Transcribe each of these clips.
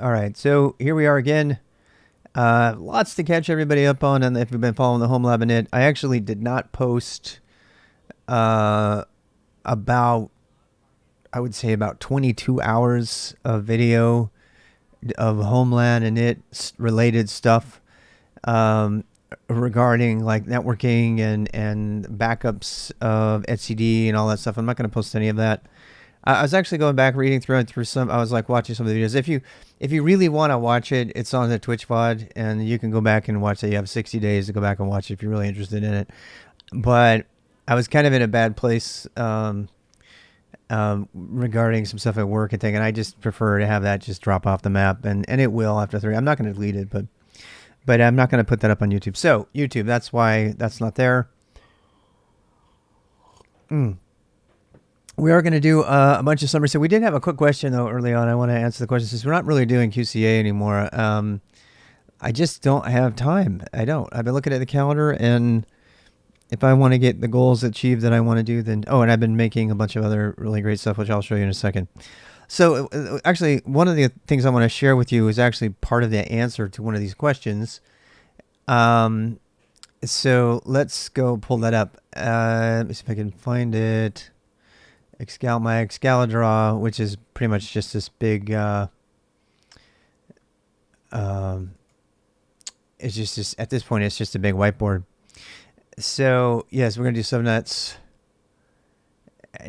All right, so here we are again. Lots to catch everybody up on, and if you've been following the Homelab Init, I actually did not post about, I would say about 22 hours of video of Homeland Init related stuff regarding like networking and backups of etcd and all that stuff. I'm not going to post any of that. I was actually going back reading through some. I was like watching some of the videos. If you really want to watch it, it's on the Twitch VOD, and you can go back and watch it. You have 60 days to go back and watch it if you're really interested in it. But I was kind of in a bad place regarding some stuff at work and thing, and I just prefer to have that just drop off the map, and it will after 3. I'm not going to delete it, but I'm not going to put that up on YouTube. So YouTube, that's why that's not there. We are going to do a bunch of summaries. So we did have a quick question, though, early on. I want to answer the question since we're not really doing QCA anymore. I just don't have time. I've been looking at the calendar, and if I want to get the goals achieved that I want to do, then... Oh, and I've been making a bunch of other really great stuff, which I'll show you in a second. So actually, one of the things I want to share with you is actually part of the answer to one of these questions. So let's go pull that up. Let me see if I can find it. My Excalibur, which is pretty much just this big, it's just at this point, it's just a big whiteboard. So yes, we're going to do subnets.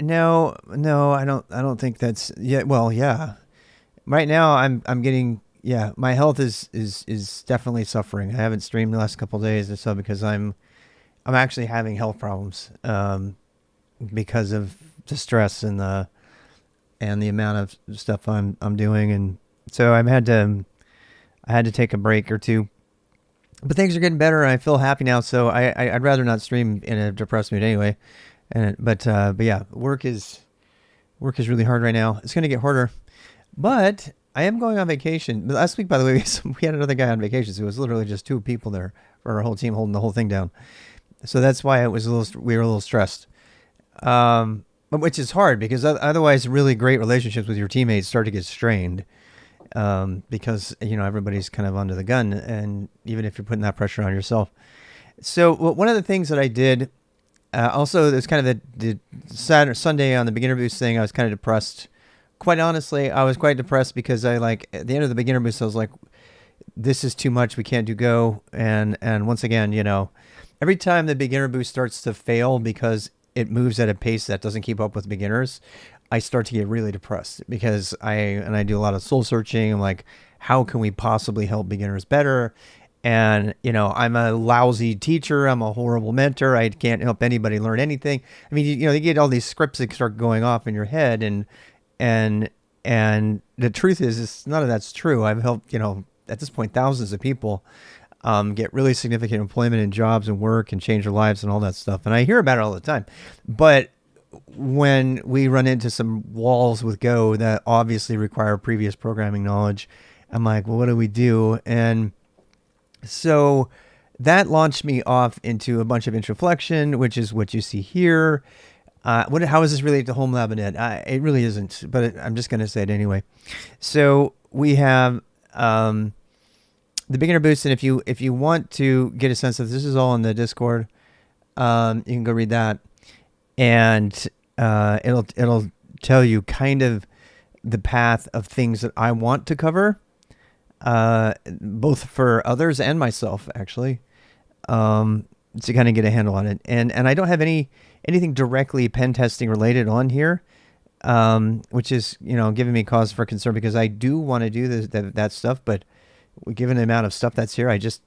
No, I don't think that's, yeah. Well, yeah, right now I'm getting, my health is definitely suffering. I haven't streamed the last couple of days or so because I'm actually having health problems, because of the stress and the amount of stuff I'm doing, and so I had to take a break or two, but things are getting better and I feel happy now. So I'd rather not stream in a depressed mood anyway. But yeah, work is really hard right now. It's going to get harder, but I am going on vacation. Last week, by the way, we had another guy on vacation, so it was literally just 2 people there for our whole team holding the whole thing down. So that's why we were a little stressed. Which is hard because otherwise really great relationships with your teammates start to get strained, because, everybody's kind of under the gun, and even if you're putting that pressure on yourself. So one of the things that I did, also there's kind of the Saturday, Sunday on the beginner boost thing, I was kind of depressed. Quite honestly, I was quite depressed because at the end of the beginner boost, I was like, this is too much. We can't do Go. And once again, every time the beginner boost starts to fail because it moves at a pace that doesn't keep up with beginners, I start to get really depressed because I do a lot of soul searching. I'm like, how can we possibly help beginners better? And, I'm a lousy teacher. I'm a horrible mentor. I can't help anybody learn anything. I mean, you get all these scripts that start going off in your head, and the truth is none of that's true. I've helped, at this point, thousands of people get really significant employment and jobs and work and change their lives and all that stuff. And I hear about it all the time. But when we run into some walls with Go that obviously require previous programming knowledge, I'm like, well, what do we do? And so that launched me off into a bunch of introflexion, which is what you see here. How is this related to Homelab Init? It really isn't, but I'm just going to say it anyway. So we have... the beginner boost, and if you want to get a sense of this, is all in the Discord. You can go read that, and it'll tell you kind of the path of things that I want to cover, both for others and myself, actually, to kind of get a handle on it. And I don't have anything directly pen testing related on here, which is giving me cause for concern because I do want to do that stuff, but given the amount of stuff that's here, I just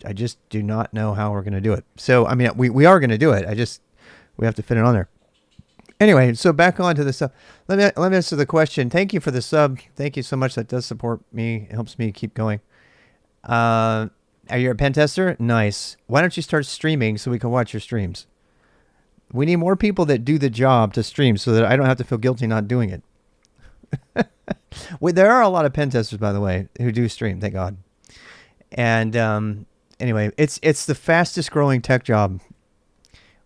do not know how we're going to do it. So, I mean, we are going to do it. We have to fit it on there. Anyway, so back on to the stuff. Let me answer the question. Thank you for the sub. Thank you so much. That does support me. It helps me keep going. Are you a pen tester? Nice. Why don't you start streaming so we can watch your streams? We need more people that do the job to stream so that I don't have to feel guilty not doing it. Well, there are a lot of pen testers, by the way, who do stream. Thank God. And anyway, it's the fastest growing tech job.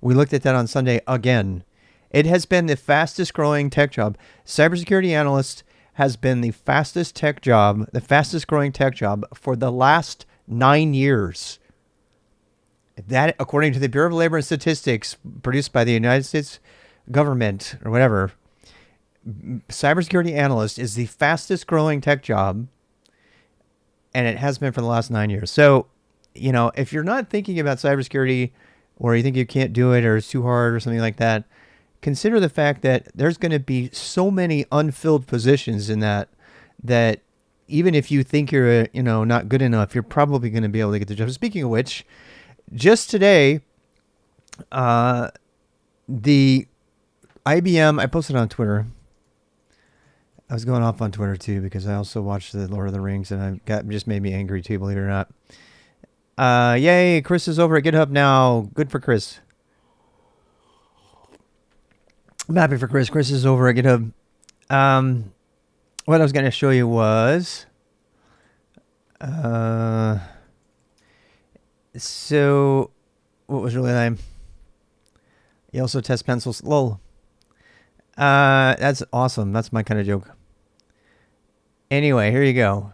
We looked at that on Sunday again. It has been the fastest growing tech job. Cybersecurity analysts has been the fastest tech job, the fastest growing tech job for the last 9 years. That, according to the Bureau of Labor and Statistics produced by the United States government or whatever, cybersecurity analyst is the fastest growing tech job, and it has been for the last 9 years. So, if you're not thinking about cybersecurity, or you think you can't do it, or it's too hard, or something like that, consider the fact that there's going to be so many unfilled positions in that even if you think you're not good enough, you're probably going to be able to get the job. Speaking of which, just today, the IBM, I posted on Twitter. I was going off on Twitter too because I also watched the Lord of the Rings, and just made me angry too, believe it or not. Yay, Chris is over at GitHub now. Good for Chris. I'm happy for Chris. Chris is over at GitHub. What I was going to show you was, so what was really lame? You also test pencils. Lol. That's awesome. That's my kind of joke. Anyway, here you go.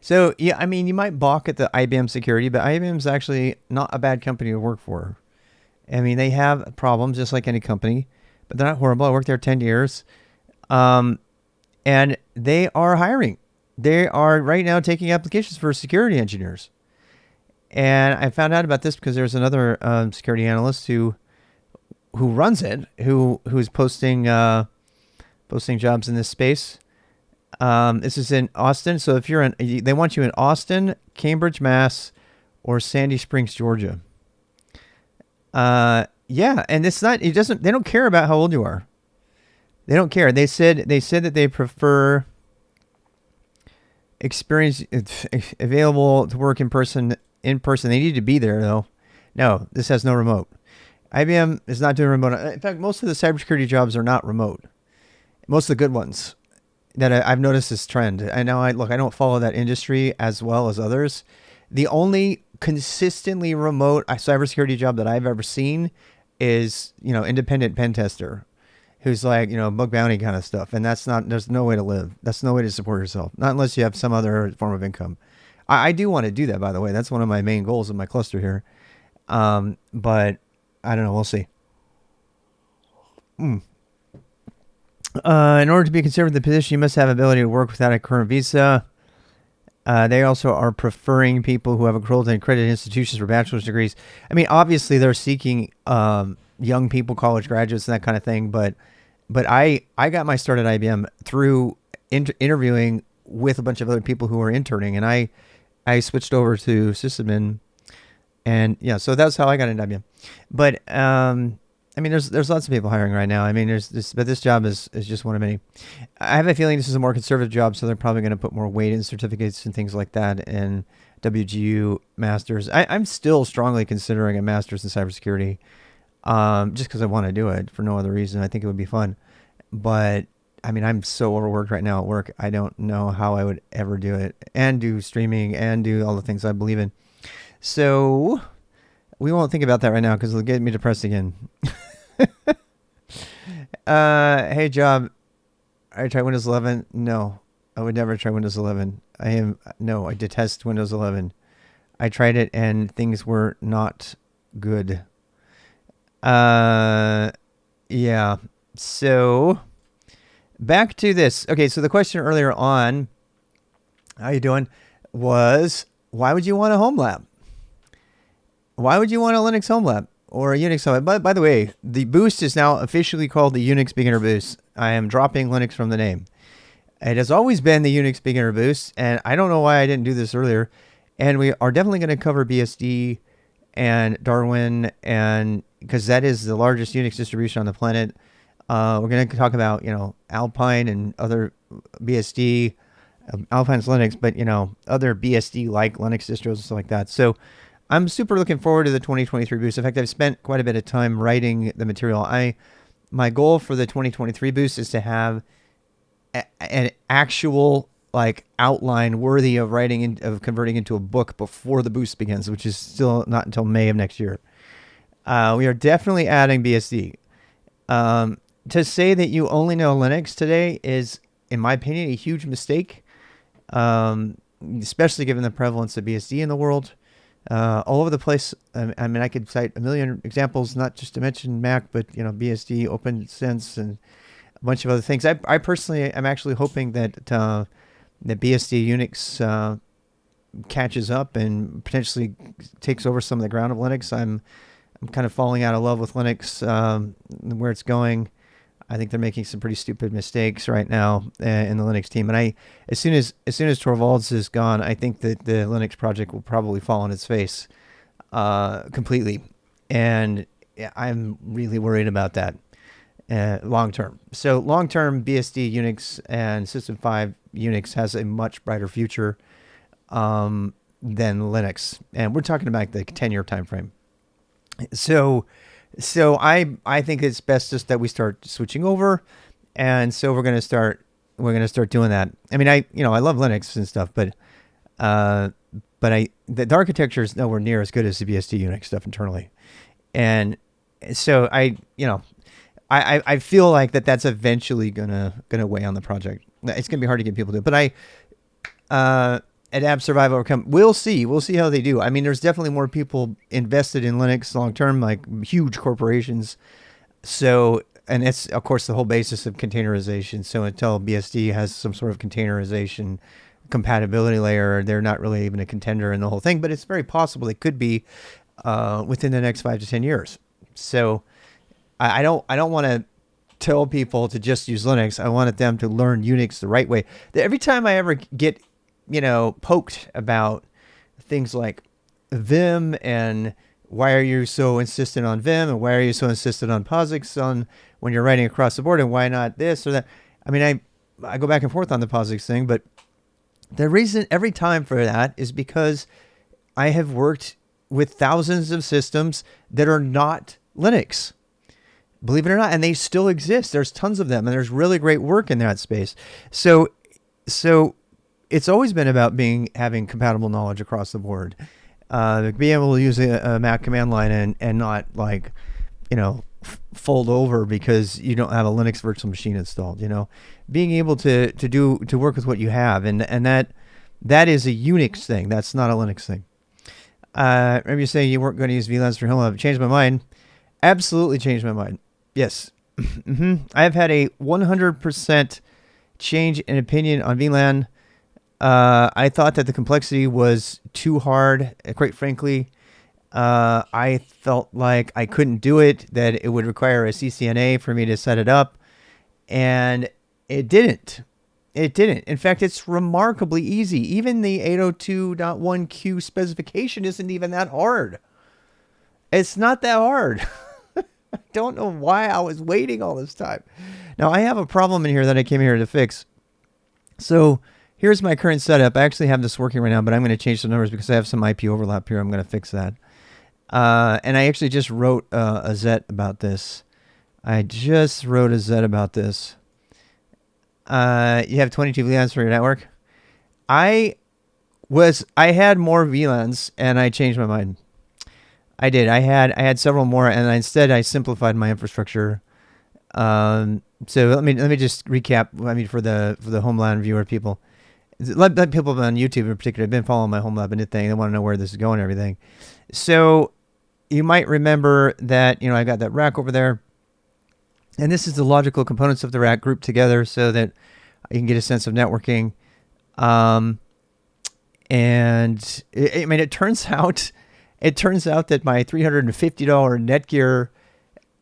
So, yeah, I mean, you might balk at the IBM security, but IBM's actually not a bad company to work for. I mean, they have problems just like any company, but they're not horrible. I worked there 10 years. And they are hiring. They are right now taking applications for security engineers. And I found out about this because there's another security analyst who runs it, who's posting jobs in this space. This is in Austin. So if they want you in Austin, Cambridge, Mass, or Sandy Springs, Georgia. Yeah, and they don't care about how old you are. They don't care. They said that they prefer experience available to work in person. They need to be there though. No, this has no remote. IBM is not doing remote. In fact, most of the cybersecurity jobs are not remote. Most of the good ones that I've noticed this trend. I don't follow that industry as well as others. The only consistently remote cybersecurity job that I've ever seen is, independent pen tester, who's like, bug bounty kind of stuff. And there's no way to live. That's no way to support yourself. Not unless you have some other form of income. I do want to do that, by the way. That's one of my main goals of my cluster here. But I don't know. We'll see. In order to be considered for the position, you must have ability to work without a current visa. They also are preferring people who have accredited institutions for bachelor's degrees. I mean, obviously they're seeking young people, college graduates, and that kind of thing. But I got my start at IBM through interviewing with a bunch of other people who were interning, and I switched over to sysadmin, and yeah, so that's how I got into IBM. But I mean, there's lots of people hiring right now. I mean, but this job is just one of many. I have a feeling this is a more conservative job, so they're probably going to put more weight in certificates and things like that, and WGU masters. I'm still strongly considering a master's in cybersecurity, just because I want to do it for no other reason. I think it would be fun, but I mean, I'm so overworked right now at work. I don't know how I would ever do it and do streaming and do all the things I believe in. So we won't think about that right now because it'll get me depressed again. Hey, job. I tried Windows 11. No, I would never try Windows 11. I detest Windows 11. I tried it and things were not good. Yeah. So back to this. Okay. So the question earlier on, how you doing, was why would you want a home lab? Why would you want a Linux home lab or a Unix home lab? By the way, the boost is now officially called the Unix Beginner Boost. I am dropping Linux from the name. It has always been the Unix Beginner Boost, and I don't know why I didn't do this earlier. And we are definitely going to cover BSD and Darwin, and because that is the largest Unix distribution on the planet. We're going to talk about, Alpine and other BSD. Alpine's Linux, but, other BSD-like Linux distros and stuff like that. So I'm super looking forward to the 2023 boost. In fact, I've spent quite a bit of time writing the material. My goal for the 2023 boost is to have an actual outline worthy of of converting into a book before the boost begins, which is still not until May of next year. We are definitely adding BSD. To say that you only know Linux today is in my opinion, a huge mistake, especially given the prevalence of BSD in the world. All over the place. I mean, I could cite a million examples, not just to mention Mac, but BSD, OPNsense, and a bunch of other things. I personally am actually hoping that that BSD Unix catches up and potentially takes over some of the ground of Linux. I'm kind of falling out of love with Linux, where it's going. I think they're making some pretty stupid mistakes right now in the Linux team. And as soon as Torvalds is gone, I think that the Linux project will probably fall on its face completely. And I'm really worried about that long term. So long term, BSD Unix and System 5 Unix has a much brighter future than Linux. And we're talking about the 10-year time frame. So I think it's best just that we start switching over, and so we're gonna start doing that. I mean, I love Linux and stuff, but the architecture is nowhere near as good as the BSD Unix stuff internally, and so I feel like that's eventually gonna weigh on the project. It's gonna be hard to get people to, but adapt, survive, overcome. We'll see how they do. I mean, there's definitely more people invested in Linux long term, like huge corporations. So, and it's of course the whole basis of containerization. So until BSD has some sort of containerization compatibility layer, they're not really even a contender in the whole thing. But it's very possible they could be within the next 5 to 10 years. So I don't want to tell people to just use Linux. I wanted them to learn Unix the right way. Every time I ever get poked about things like Vim and why are you so insistent on Vim and why are you so insistent on POSIX when you're writing across the board and why not this or that? I mean, I go back and forth on the POSIX thing, but the reason every time for that is because I have worked with thousands of systems that are not Linux, believe it or not, and they still exist. There's tons of them, and there's really great work in that space. So it's always been about having compatible knowledge across the board, being able to use a Mac command line and not fold over because you don't have a Linux virtual machine installed. Being able to work with what you have, and that is a Unix thing. That's not a Linux thing. Remember you saying you weren't going to use VLANs for Homelab? Changed my mind. Absolutely changed my mind. Yes, I have had a 100% change in opinion on VLAN. I thought that the complexity was too hard. Quite frankly, I felt like I couldn't do it, that it would require a CCNA for me to set it up, and it didn't. In fact, it's remarkably easy. Even the 802.1q specification isn't even that hard. It's not that hard. I don't know why I was waiting all this time. Now, I have a problem in here that I came here to fix. So here's my current setup. I actually have this working right now, but I'm going to change the numbers because I have some IP overlap here. I'm going to fix that. And I actually just wrote a Zet about this. You have 22 VLANs for your network. I had more VLANs and I changed my mind. I did. I had several more, and instead I simplified my infrastructure. So let me just recap. I mean, for the Homeland viewer people, let people on YouTube in particular have been following my Homelab Init thing. They want to know where this is going and everything. So you might remember that I got that rack over there, and this is the logical components of the rack grouped together so that you can get a sense of networking. And it turns out that my $350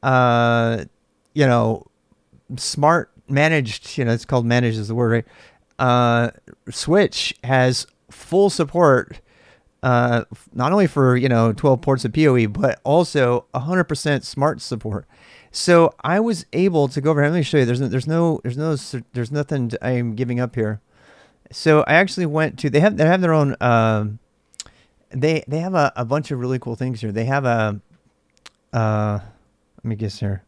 Netgear, smart managed, it's called managed is the word, right? Switch has full support, not only for, 12 ports of PoE, but also 100% smart support. So I was able to go over here. Let me show you. There's nothing I'm giving up here. So I actually went to, they have their own, they have a bunch of really cool things here. They have let me guess here.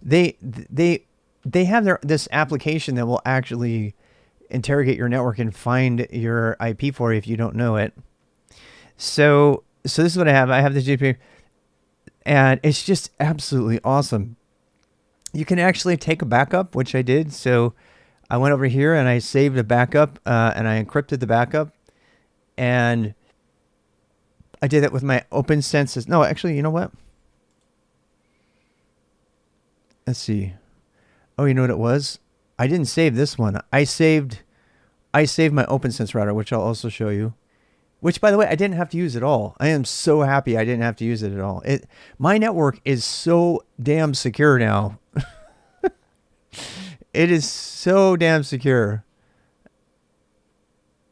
They have this application that will actually interrogate your network and find your IP for you if you don't know it. So this is what I have. I have the GPU, and it's just absolutely awesome. you can actually take a backup, which I did. So I went over here and I saved a backup and I encrypted the backup. And I did that with my OPNsense. No, actually, you know what? Let's see. Oh, you know what it was? I didn't save this one. I saved my OPNsense router, which I'll also show you. Which, by the way, I didn't have to use at all. I am so happy I didn't have to use it at all. My network is so damn secure now. It is so damn secure.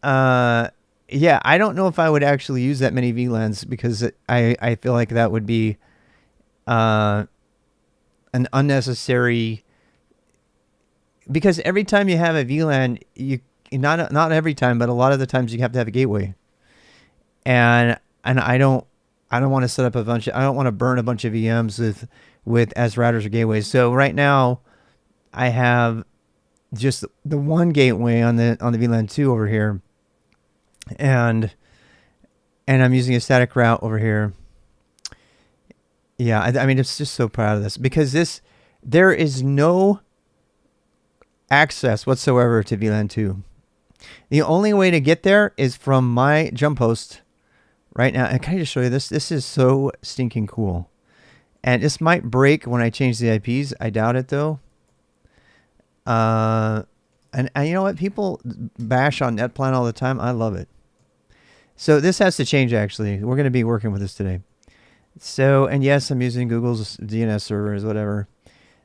Yeah, I don't know if I would actually use that many VLANs because I feel like that would be an unnecessary. Because every time you have a VLAN, you not every time, but a lot of the times you have to have a gateway. And I don't want to set up I don't want to burn a bunch of VMs with as routers or gateways. So right now I have just the one gateway on the VLAN 2 over here. And I'm using a static route over here. Yeah, I mean, it's just so proud of this because there is no access whatsoever to VLAN 2. The only way to get there is from my jump host right now. And can I just show you this? This is so stinking cool. And this might break when I change the IPs. I doubt it though. And you know what? People bash on netplan all the time. I love it. So this has to change actually. We're going to be working with this today. So, and yes, I'm using Google's DNS servers, whatever.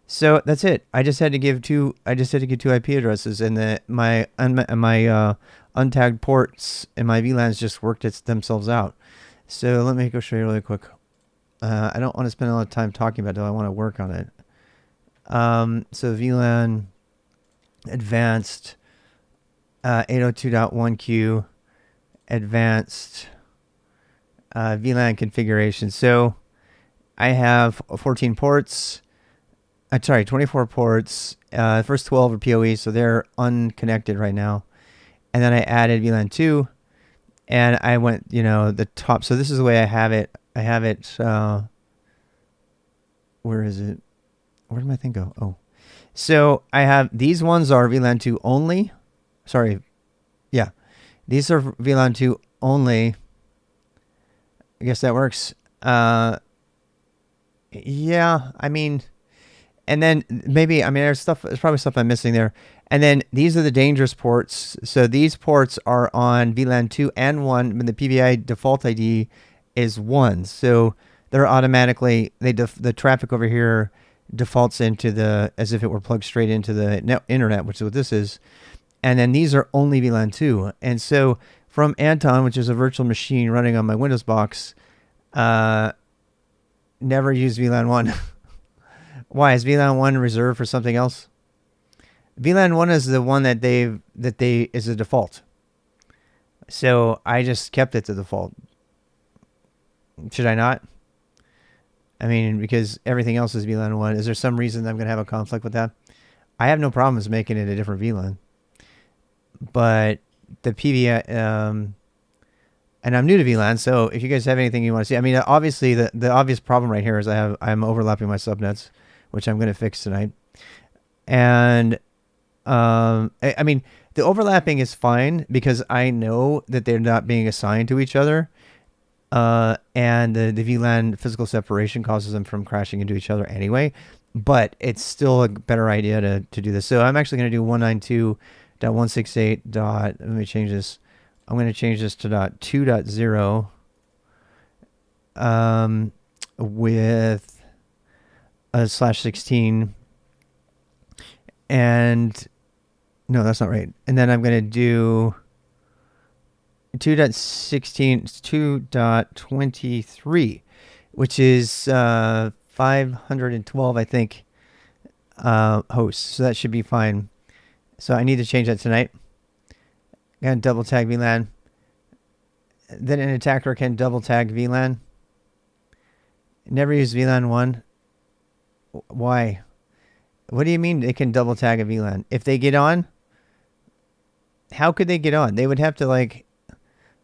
So that's it. I just had to give two IP addresses, and my untagged ports and my VLANs just worked themselves out. So let me go show you really quick. I don't want to spend a lot of time talking about it, though. I want to work on it. So VLAN advanced 802.1q advanced VLAN configuration. So I have 14 ports. 24 ports. First 12 are PoE, so they're unconnected right now. And then I added VLAN 2, and I went, the top. So this is the way I have it. I have it. Where is it? Where did my thing go? Oh, so I have these ones are VLAN 2 only. Sorry, yeah, these are VLAN 2 only. I guess that works. Yeah, I mean. And then maybe, there's probably stuff I'm missing there. And then these are the dangerous ports. So these ports are on VLAN 2 and 1, but the PBI default ID is 1. So they're automatically, the traffic over here defaults into as if it were plugged straight into the internet, which is what this is. And then these are only VLAN 2. And so from Anton, which is a virtual machine running on my Windows box, never use VLAN 1. Why is VLAN 1 reserved for something else? VLAN 1 is the one that is a default. So I just kept it to default. Should I not? I mean, because everything else is VLAN 1. Is there some reason I'm going to have a conflict with that? I have no problems making it a different VLAN. But the PBI, and I'm new to VLAN, so if you guys have anything you want to see, obviously the obvious problem right here is I'm overlapping my subnets, which I'm going to fix tonight. And the overlapping is fine because I know that they're not being assigned to each other. And the VLAN physical separation causes them from crashing into each other anyway. But it's still a better idea to do this. So I'm actually going to do 192.168. Let me change this. I'm going to change this to .2.0 with a /16, and no, that's not right. And then I'm going to do 2.16, 2.23, which is 512, I think, hosts. So that should be fine. So I need to change that tonight. And double tag VLAN. Then an attacker can double tag VLAN. Never use VLAN 1. Why? What do you mean they can double tag a VLAN? If they get on, how could they get on? They would have to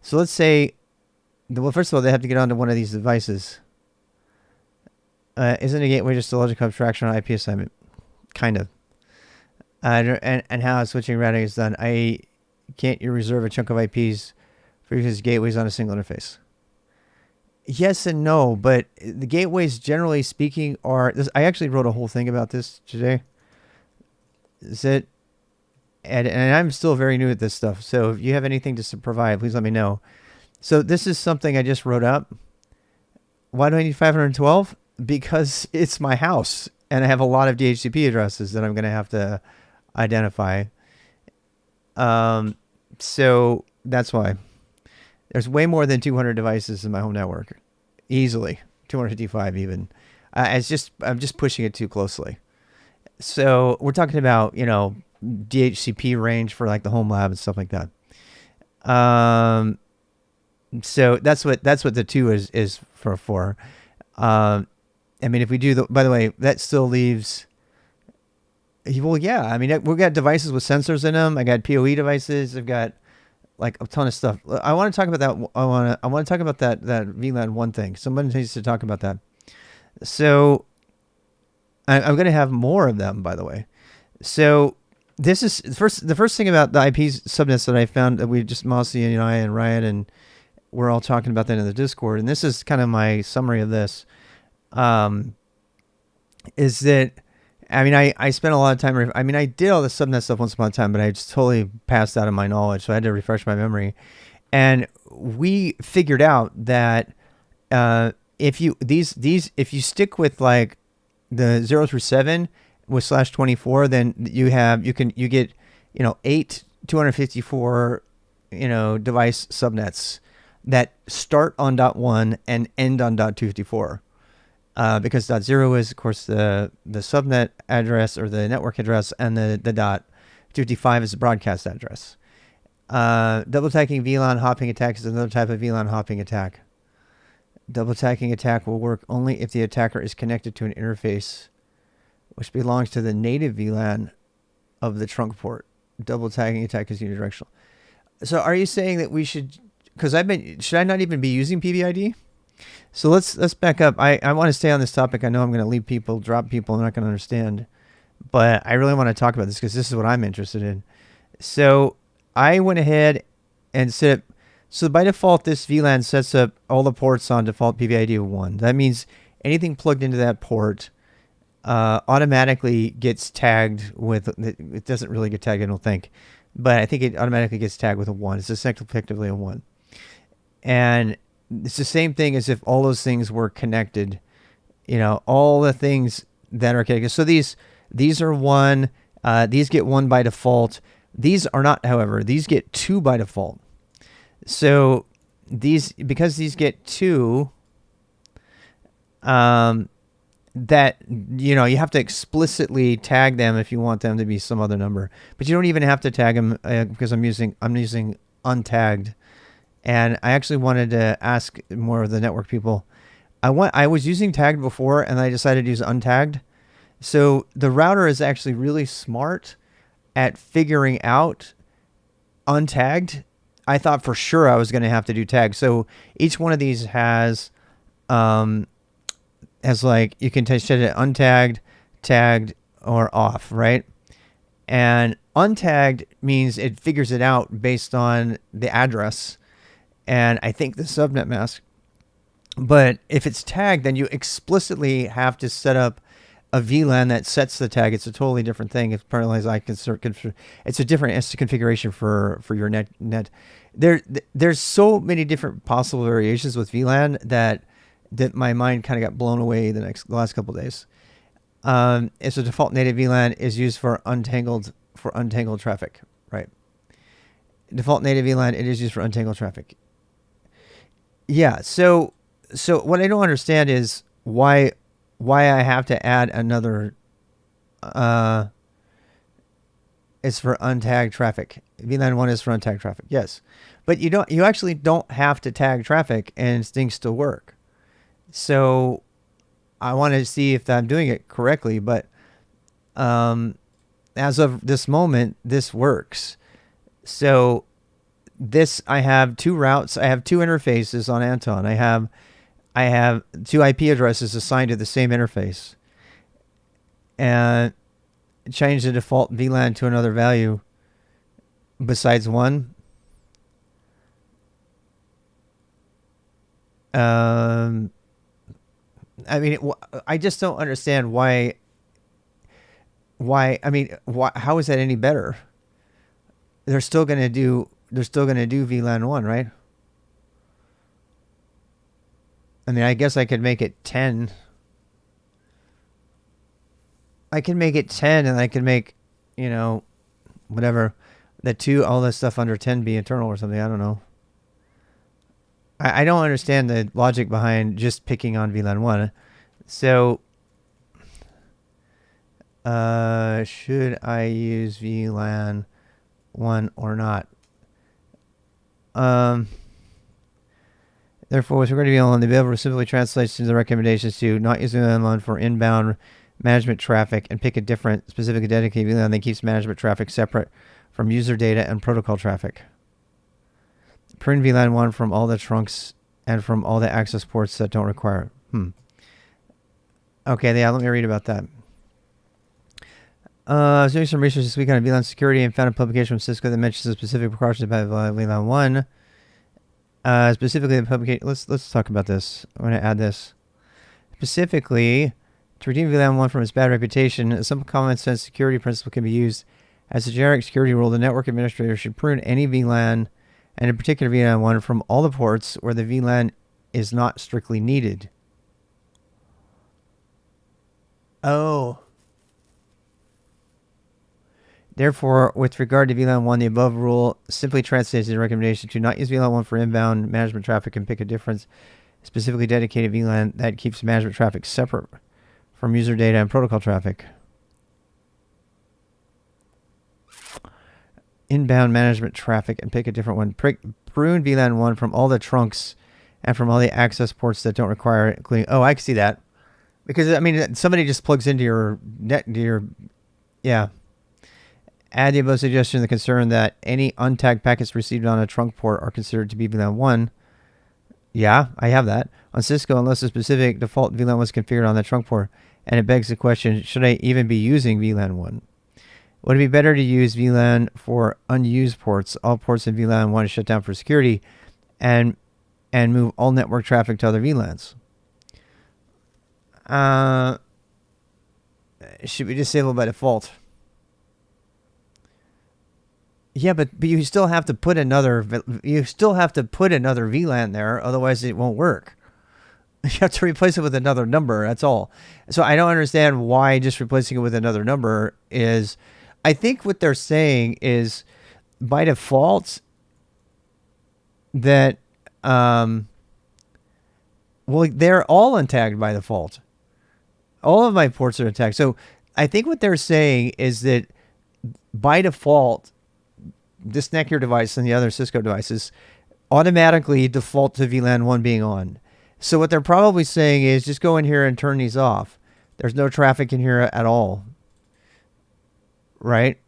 so let's say, well, first of all, they have to get onto one of these devices. Isn't a gateway just a logic abstraction on IP assignment? kind of. And how switching routing is done. Can't you reserve a chunk of IPs for use gateways on a single interface? Yes and no, but the gateways, generally speaking, are this. I actually wrote a whole thing about this today. Is it? And I'm still very new at this stuff. So if you have anything to provide, please let me know. So this is something I just wrote up. Why do I need 512? Because it's my house, and I have a lot of DHCP addresses that I'm going to have to identify. So that's why. There's way more than 200 devices in my home network. Easily. 255 even. I'm just pushing it too closely. So we're talking about, DHCP range for like the Homelab and stuff like that. So that's what the 2 is for. I mean, if we do by the way, that still leaves. Well, yeah. I mean, we've got devices with sensors in them. I got PoE devices. I've got like a ton of stuff. I want to talk about that. I want to talk about that VLAN 1 thing. Someone needs to talk about that. So I'm going to have more of them, by the way. So this is the first thing about the IP subnets that I found that we just Mossy and I and Ryan and we're all talking about that in the Discord. And this is kind of my summary of this. Is that, I mean, I spent a lot of time. I mean, I did all the subnet stuff once upon a time, but I just totally passed out of my knowledge. So I had to refresh my memory. And we figured out that if you stick with like the 0 through 7 with /24, then you get 8 254 device subnets that start on .1 and end on .254. Because .0 is, of course, the subnet address or the network address, and the .255 is the broadcast address. Double-tacking VLAN hopping attack is another type of VLAN hopping attack. Double-tacking attack will work only if the attacker is connected to an interface which belongs to the native VLAN of the trunk port. Double-tagging attack is unidirectional. So are you saying that we should... Because should I not even be using PBID? So let's back up. I want to stay on this topic. I know I'm going to drop people. I'm not going to understand. But I really want to talk about this because this is what I'm interested in. So I went ahead and set... So by default, this VLAN sets up all the ports on default PBID of 1. That means anything plugged into that port automatically gets tagged with... It doesn't really get tagged, I don't think. But I think it automatically gets tagged with a 1. It's effectively a 1. And it's the same thing as if all those things were connected. All the things that are connected. So these are 1. These get 1 by default. These are not, however. These get 2 by default. So because these get 2, that you have to explicitly tag them if you want them to be some other number. But you don't even have to tag them because I'm using untagged. And I actually wanted to ask more of the network people. I was using tagged before, and I decided to use untagged. So the router is actually really smart at figuring out untagged. I thought for sure I was going to have to do tag. So each one of these has like, you can set it untagged, tagged, or off, right? And untagged means it figures it out based on the address and I think the subnet mask. But if it's tagged, then you explicitly have to set up a VLAN that sets the tag. It's a totally different thing. It's it's a different configuration for your net. There's so many different possible variations with VLAN that my mind kind of got blown away the last couple of days. It's a default native VLAN is used for untangled traffic, right? Default native VLAN, it is used for untangled traffic. Yeah. So what I don't understand is why I have to add another. It's for untagged traffic. VLAN 1 is for untagged traffic. Yes, but you actually don't have to tag traffic and things still work. So I want to see if I'm doing it correctly, but as of this moment, this works. So I have 2 routes. I have 2 interfaces on Anton. I have 2 IP addresses assigned to the same interface. And change the default VLAN to another value besides 1. I mean, I just don't understand why. I mean, how is that any better? They're still going to do VLAN 1, right? I mean, I guess I could make it 10. I can make it 10, and I can make, whatever, all this stuff under 10 be internal or something. I don't know. I don't understand the logic behind just picking on VLAN 1. So, should I use VLAN 1 or not? Therefore, with regard to VLAN 1, the bill simply translates to the recommendations to not use VLAN 1 for inbound management traffic and pick a different, specifically dedicated VLAN that keeps management traffic separate from user data and protocol traffic. Prune VLAN 1 from all the trunks and from all the access ports that don't require it. Okay, yeah, let me read about that. I was doing some research this week on VLAN security and found a publication from Cisco that mentions the specific precautions about VLAN 1. Specifically, the publication. Let's talk about this. I'm going to add this. Specifically, to redeem VLAN 1 from its bad reputation, a simple common sense security principle can be used as a generic security rule. The network administrator should prune any VLAN, and in particular VLAN 1, from all the ports where the VLAN is not strictly needed. Oh. Therefore, with regard to VLAN 1, the above rule simply translates the recommendation to not use VLAN 1 for inbound management traffic and pick a different, specifically dedicated VLAN that keeps management traffic separate from user data and protocol traffic. Inbound management traffic and pick a different one. Prune VLAN 1 from all the trunks and from all the access ports that don't require it, including... Oh, I can see that. Because, I mean, somebody just plugs into your yeah. Add the above suggestion the concern that any untagged packets received on a trunk port are considered to be VLAN 1. Yeah, I have that. On Cisco, unless a specific default VLAN was configured on the trunk port. And it begs the question, should I even be using VLAN 1? Would it be better to use VLAN for unused ports? All ports in VLAN 1 is shut down for security and move all network traffic to other VLANs. Should be disabled by default. Yeah, but you still have to put another VLAN there, otherwise it won't work. You have to replace it with another number, that's all. So I don't understand why just replacing it with another number is... I think what they're saying is, by default, that, well, they're all untagged by default. All of my ports are untagged. So I think what they're saying is that, by default, this Netgear device and the other Cisco devices automatically default to VLAN 1 being on. So what they're probably saying is, just go in here and turn these off. There's no traffic in here at all. Right?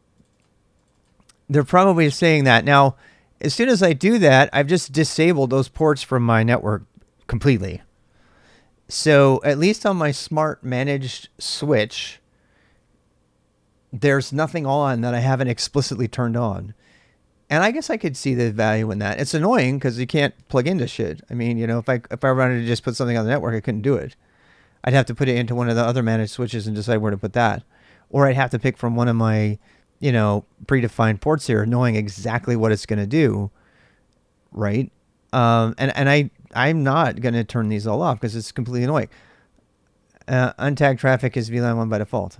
They're probably saying that. Now, as soon as I do that, I've just disabled those ports from my network completely. So at least on my smart managed switch, there's nothing on that I haven't explicitly turned on. And I guess I could see the value in that. It's annoying because you can't plug into shit. I mean, if I wanted to just put something on the network, I couldn't do it. I'd have to put it into one of the other managed switches and decide where to put that. Or I'd have to pick from one of my, predefined ports here, knowing exactly what it's going to do, right? And I'm not going to turn these all off because it's completely annoying. Untagged traffic is VLAN 1 by default.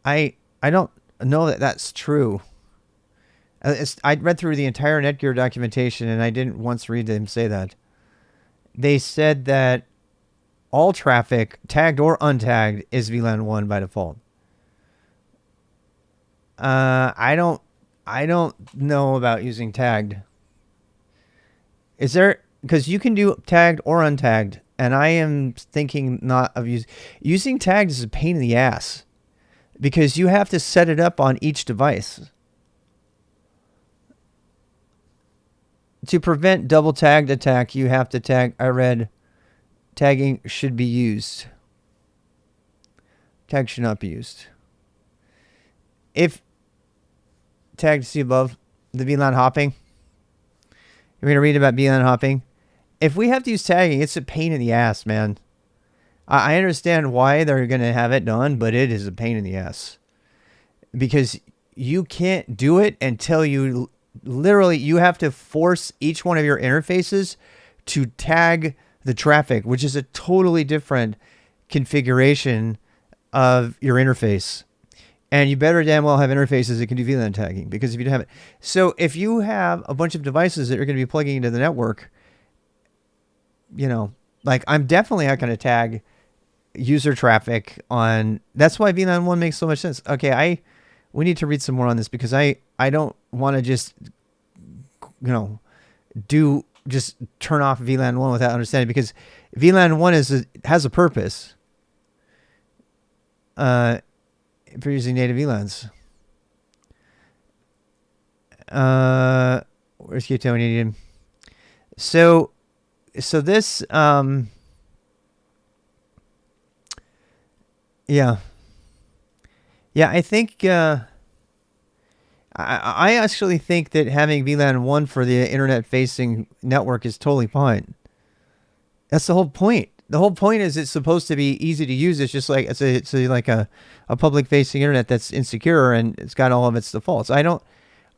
I don't know that that's true. I read through the entire Netgear documentation and I didn't once read them say that. They said that all traffic, tagged or untagged, is VLAN 1 by default. I don't know about using tagged. Is there... Because you can do tagged or untagged, and I am thinking not of using tagged is a pain in the ass. Because you have to set it up on each device. To prevent double tagged attack, you have to tag... I read... Tagging should be used. Tag should not be used. If tagged, see above, the VLAN hopping. You're going to read about VLAN hopping. If we have to use tagging, it's a pain in the ass, man. I understand why they're going to have it done, but it is a pain in the ass. Because you can't do it until you literally, you have to force each one of your interfaces to tag the traffic, which is a totally different configuration of your interface. And you better damn well have interfaces that can do VLAN tagging, because if you don't have it. So if you have a bunch of devices that are going to be plugging into the network, you know, like I'm definitely not going to tag user traffic on. That's why VLAN 1 makes so much sense. Okay, we need to read some more on this, because I don't want to just, you know, just turn off VLAN 1 without understanding, because VLAN 1 has a purpose. For using native VLANs. Where's Keto? We need him. So this, yeah, I think, I actually think that having VLAN 1 for the internet-facing network is totally fine. That's the whole point. The whole point is it's supposed to be easy to use. It's just like it's like a public-facing internet that's insecure and it's got all of its defaults. I don't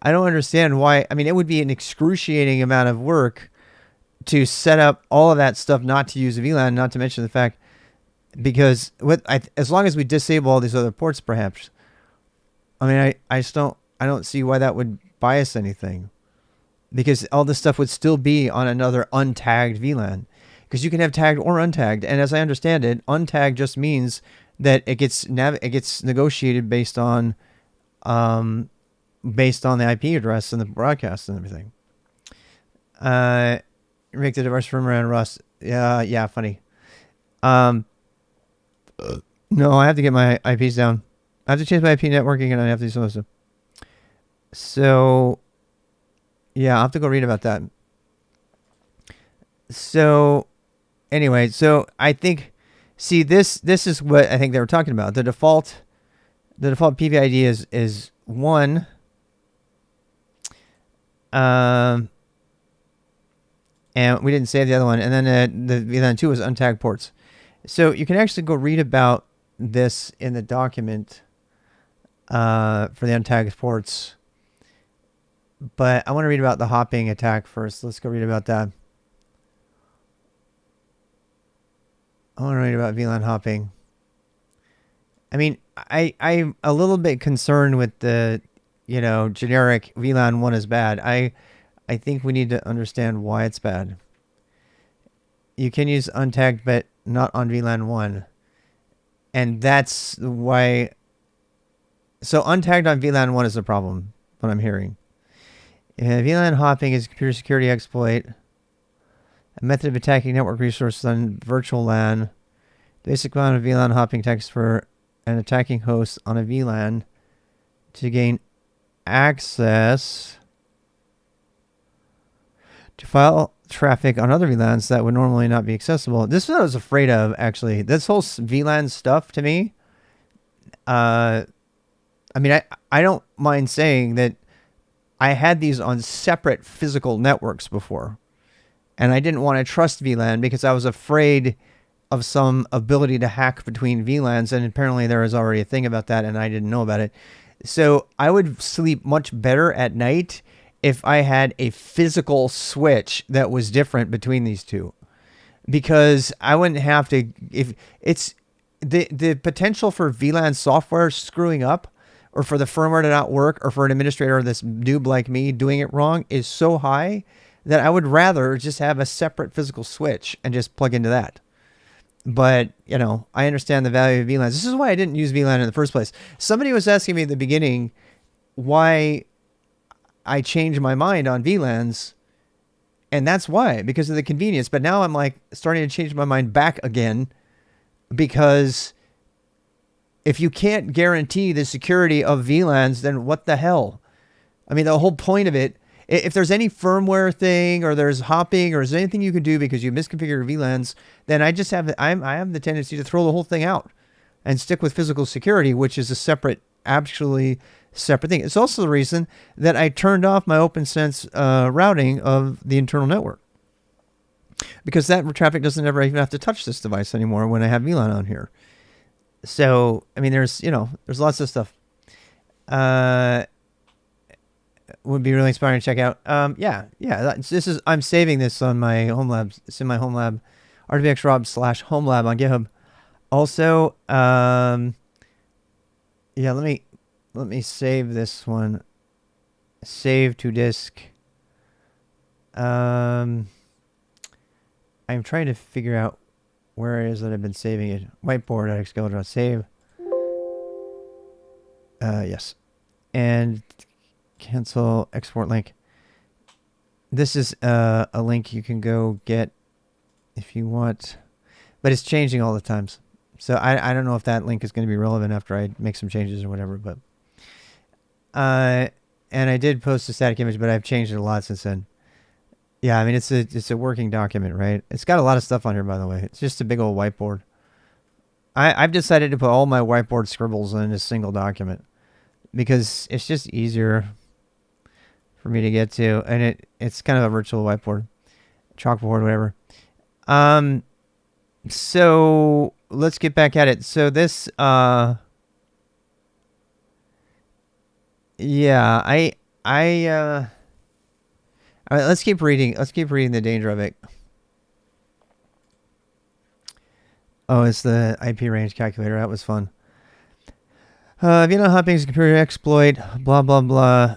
understand why. I mean, it would be an excruciating amount of work to set up all of that stuff not to use a VLAN. Not to mention the fact, because as long as we disable all these other ports, perhaps. I mean, I don't see why that would bias anything, because all this stuff would still be on another untagged VLAN. Because you can have tagged or untagged, and as I understand it, untagged just means that it gets negotiated based on the IP address and the broadcast and everything. Make the device firmware and Rust. Yeah, funny. No, I have to get my IPs down. I have to change my IP networking, and I have to do some other stuff. So, yeah, I'll have to go read about that. So, anyway, so I think, see, this is what I think they were talking about. The default PVID is 1. And we didn't save the other one. And then the VLAN 2 was untagged ports. So you can actually go read about this in the document for the untagged ports. But I want to read about the hopping attack first. Let's go read about that. I want to read about VLAN hopping. I mean, I'm a little bit concerned with the, generic VLAN 1 is bad. I think we need to understand why it's bad. You can use untagged, but not on VLAN 1. And that's why. So untagged on VLAN 1 is a problem, what I'm hearing. VLAN hopping is a computer security exploit. A method of attacking network resources on virtual LAN. The basic amount of VLAN hopping text for an attacking host on a VLAN to gain access to file traffic on other VLANs that would normally not be accessible. This is what I was afraid of, actually. This whole VLAN stuff, to me, I mean, I don't mind saying that I had these on separate physical networks before. And I didn't want to trust VLAN because I was afraid of some ability to hack between VLANs. And apparently there was already a thing about that and I didn't know about it. So I would sleep much better at night if I had a physical switch that was different between these two. Because I wouldn't have to, if it's the potential for VLAN software screwing up, or for the firmware to not work, or for an administrator that's noob like me doing it wrong is so high that I would rather just have a separate physical switch and just plug into that. But, I understand the value of VLANs. This is why I didn't use VLAN in the first place. Somebody was asking me at the beginning why I changed my mind on VLANs, and that's why, because of the convenience. But now I'm like starting to change my mind back again, because if you can't guarantee the security of VLANs, then what the hell? I mean, the whole point of it, if there's any firmware thing or there's hopping or there's anything you can do because you misconfigured VLANs, then I have the tendency to throw the whole thing out. and stick with physical security, which is a separate, actually separate thing. It's also the reason that I turned off my OPNsense routing of the internal network, because that traffic doesn't ever even have to touch this device anymore when I have VLAN on here. So, I mean, there's lots of stuff. Would be really inspiring to check out. This is, I'm saving this on my Homelab. It's in my Homelab, rdvxrob/Homelab on GitHub. Also, let me save this one. Save to disk. I'm trying to figure out where it is that I've been saving it. Whiteboard at xscale.save. Yes. And cancel export link. This is a link you can go get if you want, but it's changing all the times. So I don't know if that link is going to be relevant after I make some changes or whatever, but and I did post a static image, but I've changed it a lot since then. Yeah, I mean, it's a working document, right? It's got a lot of stuff on here, by the way. It's just a big old whiteboard. I've decided to put all my whiteboard scribbles in a single document because it's just easier for me to get to, and it's kind of a virtual whiteboard, chalkboard, whatever. So let's get back at it. So this, all right, let's keep reading. Let's keep reading the danger of it. Oh, it's the IP range calculator. That was fun. VLAN hopping is a computer exploit. Blah blah blah.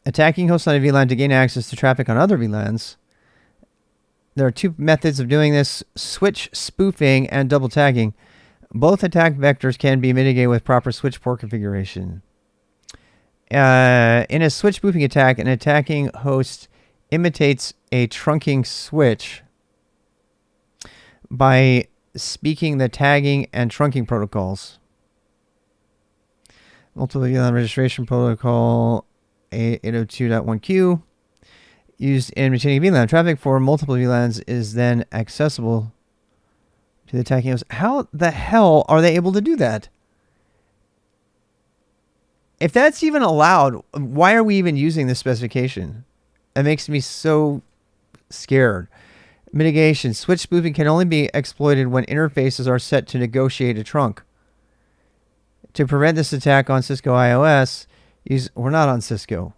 Attacking hosts on a VLAN to gain access to traffic on other VLANs. There are two methods of doing this: switch spoofing and double tagging. Both attack vectors can be mitigated with proper switch port configuration. In a switch spoofing attack, an attacking host imitates a trunking switch by speaking the tagging and trunking protocols. Multiple VLAN registration protocol 802.1q used in retaining VLAN traffic for multiple VLANs is then accessible to the attacking host. How the hell are they able to do that? If that's even allowed, why are we even using this specification? That makes me so scared. Mitigation. Switch spoofing can only be exploited when interfaces are set to negotiate a trunk. To prevent this attack on Cisco iOS, we're not on Cisco.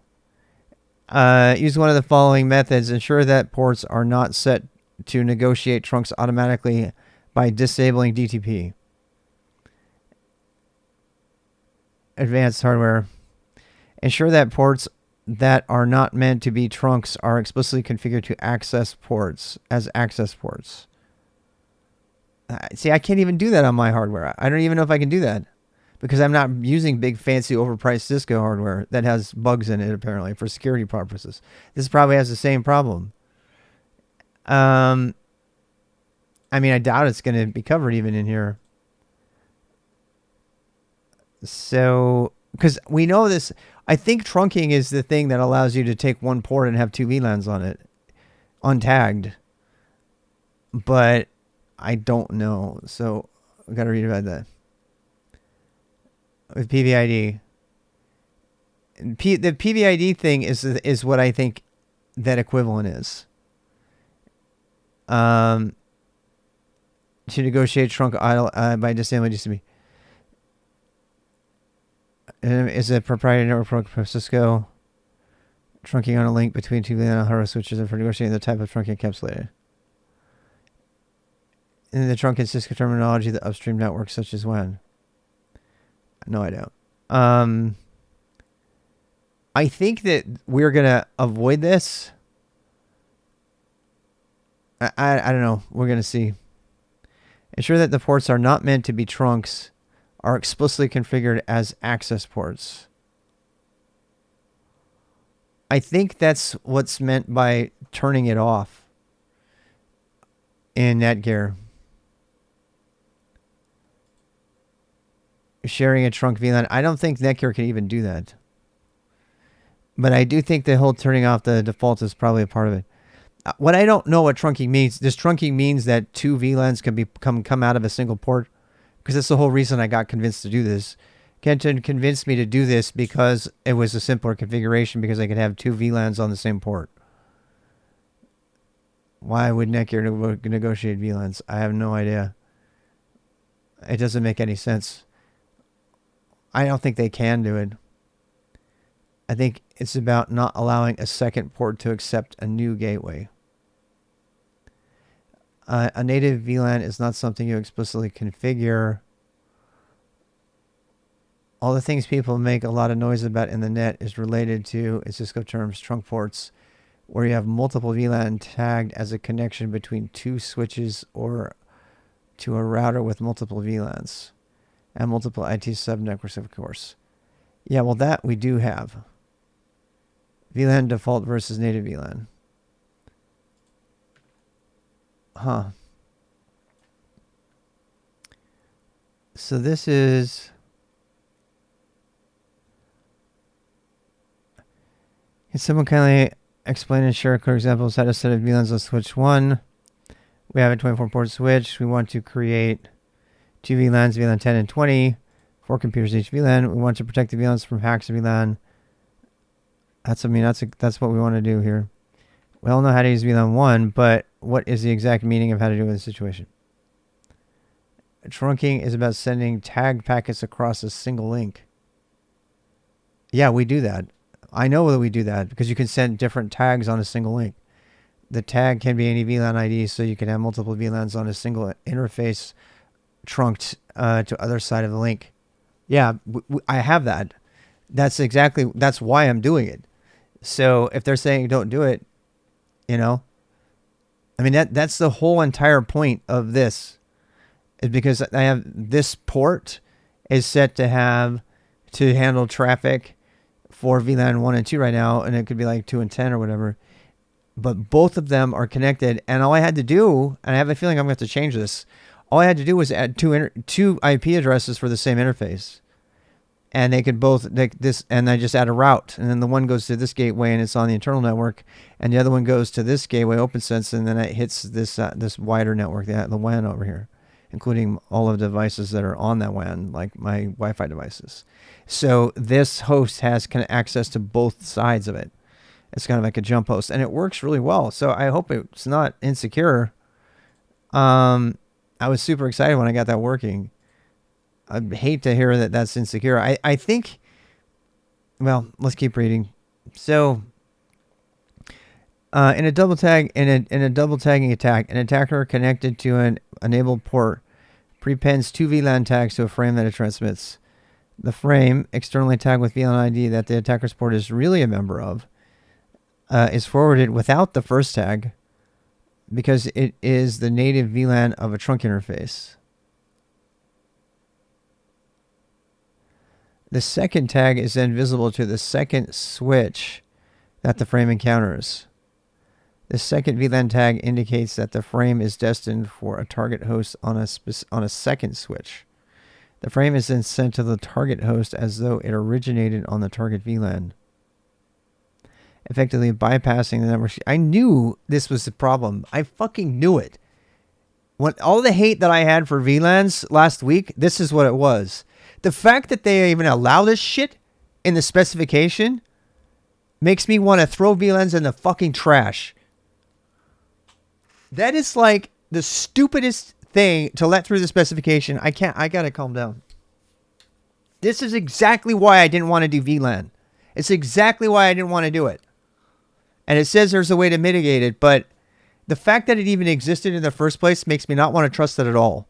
Use one of the following methods. Ensure that ports are not set to negotiate trunks automatically by disabling DTP. Advanced hardware. Ensure that ports that are not meant to be trunks are explicitly configured to access ports as access ports. See, I can't even do that on my hardware. I don't even know if I can do that because I'm not using big, fancy, overpriced Cisco hardware that has bugs in it, apparently, for security purposes. This probably has the same problem. I mean, I doubt it's going to be covered even in here. So, because we know this, I think trunking is the thing that allows you to take one port and have two VLANs on it, untagged. But I don't know, so I've got to read about that. With PVID, the PVID thing is what I think that equivalent is. To negotiate trunk idle by disabling DCP. Is a proprietary network protocol from Cisco. Trunking on a link between two VLAN hardware switches and for negotiating the type of trunk encapsulated. In the trunk in Cisco terminology, the upstream network such as WAN. No, I don't. I think that we're going to avoid this. I don't know. We're going to see. Ensure that the ports are not meant to be trunks are explicitly configured as access ports. I think that's what's meant by turning it off in Netgear. Sharing a trunk VLAN. I don't think Netgear can even do that. But I do think the whole turning off the default is probably a part of it. What I don't know what trunking means. Does trunking means that two VLANs can come out of a single port? because that's the whole reason I got convinced to do this. Kenton convinced me to do this because it was a simpler configuration, because I could have 2 VLANs on the same port. Why would Netgear negotiate VLANs? I have no idea. It doesn't make any sense. I don't think they can do it. I think it's about not allowing a second port to accept a new gateway. A native VLAN is not something you explicitly configure. All the things people make a lot of noise about in the net is related to, in Cisco terms, trunk ports, where you have multiple VLAN tagged as a connection between 2 switches or to a router with multiple VLANs and multiple IT subnetworks, of course. Yeah, well, that we do have. VLAN default versus native VLAN. Huh. So this is... Can someone kindly explain and share a clear example? Set a set of VLANs on switch 1. We have a 24-port switch. We want to create 2 VLANs, VLAN 10 and 20, 4 computers each VLAN. We want to protect the VLANs from hacks of VLAN. That's what we want to do here. We all know how to use VLAN 1, but what is the exact meaning of how to do it in this situation? Trunking is about sending tagged packets across a single link. Yeah, we do that. I know that we do that because you can send different tags on a single link. The tag can be any VLAN ID, so you can have multiple VLANs on a single interface trunked to other side of the link. Yeah, I have that. That's why I'm doing it. So if they're saying don't do it, you know, I mean, that's the whole entire point of this, is because I have this port is set to handle traffic for VLAN 1 and 2 right now, and it could be like 2 and 10 or whatever. But both of them are connected, and all I had to do, and I have a feeling I'm going to have to change this, all I had to do was add two IP addresses for the same interface. And they could both, and I just add a route. And then the one goes to this gateway, and it's on the internal network. And the other one goes to this gateway, OPNsense, and then it hits this wider network, the WAN over here, including all of the devices that are on that WAN, like my Wi-Fi devices. So this host has kind of access to both sides of it. It's kind of like a jump host, and it works really well. So I hope it's not insecure. I was super excited when I got that working. I'd hate to hear that that's insecure. I think, well, let's keep reading. So, in a double tagging attack, an attacker connected to an enabled port prepends 2 VLAN tags to a frame that it transmits. The frame, externally tagged with VLAN ID that the attacker's port is really a member of, is forwarded without the first tag because it is the native VLAN of a trunk interface. The second tag is then visible to the second switch that the frame encounters. The second VLAN tag indicates that the frame is destined for a target host on a second switch. The frame is then sent to the target host as though it originated on the target VLAN, effectively bypassing the network. I knew this was the problem. I fucking knew it. When all the hate that I had for VLANs last week, this is what it was. The fact that they even allow this shit in the specification makes me want to throw VLANs in the fucking trash. That is like the stupidest thing to let through the specification. I gotta calm down. This is exactly why I didn't want to do VLAN. It's exactly why I didn't want to do it. And it says there's a way to mitigate it, but the fact that it even existed in the first place makes me not want to trust it at all.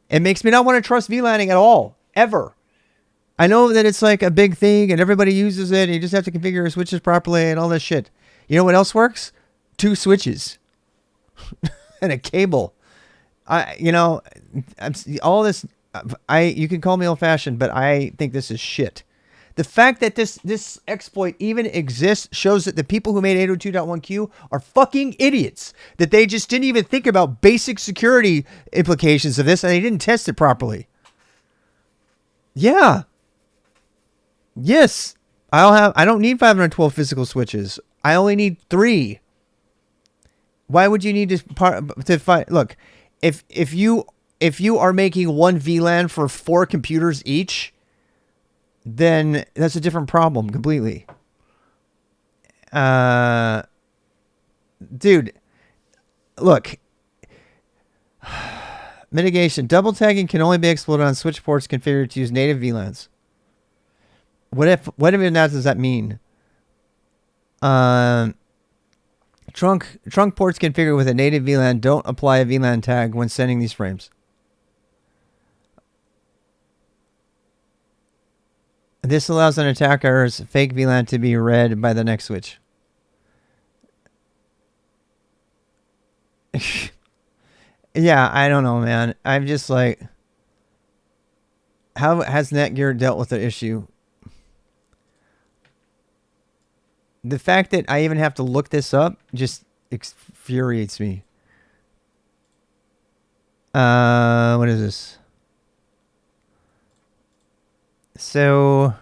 It makes me not want to trust VLANing at all, ever. I know that it's like a big thing and everybody uses it and you just have to configure your switches properly and all this shit. You know what else works? 2 switches and a cable. All this, you can call me old-fashioned, but I think this is shit. The fact that this exploit even exists shows that the people who made 802.1q are fucking idiots. That they just didn't even think about basic security implications of this and they didn't test it properly. Yeah. Yes. I don't need 512 physical switches. I only need 3. Why would you need to find? Look, if you if you are making one VLAN for 4 computers each, then that's a different problem completely. Dude, look. Mitigation. Double tagging can only be exploited on switch ports configured to use native VLANs. What even now does that mean? Trunk ports configured with a native VLAN don't apply a VLAN tag when sending these frames. This allows an attacker's fake VLAN to be read by the next switch. Yeah, I don't know, man. I'm just like, how has Netgear dealt with the issue? The fact that I even have to look this up just infuriates me. What is this? So,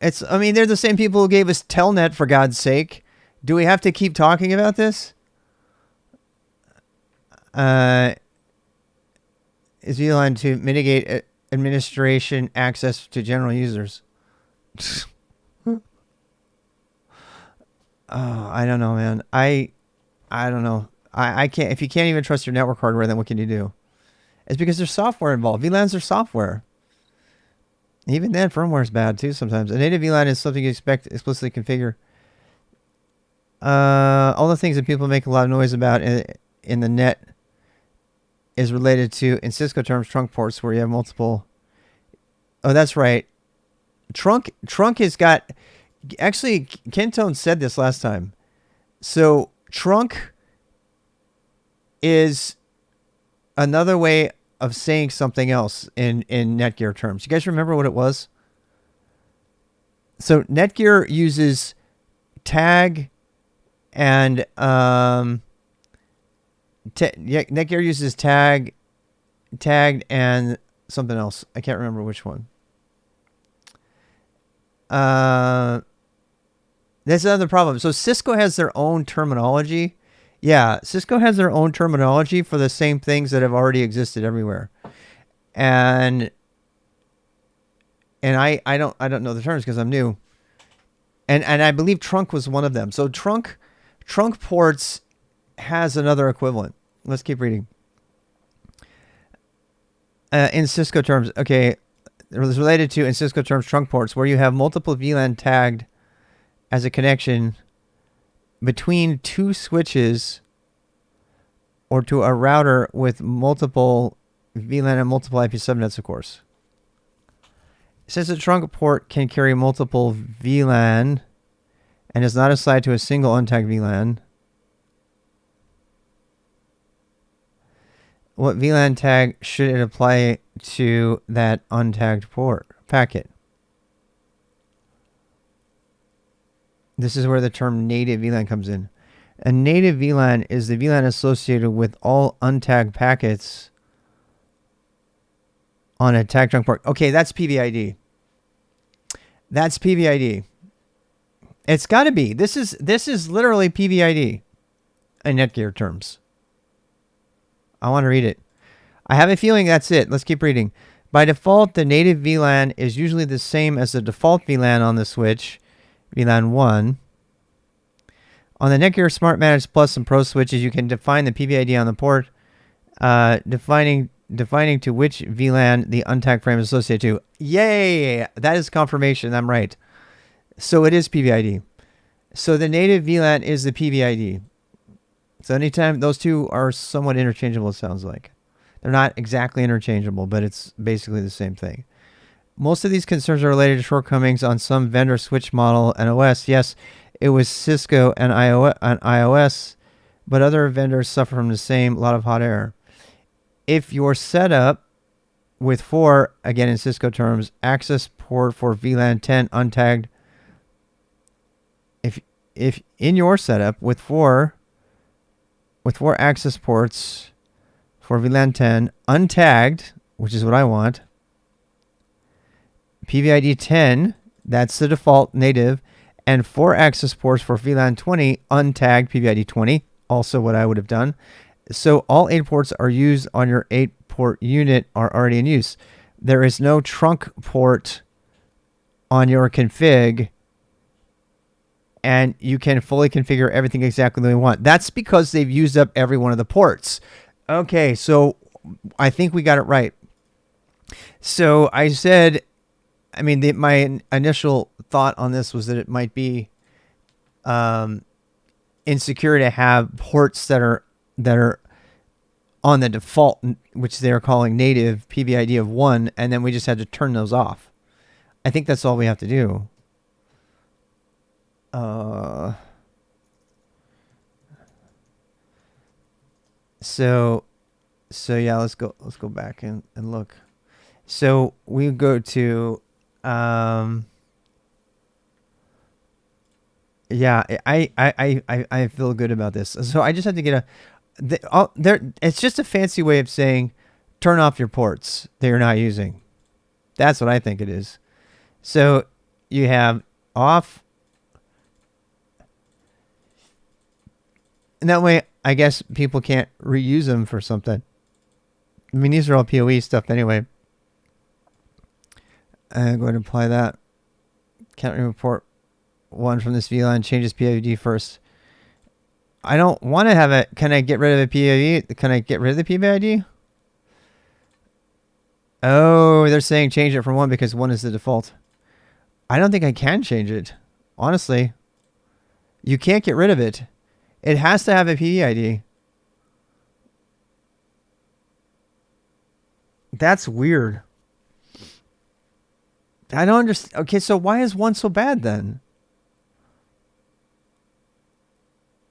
I mean, they're the same people who gave us Telnet, for God's sake. Do we have to keep talking about this? Is VLAN to mitigate administration access to general users? I don't know, man. I don't know. I can't. If you can't even trust your network hardware, then what can you do? It's because there's software involved. VLANs are software. Even then, firmware is bad too sometimes. A native VLAN is something you expect to explicitly configure. All the things that people make a lot of noise about in the net is related to, in Cisco terms, trunk ports, where you have multiple. Oh, that's right. Trunk has got. Actually, Kentone said this last time. So trunk is another way of saying something else in Netgear terms. You guys remember what it was? So Netgear uses tag and Netgear uses tagged and something else. I can't remember which one. That's another problem. So Cisco has their own terminology. Yeah, Cisco has their own terminology for the same things that have already existed everywhere. And I don't know the terms because I'm new. And I believe trunk was one of them. So trunk ports has another equivalent. Let's keep reading. In Cisco terms, okay, it was related to, in Cisco terms, trunk ports, where you have multiple VLAN tagged as a connection between two switches or to a router with multiple VLAN and multiple IP subnets, of course. Since a trunk port can carry multiple VLAN and is not assigned to a single untagged VLAN, what VLAN tag should it apply to that untagged port packet? This is where the term native VLAN comes in. A native VLAN is the VLAN associated with all untagged packets on a tagged trunk port. Okay, that's PVID. That's PVID. It's got to be. This is literally PVID in Netgear terms. I want to read it. I have a feeling that's it. Let's keep reading. By default, the native VLAN is usually the same as the default VLAN on the switch, VLAN 1. On the Netgear Smart Manage Plus and Pro switches, you can define the PVID on the port, defining to which VLAN the untagged frame is associated to. Yay! That is confirmation. I'm right. So it is PVID. So the native VLAN is the PVID. So anytime those two are somewhat interchangeable, it sounds like. They're not exactly interchangeable, but it's basically the same thing. Most of these concerns are related to shortcomings on some vendor switch model and OS. Yes, it was Cisco and iOS, but other vendors suffer from the same lot of hot air. If your setup with 4, again in Cisco terms, access port for VLAN 10 untagged, if in your setup with 4 access ports for VLAN 10 untagged, which is what I want, PVID 10, that's the default native, and 4 access ports for VLAN 20 untagged PVID 20, also what I would have done, So all 8 ports are used on your 8-port unit are already in use. There is no trunk port on your config, and you can fully configure everything exactly the way you want. That's because they've used up every one of the ports. Okay, so I think we got it right. So I said, I mean, my initial thought on this was that it might be insecure to have ports that are on the default, which they're calling native PBID of 1, and then we just had to turn those off. I think that's all we have to do. So yeah, let's go back and look. So we go to yeah, I feel good about this. So I just had to get it's just a fancy way of saying turn off your ports that you're not using. That's what I think it is. So you have off, and that way I guess people can't reuse them for something. I mean, these are all PoE stuff anyway. I'm going to apply that. Can't remove port 1 from this VLAN. Changes PID first. I don't want to have it. Can I get rid of the PID? Can I get rid of the PID? Oh, they're saying change it from 1 because 1 is the default. I don't think I can change it. Honestly. You can't get rid of it. It has to have a PID. That's weird. I don't understand. Okay, so why is 1 so bad then?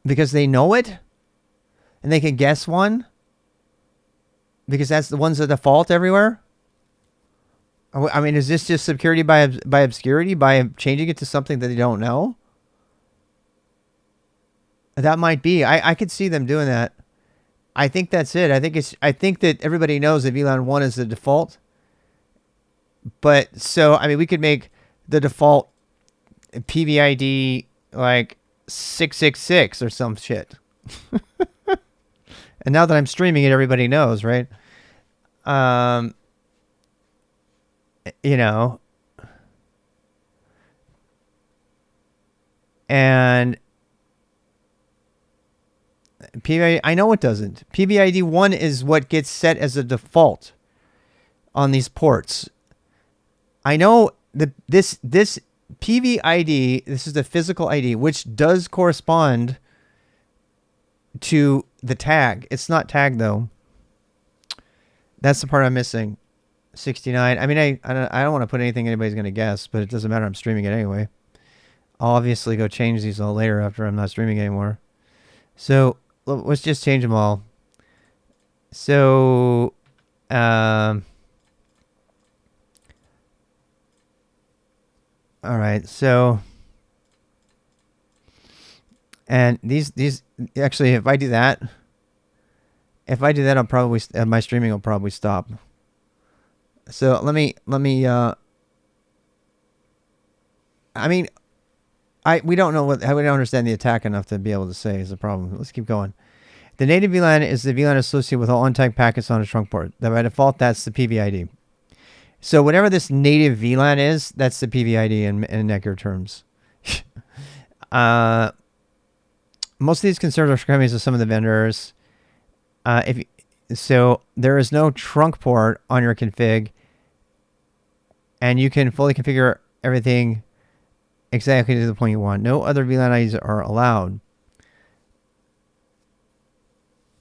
Because they know it? And they can guess 1? Because that's the one's the default everywhere? I mean, is this just security by obscurity? By changing it to something that they don't know? That might be. I could see them doing that. I think that's it. I think that everybody knows that VLAN 1 is the default. But so, I mean, we could make the default PBID like 666 or some shit. And now that I'm streaming it, everybody knows, right? You know. And PBID, I know it doesn't. PBID 1 is what gets set as a default on these ports. I know that this PVID, this is the physical ID, which does correspond to the tag. It's not tagged though. That's the part I'm missing. 69. I mean, I don't want to put anything anybody's going to guess, but it doesn't matter. I'm streaming it anyway. I'll obviously go change these all later after I'm not streaming anymore. So let's just change them all. So, all right, so, and these actually, if I do that, I'll probably, my streaming will probably stop. So let me, I mean, we don't know we don't understand the attack enough to be able to say is the problem. Let's keep going. The native VLAN is the VLAN associated with all untagged packets on a trunk port. By default, that's the PVID. So whatever this native VLAN is, that's the PVID in Netgear terms. Most of these concerns are coming from some of the vendors. So there is no trunk port on your config, and you can fully configure everything exactly to the point you want. No other VLAN IDs are allowed.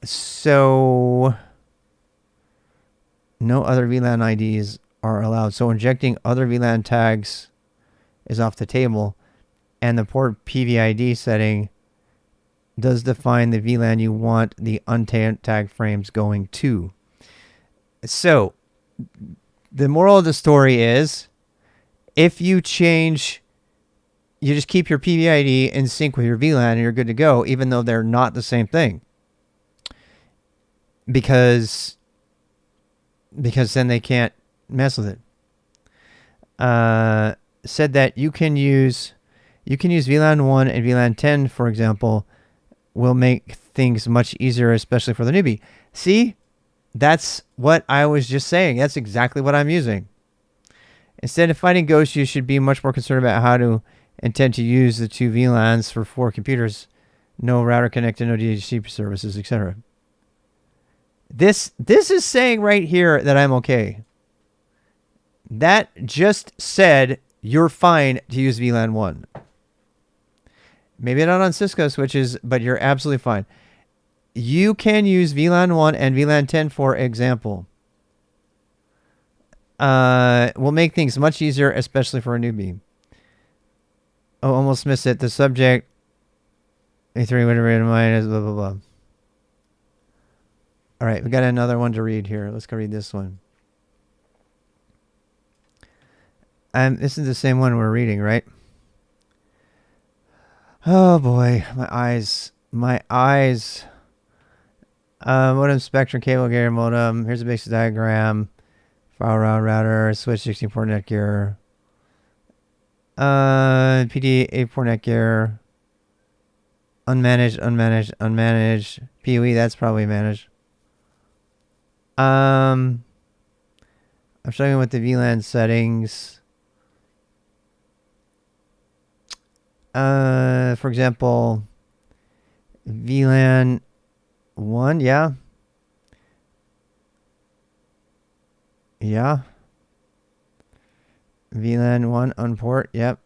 So no other VLAN IDs are allowed. So injecting other VLAN tags is off the table, and the port PVID setting does define the VLAN you want the untagged frames going to. So the moral of the story is, if you change, you just keep your PVID in sync with your VLAN and you're good to go, even though they're not the same thing. Because then they can't mess with it. Said that you can use VLAN 1 and VLAN 10, for example, will make things much easier, especially for the newbie. See, that's what I was just saying. That's exactly what I'm using. Instead of fighting ghosts, you should be much more concerned about how to intend to use the 2 VLANs for 4 computers. No router connected, no DHCP services, etc. This is saying right here that I'm okay. That just said you're fine to use VLAN 1. Maybe not on Cisco switches, but you're absolutely fine. You can use VLAN 1 and VLAN 10, for example. Will make things much easier, especially for a newbie. Oh, almost missed it. The subject, A3, whatever in mind is, blah, blah, blah. All right, we got another one to read here. Let's go read this one. This is the same one we're reading, right? Oh boy, my eyes. Modem spectrum, cable gear modem. Here's a basic diagram. File route router, switch 16 port netgear. PD 8 port netgear. Unmanaged. PoE, that's probably managed. I'm showing with the VLAN settings. For example, VLAN 1, yeah. Yeah. VLAN 1 on port, yep.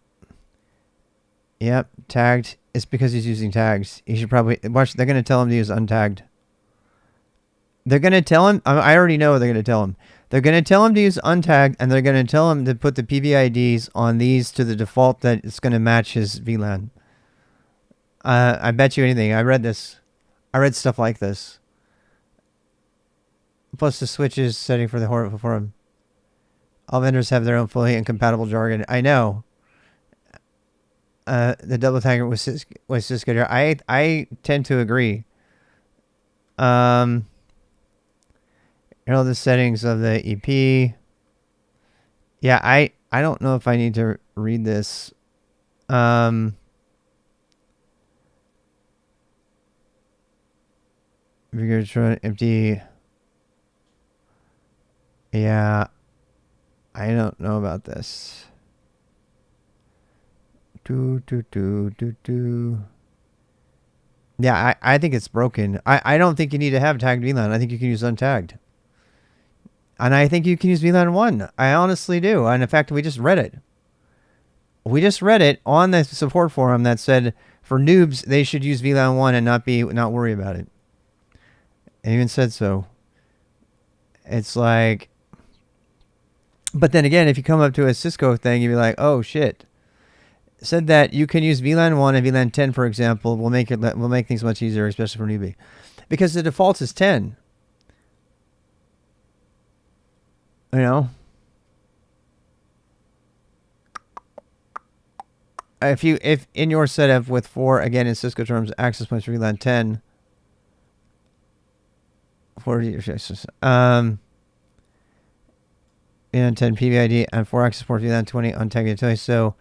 Yep, tagged. It's because he's using tags. He should probably, watch, they're going to tell him to use untagged. They're going to tell him, I already know they're going to tell him. They're going to tell him to use untagged, and they're going to tell him to put the PVIDs on these to the default that it's going to match his VLAN. I bet you anything. I read this. I read stuff like this. Plus the switches setting for the forum. All vendors have their own fully incompatible jargon. I know. The double tagger with Cisco here. I tend to agree. Here are all the settings of the EP. Yeah, I don't know if I need to read this. Empty. Yeah, I don't know about this. Yeah, I think it's broken. I don't think you need to have tagged VLAN. I think you can use untagged. And I think you can use VLAN 1. I honestly do. And in fact, we just read it. We just read it on the support forum that said for noobs, they should use VLAN 1 and not worry about it. It even said so. It's like, but then again, if you come up to a Cisco thing, you'd be like, oh shit. It said that you can use VLAN 1 and VLAN 10, for example, will make things much easier, especially for newbie. Because the default is 10. You know? If in your setup with 4, again in Cisco terms, access points for VLAN 10, 40 VLAN 10 PVID and 4 access port VLAN 20 untagged. So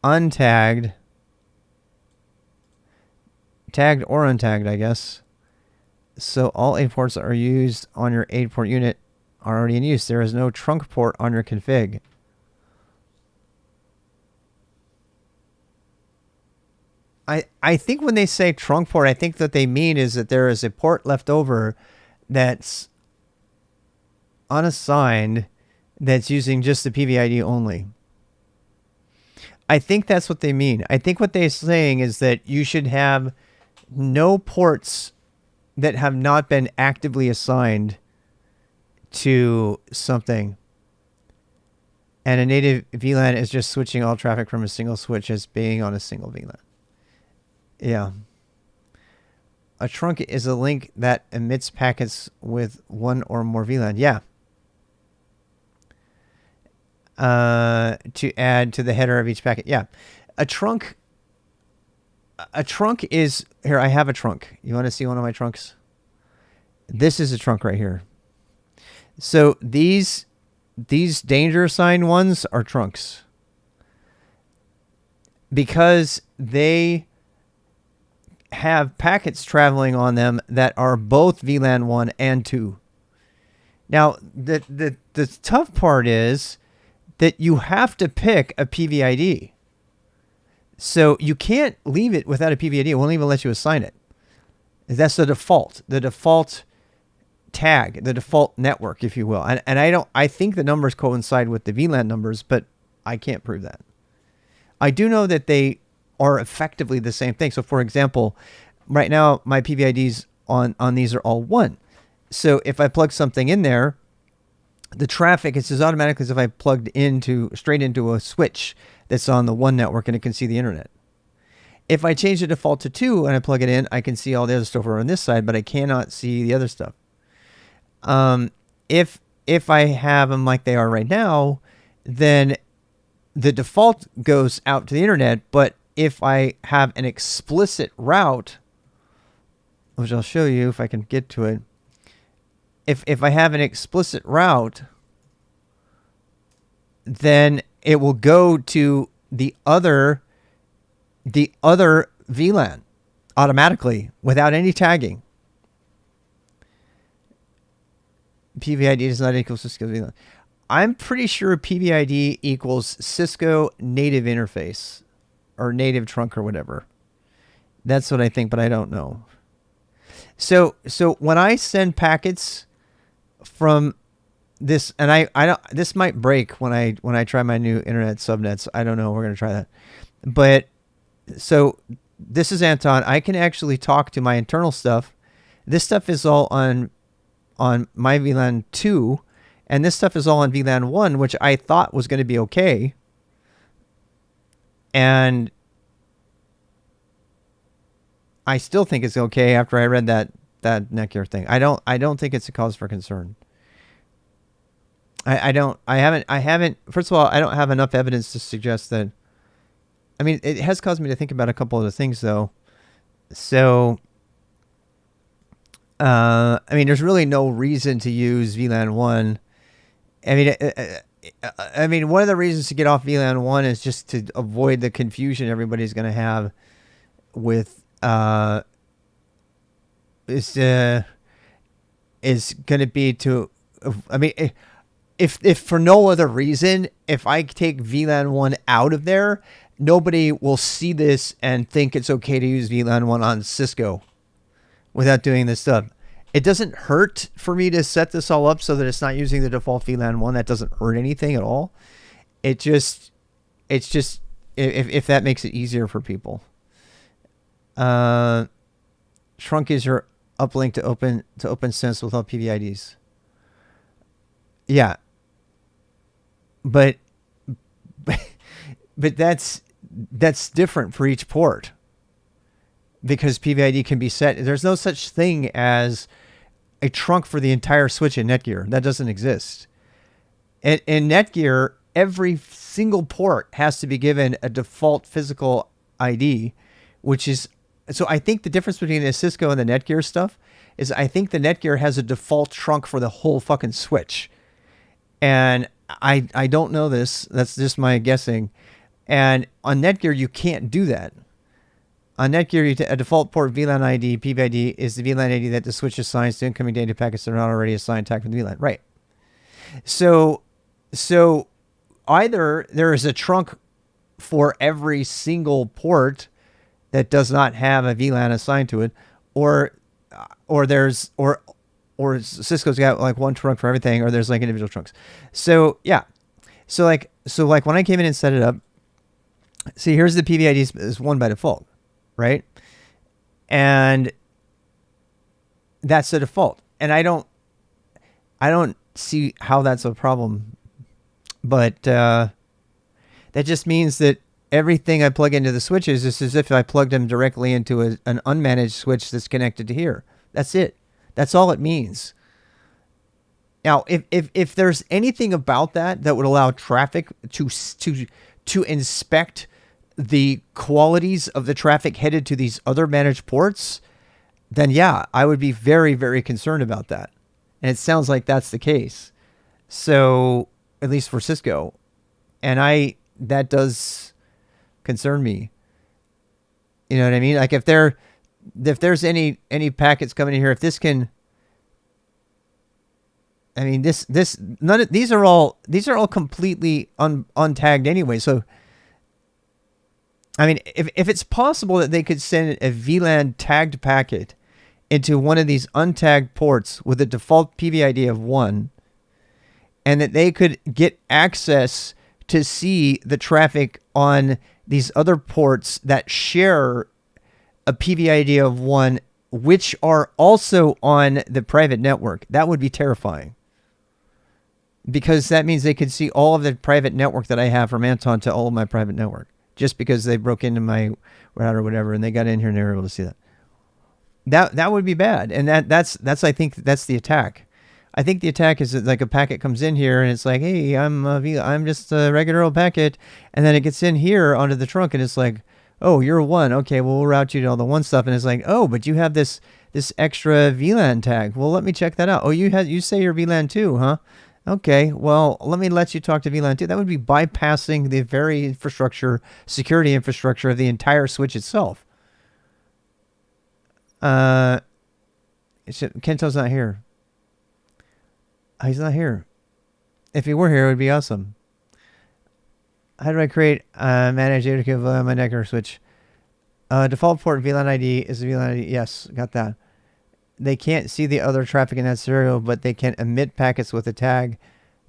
untagged, tagged or untagged, I guess. So all 8 ports are used on your 8 port unit are already in use. There is no trunk port on your config. I think when they say trunk port, I think that they mean is that there is a port left over that's unassigned that's using just the PVID only. I think that's what they mean. I think what they're saying is that you should have no ports that have not been actively assigned to something. And a native VLAN is just switching all traffic from a single switch as being on a single VLAN. Yeah. A trunk is a link that emits packets with one or more VLAN. Yeah. To add to the header of each packet. Yeah. A trunk is, here, I have a trunk. You want to see one of my trunks? This is a trunk right here. So these danger sign ones are trunks. Because they have packets traveling on them that are both VLAN 1 and 2. Now, the tough part is that you have to pick a PVID. So you can't leave it without a PVID. It won't even let you assign it. That's the default tag, the default network, if you will. And I think the numbers coincide with the VLAN numbers, but I can't prove that. I do know that they are effectively the same thing. So for example, right now my PVIDs on these are all 1. So if I plug something in there, the traffic is as automatically as if I plugged straight into a switch that's on the 1 network and it can see the internet. If I change the default to 2 and I plug it in, I can see all the other stuff over on this side, but I cannot see the other stuff. If I have them like they are right now, then the default goes out to the internet. But if I have an explicit route, which I'll show you if I can get to it, if I have an explicit route, then it will go to the other VLAN automatically without any tagging. PVID does not equal Cisco VLAN. I'm pretty sure PVID equals Cisco native interface or native trunk or whatever. That's what I think, but I don't know. So when I send packets from this, and I don't, this might break when I try my new internet subnets. I don't know. We're going to try that. But so this is Anton. I can actually talk to my internal stuff. This stuff is all on my VLAN 2, and this stuff is all on VLAN 1, which I thought was going to be okay. And I still think it's okay after I read that Netgear thing. I don't think it's a cause for concern. I haven't, first of all, I don't have enough evidence to suggest that. I mean, it has caused me to think about a couple of the things though. So, I mean, there's really no reason to use VLAN 1. I mean, one of the reasons to get off VLAN 1 is just to avoid the confusion everybody's going to have with, is going to be to, I mean, if for no other reason, if I take VLAN 1 out of there, nobody will see this and think it's okay to use VLAN 1 on Cisco without doing this stuff. It doesn't hurt for me to set this all up so that it's not using the default VLAN 1. That doesn't hurt anything at all. It's just if that makes it easier for people. Trunk is your uplink to OPNsense without PVIDs. Yeah. But that's different for each port because PVID can be set. There's no such thing as a trunk for the entire switch in Netgear. That doesn't exist. In Netgear, every single port has to be given a default physical ID, which is, so I think the difference between the Cisco and the Netgear stuff is I think the Netgear has a default trunk for the whole fucking switch. And I don't know this. That's just my guessing. And on Netgear, you can't do that. On Netgear, a default port VLAN ID, PVID, is the VLAN ID that the switch assigns to incoming data packets that are not already assigned tagged with VLAN. Right. So either there is a trunk for every single port that does not have a VLAN assigned to it, or Cisco's got like one trunk for everything, or there's like individual trunks. So yeah. So like when I came in and set it up, see, here's the PVID is 1 by default, right? And that's the default. And I don't see how that's a problem. But that just means that everything I plug into the switches is as if I plugged them directly into an unmanaged switch that's connected to here. That's it. That's all it means. Now, if there's anything about that would allow traffic to inspect the qualities of the traffic headed to these other managed ports, then yeah, I would be very, very concerned about that. And it sounds like that's the case. So, at least for Cisco. And that does concern me. You know what I mean? Like if they're if there's any packets coming in here, if this can, I mean, none of these are all completely untagged anyway. So, I mean, if it's possible that they could send a VLAN tagged packet into one of these untagged ports with a default PVID of 1, and that they could get access to see the traffic on these other ports that share a PVID of 1, which are also on the private network, that would be terrifying. Because that means they could see all of the private network that I have from Anton to all of my private network, just because they broke into my router or whatever, and they got in here and they were able to see that. That would be bad, and that's I think that's the attack. I think the attack is that, like, a packet comes in here and it's like, hey, I'm just a regular old packet, and then it gets in here onto the trunk and it's like, oh, you're a 1. Okay, well, we'll route you to all the 1 stuff, and it's like, oh, but you have this extra VLAN tag. Well, let me check that out. Oh, you say you're VLAN 2, huh? Okay, well, let me let you talk to VLAN 2. That would be bypassing the very security infrastructure of the entire switch itself. Kento's not here. He's not here. If he were here, it would be awesome. How do I create manage AddKeysToAgent my network switch? Default port VLAN ID is a VLAN ID. Yes, got that. They can't see the other traffic in that serial, but they can emit packets with a tag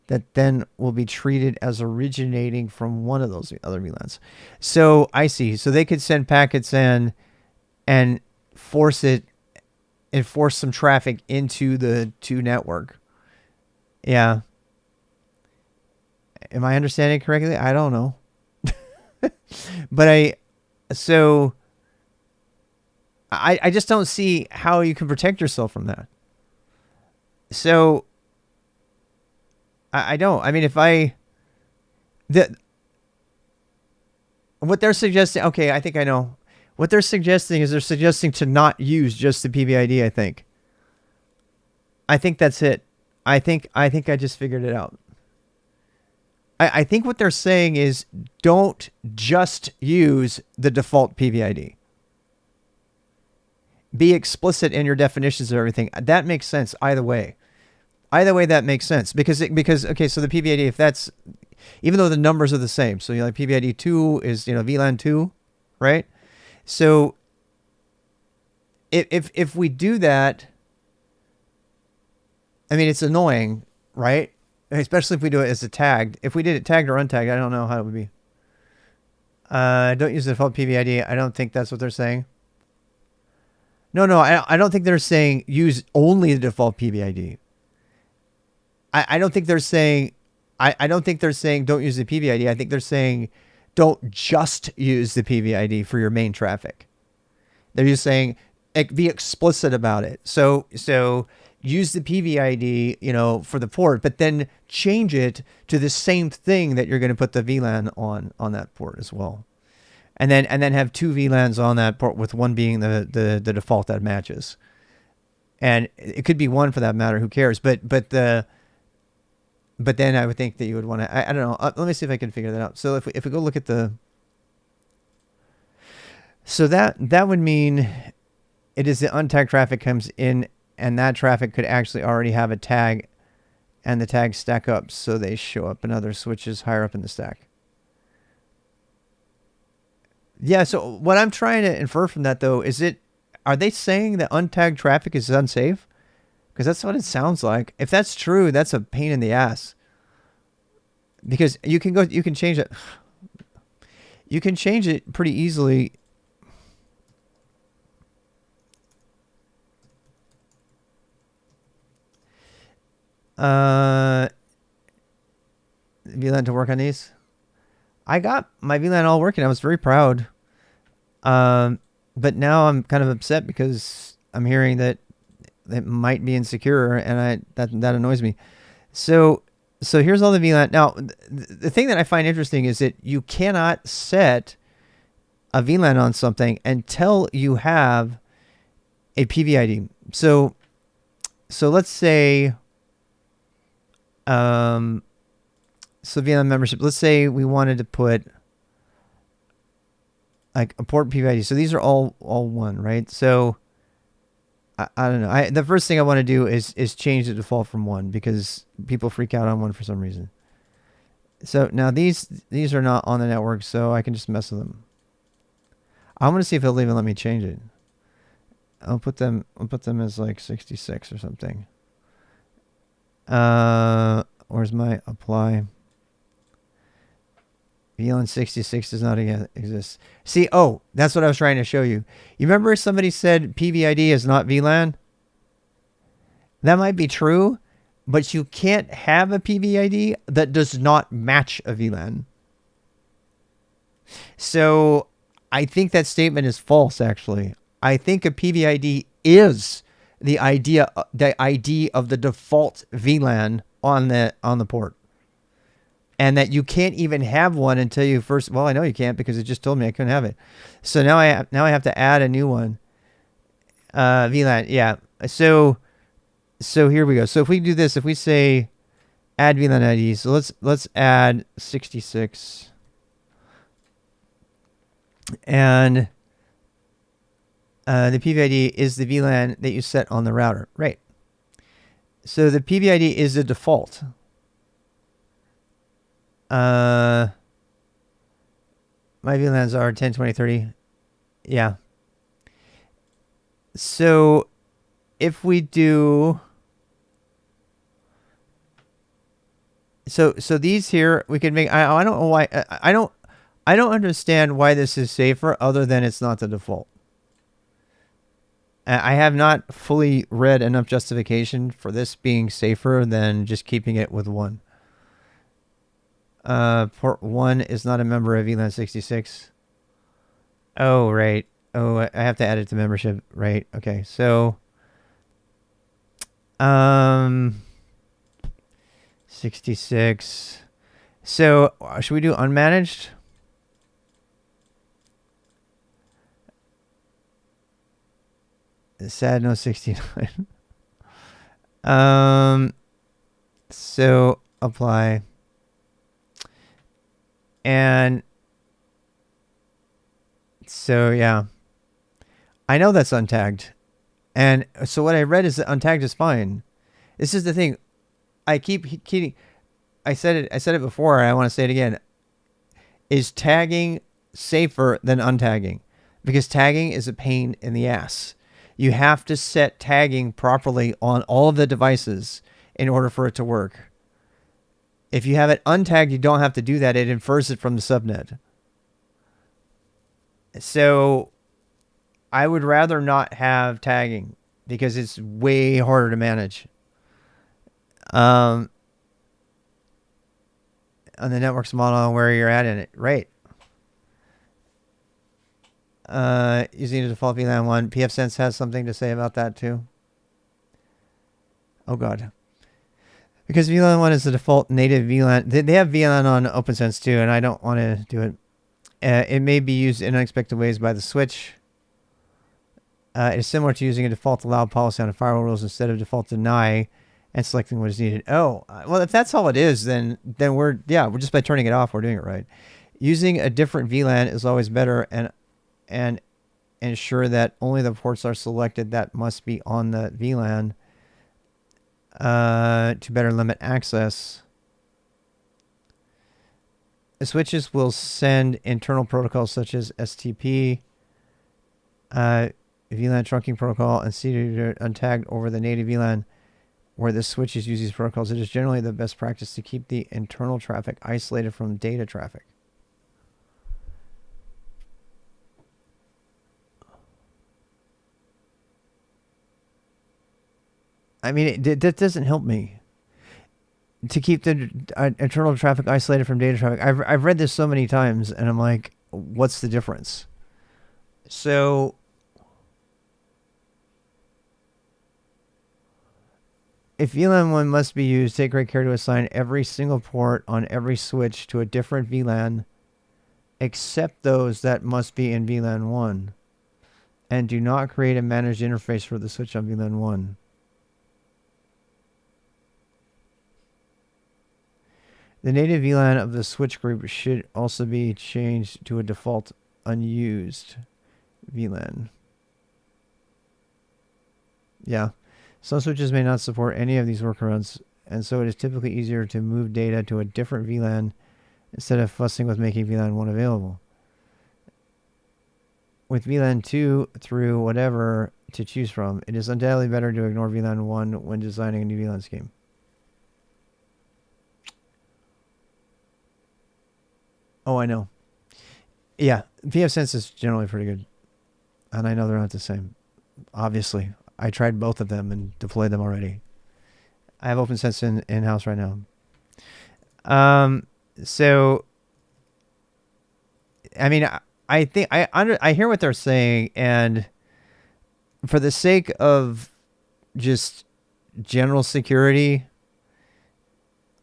that then will be treated as originating from one of those other VLANs. So I see. So they could send packets in and force some traffic into the 2 network. Yeah. Am I understanding correctly? I don't know. But I just don't see how you can protect yourself from that. So I don't. I mean, what they're suggesting, okay, I think I know. What they're suggesting is they're suggesting to not use just the PVID, I think. I think that's it. I think I just figured it out. I think what they're saying is don't just use the default PVID. Be explicit in your definitions of everything. That makes sense either way. Either way, that makes sense because okay, so the PVID, if that's, even though the numbers are the same, so like PVID 2 is, VLAN 2, right? So if we do that, I mean, it's annoying, right? Especially if we do it as a tagged. If we did it tagged or untagged, I don't know how it would be. Don't use the default PVID. I don't think that's what they're saying. No, I don't think they're saying use only the default PVID. I don't think they're saying, I don't think they're saying don't use the PVID. I think they're saying don't just use the PVID for your main traffic. They're just saying be explicit about it. So use the PVID, for the port, but then change it to the same thing that you're going to put the VLAN on that port as well. And then have 2 VLANs on that port, with one being the default that matches. And it could be 1 for that matter, who cares? But then I would think that you would want to, I don't know. Let me see if I can figure that out. So if we go look at so that would mean it is the untagged traffic comes in, and that traffic could actually already have a tag, and the tags stack up so they show up in other switches higher up in the stack. Yeah, so what I'm trying to infer from that, though, are they saying that untagged traffic is unsafe? Because that's what it sounds like. If that's true, that's a pain in the ass. Because you can change it. You can change it pretty easily. VLAN to work on these. I got my VLAN all working. I was very proud. But now I'm kind of upset because I'm hearing that it might be insecure, and that annoys me. So here's all the VLAN. Now, the thing that I find interesting is that you cannot set a VLAN on something until you have a PVID. So let's say, so VLAN membership. Let's say we wanted to put, like a port PVID. So these are all one, right? So I don't know. The first thing I want to do is change the default from 1 because people freak out on 1 for some reason. So now these are not on the network, so I can just mess with them. I'm gonna see if it'll even let me change it. I'll put them as like 66 or something. Where's my apply? VLAN 66 does not exist. See, oh, that's what I was trying to show you. You remember somebody said PVID is not VLAN? That might be true, but you can't have a PVID that does not match a VLAN. So I think that statement is false, actually. I think a PVID is the ID of the default VLAN on the port. And that you can't even have one until you first. Well, I know you can't because it just told me I couldn't have it. So now I have to add a new one. VLAN, yeah. So here we go. So if we do this, if we say add VLAN ID, so let's add 66, and the PVID is the VLAN that you set on the router, right? So the PVID is the default. My VLANs are 10, 20, 30. Yeah. So if we do, so these here, we can make, I don't know why, I don't understand why this is safer other than it's not the default. I have not fully read enough justification for this being safer than just keeping it with 1. Port 1 is not a member of VLAN 66. Oh, right. Oh, I have to add it to membership. Right. Okay. So, 66. So, should we do unmanaged? Sad no 69. So apply. And so, yeah, I know that's untagged. And so what I read is that untagged is fine. This is the thing. I keep I said it before. And I want to say it again. Is tagging safer than untagging? Because tagging is a pain in the ass. You have to set tagging properly on all of the devices in order for it to work. If you have it untagged, you don't have to do that. It infers it from the subnet. So I would rather not have tagging because it's way harder to manage. On the networks model where you're at in it. Right. Using the default VLAN 1. PFSense has something to say about that too. Oh, God. Because VLAN 1 is the default native VLAN. They have VLAN on OPNsense too, and I don't want to do it. It may be used in unexpected ways by the switch. It is similar to using a default allow policy on the firewall rules instead of default deny and selecting what is needed. Oh, well, if that's all it is, then we're just by turning it off, we're doing it right. Using a different VLAN is always better and ensure that only the ports are selected that must be on the VLAN to better limit access. The switches will send internal protocols such as STP, VLAN trunking protocol, and Sidero untagged over the native VLAN where the switches use these protocols. It is generally the best practice to keep the internal traffic isolated from data traffic. I mean, that doesn't help me to keep the internal traffic isolated from data traffic. I've read this so many times, and I'm like, what's the difference? So if VLAN 1 must be used, take great care to assign every single port on every switch to a different VLAN, except those that must be in VLAN 1. And do not create a managed interface for the switch on VLAN 1. The native VLAN of the switch group should also be changed to a default unused VLAN. Yeah. Some switches may not support any of these workarounds, and so it is typically easier to move data to a different VLAN instead of fussing with making VLAN 1 available. With VLAN 2 through whatever to choose from, it is undoubtedly better to ignore VLAN 1 when designing a new VLAN scheme. Oh, I know. Yeah, VFSense is generally pretty good. And I know they're not the same. Obviously. I tried both of them and deployed them already. I have OPNsense in-house right now. So, I mean, I think I hear what they're saying, and for the sake of just general security,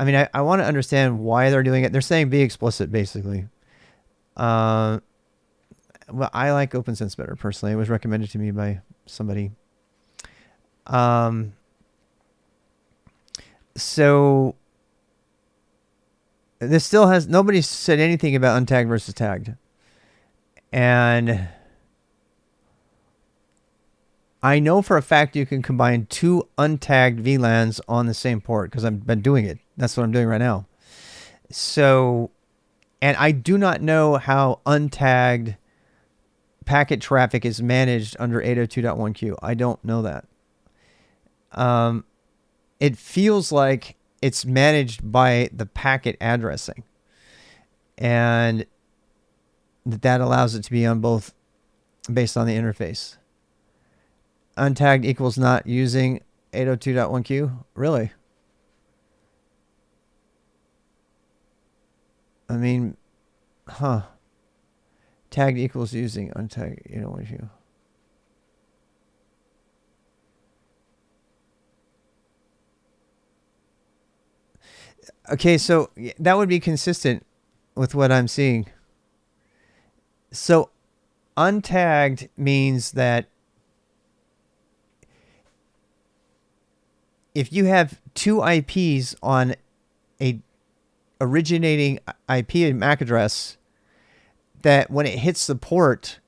I mean, I want to understand why they're doing it. They're saying be explicit, basically. Well, I like OPNsense better, personally. It was recommended to me by somebody. So this still has, nobody said anything about untagged versus tagged. And I know for a fact you can combine two untagged VLANs on the same port because I've been doing it. That's what I'm doing right now. So, and I do not know how untagged packet traffic is managed under 802.1q. I don't know that. It feels like it's managed by the packet addressing, and that allows it to be on both based on the interface. Untagged equals not using 802.1q? Really? I mean, huh. Tagged equals using untagged 802.1q. Okay, so that would be consistent with what I'm seeing. So untagged means that if you have two IPs on a originating IP and MAC address, that when it hits the port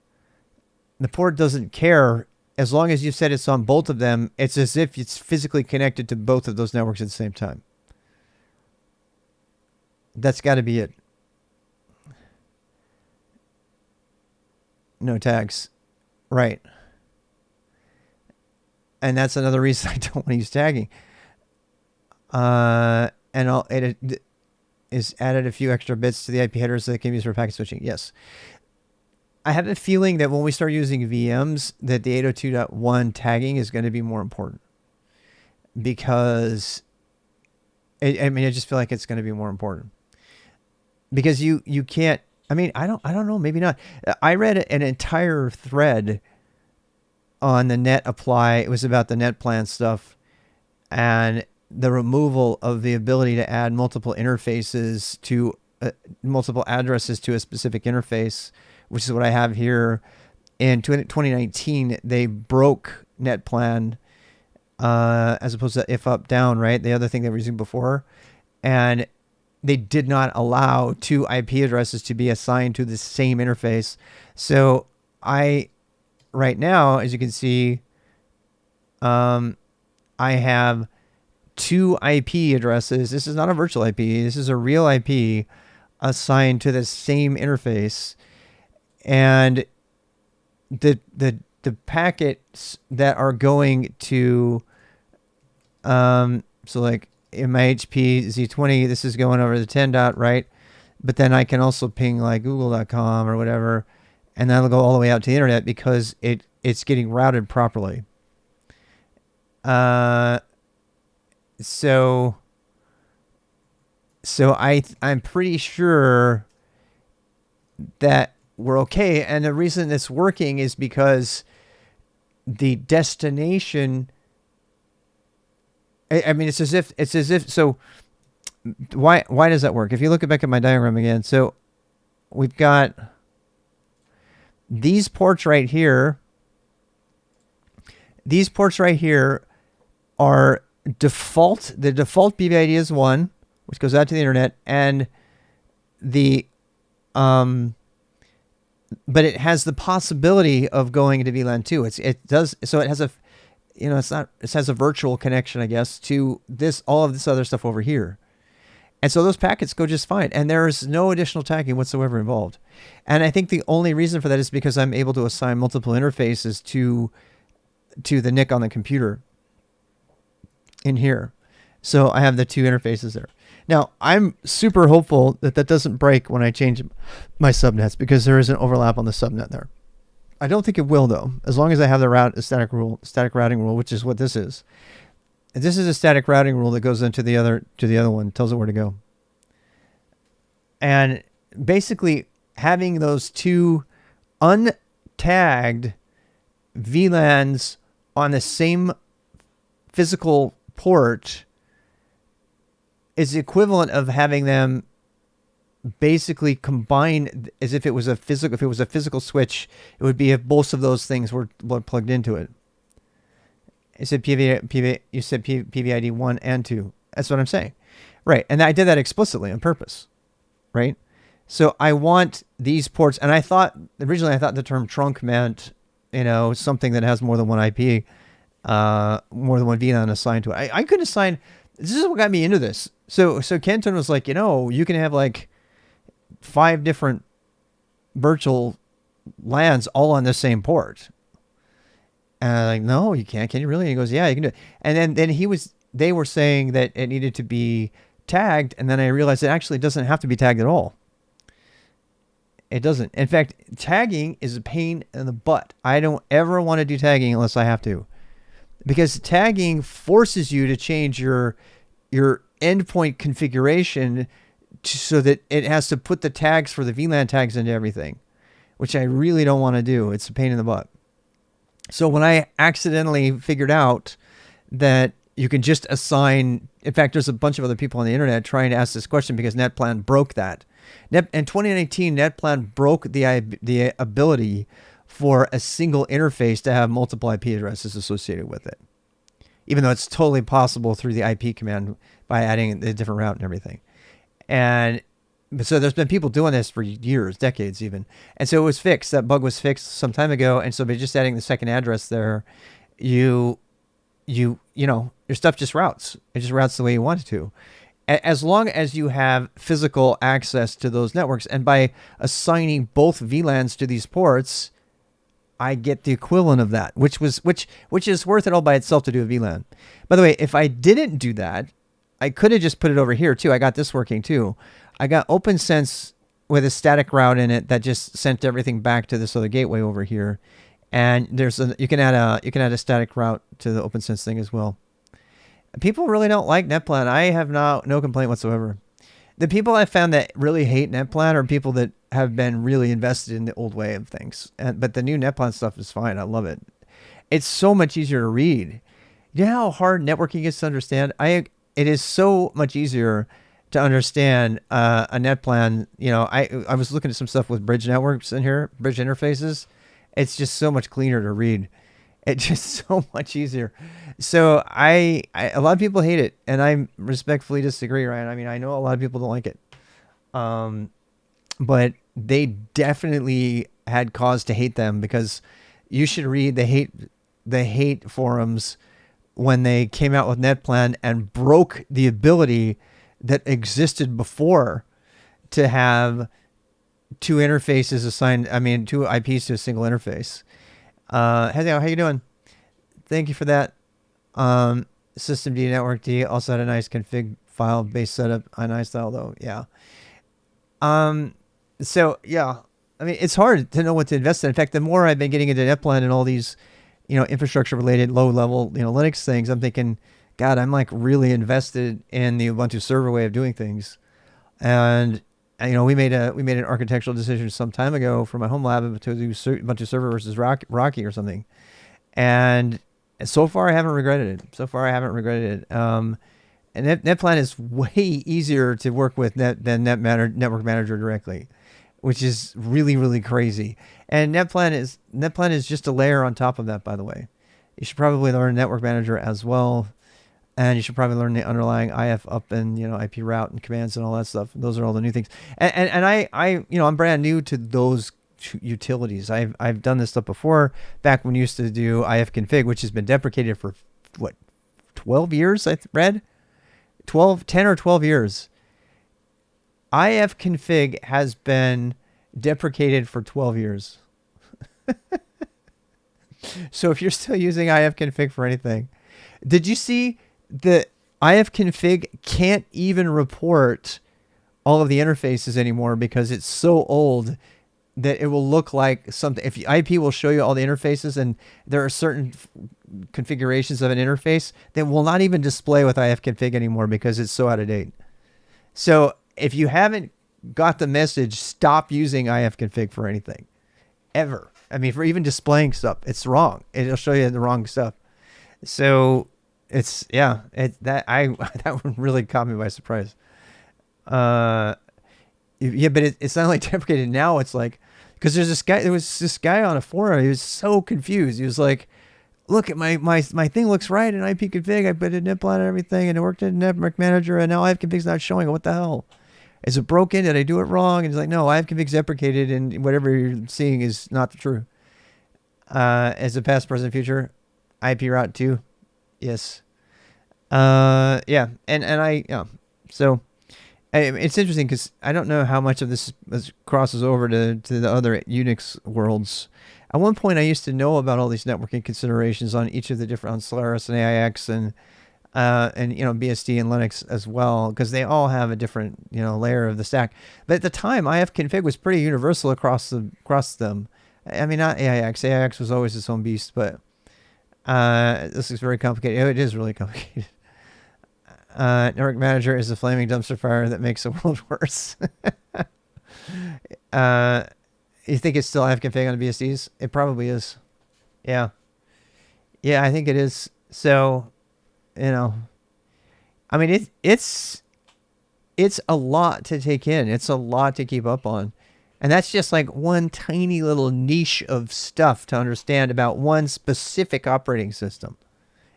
doesn't care. As long as you said it's on both of them, it's as if it's physically connected to both of those networks at the same time. That's got to be it. No tags. Right. And that's another reason I don't want to use tagging. And it is added a few extra bits to the IP headers that can be used for packet switching. Yes. I have a feeling that when we start using VMs, that the 802.1 tagging is going to be more important. Because, I just feel like it's going to be more important. Because you can't, I don't know, maybe not. I read an entire thread on the net apply. It was about the netplan stuff and the removal of the ability to add multiple interfaces to multiple addresses to a specific interface, which is what I have here. In 2019, they broke netplan as opposed to if up down, right? The other thing they were using before. And they did not allow two IP addresses to be assigned to the same interface. So right now, as you can see, I have two IP addresses. This is not a virtual IP. This is a real IP assigned to the same interface. And the packets that are going to, so like, in my HP Z20, this is going over the 10 dot, right? But then I can also ping like google.com or whatever, and that'll go all the way out to the internet because it's getting routed properly. So I'm pretty sure that we're okay. And the reason it's working is because the destination, it's as if, so why does that work? If you look back at my diagram again, so we've got these ports right here. These ports right here are default. The default BBID is 1, which goes out to the internet, and the but it has the possibility of going into VLAN too. It does, so it has a, it has a virtual connection, I guess, to all of this other stuff over here. And so those packets go just fine. And there's no additional tagging whatsoever involved. And I think the only reason for that is because I'm able to assign multiple interfaces to the NIC on the computer in here. So I have the two interfaces there. Now, I'm super hopeful that doesn't break when I change my subnets, because there is an overlap on the subnet there. I don't think it will, though, as long as I have the static routing rule, which is what this is. This is a static routing rule that goes into the other one, tells it where to go. And basically, having those two untagged VLANs on the same physical port is the equivalent of having them basically combined as if it was a physical switch. It would be if both of those things were plugged into it. You said PVID 1 and 2. That's what I'm saying. Right. And I did that explicitly on purpose. Right. So I want these ports. And originally I thought the term trunk meant, something that has more than one IP, more than one VLAN assigned to it. I could assign, this is what got me into this. So Kenton was like, you can have like 5 different virtual LANs all on the same port. And I'm like, no, you can't. Can you really? And he goes, yeah, you can do it. And then they were saying that it needed to be tagged. And then I realized it actually doesn't have to be tagged at all. It doesn't. In fact, tagging is a pain in the butt. I don't ever want to do tagging unless I have to, because tagging forces you to change your endpoint configuration so that it has to put the tags for the VLAN tags into everything, which I really don't want to do. It's a pain in the butt. So when I accidentally figured out that you can just assign, in fact, there's a bunch of other people on the internet trying to ask this question because NetPlan broke that. In 2019, NetPlan broke the ability for a single interface to have multiple IP addresses associated with it, even though it's totally possible through the IP command by adding a different route and everything. And so there's been people doing this for years, decades even. And so it was fixed. That bug was fixed some time ago. And so by just adding the second address there, your stuff just routes. It just routes the way you want it to. As long as you have physical access to those networks. And by assigning both VLANs to these ports, I get the equivalent of that, which is worth it all by itself to do a VLAN. By the way, if I didn't do that, I could have just put it over here too. I got this working too. I got OPNsense with a static route in it that just sent everything back to this other gateway over here. And you can add a static route to the OPNsense thing as well. People really don't like NetPlan. I have no complaint whatsoever. The people I found that really hate NetPlan are people that have been really invested in the old way of things. But the new NetPlan stuff is fine. I love it. It's so much easier to read. You know how hard networking is to understand? It is so much easier to understand a NetPlan. I was looking at some stuff with bridge networks in here, bridge interfaces. It's just so much cleaner to read. It's just so much easier. So a lot of people hate it, and I respectfully disagree, Ryan. I mean, I know a lot of people don't like it, but they definitely had cause to hate them, because you should read the hate forums when they came out with NetPlan and broke the ability that existed before to have two interfaces assigned. I mean, two IPs to a single interface. How you doing? Thank you for that. System D, network D also had a nice config file based setup on iStyle though. Yeah. So yeah, I mean, it's hard to know what to invest in. In fact, the more I've been getting into NetPlan and all these, infrastructure related low level, Linux things, I'm thinking, God, I'm like really invested in the Ubuntu server way of doing things. And we made an architectural decision some time ago for my home lab to do Ubuntu server versus Rocky or something. And so far I haven't regretted it. And NetPlan is way easier to work with than Network Manager directly, which is really, really crazy. And NetPlan is just a layer on top of that, by the way. You should probably learn Network Manager as well. And you should probably learn the underlying IF up and, IP route and commands and all that stuff. Those are all the new things. And I'm brand new to those utilities. I've done this stuff before, back when we used to do ifconfig, which has been deprecated for what, 12 years, I read? 10 or 12 years. ifconfig has been deprecated for 12 years. So if you're still using ifconfig for anything, did you see the ifconfig can't even report all of the interfaces anymore because it's so old that it will look like something. If IP will show you all the interfaces and there are certain configurations of an interface that will not even display with ifconfig anymore because it's so out of date. So if you haven't got the message, stop using ifconfig for anything ever. I mean, for even displaying stuff, it's wrong. It'll show you the wrong stuff. So it's, that one really caught me by surprise. Yeah, but it's not like deprecated now. It's like, because there was this guy on a forum. He was so confused. He was like, look at my thing looks right in ipconfig. I put a netplan and everything, and it worked in network manager, and now ifconfig's not showing it. What the hell? Is it broken? Did I do it wrong? And he's like, no, ifconfig's deprecated, and whatever you're seeing is not the true. As a past, present, future, IP route 2, yes. Yeah, so it's interesting because I don't know how much of this crosses over to the other Unix worlds. At one point, I used to know about all these networking considerations on each of the different, on Solaris and AIX and BSD and Linux as well, because they all have a different layer of the stack. But at the time, ifconfig was pretty universal across them. I mean, not AIX. AIX was always its own beast, but this is very complicated. It is really complicated. Network manager is a flaming dumpster fire that makes the world worse. You think it's still ifconfig on the BSDs? It probably is. Yeah, I think it is. So, I mean, it's a lot to take in. It's a lot to keep up on. And that's just like one tiny little niche of stuff to understand about one specific operating system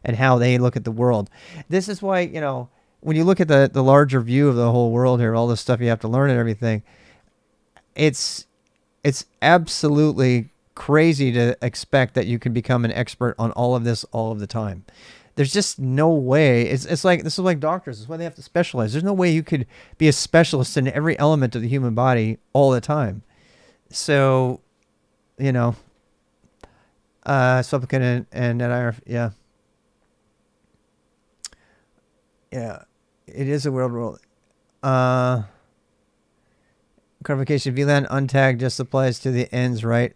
and how they look at the world. This is why, when you look at the larger view of the whole world here, all the stuff you have to learn and everything, it's absolutely crazy to expect that you can become an expert on all of this all of the time. There's just no way. It's like, this is like doctors. It's why they have to specialize. There's no way you could be a specialist in every element of the human body all the time. So, supplicant and NIR, yeah. Yeah, it is a world rule. Clarification, VLAN untagged just applies to the ends, right?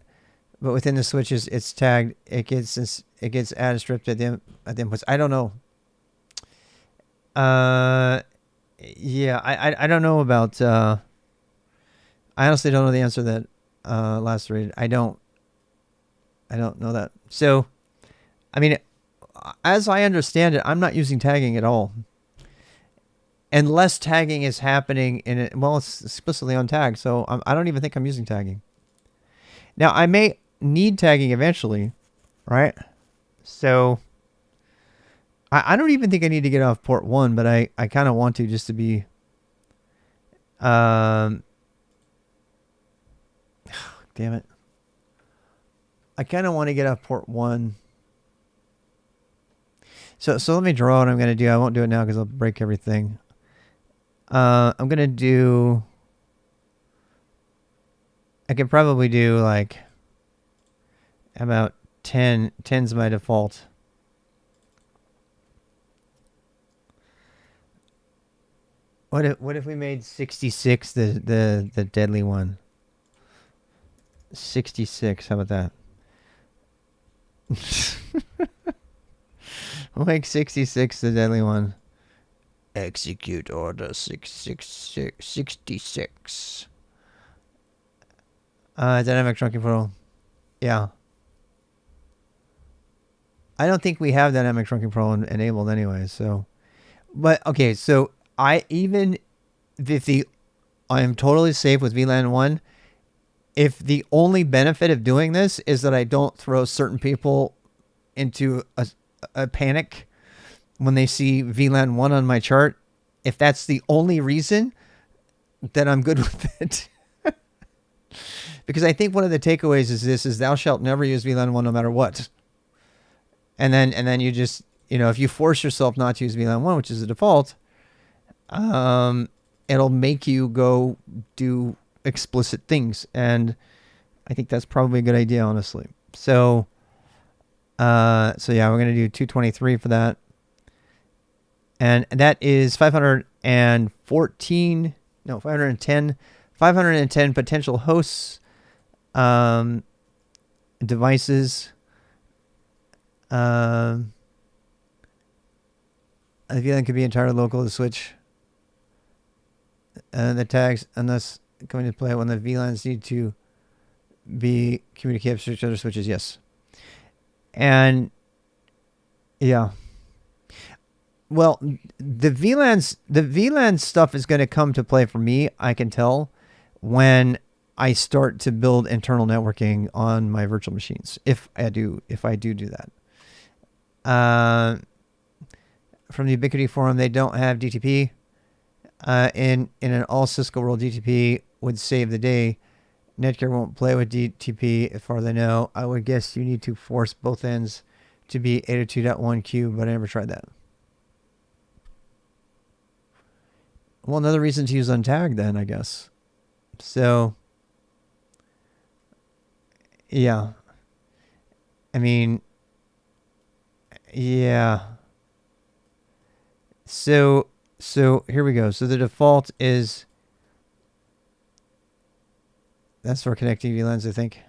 But within the switches, it's tagged. It gets added stripped at the inputs. I don't know. Yeah, I don't know about. I honestly don't know the answer to that last read. I don't know that. So, I mean, as I understand it, I'm not using tagging at all. Unless tagging is happening in it. Well, it's explicitly untagged, so I don't even think I'm using tagging. Now, I may need tagging eventually, right? So I don't even think I need to get off port 1, but I kind of want to, just to be damn it. I kind of want to get off port 1. So let me draw what I'm going to do. I won't do it now because I'll break everything. I'm going to do, I could probably do like about 10. 10's my default. What if we made 66 the deadly one? 66, how about that? We'll make 66 the deadly one. Execute order 66. Dynamic trunking control. Yeah. I don't think we have dynamic trunking control enabled anyway, so. But, okay, so I am totally safe with VLAN 1. If the only benefit of doing this is that I don't throw certain people into a panic when they see VLAN 1 on my chart, if that's the only reason, then I'm good with it. because I think one of the takeaways is this: is thou shalt never use VLAN 1 no matter what. And then you just, if you force yourself not to use VLAN 1, which is the default, it'll make you go do explicit things, and I think that's probably a good idea, honestly. So yeah, we're gonna do 223 for that, and that is 510 potential hosts, devices. A VLAN could be entirely local to switch. The tags, unless coming into play when the VLANs need to be communicated to each other switches. Yes. And yeah. Well, the VLAN stuff is going to come to play for me, I can tell, when I start to build internal networking on my virtual machines. If I do that. From the Ubiquity forum, they don't have DTP. In an all Cisco world, DTP would save the day. Netgear won't play with DTP as far as I know. I would guess you need to force both ends to be 802.1q, but I never tried that. Well, another reason to use Untagged then, I guess. So, yeah. I mean, yeah. So here we go. So the default is, that's for connecting VLANs, I think.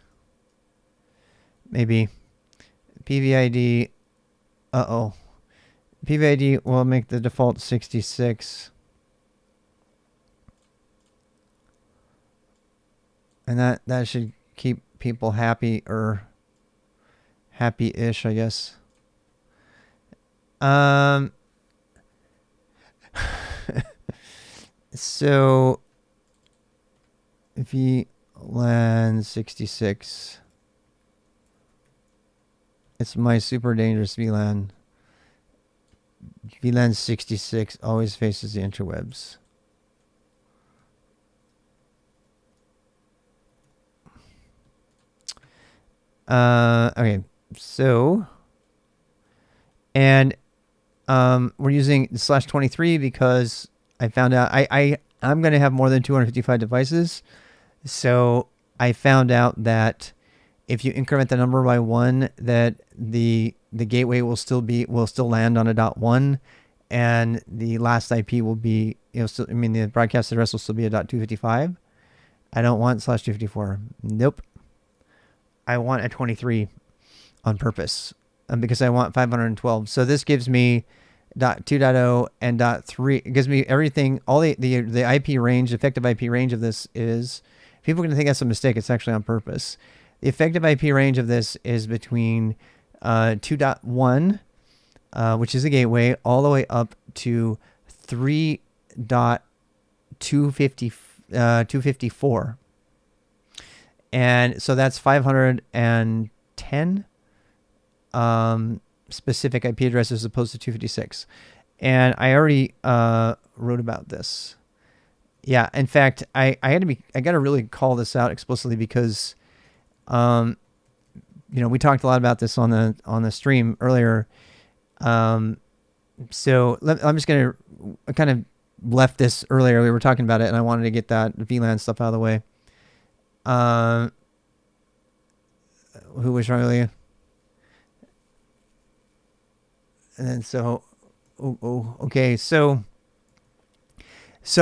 Maybe. PVID. PVID will make the default 66. And that should keep people happy, or happy-ish, I guess. So VLAN 66. It's my super dangerous VLAN. VLAN 66 always faces the interwebs. Okay, so, and we're using /23 because I found out I'm going to have more than 255 devices. So I found out that if you increment the number by 1, that the gateway will still land on a .1, and the last IP will be, the broadcast address will still be a .255. I don't want /254. Nope. I want a 23 on purpose, because I want 512. So this gives me .2.0 and .3. It gives me everything. All the IP range, effective IP range of this is, people are going to think that's a mistake. It's actually on purpose. The effective IP range of this is between 2.1, which is a gateway, all the way up to 3.254. And so that's 510 specific IP addresses as opposed to 256. And I already wrote about this. Yeah, in fact, I got to really call this out explicitly because, we talked a lot about this on the stream earlier. So I'm just going to, I kind of left this earlier. We were talking about it, and I wanted to get that VLAN stuff out of the way. Who was wrong earlier? And then okay. So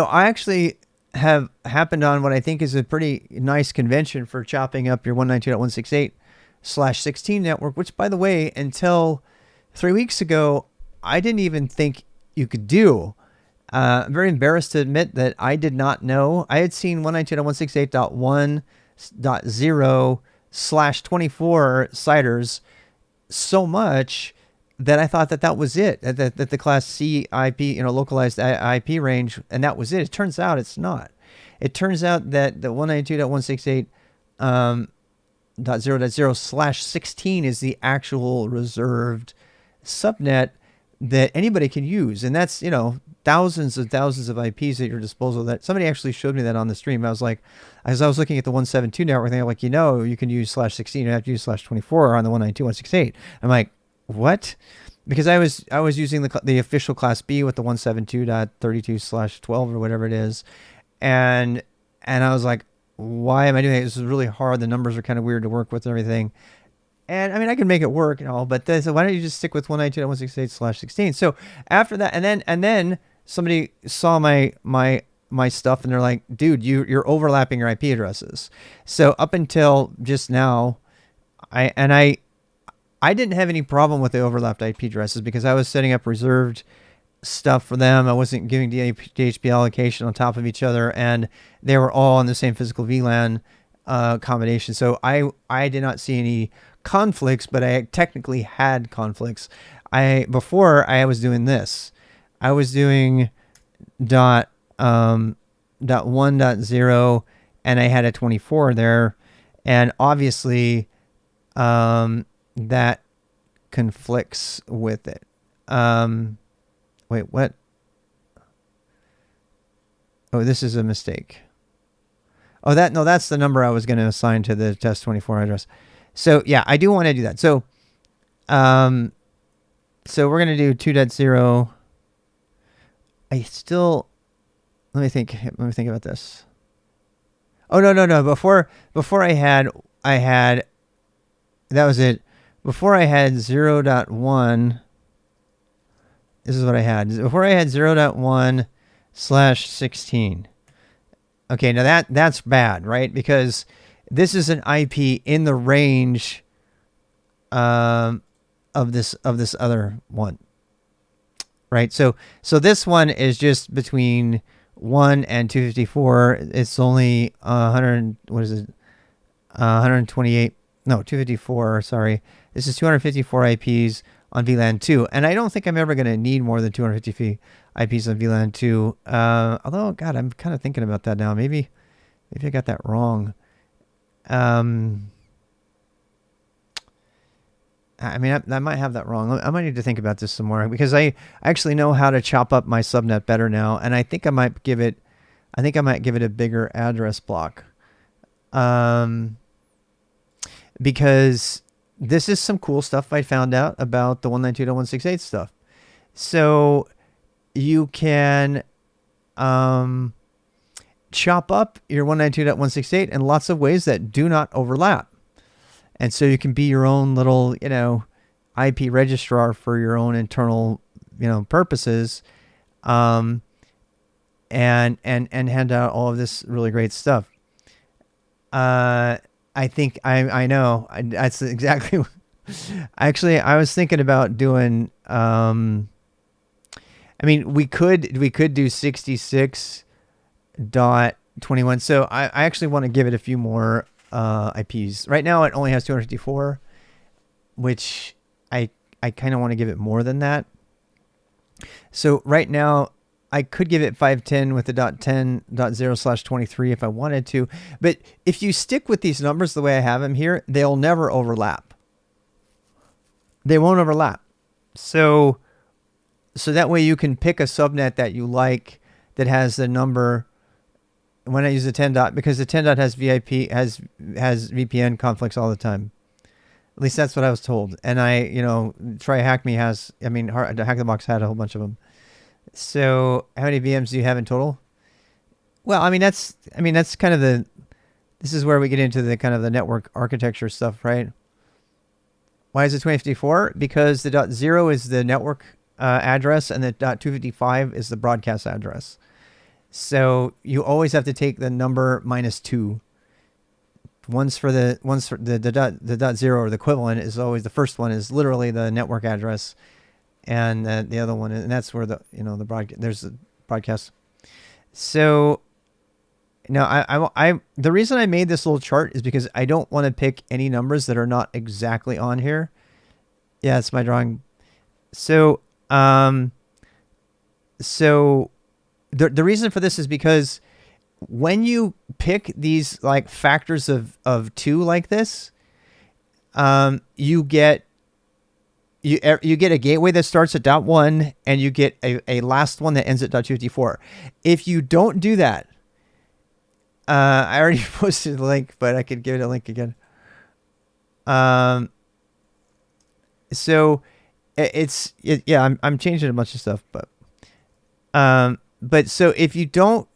I actually have happened on what I think is a pretty nice convention for chopping up your 192.168/16 network, which, by the way, until 3 weeks ago, I didn't even think you could do. I'm very embarrassed to admit that I did not know. I had seen 192.168.1.0/24 CIDRs so much that I thought that was it, that the class C IP, localized IP range, and that was it. It turns out it's not. It turns out that the 192.168.0.0/16 is the actual reserved subnet that anybody can use. And that's, thousands and thousands of IPs at your disposal. That somebody actually showed me that on the stream. I was like, as I was looking at the 172 network, they're like, you can use /16, you have to use /24 on the 192.168. I'm like, what? Because I was using the official class B with the 172.32/12 or whatever it is. And I was like, why am I doing it? This is really hard. The numbers are kind of weird to work with and everything. And I mean, I can make it work and all, but so why don't you just stick with 192.168/16? So after that, and then somebody saw my stuff and they're like, dude, you're overlapping your IP addresses. So up until just now, I didn't have any problem with the overlapped IP addresses because I was setting up reserved stuff for them. I wasn't giving DHCP allocation on top of each other, and they were all in the same physical VLAN combination. So I did not see any conflicts, but I technically had conflicts. Before I was doing this. I was doing .1.0 and I had a 24 there, and obviously that conflicts with it. Wait, what? Oh, this is a mistake. Oh, that's the number I was going to assign to the test 24 address. So yeah, I do want to do that. So we're going to do 2.0. Let me think about this. Oh, no. Before I had, that was it. Before I had 0.1, this is what I had. Before I had 0.1/16. Okay, now that's bad, right? Because this is an IP in the range of this other one. Right, so this one is just between 1 and 254. It's only 100. What is it? 128. No, 254. Sorry, this is 254 IPs on VLAN 2, and I don't think I'm ever going to need more than 250 IPs on VLAN 2. Although, God, I'm kind of thinking about that now. Maybe I got that wrong. I mean, I might have that wrong. I might need to think about this some more because I actually know how to chop up my subnet better now, and I think I might give it a bigger address block, because this is some cool stuff I found out about the 192.168 stuff. So you can chop up your 192.168 in lots of ways that do not overlap. And so you can be your own little, IP registrar for your own internal, purposes, and hand out all of this really great stuff. I think I know that's exactly. Actually, I was thinking about doing. I mean, we could do 66.21. So I actually want to give it a few more IPs. Right now it only has 254, which I kind of want to give it more than that. So right now I could give it 510 with the .10.0/23 if I wanted to, but if you stick with these numbers the way I have them here, they'll never overlap. They won't overlap. So that way you can pick a subnet that you like that has the number. When I use the 10 dot, because the 10 dot has has VPN conflicts all the time. At least that's what I was told. And Try Hack Me Hack the Box had a whole bunch of them. So how many VMs do you have in total? Well, that's kind of this is where we get into the kind of the network architecture stuff, right? Why is it 2054? Because the .0 is the network address and the .255 is the broadcast address. So you always have to take the number -2. Once for the .0 or the equivalent is always the first one is literally the network address, and the other one, and that's where the there's the broadcast. So now the reason I made this little chart is because I don't want to pick any numbers that are not exactly on here. Yeah, it's my drawing. So the reason for this is because when you pick these like factors of 2 like this, you get you get a gateway that starts at .1 and you get a last one that ends at .254. If you don't do that, I already posted the link, but I could give it a link again. So yeah, I'm changing a bunch of stuff, but so if you don't,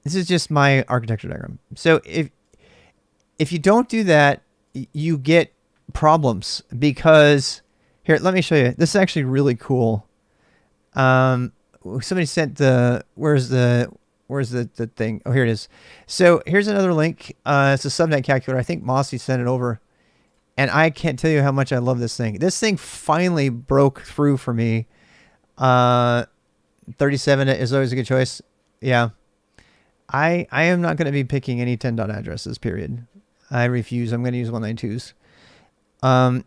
this is just my architecture diagram. So if you don't do that, you get problems, because here, let me show you. This is actually really cool. Somebody sent where's the thing? Oh, here it is. So here's another link. It's a subnet calculator. I think Mossy sent it over. And I can't tell you how much I love this thing. This thing finally broke through for me. 37 is always a good choice. Yeah. I am not going to be picking any 10 dot addresses, period. I refuse. I'm going to use 192s.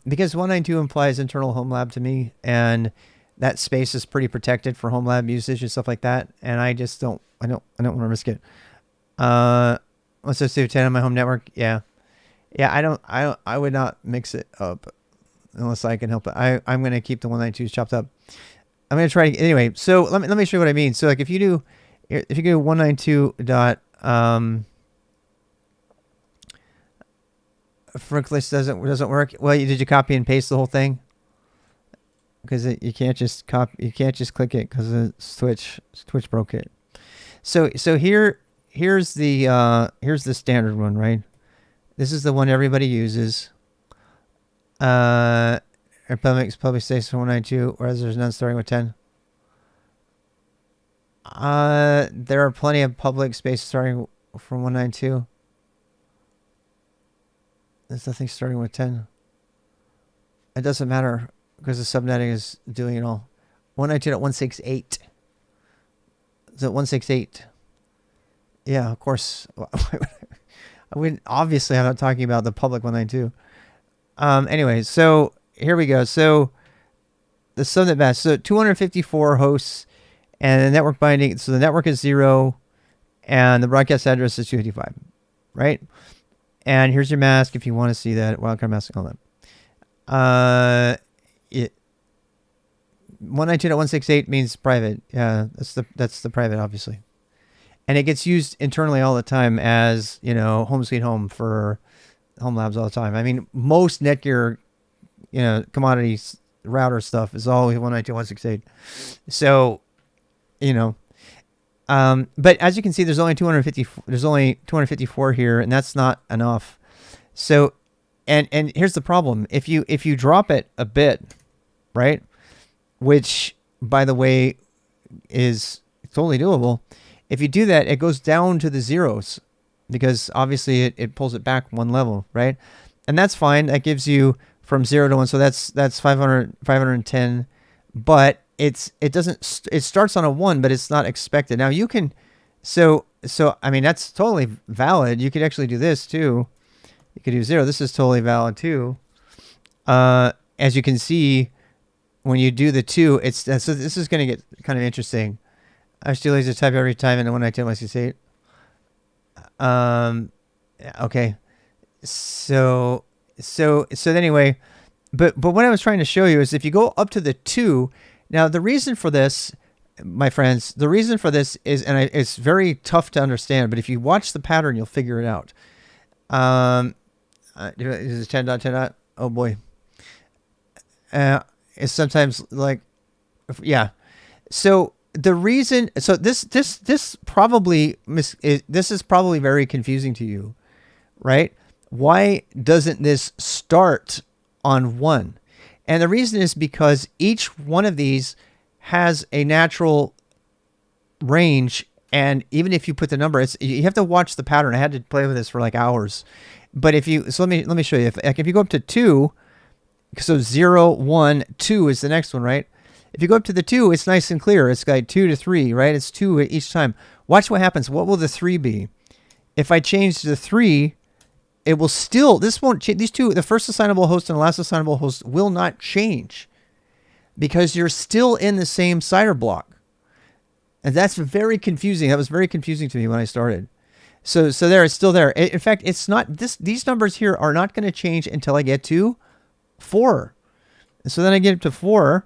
Because 192 implies internal Homelab to me, and that space is pretty protected for Homelab usage and stuff like that. And I just don't want to risk it. Let's just do 10 on my home network. Yeah. Yeah, I would not mix it up unless I can help it. I'm going to keep the 192s chopped up. I'm going to try anyway. So let me show you what I mean. So like if you do 192 dot, Frickless doesn't work. Well, did you copy and paste the whole thing? Because you can't just click it because Twitch broke it. So here's the standard one, right? This is the one everybody uses. Our public states for 192, whereas there's none starting with 10. There are plenty of public spaces starting from 192. There's nothing starting with 10. It doesn't matter because the subnetting is doing it all. 192.168. Is it 168? Yeah, of course. Obviously, I'm not talking about the public 192. Anyway, so here we go. So the subnet mask. So 254 hosts and the network binding. So the network is 0 and the broadcast address is 255, right? And here's your mask if you want to see that. Wildcard mask and all that. 192.168 means private. Yeah, that's the private, obviously. And it gets used internally all the time as, home sweet home for home labs all the time. I mean, most Netgear, commodity router stuff is all 192.168. So, but as you can see, there's only 254 here, and that's not enough. So, and here's the problem: if you drop it a bit, right, which by the way is totally doable. If you do that, it goes down to the zeros because obviously it pulls it back one level, right? And that's fine. That gives you from 0 to 1. So that's 510, but it starts on a 1, but it's not expected. Now you can, so I mean, that's totally valid. You could actually do this too. You could do 0. This is totally valid too. As you can see, when you do the 2, so this is going to get kind of interesting. I still use to type every time in the 192.168. Okay. So anyway, but what I was trying to show you is if you go up to the 2, now the reason for this, my friends, is, and it's very tough to understand, but if you watch the pattern, you'll figure it out. Is it 10.10? Oh boy. It's sometimes like, yeah. So the reason, so this is probably very confusing to you, right? Why doesn't this start on 1? And the reason is because each one of these has a natural range, and even if you put the number, you have to watch the pattern. I had to play with this for like hours, but let me show you. If you go up to 2, so 0, 1, 2 is the next one, right? If you go up to the 2, it's nice and clear. It's got 2 to 3, right? It's 2 each time. Watch what happens. What will the 3 be? If I change to the 3, it will still, this won't change. These two, the first assignable host and the last assignable host will not change because you're still in the same CIDR block. And that's very confusing. That was very confusing to me when I started. So there, it's still there. In fact, it's not, these numbers here are not going to change until I get to 4. So then I get up to 4,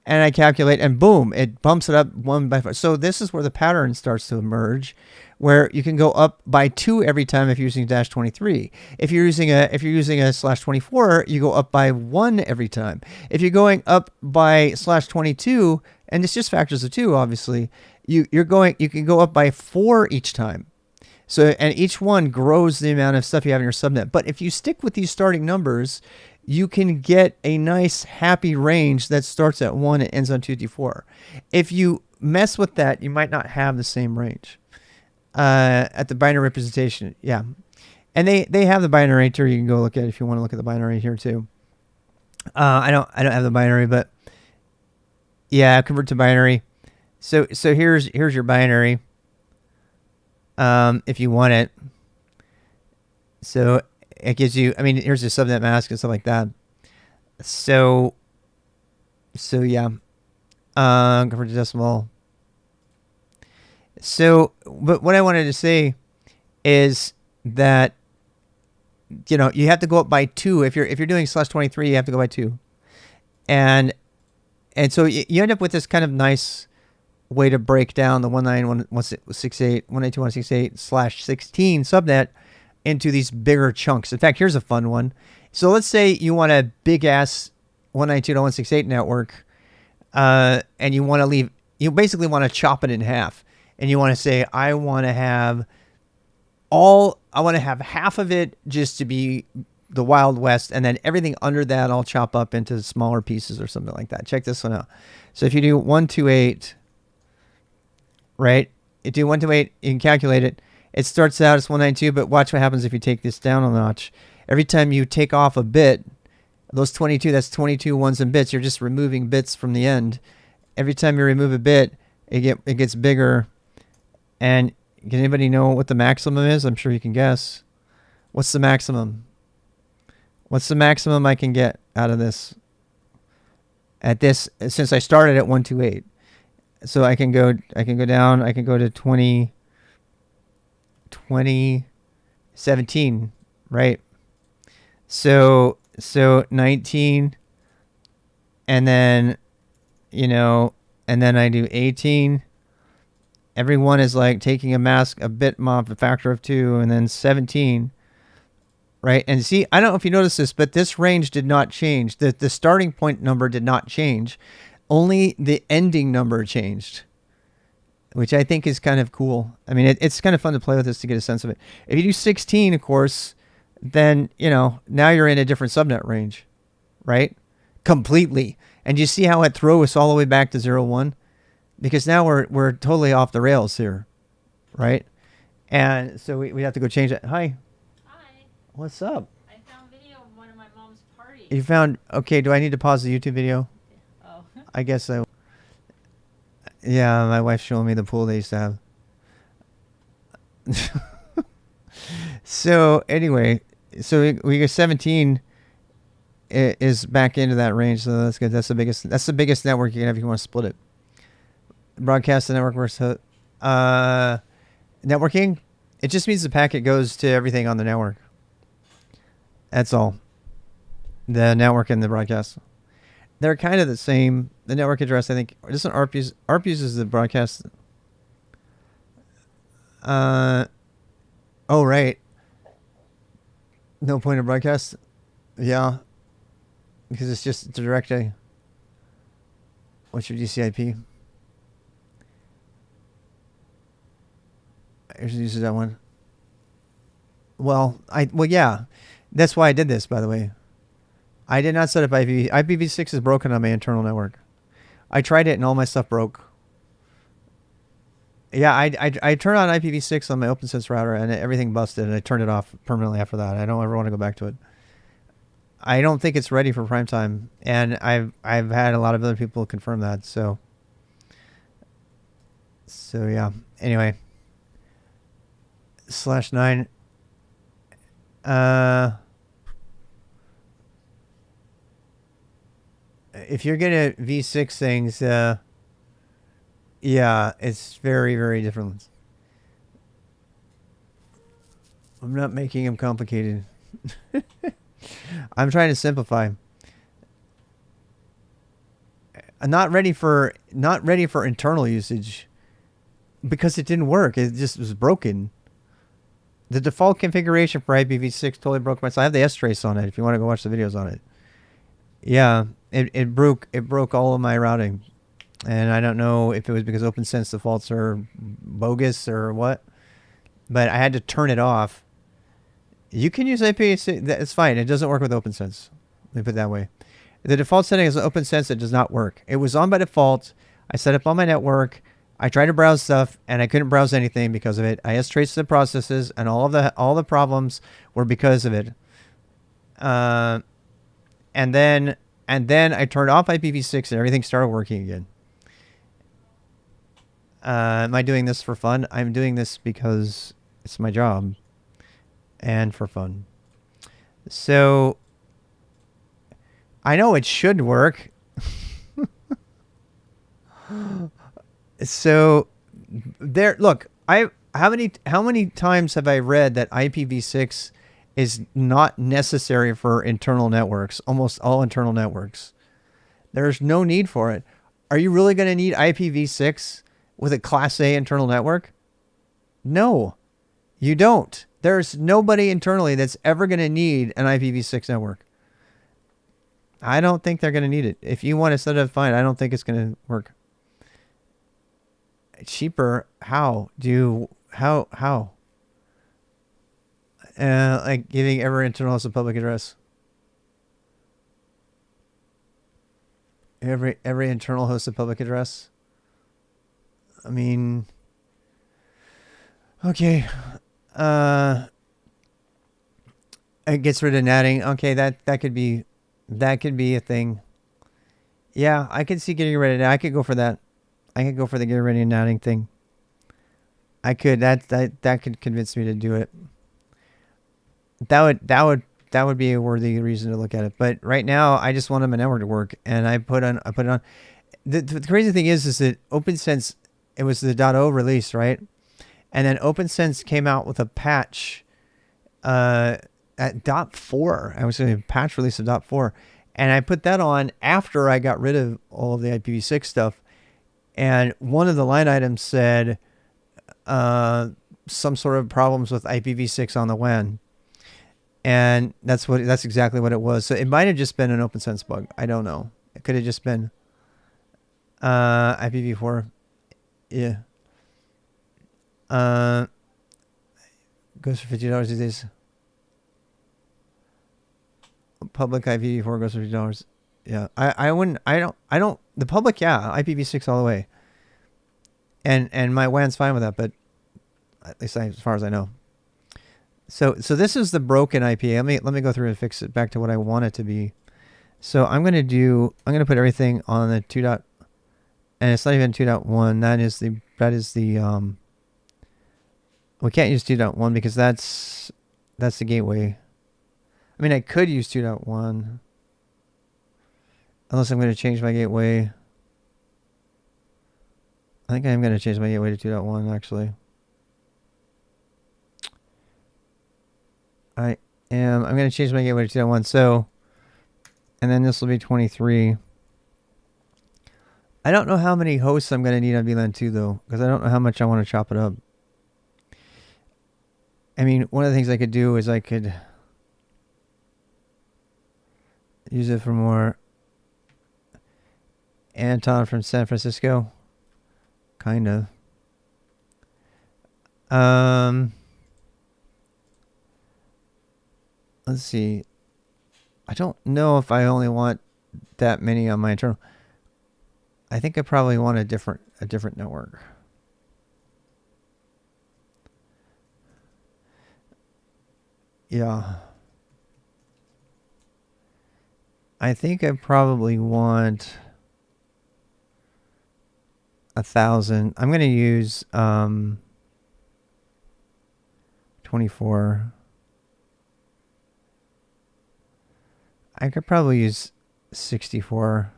and I calculate, and boom, it bumps it up 1 by 4. So this is where the pattern starts to emerge, where you can go up by 2 every time if you're using -23. If you're using a /24, you go up by 1 every time. If you're going up by /22, and it's just factors of 2, obviously, you can go up by 4 each time. So, and each one grows the amount of stuff you have in your subnet. But if you stick with these starting numbers, you can get a nice happy range that starts at 1 and ends on 254. If you mess with that, you might not have the same range at the binary representation. Yeah, and they have the binary here. You can go look at it if you want to look at the binary here too. I don't have the binary, but yeah, convert to binary. So here's your binary. If you want it. So it gives you, I mean, here's your subnet mask and stuff like that. So yeah, convert to decimal. So, but what I wanted to say is that, you know, you have to go up by 2. If you're doing /23, you have to go by 2. And so you end up with this kind of nice way to break down the 192.168/16 subnet into these bigger chunks. In fact, here's a fun one. So let's say you want a big ass 192.168 network, and you basically want to chop it in half, and you want to say, I want to have half of it just to be the Wild West, and then everything under that I'll chop up into smaller pieces or something like that. Check this one out. So if you do 128, right? You do 128, you can calculate it. It starts out as 192, but watch what happens if you take this down a notch. Every time you take off a bit, those 22, that's 22 ones and bits. You're just removing bits from the end. Every time you remove a bit, it gets bigger. And can anybody know what the maximum is? I'm sure you can guess. What's the maximum? What's the maximum I can get out of this? At this, since I started at 128. So I can go down, I can go to 17, right? So 19, and then, you know, and then I do 18. Every one is like taking a mask, a bit mop, a factor of 2, and then 17, right? And see, I don't know if you noticed this, but this range did not change. The starting point number did not change. Only the ending number changed, which I think is kind of cool. I mean, it's kind of fun to play with this to get a sense of it. If you do 16, of course, then, you know, now you're in a different subnet range, right? Completely. And you see how it throws us all the way back to 0, 1? Because now we're totally off the rails here, right? And so we have to go change it. Hi. Hi. What's up? I found video of one of my mom's parties. You found, okay, do I need to pause the YouTube video? Oh. I guess I... Yeah, my wife's showing me the pool they used to have. So anyway, so we get 17 is back into that range, so that's good. That's the biggest network you can have if you want to split it. Broadcast the network versus networking. It just means the packet goes to everything on the network. That's all. The network and the broadcast. They're kind of the same. The network address, I think, doesn't ARP uses the broadcast. Oh, right. No point of broadcast. Yeah. Because it's just direct A. What's your DCIP? Here's uses that one. Well, yeah. That's why I did this, by the way. I did not set up IPv6. IPv6 is broken on my internal network. I tried it and all my stuff broke. Yeah, I turned on IPv6 on my OPNsense router and everything busted, and I turned it off permanently after that. I don't ever want to go back to it. I don't think it's ready for prime time, and I've had a lot of other people confirm that. So yeah. Anyway, /9. If you're gonna v6 things, yeah, it's very, very different. I'm not making them complicated. I'm trying to simplify. not ready for internal usage because it didn't work. It just was broken. The default configuration for IPv6 totally broke myself. I have the strace on it if you want to go watch the videos on it. Yeah, it broke all of my routing. And I don't know if it was because OPNsense defaults are bogus or what, but I had to turn it off. You can use IPv6. It's fine. It doesn't work with OPNsense. Let me put it that way. The default setting is OPNsense. It does not work. It was on by default. I set up on my network. I tried to browse stuff, and I couldn't browse anything because of it. I traced the processes, and all the problems were because of it. And then I turned off IPv6, and everything started working again. Am I doing this for fun? I'm doing this because it's my job and for fun. So I know it should work. So there, look, how many times have I read that IPv6 is not necessary for internal networks, almost all internal networks. There's no need for it. Are you really going to need IPv6 with a Class A internal network? No, you don't. There's nobody internally that's ever going to need an IPv6 network. I don't think they're going to need it. If you want to set it up, fine. I don't think it's going to work. Cheaper? How? How? Like giving every internal host a public address. Every internal host a public address. I mean, okay. It gets rid of natting. Okay, that could be a thing. Yeah, I could see getting rid of that. I could go for that. I could go for the get rid of natting thing. I could. That could convince me to do it. That would be a worthy reason to look at it. But right now, I just want my network to work, and I put it on. The crazy thing is that OPNsense, it was the .0 release, right? And then OPNsense came out with a patch at .4. I was saying a patch release of .4, and I put that on after I got rid of all of the IPv6 stuff. And one of the line items said some sort of problems with IPv6 on the WAN. And that's exactly what it was. So it might have just been an OPNsense bug. I don't know. It could have just been IPv4. Yeah. Goes for $50 these days. Public IPv4 goes for $50. Yeah. I don't the public, yeah, IPv6 all the way. And my WAN's fine with that, but at least as far as I know. So this is the broken IP. Let me go through and fix it back to what I want it to be. So I'm gonna put everything on the 2. And it's not even 2.1. That is the we can't use 2.1 because that's the gateway. I mean, I could use 2.1 unless I'm going to change my gateway. I think I'm going to change my gateway to 2.1 actually. I'm going to change my gateway to 2.1. So, and then this will be 23. I don't know how many hosts I'm going to need on VLAN 2 though, because I don't know how much I want to chop it up. I mean, one of the things I could do is I could use it for more. Anton from San Francisco. Kind of. Let's see. I don't know if I only want that many on my internal. I think I probably want a different network. Yeah. I think I probably want 1,000. I'm going to use 24. I could probably use 64.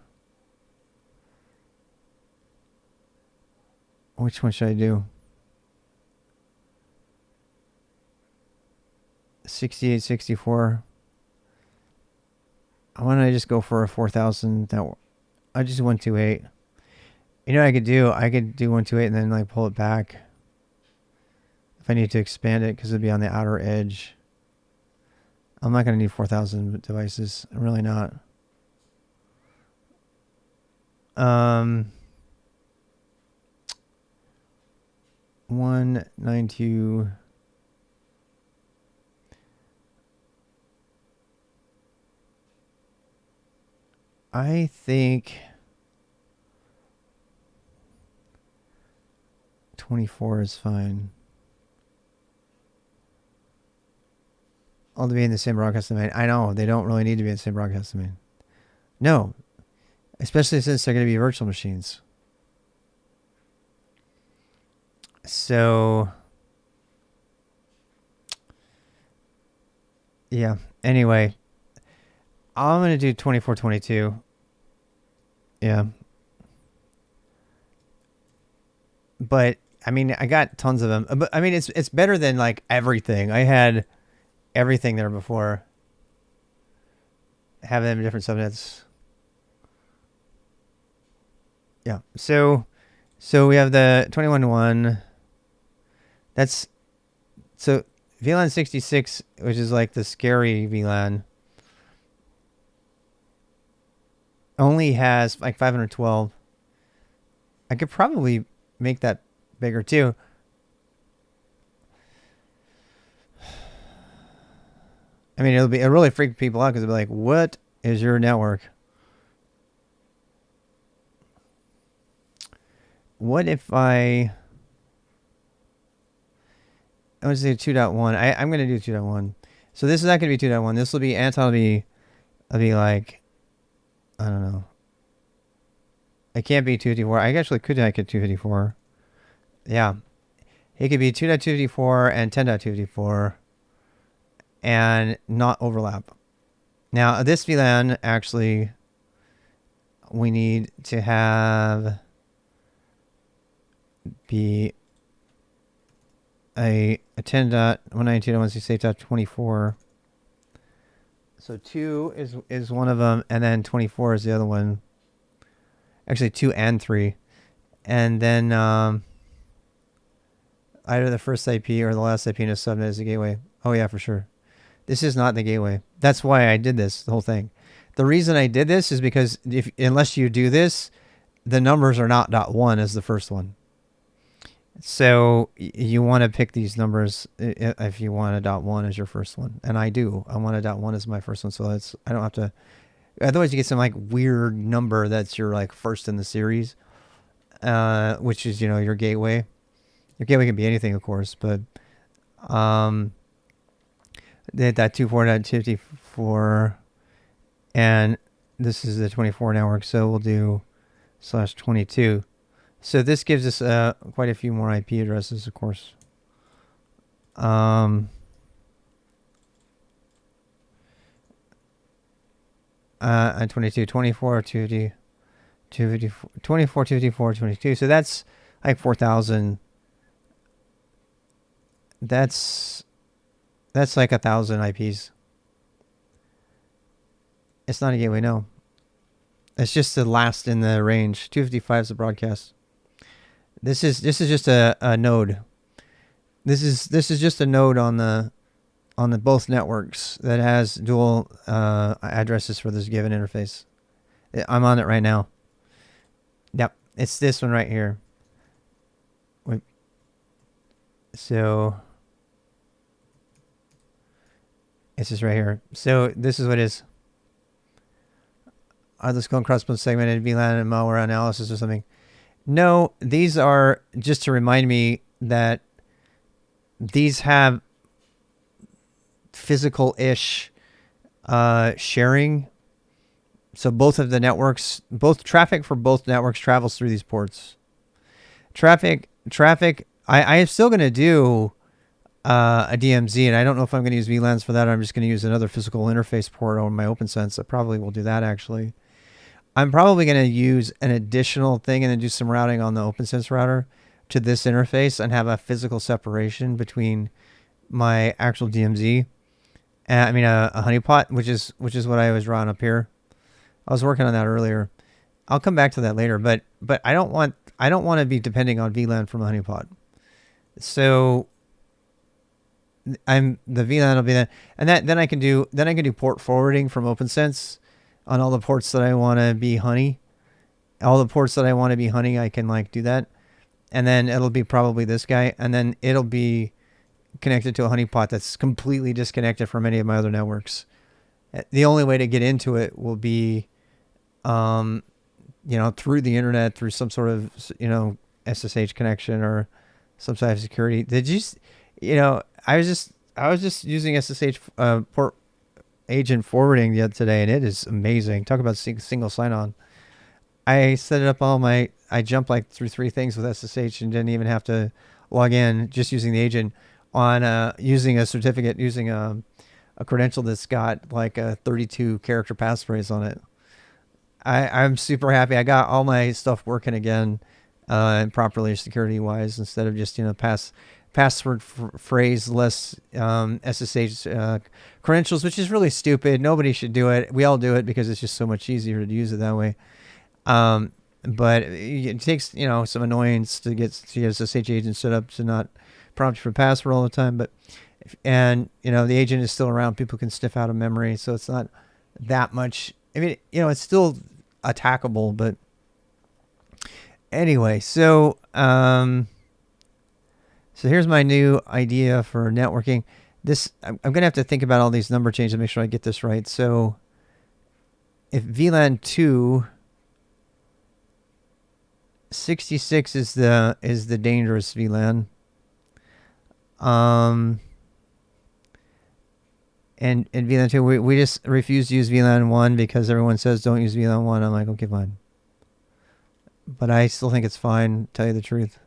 Which one should I do? 68, 64. Why don't I just go for a 4,000 network? I just do 128. You know what I could do? I could do 128 and then like pull it back if I need to expand it because it'd be on the outer edge. I'm not going to need 4,000 devices. I'm really not. 192. I think 24 is fine. All to be in the same broadcast domain. I know they don't really need to be in the same broadcast domain. No, especially since they're going to be virtual machines. So, yeah. Anyway, I'm going to do 2422. Yeah. But I mean, I got tons of them. But I mean, it's better than like everything. I had everything there before. Have them in different subnets. Yeah. So we have the 21.1. That's so VLAN 66, which is like the scary VLAN, only has like 512. I could probably make that bigger too. I mean, it'll really freak people out because they'll be like, "What is your network? What if I want to do 2.1? I'm going to do 2.1. So this is not going to be 2.1. This will be Anton. I'll be like, I don't know. It can't be 254. I actually could make it 254. Yeah. It could be 2.254 and 10.254 and not overlap. Now, this VLAN, actually, we need to have be a 10.192.168.24. So 2 is one of them, and then 24 is the other one. Actually, 2 and 3. And then either the first IP or the last IP in a subnet is a gateway. Oh, yeah, for sure. This is not the gateway. That's why I did this, the whole thing. The reason I did this is because unless you do this, the numbers are not .1 as the first one. So you want to pick these numbers if you want a .1 as your first one. And I do. I want a .1 as my first one. So I don't have to. Otherwise, you get some like weird number that's your like first in the series, which is, your gateway. Your gateway can be anything, of course, but that 24.54, and this is the 24 network, so we'll do /22. So this gives us quite a few more IP addresses, of course. And 22, 24, 250, 254, 24, 254, 22. So that's like 4,000. That's like 1,000 IPs. It's not a gateway, no. It's just the last in the range. 255 is the broadcast. This is just a node. This is just a node on the both networks that has dual addresses for this given interface. I'm on it right now. Yep, it's this one right here. So it's just right here. So this is what it is. Are those going cross-plane segmented VLAN and malware analysis or something? No, these are just to remind me that these have physical-ish sharing. So both of the networks, both traffic for both networks travels through these ports. Traffic. I am still going to do a DMZ, and I don't know if I'm going to use VLANs for that. Or I'm just going to use another physical interface port on my OPNsense. I probably will do that, actually. I'm probably going to use an additional thing and then do some routing on the OPNsense router to this interface and have a physical separation between my actual DMZ. I mean, a honeypot, which is what I was drawing up here. I was working on that earlier. I'll come back to that later. But I don't want to be depending on VLAN from a honeypot. So the VLAN will be that, and then I can do port forwarding from OPNsense on all the ports that I want to be honey. All the ports that I want to be honey, I can like do that, and then it'll be probably this guy, and then it'll be connected to a honeypot that's completely disconnected from any of my other networks. The only way to get into it will be, through the internet, through some sort of, SSH connection or some type of security. Did you, I was just using SSH port agent forwarding the other today, and it is amazing. Talk about single sign-on. I set it up I jumped like through 3 things with SSH and didn't even have to log in, just using the agent on using a certificate, using a credential that's got like a 32 character passphrase on it. I'm super happy. I got all my stuff working again, and properly security wise, instead of just, password phrase less SSH credentials, which is really stupid. Nobody should do it. We all do it because it's just so much easier to use it that way. But it takes, some annoyance to get ssh-agent set up to not prompt you for password all the time. But, the agent is still around. People can sniff out of memory. So it's not that much. I mean, it's still attackable, but anyway, so here's my new idea for networking. I'm going to have to think about all these number changes to make sure I get this right. So if VLAN 2, 66 is the dangerous VLAN. And VLAN 2, we just refuse to use VLAN 1 because everyone says don't use VLAN 1. I'm like, okay, fine. But I still think it's fine, to tell you the truth.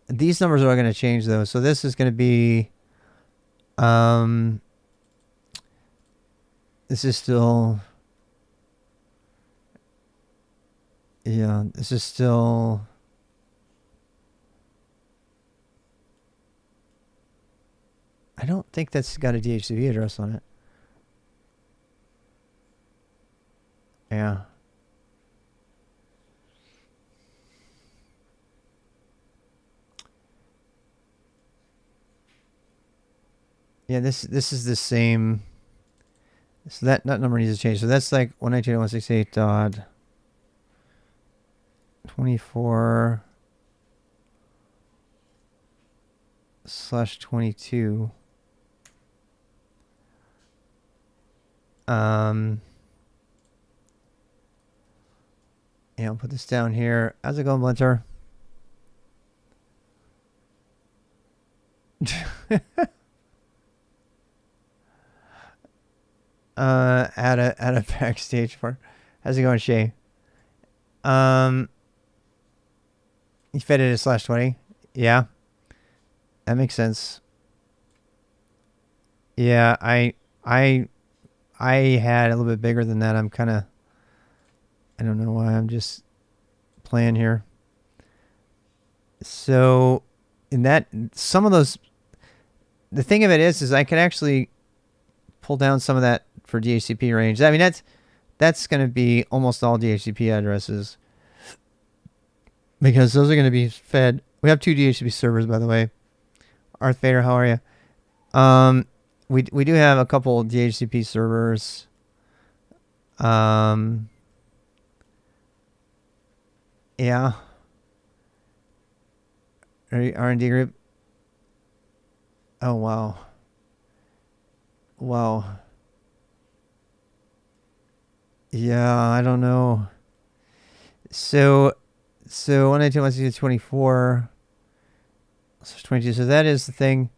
These numbers are going to change, though. So this is going to be... this is still... Yeah, this is still... I don't think that's got a DHCP address on it. Yeah. Yeah, this is the same. So that number needs to change. So that's like 192.168.24/22. Yeah, I'll put this down here. How's it going, Blinter? Add a backstage for. How's it going, Shay? You fed it a /20. Yeah, that makes sense. Yeah, I had a little bit bigger than that. I don't know why. I'm just playing here. So in that, some of those, the thing of it is I can actually pull down some of that for DHCP range. I mean, that's going to be almost all DHCP addresses, because those are going to be fed. We have 2 DHCP servers, by the way. Arth Vader, how are you? We do have a couple DHCP servers. Yeah. R&D group. Oh, wow. Wow. Yeah, I don't know. So 192.168.24 /22. So that is the thing.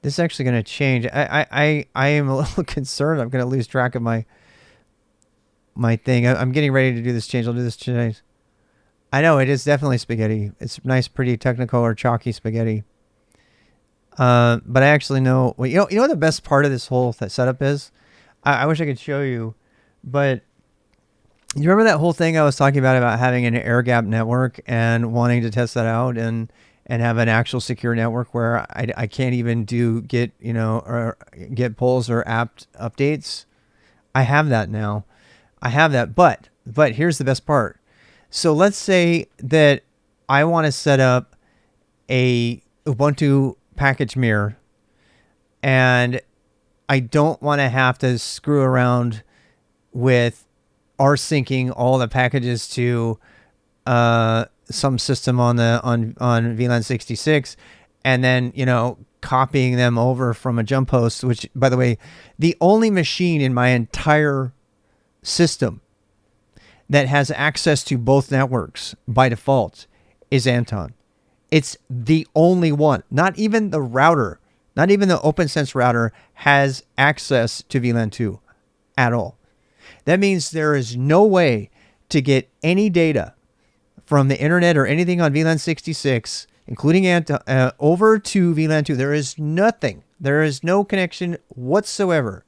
This is actually going to change. I am a little concerned. I'm going to lose track of my thing. I'm getting ready to do this change. I'll do this today. I know it is definitely spaghetti. It's nice, pretty technical or chalky spaghetti. But I actually know. Well, you know what the best part of this whole setup is? I wish I could show you, but you remember that whole thing I was talking about having an air gap network and wanting to test that out and have an actual secure network where I can't even do git or git pulls or apt updates. I have that now. I have that, but But here's the best part. So let's say that I want to set up a Ubuntu package mirror, and I don't want to have to screw around with rsyncing all the packages to some system on VLAN 66, and then copying them over from a jump host. Which, by the way, the only machine in my entire system that has access to both networks by default is Anton. It's the only one. Not even the router, not even the OPNsense router has access to VLAN 2 at all. That means there is no way to get any data from the internet or anything on VLAN 66, including Anton, over to VLAN 2. There is nothing. There is no connection whatsoever.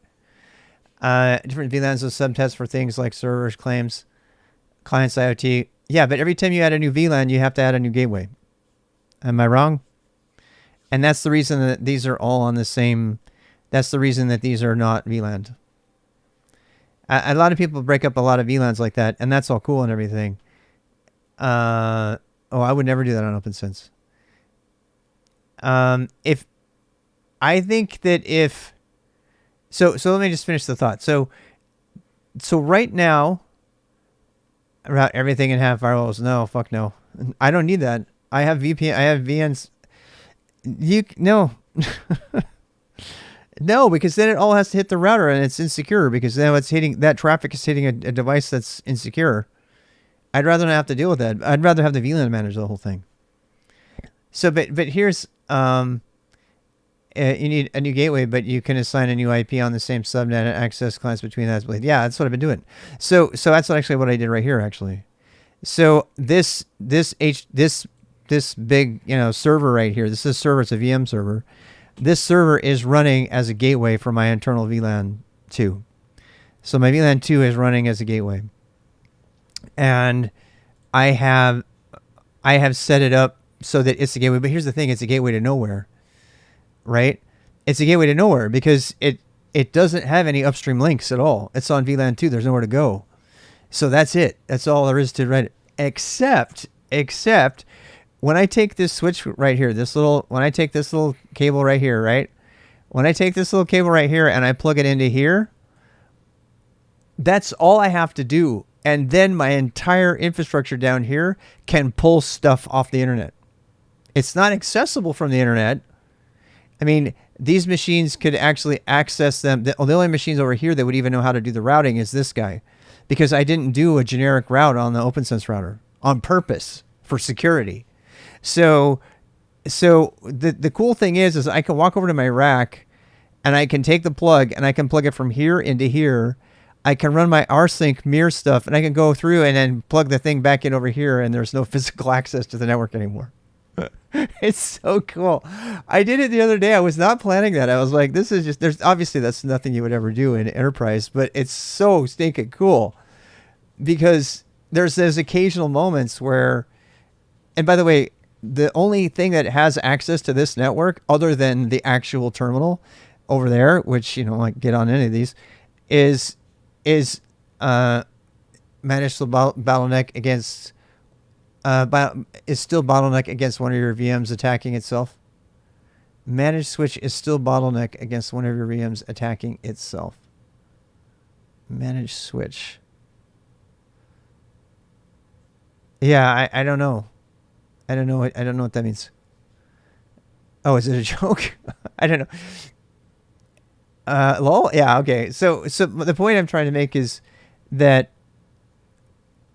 Different VLANs with subtests for things like servers, claims, clients, IoT. Yeah, but every time you add a new VLAN, you have to add a new gateway. Am I wrong? And that's the reason that these are all on the same. That's the reason that these are not VLAN. A lot of people break up a lot of VLANs like that, and that's all cool and everything. I would never do that on OPNsense. So let me just finish the thought. So right now, about everything in half firewalls. No, fuck no. I don't need that. I have VPN. I have VNs. No. No, because then it all has to hit the router, and it's insecure because then that traffic is hitting a device that's insecure. I'd rather not have to deal with that. I'd rather have the VLAN manage the whole thing. So, but here's you need a new gateway, but you can assign a new IP on the same subnet and access clients between that. Yeah, that's what I've been doing. So that's what I did right here actually. So this big server right here. This is a server. It's a VM server. This server is running as a gateway for my internal VLAN 2. So my VLAN 2 is running as a gateway. And I have set it up so that it's a gateway. But here's the thing, it's a gateway to nowhere. Right? It's a gateway to nowhere because it doesn't have any upstream links at all. It's on VLAN 2. There's nowhere to go. So that's it. That's all there is to it. Except when I take this switch right here, when I take this little cable right here, right? When I take this little cable right here and I plug it into here, that's all I have to do. And then my entire infrastructure down here can pull stuff off the internet. It's not accessible from the internet. I mean, these machines could actually access them. The only machines over here that would even know how to do the routing is this guy, because I didn't do a generic route on the OPNsense router on purpose for security. So the cool thing is I can walk over to my rack and I can take the plug and I can plug it from here into here. I can run my rsync mirror stuff and I can go through and then plug the thing back in over here, and there's no physical access to the network anymore. It's so cool. I did it the other day. I was not planning that. I was like, this is just, that's nothing you would ever do in enterprise, but it's so stinking cool because there's those occasional moments where, and by the way, the only thing that has access to this network other than the actual terminal over there, which, like get on any of these, is managed to bottleneck against, is still bottleneck against one of your VMs attacking itself. Managed switch is still bottleneck against one of your VMs attacking itself. Managed switch. Yeah, I don't know. I don't know what that means. Oh, is it a joke? I don't know. Lol. Yeah. Okay. So the point I'm trying to make is that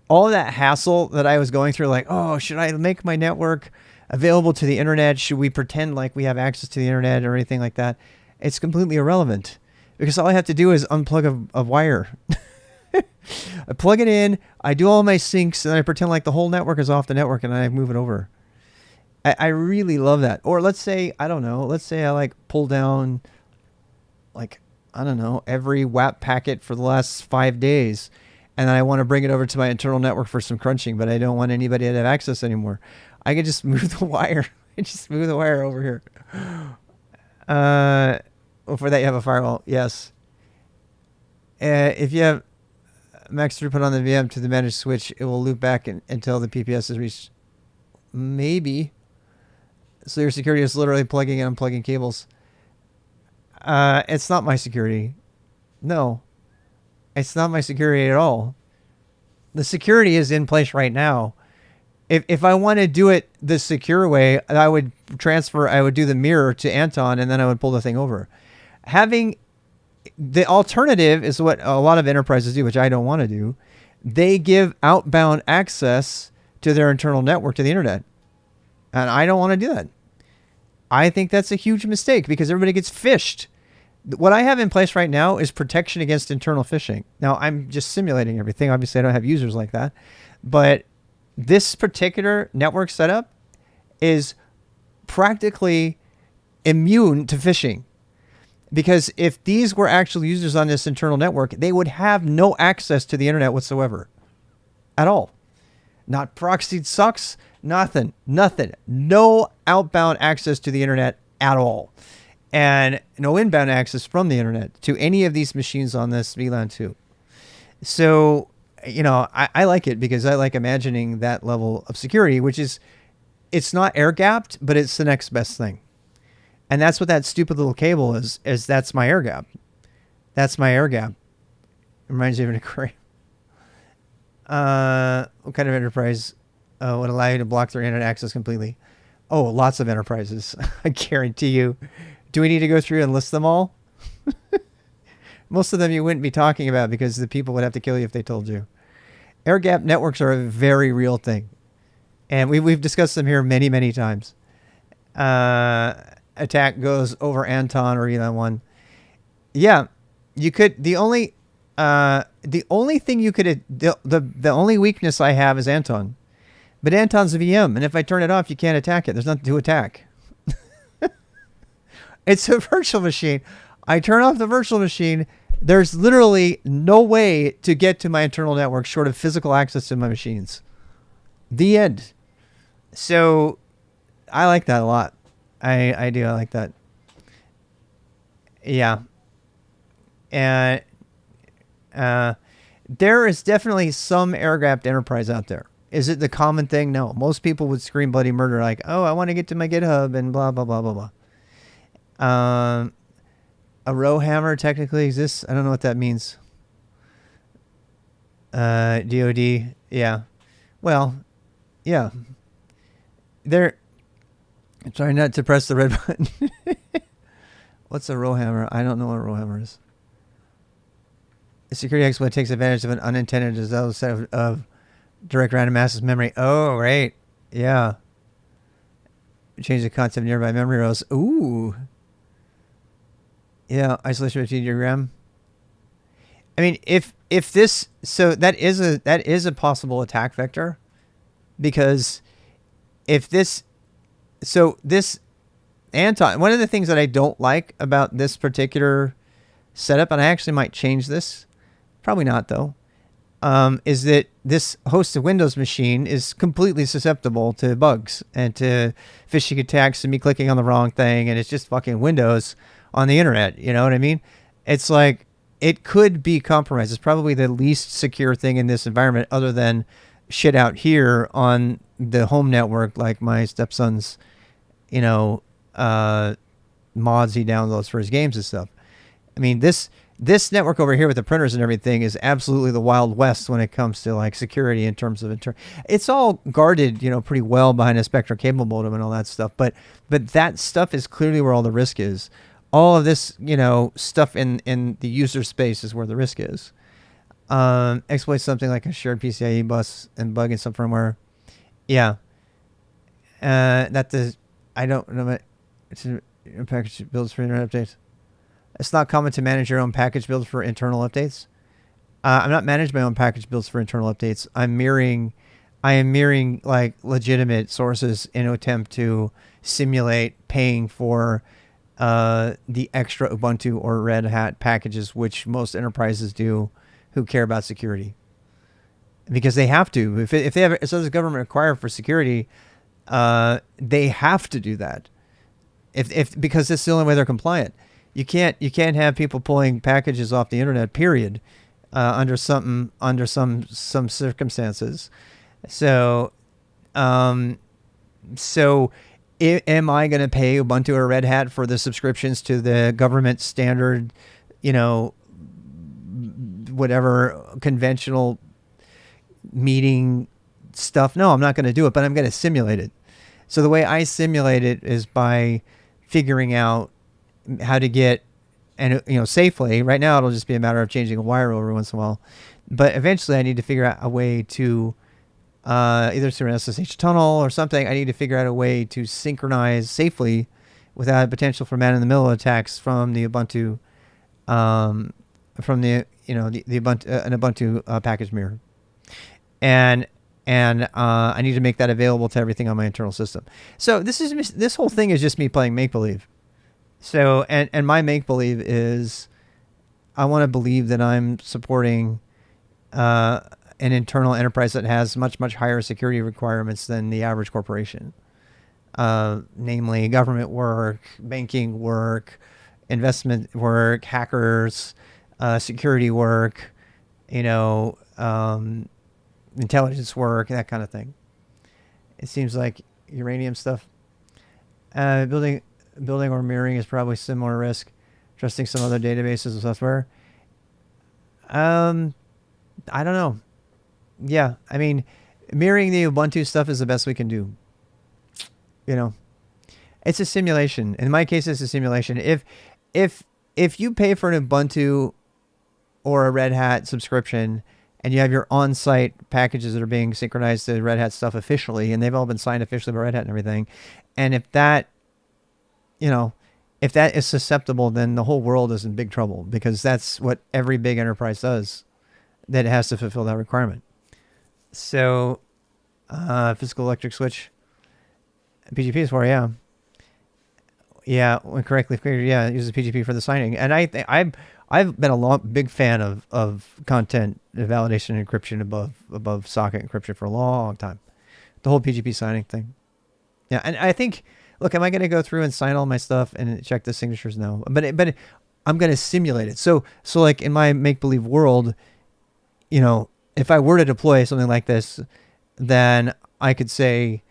all of that hassle that I was going through, like, oh, should I make my network available to the internet? Should we pretend like we have access to the internet or anything like that? It's completely irrelevant because all I have to do is unplug a wire. I plug it in, I do all my syncs, and I pretend like the whole network is off the network, and I move it over. I really love that. Or let's say, I don't know, let's say I like pull down, like, I don't know, every WAP packet for the last 5 days, and I want to bring it over to my internal network for some crunching, but I don't want anybody to have access anymore. I can just move the wire. I just move the wire over here. Well, for that you have a firewall. Yes. If you have, max throughput on the VM to the managed switch. It will loop back until the PPS is reached. Maybe. So your security is literally plugging and unplugging cables. It's not my security. No. It's not my security at all. The security is in place right now. If I want to do it the secure way, I would do the mirror to Anton, and then I would pull the thing over. Having the alternative is what a lot of enterprises do, which I don't want to do. They give outbound access to their internal network to the internet. And I don't want to do that. I think that's a huge mistake because everybody gets phished. What I have in place right now is protection against internal phishing. Now, I'm just simulating everything. Obviously, I don't have users like that. But this particular network setup is practically immune to phishing. Because if these were actual users on this internal network, they would have no access to the internet whatsoever. At all. Not proxied sucks. Nothing. No outbound access to the internet at all. And no inbound access from the internet to any of these machines on this VLAN 2. So, I like it because I like imagining that level of security, which is, it's not air gapped, but it's the next best thing. And that's what that stupid little cable is that's my air gap. That's my air gap. Reminds me of an aquarium. What kind of enterprise would allow you to block their internet access completely? Oh, lots of enterprises. I guarantee you. Do we need to go through and list them all? Most of them you wouldn't be talking about because the people would have to kill you if they told you. Air gap networks are a very real thing. And we've discussed them here many, many times. Attack goes over Anton or VLAN 1. Yeah, you could. The only thing you could, the only weakness I have is Anton. But Anton's a VM, and if I turn it off, you can't attack it. There's nothing to attack. It's a virtual machine. I turn off the virtual machine. There's literally no way to get to my internal network short of physical access to my machines. The end. So I like that a lot. I do. I like that. Yeah. And there is definitely some air-gapped enterprise out there. Is it the common thing? No. Most people would scream bloody murder like, oh, I want to get to my GitHub and blah, blah, blah, blah, blah. A row hammer technically exists. I don't know what that means. DOD. Yeah. Well, yeah. Try not to press the red button. What's a row hammer? I don't know what a row hammer is. A security exploit takes advantage of an unintended set of direct random access memory. Oh, right. Yeah. Change the concept of nearby memory rows. Ooh. Yeah, isolation between your RAM. I mean, if this, so that is a possible attack vector, because if this, so this Anton, one of the things that I don't like about this particular setup, and I actually might change this, probably not though, is that this hosted Windows machine is completely susceptible to bugs and to phishing attacks and me clicking on the wrong thing, and it's just fucking Windows on the internet. You know what I mean? It's like, it could be compromised. It's probably the least secure thing in this environment other than shit out here on the home network, like my stepson's, mods he downloads for his games and stuff. I mean, this network over here with the printers and everything is absolutely the Wild West when it comes to like security in terms of it's all guarded, pretty well behind a Spectra cable modem and all that stuff. But that stuff is clearly where all the risk is. All of this, stuff in the user space is where the risk is. Exploit something like a shared PCIe bus and bug in some firmware. Yeah. I don't know. It's a package builds for internet updates. It's not common to manage your own package builds for internal updates. I'm not managing my own package builds for internal updates. I am mirroring like legitimate sources in an attempt to simulate paying for the extra Ubuntu or Red Hat packages, which most enterprises do who care about security. Because they have to. If they have, so there's government required for security, they have to do that. Because it's the only way they're compliant. You can't have people pulling packages off the internet, period, under some circumstances. So um, so am I going to pay Ubuntu or Red Hat for the subscriptions to the government standard, you know, whatever conventional meeting stuff? No, I'm not going to do it, but I'm going to simulate it. So the way I simulate it is by figuring out how to get, and safely. Right now it'll just be a matter of changing a wire every once in a while, but eventually I need to figure out a way to either through an SSH tunnel or something. I need to figure out a way to synchronize safely without potential for man-in-the-middle attacks from the Ubuntu, from the the Ubuntu, an Ubuntu package mirror, and I need to make that available to everything on my internal system. So this whole thing is just me playing make believe. So and my make believe is I want to believe that I'm supporting an internal enterprise that has much higher security requirements than the average corporation, namely government work, banking work, investment work, hackers, security work, intelligence work, that kind of thing. It seems like uranium stuff. Building or mirroring is probably similar risk. Trusting some other databases and software. I don't know. Yeah, I mean, mirroring the Ubuntu stuff is the best we can do. It's a simulation. In my case, it's a simulation. If you pay for an Ubuntu or a Red Hat subscription and you have your on-site packages that are being synchronized to Red Hat stuff officially, and they've all been signed officially by Red Hat and everything, and if that is susceptible, then the whole world is in big trouble, because that's what every big enterprise does that has to fulfill that requirement. So, physical electric switch, PGP is for, yeah. Yeah, when correctly configured, yeah, it uses PGP for the signing. And I've been a big fan of content validation and encryption above socket encryption for a long time. The whole PGP signing thing. Yeah, and I think, look, am I going to go through and sign all my stuff and check the signatures? No, but I'm going to simulate it. So like in my make-believe world, if I were to deploy something like this, then I could say,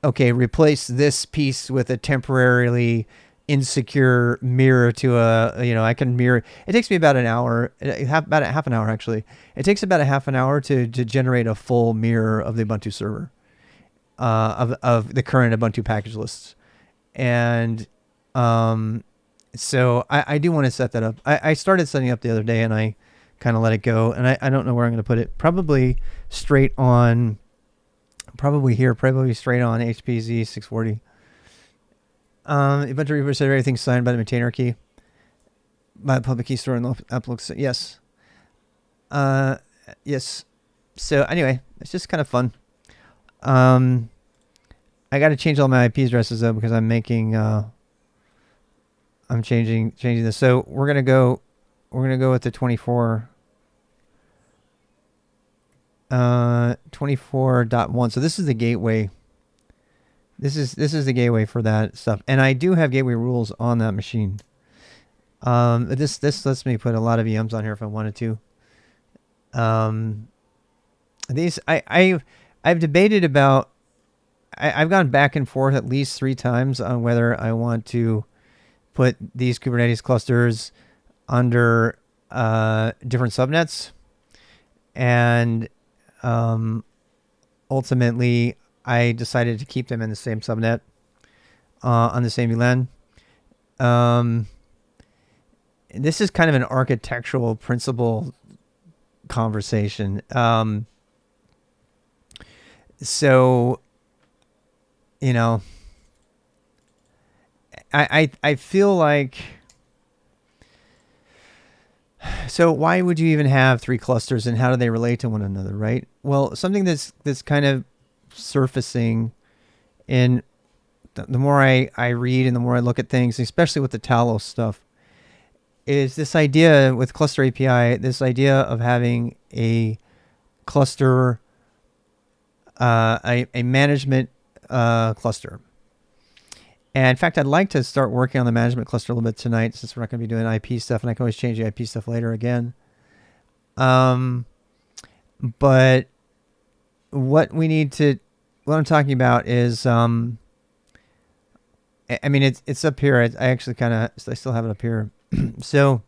okay, replace this piece with a temporarily insecure mirror to I can mirror. It takes me about an hour, about half an hour actually. It takes about a half an hour to generate a full mirror of the Ubuntu server, of the current Ubuntu package lists. And so I do want to set that up. I started setting up the other day and I kind of let it go, and I don't know where I'm going to put it. Probably straight on HPZ 640. Ubuntu Repo said everything's signed by the maintainer key, by the public key store and the Outlook. Yes. Yes. So anyway, it's just kind of fun. I got to change all my IP addresses though, because I'm making, I'm changing this. So we're going to go with the 24.1. So this is the gateway. This is the gateway for that stuff. And I do have gateway rules on that machine. This lets me put a lot of VMs on here if I wanted to. These I've debated about. I've gone back and forth at least 3 times on whether I want to put these Kubernetes clusters under different subnets, and ultimately I decided to keep them in the same subnet on the same VLAN. This is kind of an architectural principle conversation. So, I feel like, so why would you even have 3 clusters, and how do they relate to one another, right? Well, something that's kind of surfacing in the more I read and the more I look at things, especially with the Talos stuff, is this idea with Cluster API, this idea of having a cluster, a management cluster. And in fact, I'd like to start working on the management cluster a little bit tonight, since we're not going to be doing IP stuff, and I can always change the IP stuff later again. But what I'm talking about is, I mean, it's up here. I actually I still have it up here. So,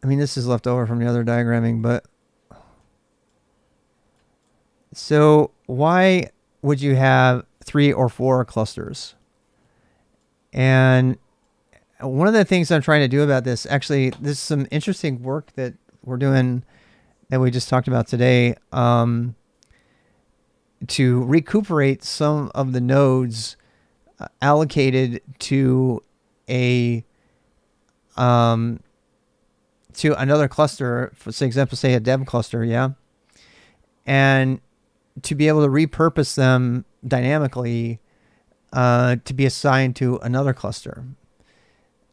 I mean, this is left over from the other diagramming, but so why would you have 3 or 4 clusters? And one of the things I'm trying to do about this, actually, there's some interesting work that we're doing that we just talked about today, to recuperate some of the nodes allocated to to another cluster, for example, say a dev cluster, yeah, and to be able to repurpose them dynamically to be assigned to another cluster,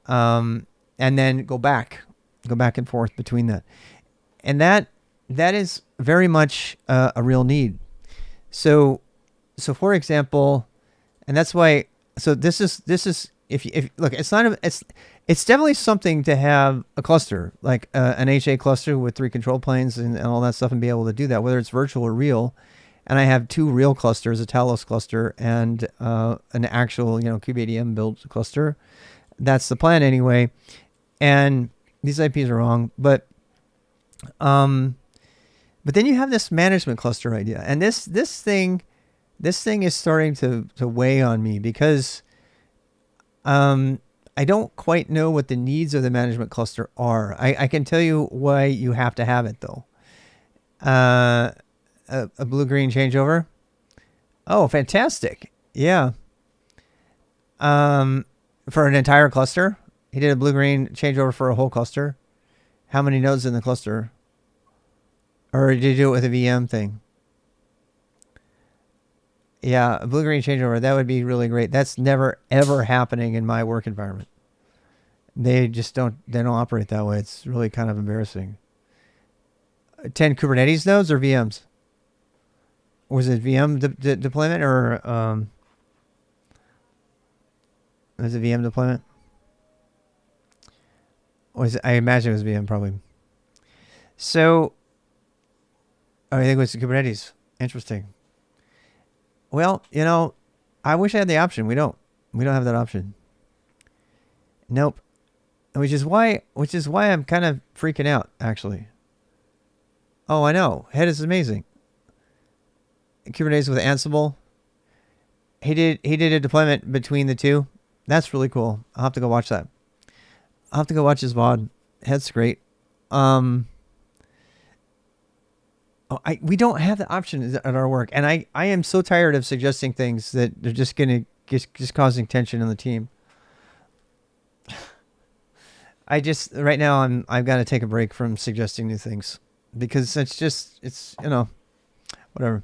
and then go back and forth between that, and that is very much a real need. So for example, and that's why. So this is if look, it's definitely something to have a cluster like an HA cluster with 3 control planes and all that stuff, and be able to do that, whether it's virtual or real. And I have 2 real clusters, a Talos cluster and an actual kubeADM built cluster. That's the plan anyway. And these IPs are wrong, but then you have this management cluster idea, and this thing is starting to weigh on me, because I don't quite know what the needs of the management cluster are. I can tell you why you have to have it, though. A blue-green changeover. Oh, fantastic. Yeah. For an entire cluster. He did a blue-green changeover for a whole cluster. How many nodes in the cluster? Or did you do it with a VM thing? Yeah, a blue-green changeover. That would be really great. That's never, ever happening in my work environment. They don't operate that way. It's really kind of embarrassing. 10 Kubernetes nodes or VMs? Was it VM deployment or was it VM deployment? I imagine it was VM probably. So, I think it was Kubernetes. Interesting. Well, I wish I had the option. We don't have that option. Nope. Which is why I'm kind of freaking out, actually. Oh, I know. Head is amazing. Kubernetes with Ansible. He did a deployment between the two. That's really cool. I'll have to go watch that. I'll have to go watch his VOD. Head's great. We don't have the option at our work, and I am so tired of suggesting things that they're just just causing tension in the team. Right now I've got to take a break from suggesting new things, because it's whatever.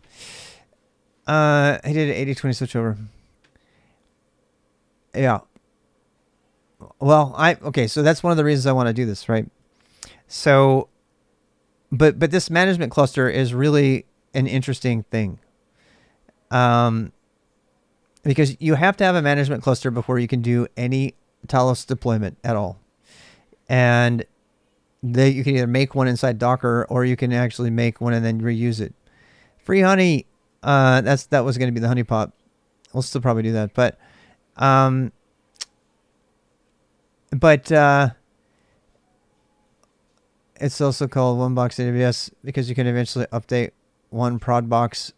He did an 80-20 switchover. Yeah. Well, okay, so that's one of the reasons I want to do this, right? So, but this management cluster is really an interesting thing. Because you have to have a management cluster before you can do any Talos deployment at all. And you can either make one inside Docker, or you can actually make one and then reuse it. Free honey. That was going to be the honeypot. We'll still probably do that, but it's also called one box AWS because you can eventually update one prod box.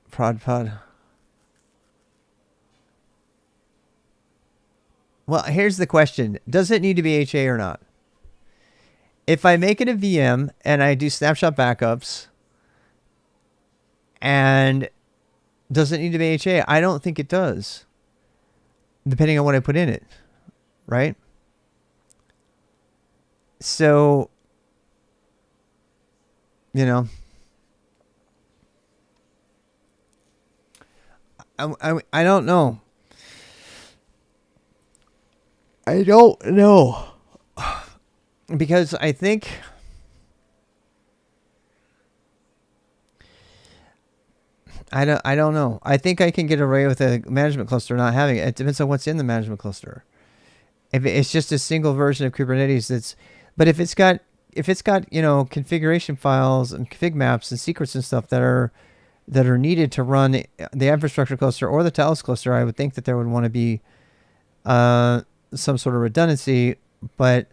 Pod. Well, here's the question. Does it need to be HA or not? If I make it a VM and I do snapshot backups, and does it need to be HA? I don't think it does, depending on what I put in it, right? So, I don't know. I don't know. Because I think I don't know. I think I can get away with a management cluster not having it. It depends on what's in the management cluster. If it's just a single version of Kubernetes, but if it's got configuration files and config maps and secrets and stuff that are needed to run the infrastructure cluster or the Talos cluster, I would think that there would want to be some sort of redundancy, but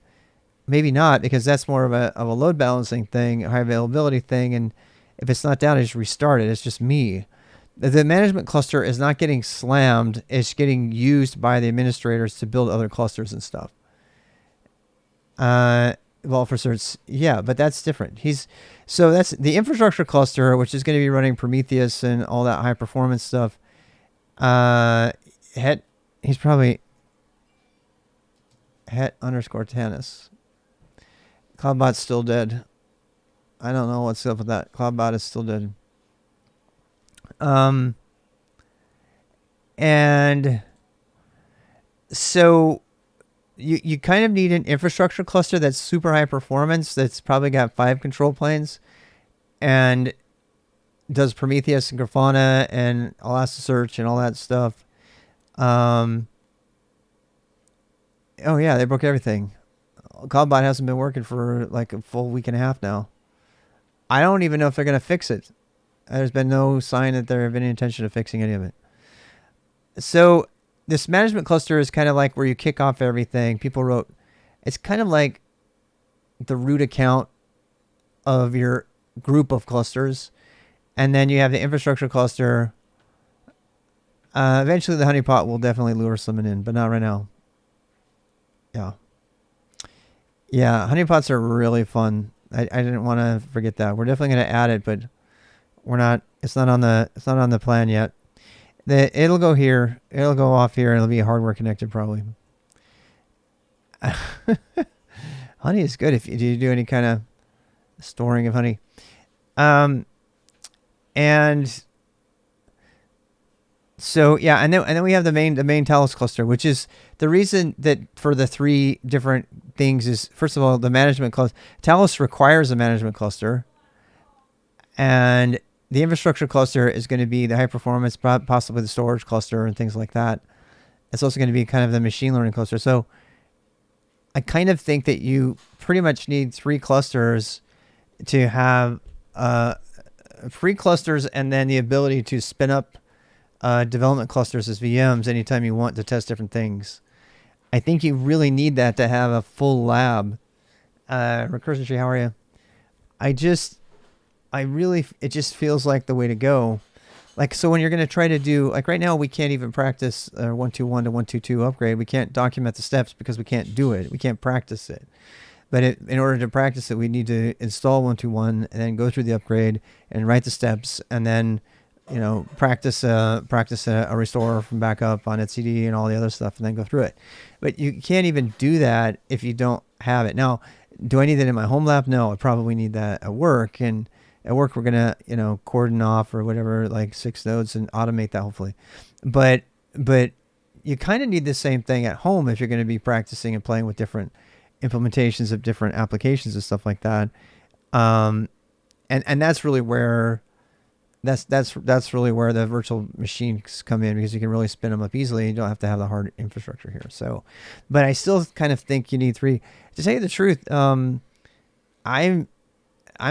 maybe not, because that's more of a load balancing thing, a high availability thing, and if it's not down, I just restart it. It's just me. The management cluster is not getting slammed. It's getting used by the administrators to build other clusters and stuff. Well, for certs, yeah, but that's different. So that's the infrastructure cluster, which is going to be running Prometheus and all that high performance stuff. He's probably het_Tanis. Cloudbot's still dead. I don't know what's up with that. Cloudbot is still dead. And so you kind of need an infrastructure cluster that's super high performance, that's probably got 5 control planes and does Prometheus and Grafana and Elasticsearch and all that stuff. Oh yeah, they broke everything. Cloudbot hasn't been working for like a full week and a half now. I don't even know if they're going to fix it. There's been no sign that there have been any intention of fixing any of it. So this management cluster is kind of like where you kick off everything. People wrote, it's kind of like the root account of your group of clusters. And then you have the infrastructure cluster. Eventually the honeypot will definitely lure someone in, but not right now. Yeah. Yeah, honeypots are really fun. I didn't want to forget that. We're definitely going to add it, but we're not. It's not on the plan yet. It'll go here. It'll go off here. It'll be hardware connected probably. Honey is good if you do any kind of storing of honey. And so yeah, and then we have the main Talos cluster, which is the reason that for the 3 different things is, first of all, the management cluster. Talos requires a management cluster, and the infrastructure cluster is going to be the high performance, possibly the storage cluster and things like that. It's also going to be kind of the machine learning cluster. So I kind of think that you pretty much need 3 clusters to have 3 clusters, and then the ability to spin up development clusters as VMs anytime you want to test different things. I think you really need that to have a full lab. Recursion Tree, how are you? It just feels like the way to go. Like, so when you're going to try to do, like right now, we can't even practice 121 to 122 upgrade. We can't document the steps because we can't do it. We can't practice it. But in order to practice it, we need to install 121 and then go through the upgrade and write the steps, and then practice a restore from backup on etcd and all the other stuff, and then go through it. But you can't even do that if you don't have it. Now, do I need that in my home lab? No, I probably need that at work. And at work, we're going to, cordon off or whatever, like 6 nodes, and automate that hopefully. But you kind of need the same thing at home if you're going to be practicing and playing with different implementations of different applications and stuff like that. And that's really where that's really where the virtual machines come in, because you can really spin them up easily. You don't have to have the hard infrastructure here. So, but I still kind of think you need 3. To tell you the truth, I'm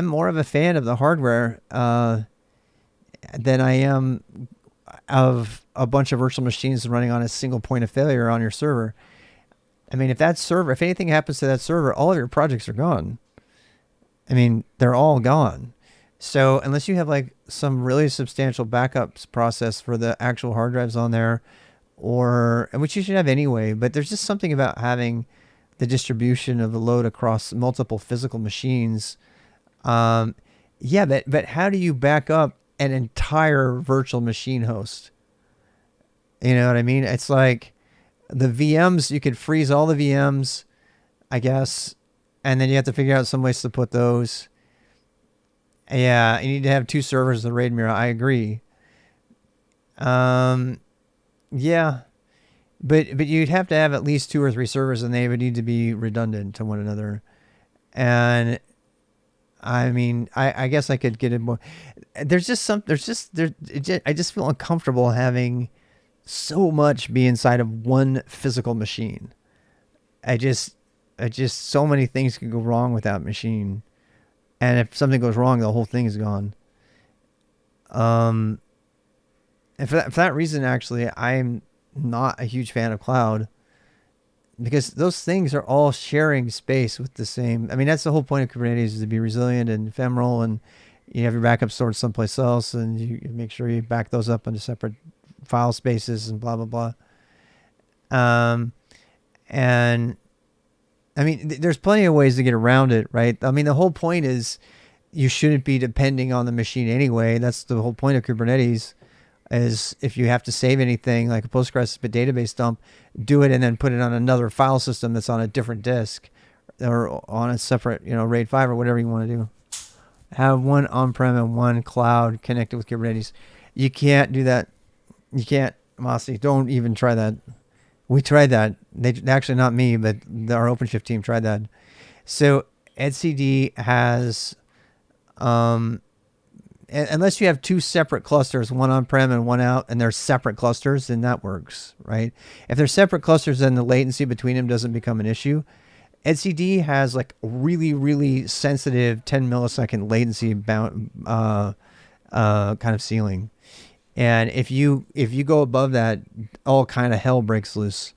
more of a fan of the hardware than I am of a bunch of virtual machines running on a single point of failure on your server. I mean, if anything happens to that server, all of your projects are gone. I mean, they're all gone. So unless you have like some really substantial backups process for the actual hard drives on there, which you should have anyway, but there's just something about having the distribution of the load across multiple physical machines. But how do you back up an entire virtual machine host? You know what I mean? It's like the VMs, you could freeze all the VMs, I guess, and then you have to figure out some ways to put those. Yeah, you need to have 2 servers of the RAID mirror. I agree. Yeah, but you'd have to have at least 2 or 3 servers, and they would need to be redundant to one another. And I mean, I guess I could get it more. I just feel uncomfortable having so much be inside of one physical machine. I just so many things could go wrong with that machine, and if something goes wrong, the whole thing is gone. And for that reason, actually, I'm not a huge fan of cloud, because those things are all sharing space with the same. I mean, that's the whole point of Kubernetes, is to be resilient and ephemeral, and you have your backup stored someplace else, and you make sure you back those up into separate file spaces and blah blah blah. And I mean, there's plenty of ways to get around it, right? I mean, the whole point is you shouldn't be depending on the machine anyway. That's the whole point of Kubernetes. Is if you have to save anything like a Postgres database dump, do it and then put it on another file system that's on a different disk or on a separate, RAID 5 or whatever you want to do. Have one on-prem and one cloud connected with Kubernetes. You can't do that. You can't, Mossy. Don't even try that. We tried that. They actually, not me, but our OpenShift team tried that. So etcd has, unless you have two separate clusters, one on-prem and one out, and they're separate clusters, then that works, right? If they're separate clusters, then the latency between them doesn't become an issue. etcd has like really, really sensitive 10 millisecond latency bound kind of ceiling. And if you go above that, all kind of hell breaks loose.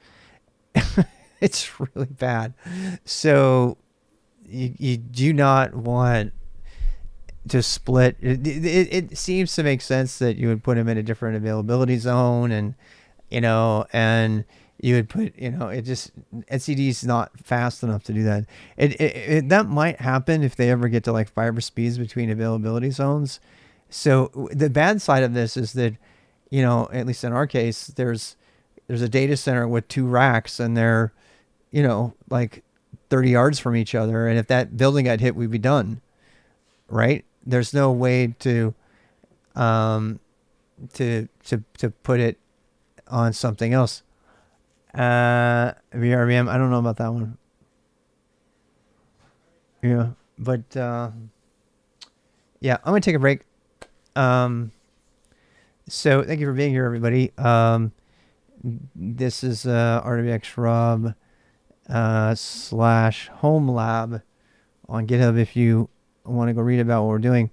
It's really bad. So you do not want to split. It seems to make sense that you would put them in a different availability zone, and and you would put, it just, etcd is not fast enough to do that. That might happen if they ever get to like fiber speeds between availability zones. So the bad side of this is that, at least in our case, there's a data center with two racks, and they're, like 30 yards from each other. And if that building got hit, we'd be done. Right? There's no way to put it on something else. VRVM, I don't know about that one. Yeah, but yeah, I'm gonna take a break. So thank you for being here, everybody. This is RWX Rob /Homelab on GitHub if you want to go read about what we're doing.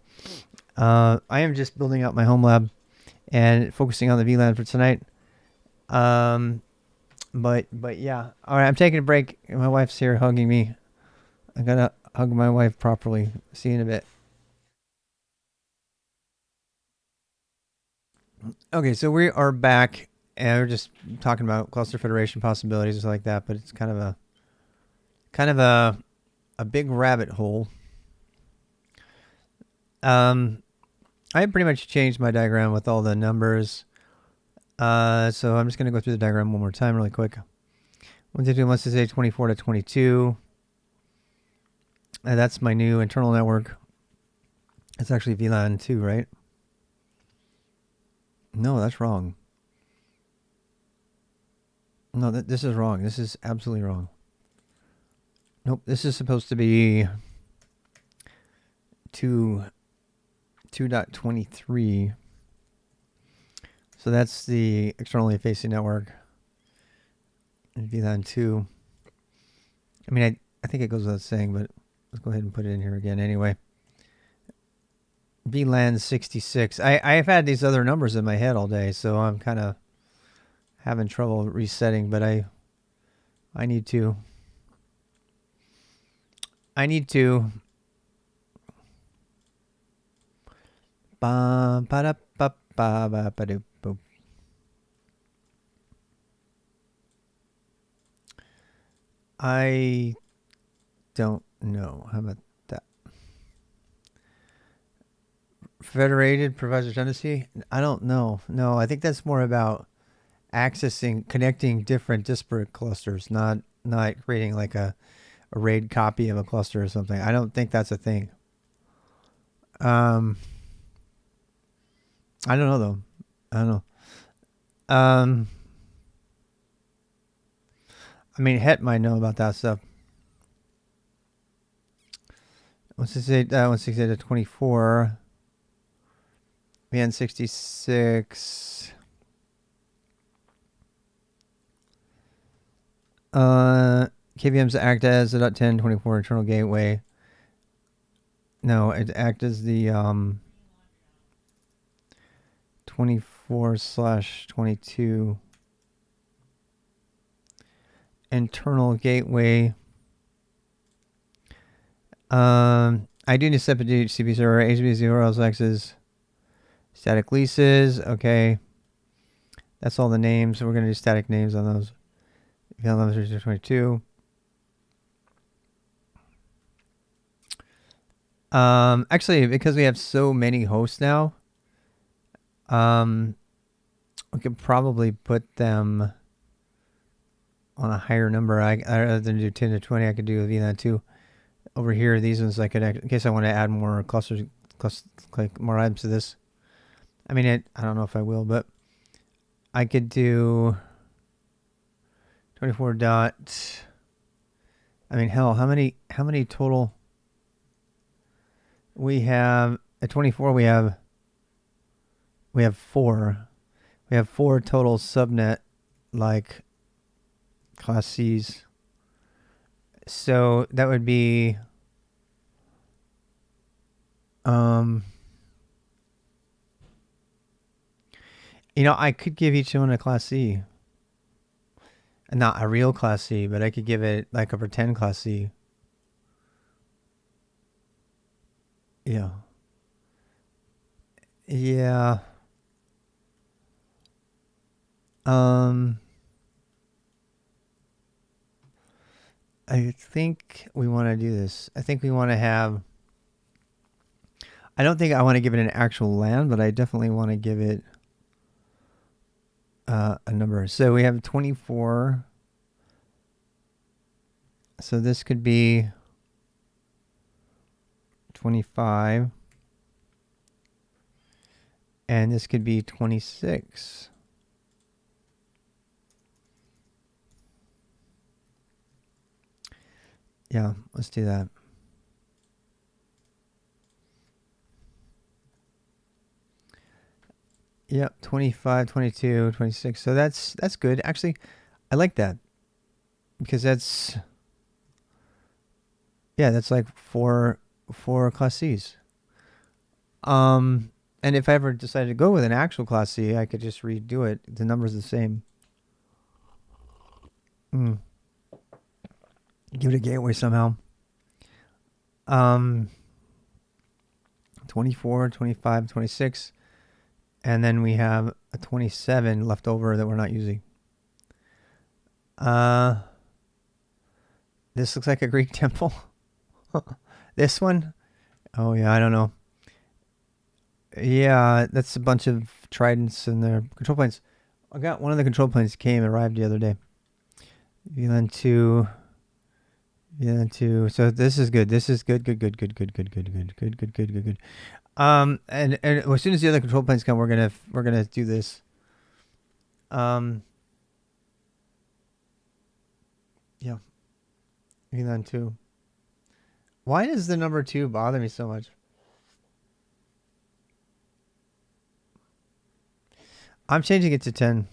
I am just building out my Homelab and focusing on the VLAN for tonight. But yeah. All right, I'm taking a break. My wife's here hugging me. I gotta hug my wife properly. See you in a bit. Okay, so we are back, and we're just talking about cluster federation possibilities and stuff like that. But it's kind of a big rabbit hole. I pretty much changed my diagram with all the numbers. So I'm just gonna go through the diagram one more time, really quick. 122.168 24 to 22. That's my new internal network. It's actually VLAN 2, right? No, that's wrong. No, this is wrong. This is absolutely wrong. Nope, this is supposed to be 2.23. So that's the externally facing network. VLAN 2. I mean, I think it goes without saying, but let's go ahead and put it in here again anyway. VLAN 66. I've had these other numbers in my head all day, so I'm kind of having trouble resetting, but I need to. Ba ba da ba ba ba ba do boop. I don't know. How about that? Federated provider tendency? I don't know. No, I think that's more about connecting different disparate clusters, not creating like a RAID copy of a cluster or something. I don't think that's a thing. I don't know though. I don't know. I mean, Het might know about that stuff. 168 to 24. VN 66. KVMs act as the .10.24 internal gateway. No, it act as the 24/22 internal gateway. I do need to set a DHCP server, HTTP 0 LXs, static leases. Okay. That's all the names. We're going to do static names on those. VLAN 22. Actually, because we have so many hosts now, we could probably put them on a higher number. Rather than do 10 to 20, I could do a VLAN 2. Over here, these ones I could, in case I want to add more clusters, like more items to this. I mean, I don't know if I will, but I could do 24 dot. I mean, hell, how many total? We have at 24. We have 4. We have 4 total subnet like class C's. So that would be you know, I could give each one a class C. Not a real class C, but I could give it like a pretend class C. Yeah. Yeah. I think we want to do this. I think we want to have. I don't think I want to give it an actual LAN, but I definitely want to give it a number. So we have 24. So this could be 25. And this could be 26. Yeah, let's do that. Yep, 25, 22, 26. So that's good. Actually, I like that. Because that's like four class C's. And if I ever decided to go with an actual class C, I could just redo it. The number's the same. Give it a gateway somehow. 24, 25, 26. And then we have a 27 left over that we're not using. This looks like a Greek temple. This one? Oh, yeah, I don't know. Yeah, that's a bunch of tridents in there. Control planes. I got one of the control planes arrived the other day. VLAN 2. VLAN 2. So this is good. This is good. Good. And as soon as the other control planes come, we're gonna do this. Yeah. VLAN 2. Why does the number 2 bother me so much? I'm changing it to 10.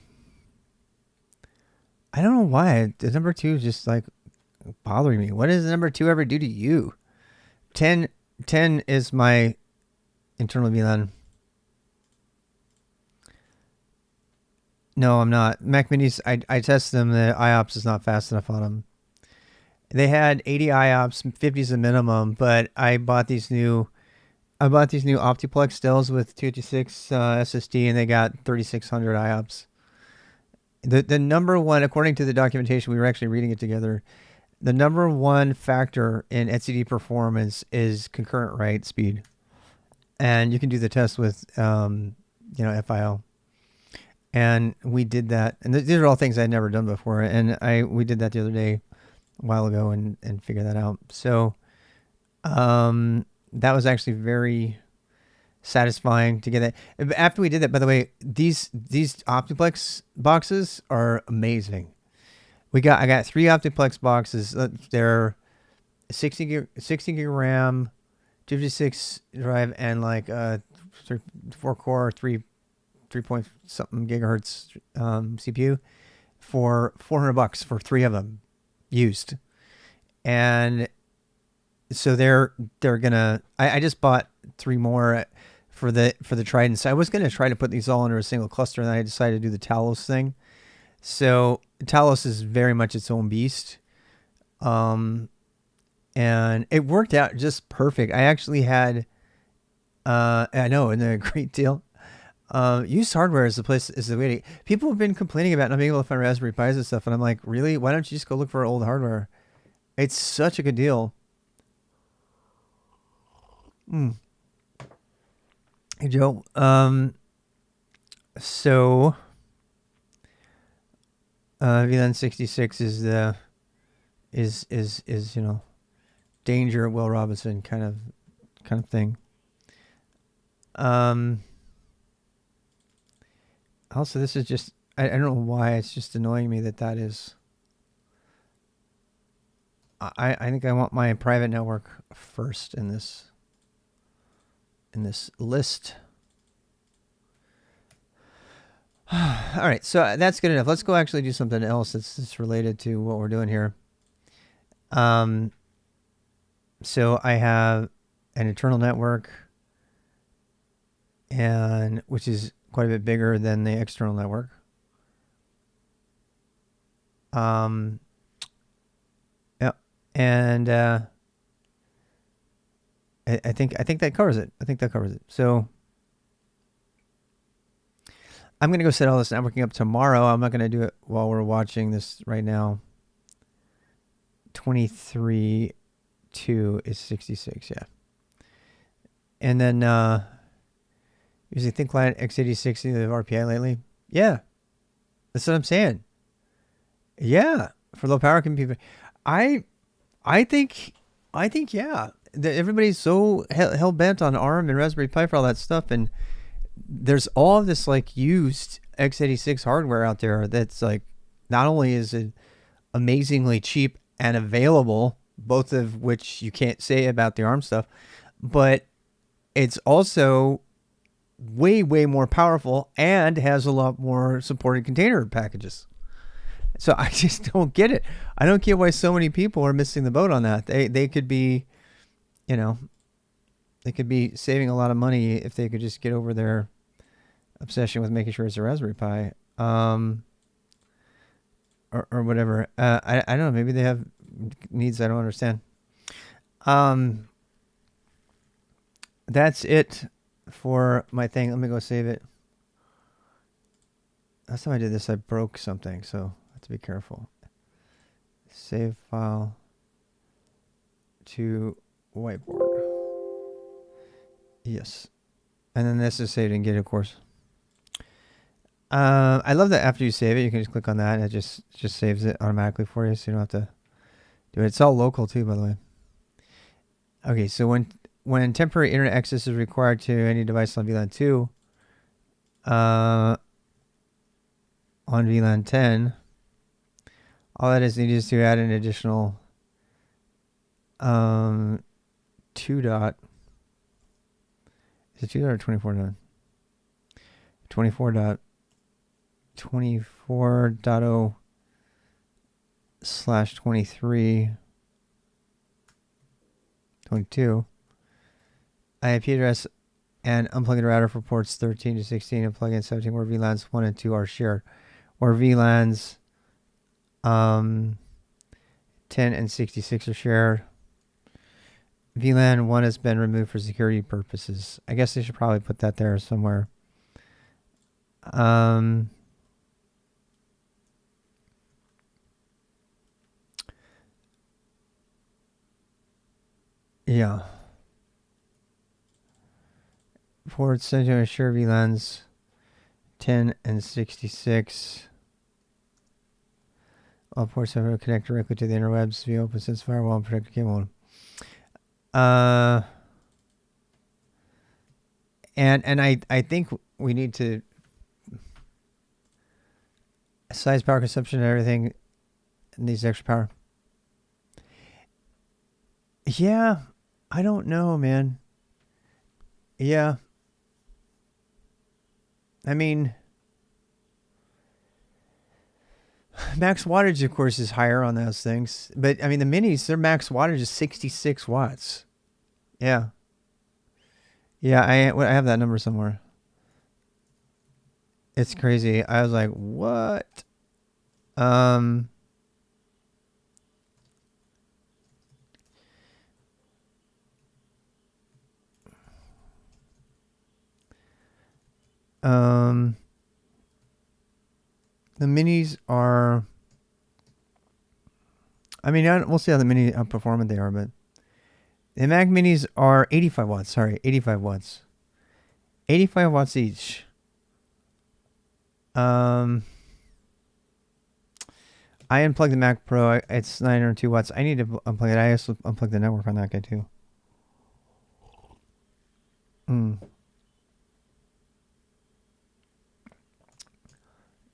I don't know why. The number 2 is just like bothering me. What does the number 2 ever do to you? 10 is my internal VLAN. No, I'm not. Mac Minis, I tested them. The IOPS is not fast enough on them. They had 80 IOPS, 50 is the minimum, but I bought these new Optiplex stills with 256 SSD, and they got 3600 IOPS. The number one, according to the documentation, we were actually reading it together, the number one factor in etcd performance is concurrent write speed. And you can do the test with, FIO. And we did that. And these are all things I'd never done before. And we did that the other day, a while ago, and figured that out. So that was actually very satisfying to get that. After we did that, by the way, these Optiplex boxes are amazing. I got 3 Optiplex boxes. They're 60 gig RAM, 256 drive, and like 4 core, 3 point something gigahertz CPU for $400 for 3 of them used. and so they're gonna. I just bought 3 more for the Trident. So I was gonna try to put these all under a single cluster, and then I decided to do the Talos thing. So Talos is very much its own beast, and it worked out just perfect. I actually had, I know, isn't it a great deal? Used hardware is the way to. People have been complaining about not being able to find Raspberry Pis and stuff, and I'm like, really? Why don't you just go look for old hardware? It's such a good deal. Hey Joe. So VLAN 66 is the is danger Will Robinson kind of thing. Also, this is just I don't know why it's just annoying me that is. I think I want my private network first in this list. All right, so that's good enough. Let's go actually do something else that's related to what we're doing here. So I have an internal network, and which is quite a bit bigger than the external network. Yeah, and I think that covers it. So I'm going to go set all this networking up tomorrow. I'm not going to do it while we're watching this right now. 23.2 is 66, yeah. And then using ThinkLine x86 the RPI lately. Yeah, that's what I'm saying. Yeah, for low power computing. I think yeah. Everybody's so hell bent on ARM and Raspberry Pi for all that stuff, and there's all of this like used x86 hardware out there that's like not only is it amazingly cheap and available, both of which you can't say about the ARM stuff, but it's also way more powerful and has a lot more supported container packages. So I just don't get it. I don't get why so many people are missing the boat on that. They could be, they could be saving a lot of money if they could just get over their obsession with making sure it's a Raspberry Pi, or whatever. I don't know. Maybe they have needs I don't understand. That's it for my thing. Let me go save it. Last time I did this, I broke something, so I have to be careful. Save file to whiteboard. Yes. And then this is saved in Git, of course. I love that after you save it, you can just click on that and it just saves it automatically for you, so you don't have to do it. It's all local too, by the way. Okay, so when temporary internet access is required to any device on VLAN 2, on VLAN 10, all that is needed is to add an additional 2 dot. Is it 2 dot or 24 dot? 24.0 / 23 22 IP address and unplug the router for ports 13 to 16 and plug in 17 where VLANs 1 and 2 are shared, or VLANs 10 and 66 are shared. VLAN 1 has been removed for security purposes. I guess they should probably put that there somewhere. Yeah. Port center assure VLANs 10 and 66. All ports are connect directly to the interwebs via OPNsense firewall and protected cable. And I think we need to size power consumption and everything needs extra power. Yeah, I don't know, man. Yeah. I mean, Max wattage, of course, is higher on those things. But, I mean, the minis, their max wattage is 66 watts. Yeah. Yeah, I have that number somewhere. It's crazy. I was like, what? Um, um, the minis are, I mean, we'll see how how performant they are, but the Mac minis are 85 watts. Sorry, 85 watts. 85 watts each. I unplugged the Mac Pro. It's 902 watts. I need to unplug it. I also unplugged the network on that guy too.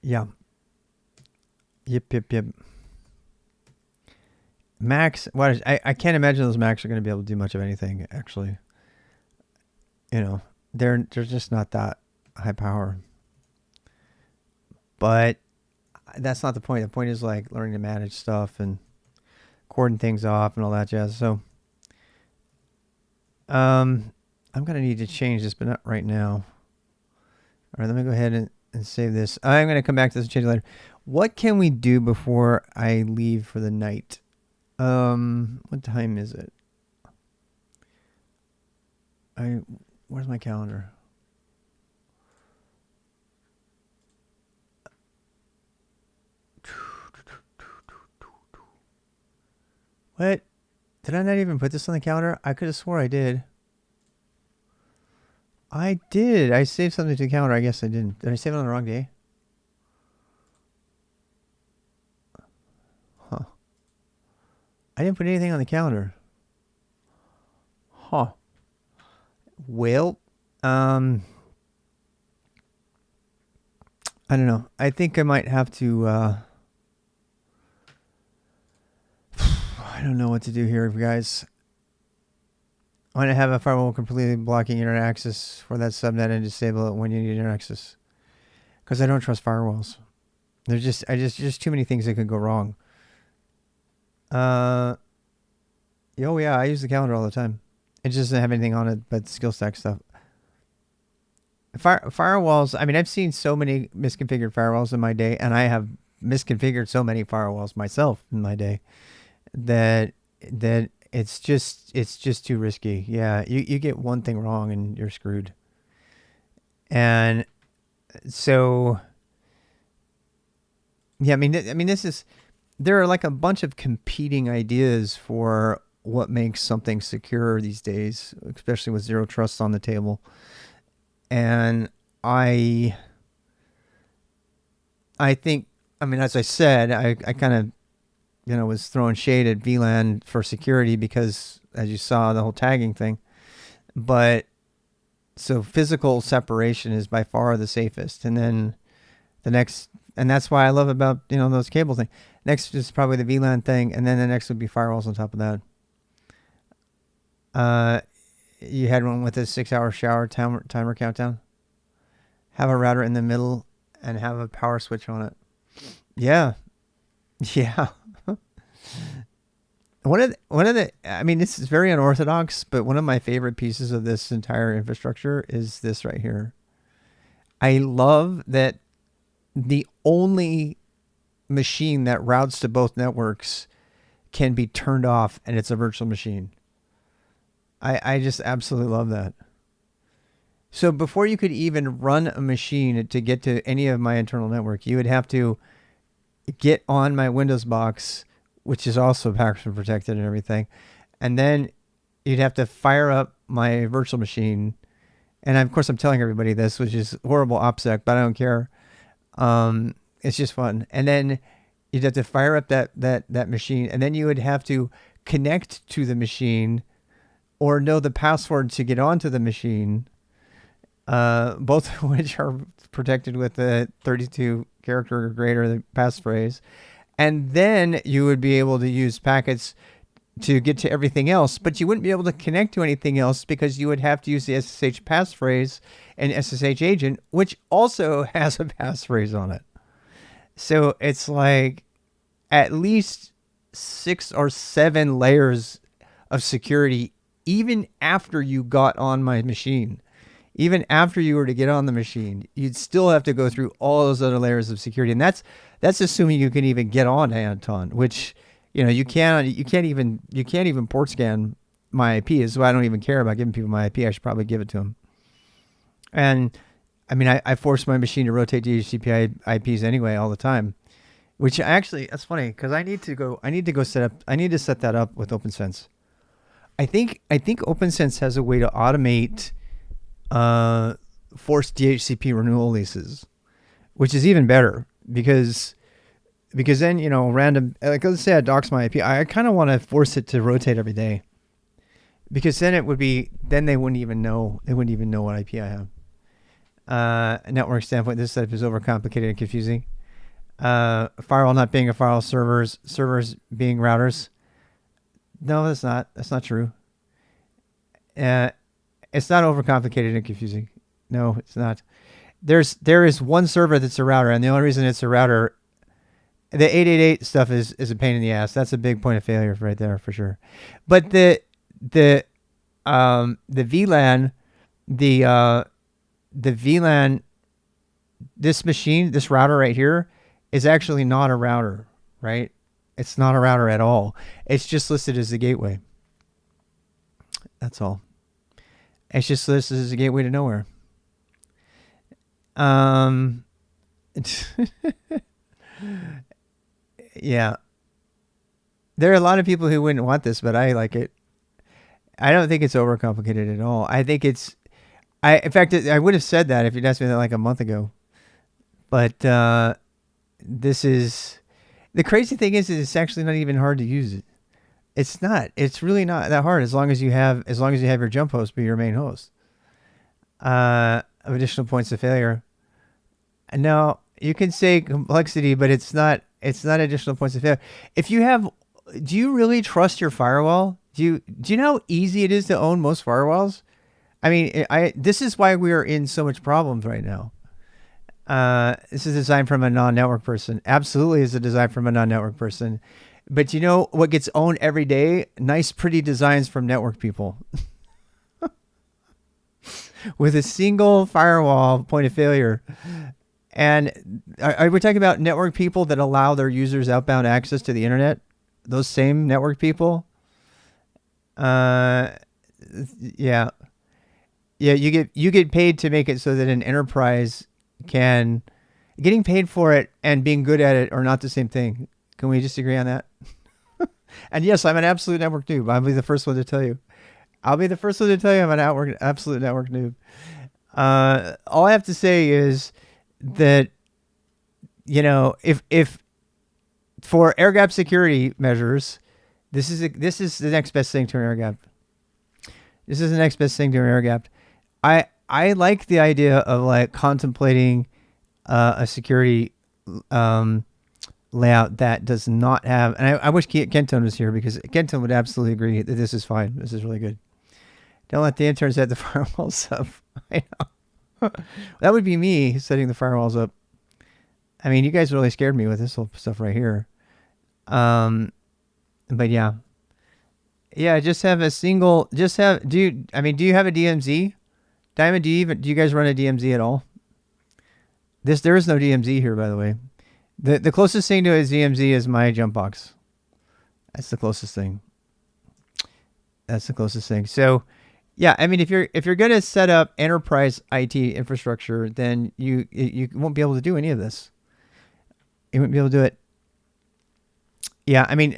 Yeah. Yep. Max wattage. I can't imagine those Macs are going to be able to do much of anything, actually. You know, they're just not that high power. But that's not the point. The point is like learning to manage stuff and cording things off and all that jazz. So I'm going to need to change this, but not right now. All right, let me go ahead and save this. I'm going to come back to this and change it later. What can we do before I leave for the night? What time is it? Where's my calendar? What? Did I not even put this on the calendar? I could have swore I did. I did. I saved something to the calendar. I guess I didn't. Did I save it on the wrong day? Huh. I didn't put anything on the calendar. Huh. Well, I don't know. I think I might have to, I don't know what to do here, guys. I want to have a firewall completely blocking internet access for that subnet and disable it when you need internet access. Because I don't trust firewalls. There's just too many things that could go wrong. Oh yeah, I use the calendar all the time. It just doesn't have anything on it but skill stack stuff. Firewalls, I mean, I've seen so many misconfigured firewalls in my day, and I have misconfigured so many firewalls myself in my day that it's just too risky. Yeah, you get one thing wrong and you're screwed. And so, yeah, I mean, there are like a bunch of competing ideas for what makes something secure these days, especially with zero trust on the table. And I think, I mean, as I said, I kind of, was throwing shade at VLAN for security because, as you saw, the whole tagging thing. But so physical separation is by far the safest. And then the next, and that's why I love about, those cable thing. Next is probably the VLAN thing. And then the next would be firewalls on top of that. You had one with a 6-hour shower timer countdown. Have a router in the middle and have a power switch on it. Yeah. Yeah. One of the, I mean, this is very unorthodox, but one of my favorite pieces of this entire infrastructure is this right here. I love that the only machine that routes to both networks can be turned off, and it's a virtual machine. I just absolutely love that. So before you could even run a machine to get to any of my internal network, you would have to get on my Windows box, which is also password protected and everything. And then you'd have to fire up my virtual machine. And of course I'm telling everybody this, which is horrible OPSEC, but I don't care. It's just fun. And then you'd have to fire up that machine, and then you would have to connect to the machine or know the password to get onto the machine, both of which are protected with the 32 character or greater the passphrase. And then you would be able to use packets to get to everything else, but you wouldn't be able to connect to anything else because you would have to use the SSH passphrase and ssh-agent, which also has a passphrase on it. So it's like at least 6 or 7 layers of security even after you got on my machine. Even after you were to get on the machine, you'd still have to go through all those other layers of security, and that's assuming you can even get on Anton, which you can't even port scan my IP. Is why I don't even care about giving people my IP. I should probably give it to them. And I mean, I force my machine to rotate DHCP IPs anyway all the time, which actually that's funny because I need to set that up with OPNsense. I think OPNsense has a way to automate forced DHCP renewal leases, which is even better because then random, like let's say I dox my IP, I kind of want to force it to rotate every day, because then they wouldn't even know what IP I have. Network standpoint, this setup is overcomplicated and confusing. Firewall not being a firewall, servers being routers. No, that's not true. It's not overcomplicated and confusing. No, it's not. There is one server that's a router, and the only reason it's a router, the 888 stuff is a pain in the ass. That's a big point of failure right there for sure. But the VLAN, the VLAN, this router right here is actually not a router, right? It's not a router at all. It's just listed as a gateway. That's all. It's just listed as a gateway to nowhere. Yeah. There are a lot of people who wouldn't want this, but I like it. I don't think it's overcomplicated at all. I think in fact, I would have said that if you'd asked me that like a month ago. But this is, the crazy thing is it's actually not even hard to use it. It's not. It's really not that hard as long as you have your jump host be your main host. Additional points of failure. No, you can say complexity, but it's not additional points of failure. Do you really trust your firewall? Do you know how easy it is to own most firewalls? I mean, this is why we are in so much problems right now. This is designed from a non-network person. Absolutely is a design from a non-network person. But you know what gets owned every day? Nice, pretty designs from network people. With a single firewall point of failure. And are we talking about network people that allow their users outbound access to the internet? Those same network people? Yeah. Yeah, you get paid to make it so that an enterprise can, getting paid for it and being good at it are not the same thing. Can we just agree on that? And yes, I'm an absolute network noob. I'll be the first one to tell you. I'm an absolute network noob. All I have to say is that, if for air gap security measures, this is the next best thing to an air gap. This is the next best thing to an air gap. I like the idea of like contemplating a security layout that does not have, and I wish Kenton was here because Kenton would absolutely agree that this is fine. This is really good. Don't let the interns set the firewalls up. I know. That would be me setting the firewalls up. I mean, you guys really scared me with this whole stuff right here. But yeah. Yeah, just have a single, do you have a DMZ? Diamond, do you guys run a DMZ at all? There is no DMZ here, by the way. The closest thing to a DMZ is my jump box. That's the closest thing. So, yeah, I mean, if you're gonna set up enterprise IT infrastructure, then you won't be able to do any of this. You won't be able to do it. Yeah, I mean,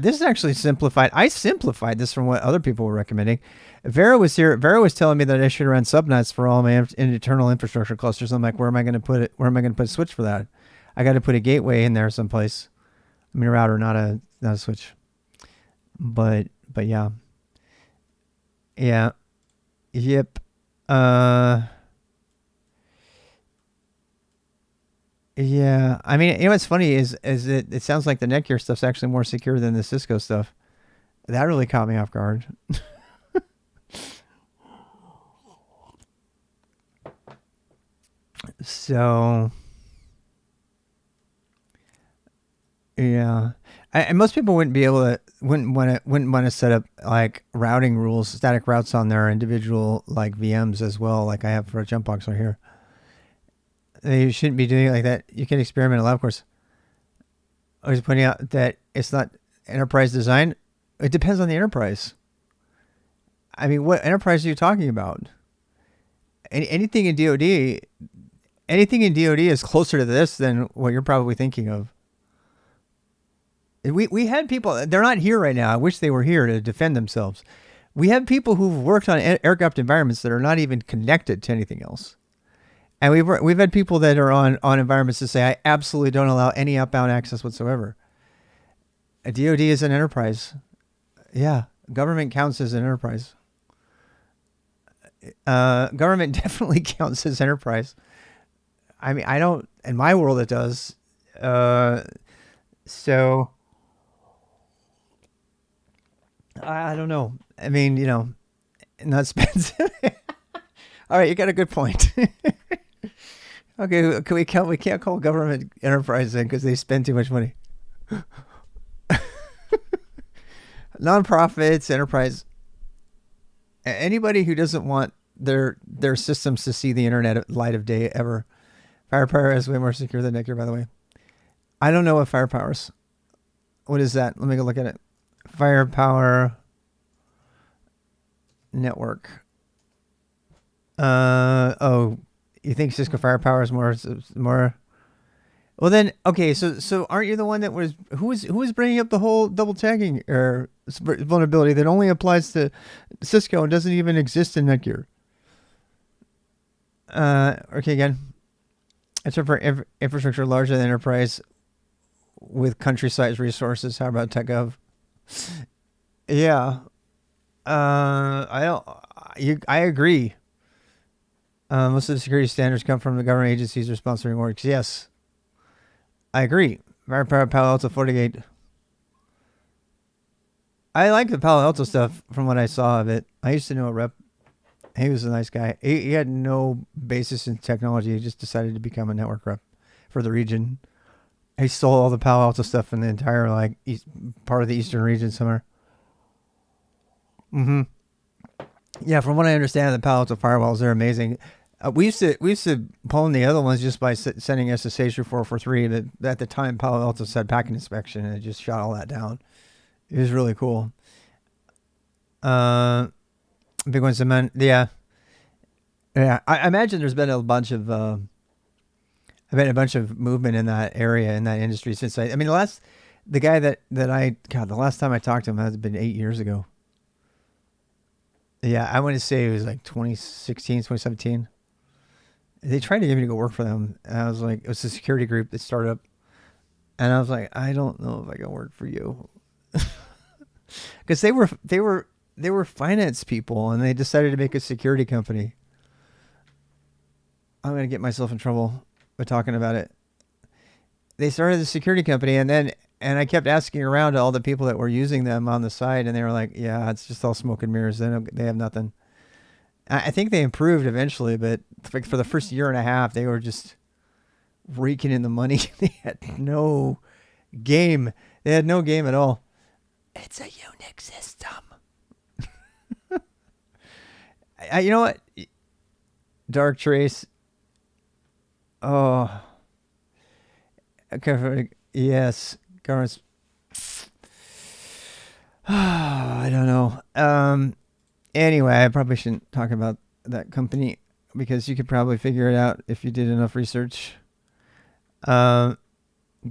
this is actually simplified. I simplified this from what other people were recommending. Vera was here. Vera was telling me that I should run subnets for all my internal infrastructure clusters. I'm like, where am I going to put it? Where am I going to put a switch for that? I got to put a gateway in there someplace. I mean, a router, not a switch. But yeah. Yeah. Yep. Yeah. I mean, what's funny is it sounds like the Netgear stuff's actually more secure than the Cisco stuff. That really caught me off guard. So, Yeah, and most people wouldn't want to set up like routing rules, static routes on their individual like VMs as well, like I have for a jump box right here. You shouldn't be doing it like that. You can experiment a lot, of course. I was pointing out that it's not enterprise design. It depends on the enterprise. I mean, what enterprise are you talking about? Anything in DoD, anything in DoD is closer to this than what you're probably thinking of. We had people, they're not here right now. I wish they were here to defend themselves. We have people who've worked on air-gapped environments that are not even connected to anything else. And we've had people that are on environments that say, I absolutely don't allow any outbound access whatsoever. A DoD is an enterprise. Yeah, government counts as an enterprise. Government definitely counts as enterprise. I mean, I don't, in my world it does. So I don't know. I mean, not expensive. All right, you got a good point. Okay, we can't call government enterprise then because they spend too much money. Nonprofits, enterprise, anybody who doesn't want their systems to see the internet light of day ever. Firepower is way more secure than Nectar, by the way. I don't know what firepower is. What is that? Let me go look at it. Firepower network. Oh, you think Cisco Firepower is more? Well then, okay. So aren't you the one that who was bringing up the whole double tagging or vulnerability that only applies to Cisco and doesn't even exist in Netgear? Okay, again. It's for infrastructure larger than enterprise with country-sized resources. How about TechGov? Yeah. I agree. Most of the security standards come from the government agencies or sponsoring orgs. Yes. I agree. Palo Alto FortiGate. I like the Palo Alto stuff from what I saw of it. I used to know a rep. He was a nice guy. He had no basis in technology. He just decided to become a network rep for the region. He stole all the Palo Alto stuff in the entire part of the eastern region somewhere. Mm-hmm. Yeah, from what I understand, the Palo Alto firewalls are amazing. We used to pwn the other ones just by sending SSH through 443. But at the time, Palo Alto said packet inspection, and it just shot all that down. It was really cool. Big ones, man. Yeah. I imagine there's been a bunch of movement in that area, in that industry since the last time I talked to him has been 8 years ago. Yeah, I want to say it was like 2016, 2017. They tried to get me to go work for them, and I was like, it was a security group that started up, and I was like, I don't know if I can work for you, because they were finance people, and they decided to make a security company. I'm gonna get myself in trouble by talking about it. They started the security company, and I kept asking around to all the people that were using them on the side, and they were like, yeah, it's just all smoke and mirrors. They have nothing. I think they improved eventually, but for the first year and a half, they were just raking in the money. They had no game. They had no game at all. It's a Unix system. You know what? Dark Trace. Oh. Okay. Yes. Governments. I don't know. Anyway, I probably shouldn't talk about that company because you could probably figure it out if you did enough research. But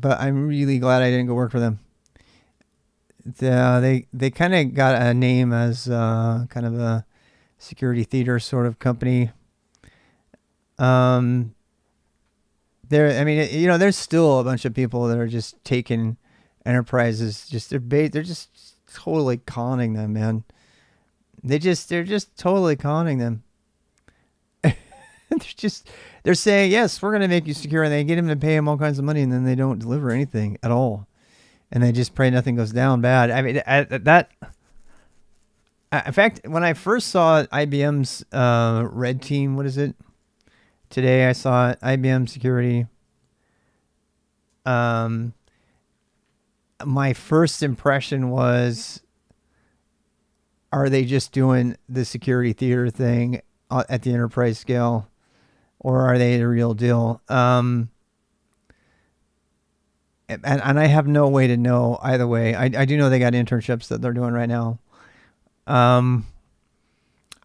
I'm really glad I didn't go work for them. They kind of got a name as kind of a security theater sort of company. There's still a bunch of people that are just taking enterprises. They're just totally conning them, man. They're just totally conning them. They're saying, yes, we're going to make you secure, and they get them to pay them all kinds of money, and then they don't deliver anything at all. And they just pray nothing goes down bad. I mean, in fact, when I first saw IBM's red team, what is it? Today I saw IBM security. my first impression was, are they just doing the security theater thing at the enterprise scale, or are they the real deal? And I have no way to know either way. I do know they got internships that they're doing right now.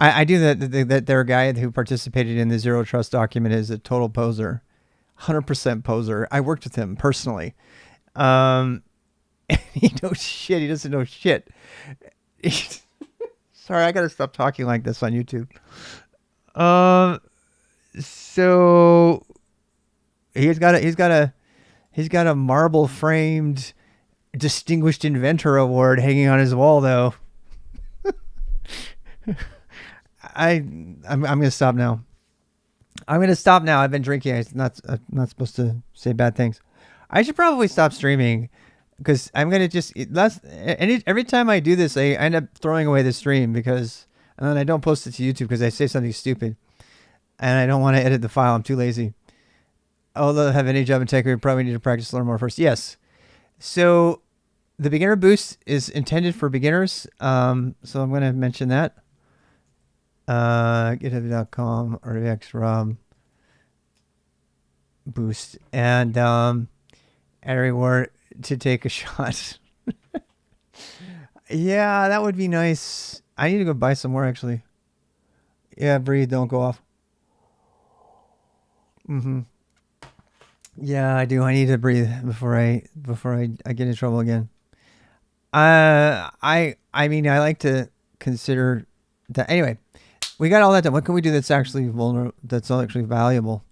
I do that their guy who participated in the zero trust document is a total poser, 100% poser. I worked with him personally. And he knows shit. He doesn't know shit. Sorry, I gotta stop talking like this on YouTube. So he's got a marble framed distinguished inventor award hanging on his wall though. I'm gonna stop now. I've been drinking. I'm not supposed to say bad things. I should probably stop streaming because I'm gonna just every time I do this, I end up throwing away the stream and then I don't post it to YouTube because I say something stupid, and I don't want to edit the file. I'm too lazy. Although I have any job in tech, we probably need to practice a little more first. Yes. So the beginner boost is intended for beginners. So I'm going to mention that. GitHub.com RVX boost and reward to take a shot. Yeah, that would be nice. I need to go buy some more actually. Yeah, breathe, don't go off. Yeah, I do. I need to breathe before I get in trouble again. I mean, I like to consider that. Anyway, we got all that done. What can we do that's actually vulnerable? That's actually valuable.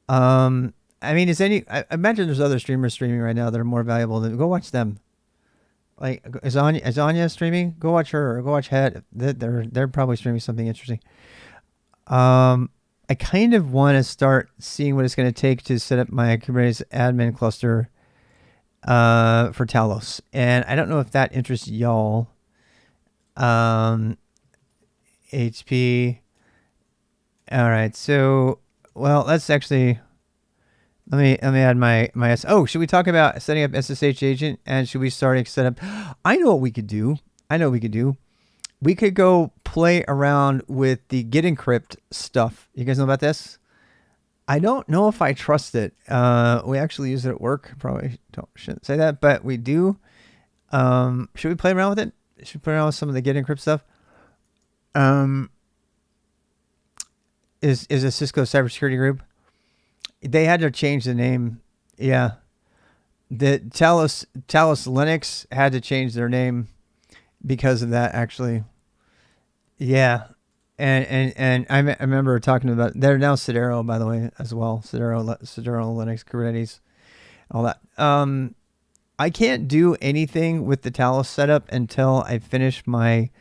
I mean, I imagine there's other streamers streaming right now that are more valuable. Go watch them. Like, is Anya streaming? Go watch her or go watch Head. They're probably streaming something interesting. I kind of want to start seeing what it's going to take to set up my Kubernetes admin cluster for Talos. And I don't know if that interests y'all. HP. All right. So, well, let's actually, let me add my, should we talk about setting up ssh-agent and should we start set up? I know what we could do. We could go play around with the git-crypt stuff. You guys know about this? I don't know if I trust it. We actually use it at work. Probably shouldn't say that, but we do. Should we play around with it? Should we play around with some of the git-crypt stuff? Is a Cisco cybersecurity group. They had to change the name. Yeah. The Talos Linux had to change their name because of that, actually. Yeah. And I remember talking about, they're now Sidero, by the way, as well. Sidero Linux, Kubernetes, all that. I can't do anything with the Talos setup until I finish my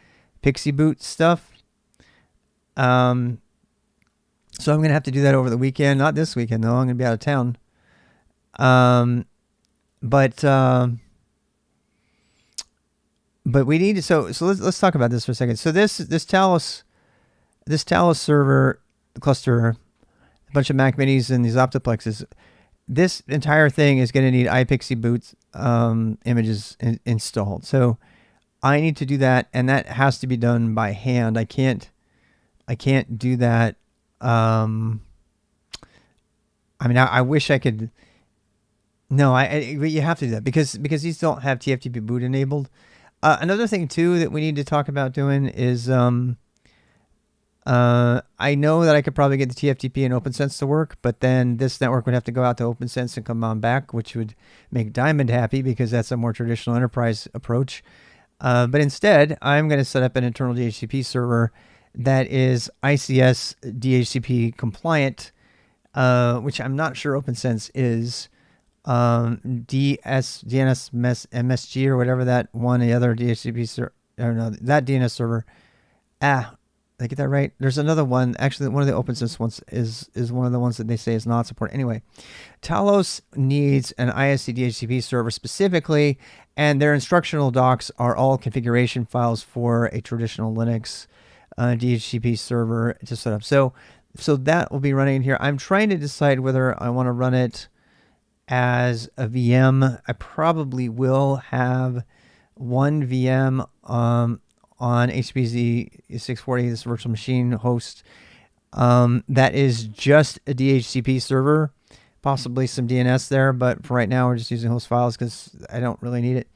Pixie Boot stuff. So I'm going to have to do that over the weekend. Not this weekend, though. I'm going to be out of town. But we need to, so let's talk about this for a second. So this Talos server cluster, a bunch of Mac Minis and these Optiplexes, this entire thing is going to need iPixie Boot images installed. So I need to do that, and that has to be done by hand. I can't do that. I mean, I wish I could. No, but you have to do that because these don't have TFTP boot enabled. Another thing too that we need to talk about doing is I know that I could probably get the TFTP and OPNsense to work, but then this network would have to go out to OPNsense and come on back, which would make Diamond happy because that's a more traditional enterprise approach. But instead, I'm going to set up an internal DHCP server that is ICS DHCP compliant, which I'm not sure OPNsense is. DNS MSG or whatever that one, the other DHCP server, or no, that DNS server. Did I get that right? There's another one. Actually, one of the OPNsense ones is one of the ones that they say is not supported. Anyway, Talos needs an ISC DHCP server specifically, and their instructional docs are all configuration files for a traditional Linux DHCP server to set up. So that will be running here. I'm trying to decide whether I want to run it as a VM. I probably will have one VM on HPZ 640, this virtual machine host, that is just a DHCP server, possibly some DNS there, but for right now we're just using host files because I don't really need it.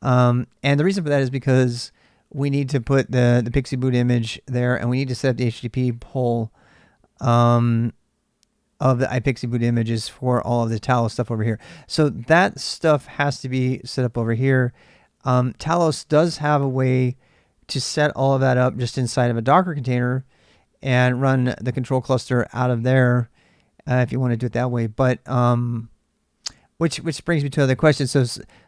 And the reason for that is because we need to put the Pixie boot image there, and we need to set up the HTTP poll of the iPixie boot images for all of the Talos stuff over here. So that stuff has to be set up over here. Talos does have a way to set all of that up just inside of a Docker container and run the control cluster out of there if you want to do it that way. But which brings me to other questions. So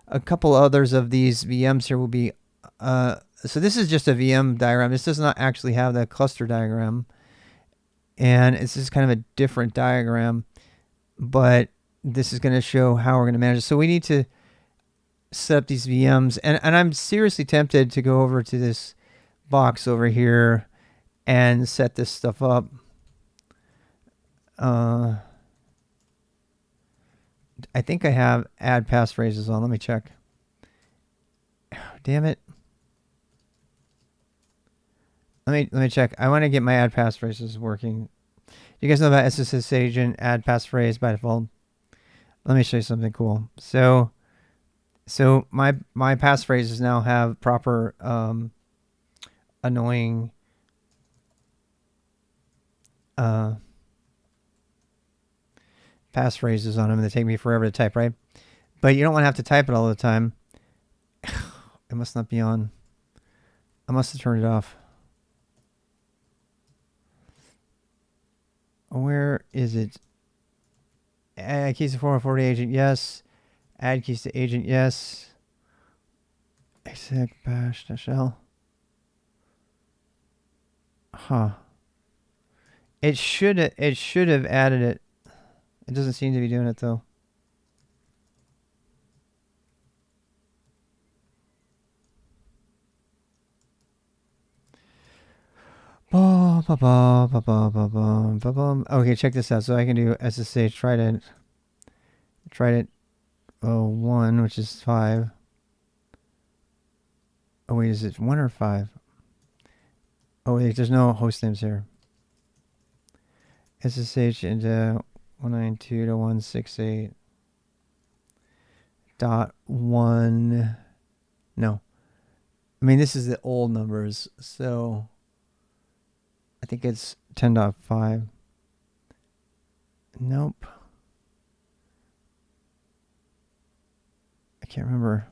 a couple others of these VMs here will be, so this is just a VM diagram. This does not actually have the cluster diagram. And it's just kind of a different diagram, but this is going to show how we're going to manage it. So we need to set up these VMs, and I'm seriously tempted to go over to this box over here and set this stuff up. I think I have add passphrases on. Let me check. Damn it. Let me check. I want to get my add passphrases working. You guys know about ssh-agent add passphrase by default? Let me show you something cool. So my passphrases now have proper annoying passphrases on them that take me forever to type, right? But you don't want to have to type it all the time. It must not be on. I must have turned it off. Where is it? Add keys to ForwardAgent, yes. Add keys to agent, yes. Exec bash -l. Huh. It should have added it. It doesn't seem to be doing it though. Okay, check this out. So I can do SSH trident 1, which is 5. Oh wait, is it 1 or 5? Oh wait, there's no host names here. SSH into 192.168.1. No. I mean, this is the old numbers, so I think it's 10.5. Nope. I can't remember.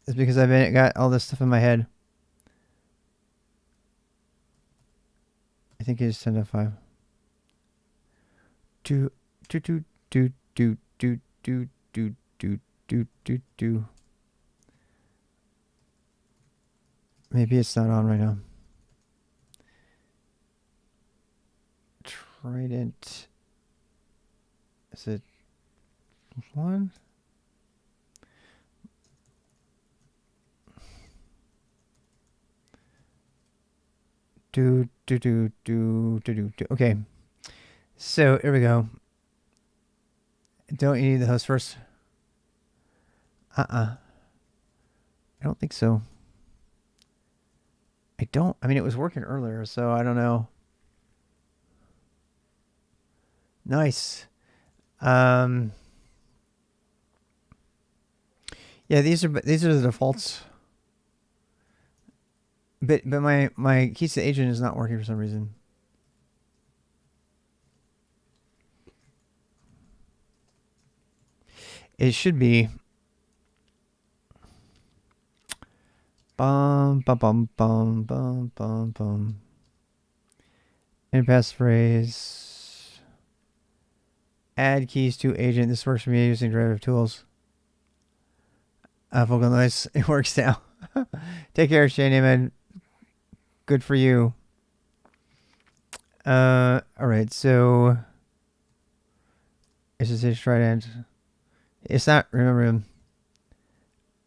It's because I've got all this stuff in my head. I think it's 10.5. Do. Maybe it's not on right now. Trident. Is it 1? Do. Okay. So here we go. Don't you need the host first? I don't think so. I mean, it was working earlier, so I don't know. Nice. Yeah, these are the defaults. But my keys to agent is not working for some reason. It should be. Bum. And passphrase. Add keys to agent. This works for me using derivative tools. Vocal noise. It works now. Take care, Shane Neiman. Good for you. All right. So SSH trident. It's not. Remember.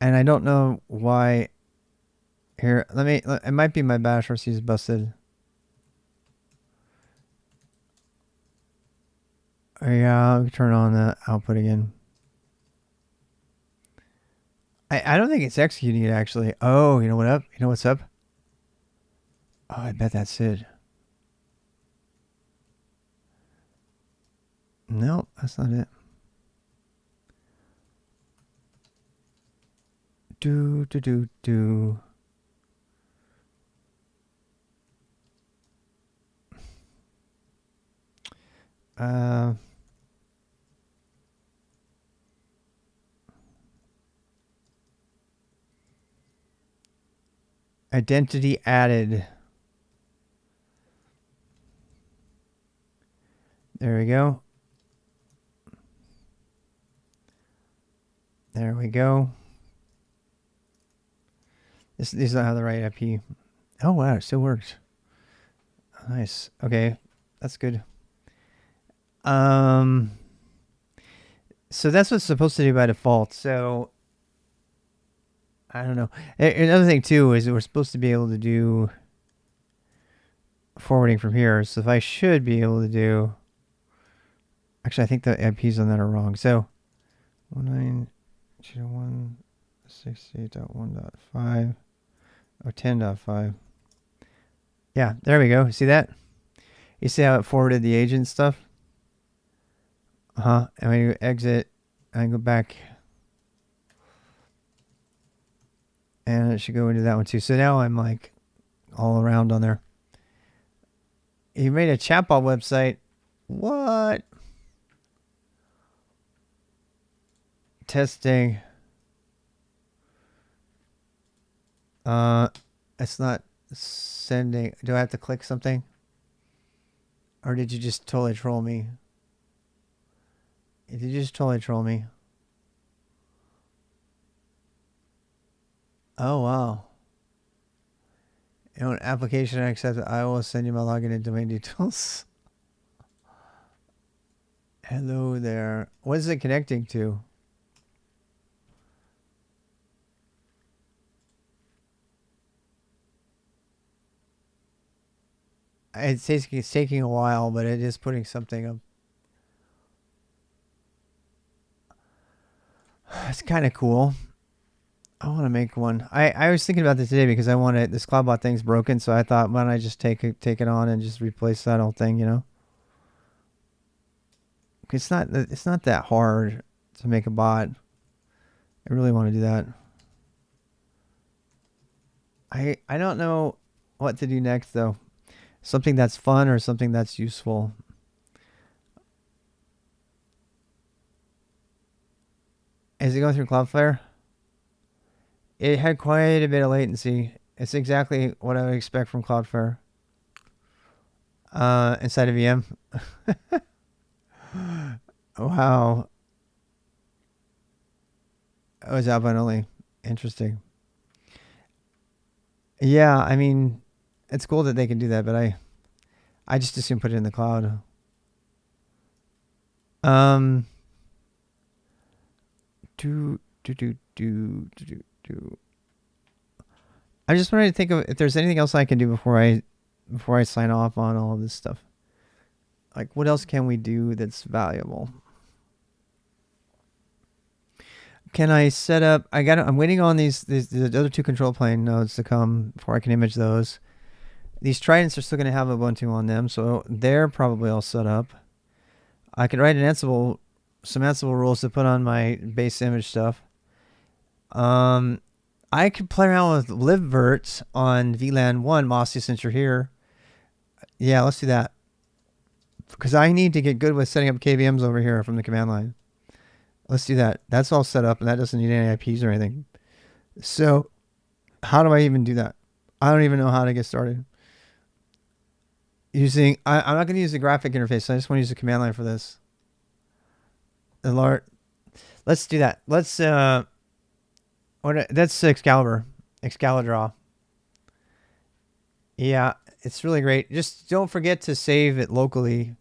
And I don't know why. Here, it might be my bash RC is busted. Yeah, I'll turn on the output again. I don't think it's executing it actually. Oh, you know what up? You know what's up? Oh, I bet that's it. No, that's not it. Do. Identity added. There we go. There we go. These don't have the right IP. Oh wow, it still works. Nice. Okay, that's good. So that's what's supposed to do by default. So I don't know. Another thing too is that we're supposed to be able to do forwarding from here. So if I should be able to do, actually I think the IPs on that are wrong. So 192.168.1.5 or 10.5. Yeah, there we go. See that? You see how it forwarded the agent stuff? And when you exit, I go back. And it should go into that one too. So now I'm like all around on there. You made a chatbot website. What? Testing. It's not sending. Do I have to click something? Or did you just totally troll me? Did you just totally troll me? Oh, wow. You know, an application I accept. I will send you my login and domain details. Hello there. What is it connecting to? It's taking a while, but it is putting something up. It's kind of cool. I want to make one. I was thinking about this today because I wanted this CloudBot thing's broken, so I thought, why don't I just take it on and just replace that whole thing, you know? It's not that hard to make a bot. I really want to do that. I don't know what to do next though. Something that's fun or something that's useful. Is it going through Cloudflare? It had quite a bit of latency. It's exactly what I would expect from Cloudflare. Inside a VM. Wow. Oh, it's outbound only. Interesting. Yeah, I mean, it's cool that they can do that, but I just assume put it in the cloud. I just wanted to think of if there's anything else I can do before I sign off on all of this stuff. Like, what else can we do that's valuable? Can I set up? I'm waiting on these the other two control plane nodes to come before I can image those. These tridents are still going to have Ubuntu on them, so they're probably all set up. I could write some Ansible rules to put on my base image stuff. I could play around with libvirt on VLAN 1, Mossy, since you're here. Yeah, let's do that. Because I need to get good with setting up KVMs over here from the command line. Let's do that. That's all set up, and that doesn't need any IPs or anything. So how do I even do that? I don't even know how to get started. I'm not going to use the graphic interface. I just want to use the command line for this. Let's do that. That's Excalibur. Excalidraw. Yeah, it's really great. Just don't forget to save it locally.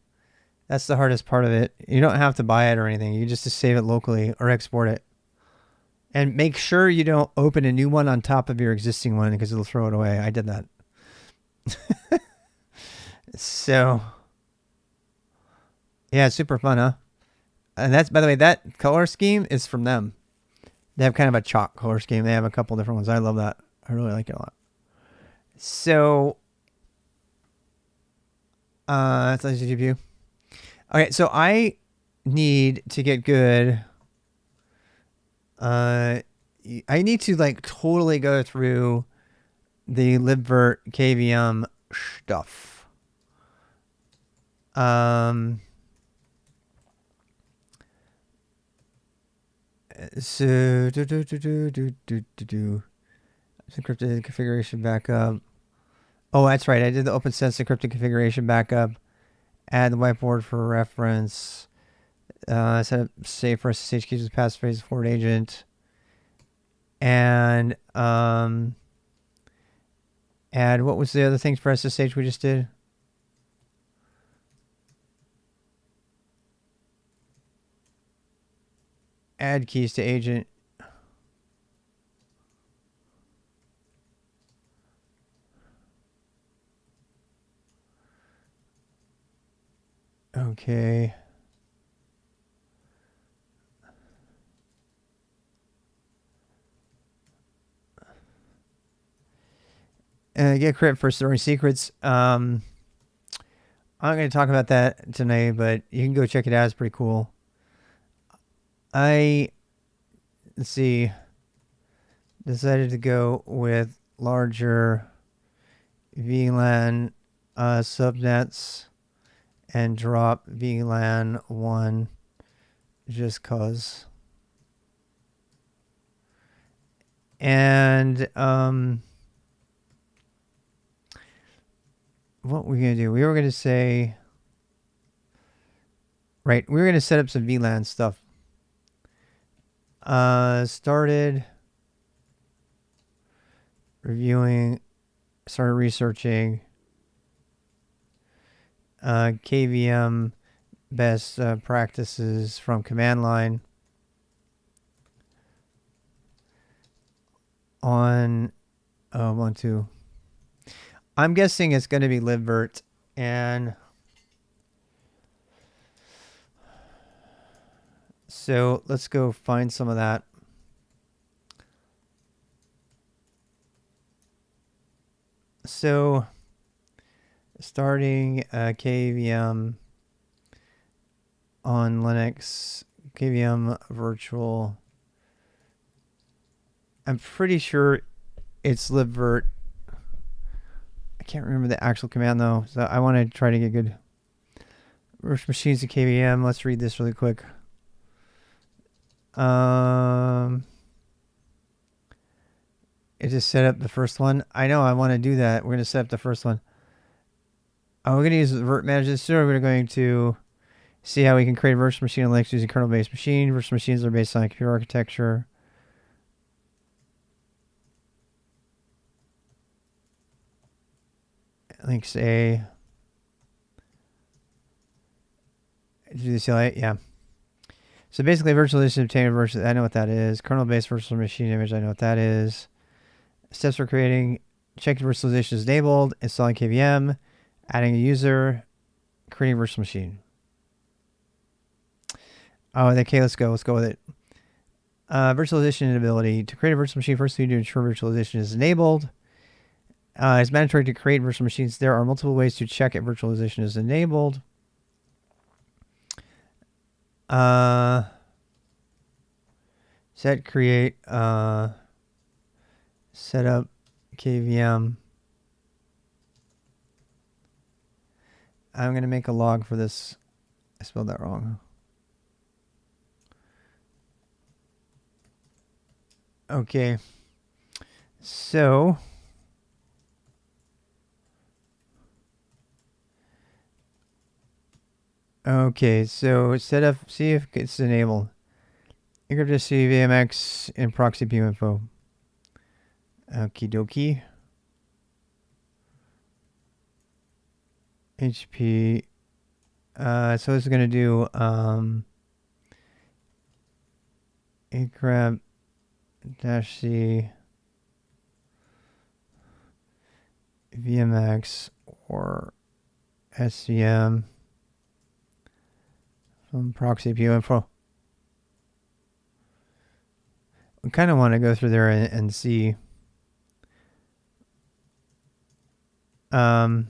That's the hardest part of it. You don't have to buy it or anything. You just save it locally or export it. And make sure you don't open a new one on top of your existing one because it'll throw it away. I did that. So Yeah, it's super fun, huh? And that's, by the way, that color scheme is from them. They have kind of a chalk color scheme. They have a couple different ones. I love that. I really like it a lot. So, that's a GPU. Okay, so I need to get good. I need to like totally go through the libvirt KVM stuff. So encrypted configuration backup. Oh, that's right. I did the OPNsense encrypted configuration backup. Add the whiteboard for reference. Set up save for SSH keys with passphrase ForwardAgent. And add, what was the other things for SSH we just did? AddKeysToAgent. Okay. Git-crypt for storing secrets. I'm not going to talk about that tonight, but you can go check it out. It's pretty cool. Let's see, decided to go with larger VLAN subnets and drop VLAN 1 just cause. And what were we going to do? We were going to say, right, we were going to set up some VLAN stuff. Started researching KVM best practices from command line on Ubuntu. I'm guessing it's going to be libvirt, and so let's go find some of that. So starting KVM on Linux, KVM virtual. I'm pretty sure it's libvirt. I can't remember the actual command though, so I want to try to get good. Virtual machines to KVM. Let's read this really quick. It just set up the first one. I know I want to do that. We're going to set up the first one. We're going to use the virt-manager. So we're going to see how we can create a virtual machine on Linux using kernel-based machine. Virtual machines are based on computer architecture. Links A. Do the CLI? Yeah. So basically, virtualization obtained virtual. I know what that is. Kernel-based virtual machine image. I know what that is. Steps for creating. Checking virtualization is enabled. Installing KVM. Adding a user. Creating a virtual machine. Oh, okay. Let's go. Let's go with it. Virtualization ability. To create a virtual machine, first we need to ensure virtualization is enabled. It's mandatory to create virtual machines. There are multiple ways to check if virtualization is enabled. Set create set up KVM. I'm going to make a log for this. I spelled that wrong. Okay. So set up, see if it's enabled. Encrypted CVMX and proxy view info. Okie dokie. HP. So it's going to do encrypt-c VMX or SVM From proc CPU info. We kind of want to go through there and see. Cat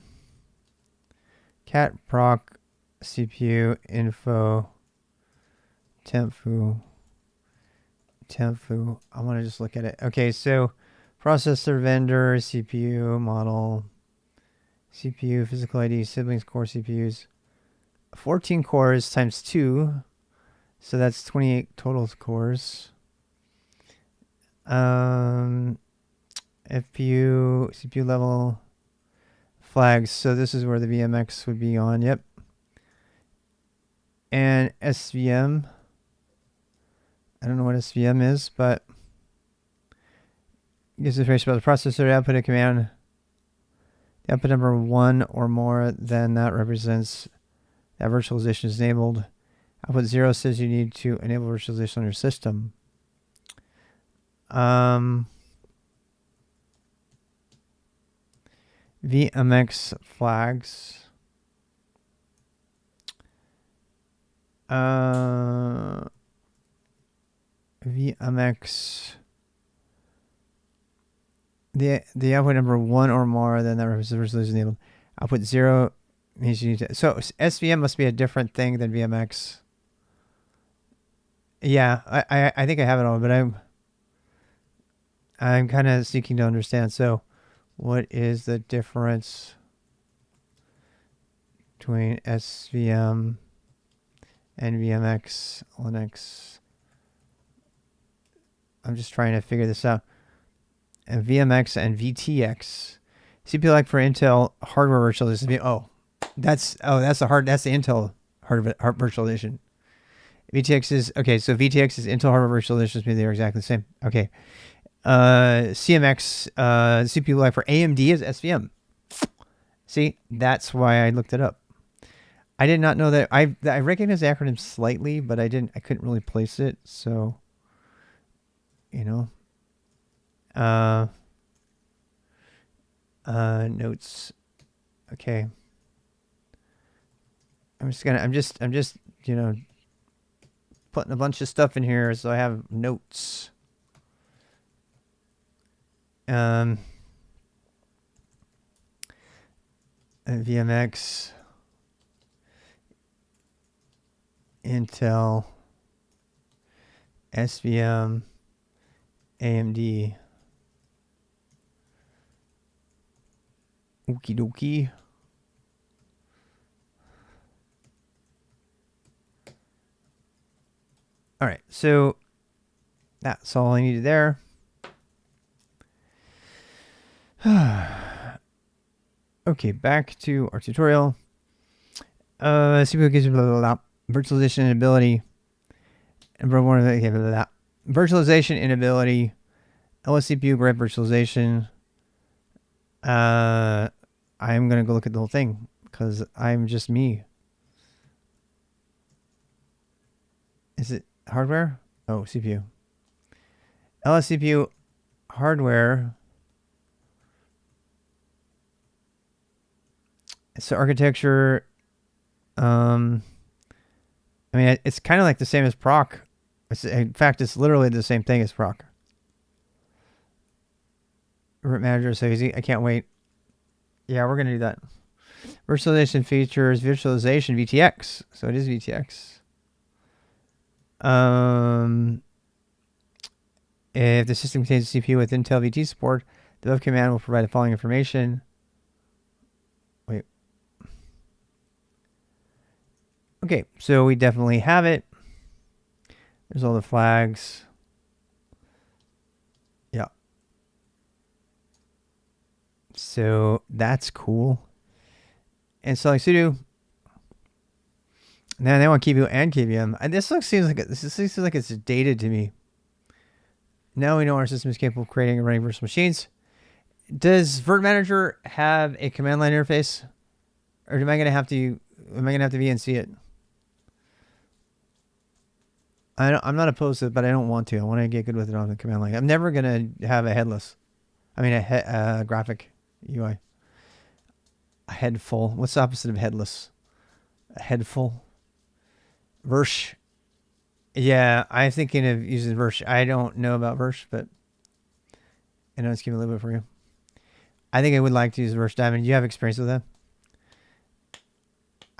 proc CPU info temfu. I want to just look at it. Okay, so processor vendor, CPU model, CPU physical ID, siblings core CPUs. 14 cores times 2, so that's 28 total cores. FPU, CPU level flags. So this is where the VMX would be on. Yep. And SVM. I don't know what SVM is, but it gives information about the processor output a command. The output number 1 or more, then that represents that virtualization is enabled. Output 0 says you need to enable virtualization on your system. VMX flags. VMX. The output number 1 or more, then that represents virtualization enabled. Output 0 means you need to. So SVM must be a different thing than VMX. Yeah, I think I have it all, but I'm kind of seeking to understand. So, what is the difference between SVM and VMX Linux? I'm just trying to figure this out. And VMX and VTX. CPU like for Intel hardware virtualization. That's the Intel hardware virtualization. VTX is okay. So VTX is Intel hardware virtualization. Maybe they're exactly the same. Okay. CMX CPU life for AMD is SVM. See, that's why I looked it up. I did not know that. I recognize the acronym slightly, but I couldn't really place it. So, notes. Okay. I'm just putting a bunch of stuff in here so I have notes. VMX, Intel, SVM, AMD. Okie dokie. All right, so that's all I needed there. Okay, back to our tutorial. CPU gives you virtualization inability. Number one, virtualization inability. LSCPU grab virtualization. I'm gonna go look at the whole thing because I'm just me. Is it hardware? Oh, CPU. LSCPU hardware. So architecture. I mean, it's kind of like the same as proc. In fact, it's literally the same thing as proc. Virt-manager is so easy. I can't wait. Yeah, we're gonna do that. Virtualization features, virtualization VTX. So it is VTX. If the system contains a CPU with Intel VT support, the above command will provide the following information. Wait. Okay, so we definitely have it. There's all the flags. Yeah. So that's cool. And so like sudo. Now they want KVM and KVM. And this seems like it's dated to me. Now we know our system is capable of creating and running virtual machines. Does virt-manager have a command line interface, or am I gonna have to VNC it? I'm not opposed to it, but I don't want to. I want to get good with it on the command line. I'm never gonna have a headless. I mean a graphic UI. A head full. What's the opposite of headless? A head full. Versh. Yeah, I'm thinking of using Versh. I don't know about Versh, but I know it's giving a little bit for you. I think I would like to use Versh Diamond. You have experience with that?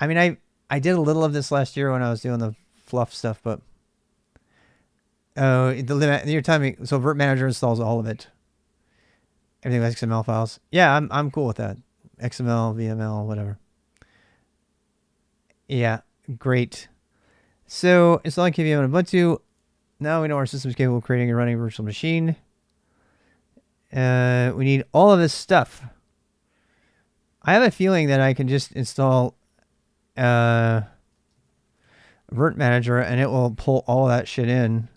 I mean, I did a little of this last year when I was doing the fluff stuff, but you're telling me, so virt-manager installs all of it. Everything with XML files. Yeah, I'm cool with that. XML, VML, whatever. Yeah, great. So installing KVM on Ubuntu. Now we know our system is capable of creating and running a virtual machine. We need all of this stuff. I have a feeling that I can just install virt-manager and it will pull all that shit in.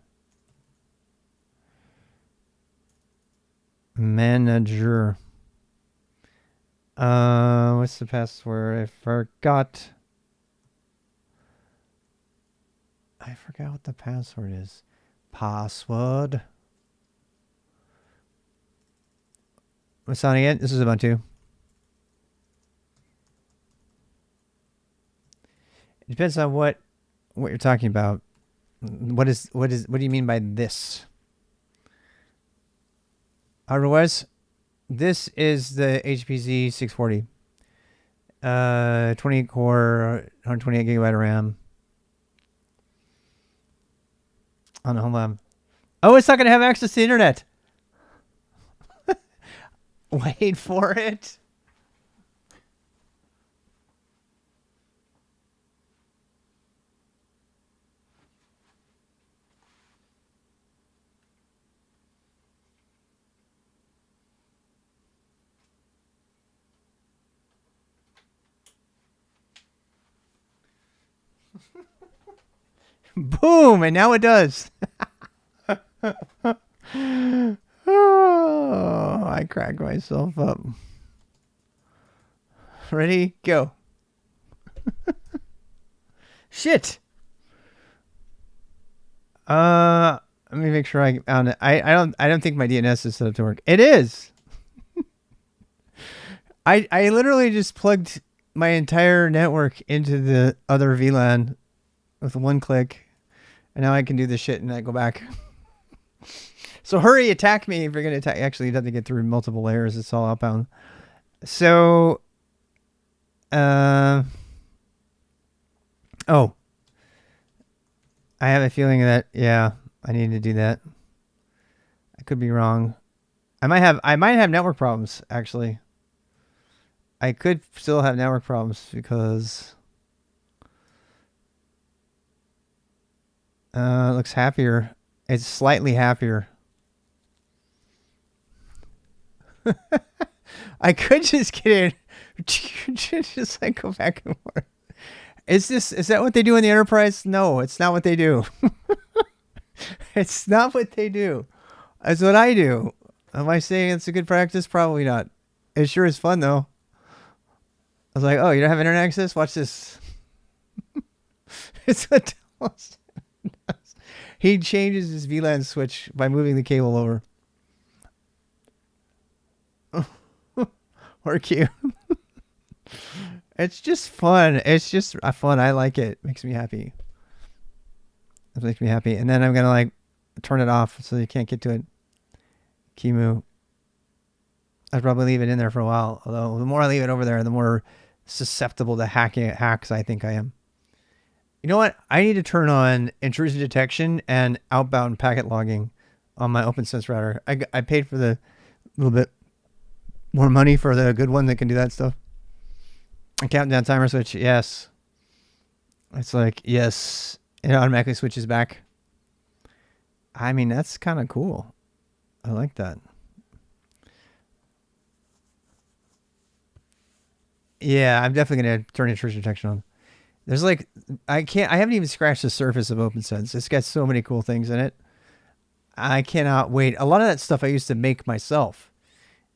Manager. What's the password? I forgot what the password is. Password. What's on again? This is Ubuntu. It depends on what you're talking about. What do you mean by this? Otherwise, this is the HPZ 640. 28 core, 128 gigabyte of RAM. On the Homelab. Oh, it's not going to have access to the internet. Wait for it. Boom, and now it does. Oh, I cracked myself up. Ready? Go. Shit. Let me make sure I found it. I don't think my DNS is set up to work. It is. I literally just plugged my entire network into the other VLAN with one click, and now I can do this shit and I go back. So hurry, attack me if you're going to attack. Actually, you have to get through multiple layers. It's all outbound. So, oh, I have a feeling that, yeah, I need to do that. I could be wrong. I might have network problems, actually. I could still have network problems because it looks happier. It's slightly happier. I could just get in, just like go back and forth. Is that what they do in the enterprise? No, it's not what they do. It's not what they do. It's what I do. Am I saying it's a good practice? Probably not. It sure is fun though. I was like, oh, you don't have internet access? Watch this. It's what Talos does. He changes his VLAN switch by moving the cable over. Or cute. It's just fun. It's just fun. I like it. Makes me happy. It makes me happy. And then I'm going to like turn it off so you can't get to it. Kimu. I'd probably leave it in there for a while. Although the more I leave it over there, the more susceptible to hacks I think I am. You know what? I need to turn on intrusion detection and outbound packet logging on my OPNsense router. I paid for the little bit more money for the good one that can do that stuff. A countdown timer switch, yes. It's like, yes. It automatically switches back. I mean, that's kind of cool. I like that. Yeah, I'm definitely going to turn intrusion detection on. There's like, I haven't even scratched the surface of OPNsense. It's got so many cool things in it. I cannot wait. A lot of that stuff I used to make myself.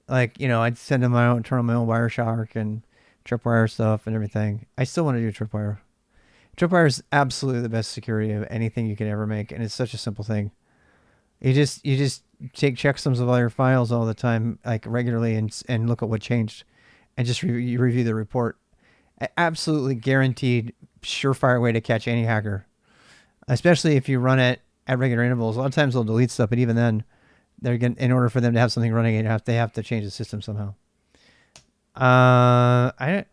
Like, you know, I'd turn on my own Wireshark and tripwire stuff and everything. I still want to do tripwire. Tripwire is absolutely the best security of anything you can ever make, and it's such a simple thing. You just take checksums of all your files all the time, like regularly, and look at what changed, and just review the report. Absolutely guaranteed, surefire way to catch any hacker. especially if you run it at regular intervals. A lot of times they'll delete stuff, but even then, they're going in order for them to have something running, they have to change the system somehow. I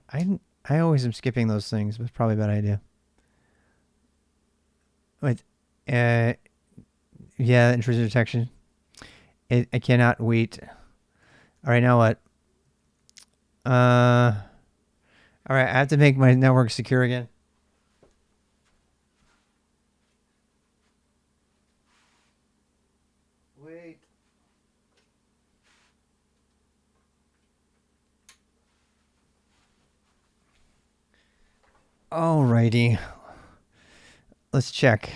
always am skipping those things, but it's probably a bad idea. Wait, yeah, intrusion detection. I cannot wait. All right, now what? All right, I have to make my network secure again. Wait. Alrighty. Let's check.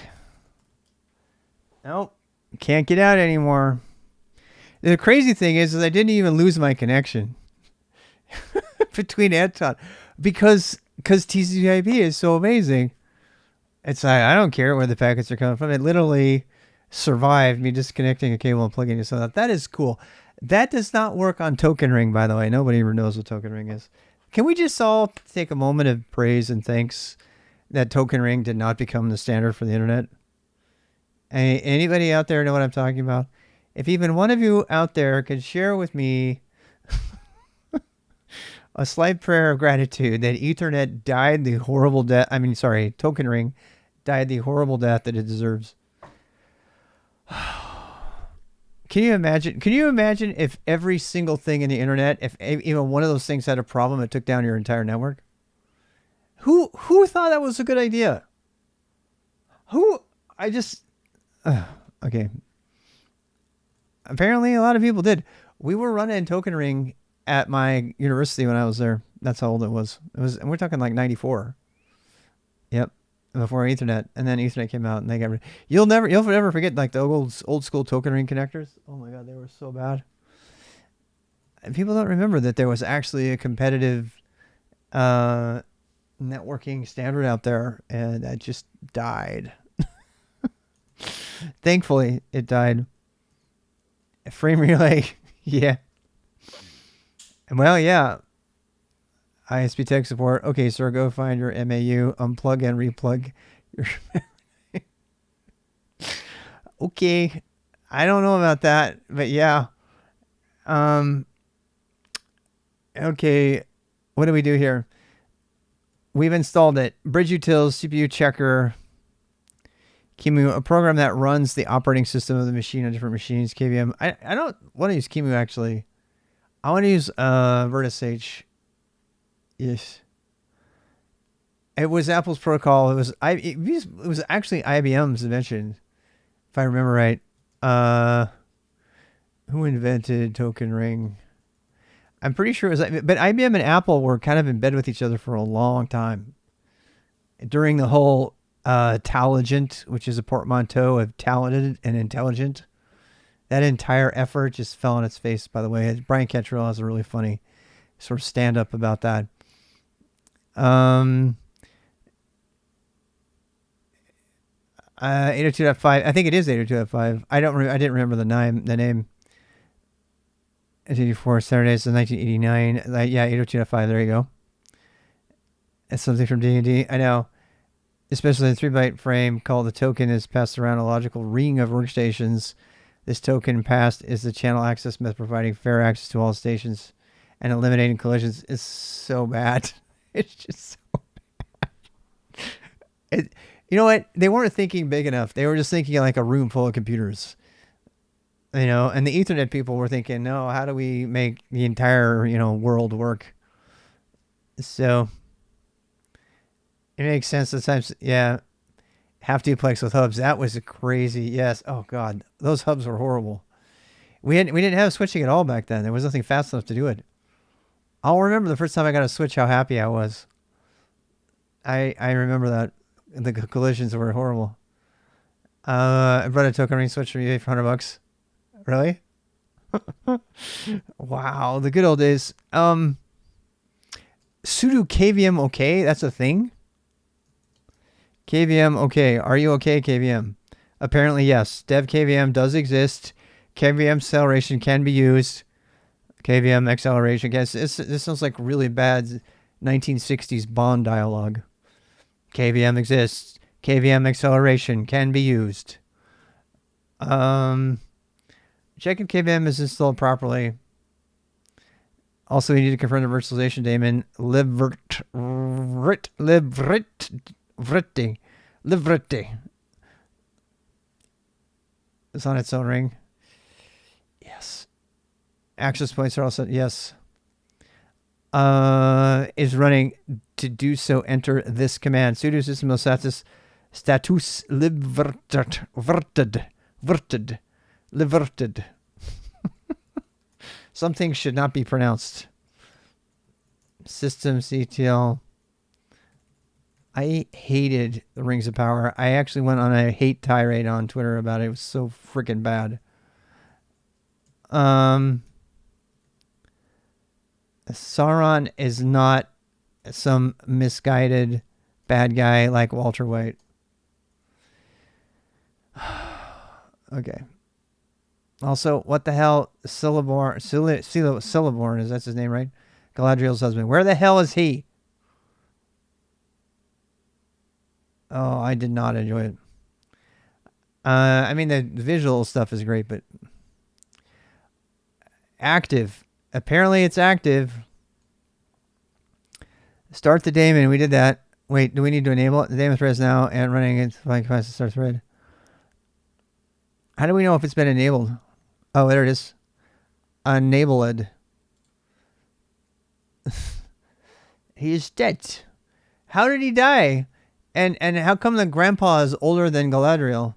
Nope. Can't get out anymore. The crazy thing is I didn't even lose my connection between Anton because TCP/IP is so amazing. It's like, I don't care where the packets are coming from. It literally survived me disconnecting a cable and plugging it. So that is cool. That does not work on Token Ring, by the way. Nobody even knows what Token Ring is. Can we just all take a moment of praise and thanks that Token Ring did not become the standard for the internet? Anybody out there know what I'm talking about? If even one of you out there could share with me a slight prayer of gratitude that Ethernet died the horrible death. Token Ring died the horrible death that it deserves. Can you imagine if every single thing in the internet, if even one of those things had a problem, it took down your entire network? Who thought that was a good idea? Okay. Apparently a lot of people did. We were running Token Ring at my university when I was there. That's how old it was. And we're talking like 94. Yep. Before Ethernet. And then Ethernet came out and they got rid. You'll never forget like the old school Token Ring connectors. Oh my God, they were so bad. And people don't remember that there was actually a competitive networking standard out there, and that just died. Thankfully, it died. Frame relay, yeah. Well, yeah. ISP tech support. Okay, sir, go find your MAU, unplug and replug your. Okay, I don't know about that, but yeah. Okay, what do we do here? We've installed it. Bridge utils, CPU checker. QEMU, a program that runs the operating system of the machine on different machines. KVM. I don't want to use QEMU actually. I want to use virt-manager. Yes. It was Apple's protocol. It was actually IBM's invention, if I remember right. Who invented Token Ring? I'm pretty sure it was, but IBM and Apple were kind of in bed with each other for a long time. During the whole Talagent, which is a portmanteau of talented and intelligent. That entire effort just fell on its face, by the way. Brian Cantrell has a really funny sort of stand-up about that. 802.5. I think it is 802.5. I didn't remember the name. 84 Saturdays in 1989. Yeah, 802.5. There you go. That's something from D&D. I know. Especially the 3-byte frame called the token is passed around a logical ring of workstations. This token passed is the channel access method providing fair access to all stations and eliminating collisions. It's so bad. It's just so bad. You know what? They weren't thinking big enough. They were just thinking like a room full of computers. You know, and the Ethernet people were thinking, no, how do we make the entire, world work? So it makes sense sometimes. Yeah. Half duplex with hubs. That was a crazy. Yes. Oh God. Those hubs were horrible. We didn't have switching at all back then. There was nothing fast enough to do it. I'll remember the first time I got a switch, how happy I was. I remember that. The collisions were horrible. I brought a Token Ring switch from eBay for $100. Really? Wow. The good old days. Sudo KVM okay? That's a thing? KVM okay. Are you okay, KVM? Apparently, yes. Dev KVM does exist. KVM acceleration can be used. KVM acceleration. Guess this sounds like really bad 1960s Bond dialogue. KVM exists. KVM acceleration can be used. Check if KVM is installed properly. Also, we need to confirm the virtualization daemon libvirt. It's on its own ring. Yes. Access points are also yes. Is running. To do so, enter this command: sudo system status libvirted. Something should not be pronounced. Systemctl. I hated the Rings of Power. I actually went on a hate tirade on Twitter about it. It was so freaking bad. Sauron is not some misguided bad guy like Walter White. Okay. Also, what the hell? Celeborn, is that his name, right? Galadriel's husband. Where the hell is he? Oh, I did not enjoy it. I mean, the visual stuff is great, but active. Apparently, it's active. Start the daemon. We did that. Wait, do we need to enable it? The daemon thread is now and running against the start thread. How do we know if it's been enabled? Oh, there it is. Enabled. He is dead. How did he die? And how come the grandpa is older than Galadriel?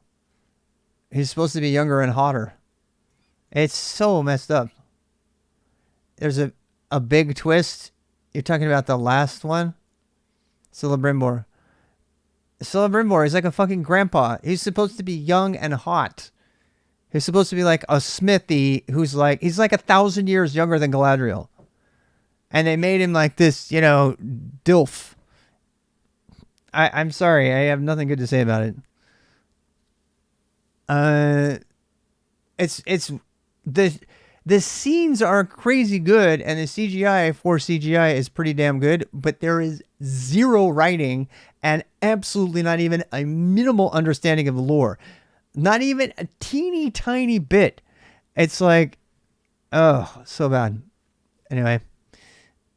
He's supposed to be younger and hotter. It's so messed up. There's a big twist. You're talking about the last one? Celebrimbor. Celebrimbor is like a fucking grandpa. He's supposed to be young and hot. He's supposed to be like a smithy who's like, he's like 1,000 years younger than Galadriel. And they made him like this, you know, dilf. I'm sorry. I have nothing good to say about it. It's the scenes are crazy good, and the CGI for CGI is pretty damn good, but there is zero writing and absolutely not even a minimal understanding of the lore. Not even a teeny tiny bit. It's like, oh, so bad. Anyway,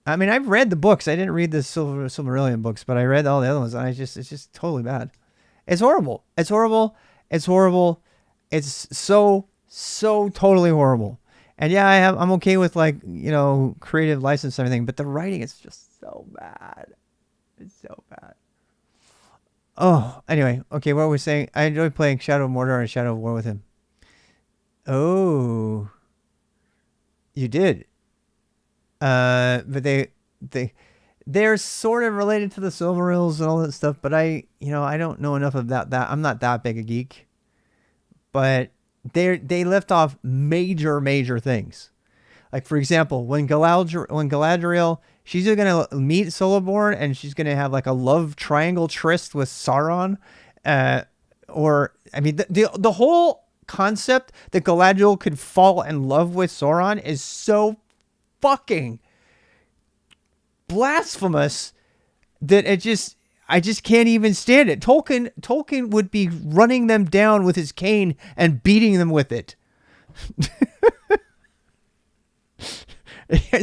I mean, I've read the books. I didn't read the Silmarillion books, but I read all the other ones, and it's just totally bad. It's horrible. It's horrible. It's horrible. It's so totally horrible. And yeah, I'm okay with, like, you know, creative license and everything, but the writing is just so bad. It's so bad. Oh, anyway, okay, what were we saying? I enjoy playing Shadow of Mordor and Shadow of War with him. Oh, you did. But they're sort of related to the Silmarils and all that stuff, but I don't know enough of that. I'm not that big a geek. But they left off major things. Like, for example, when Galadriel, she's going to meet Celeborn and she's going to have like a love triangle tryst with Sauron. Or, I mean, the whole concept that Galadriel could fall in love with Sauron is so fucking blasphemous that I just can't even stand it. Tolkien would be running them down with his cane and beating them with it.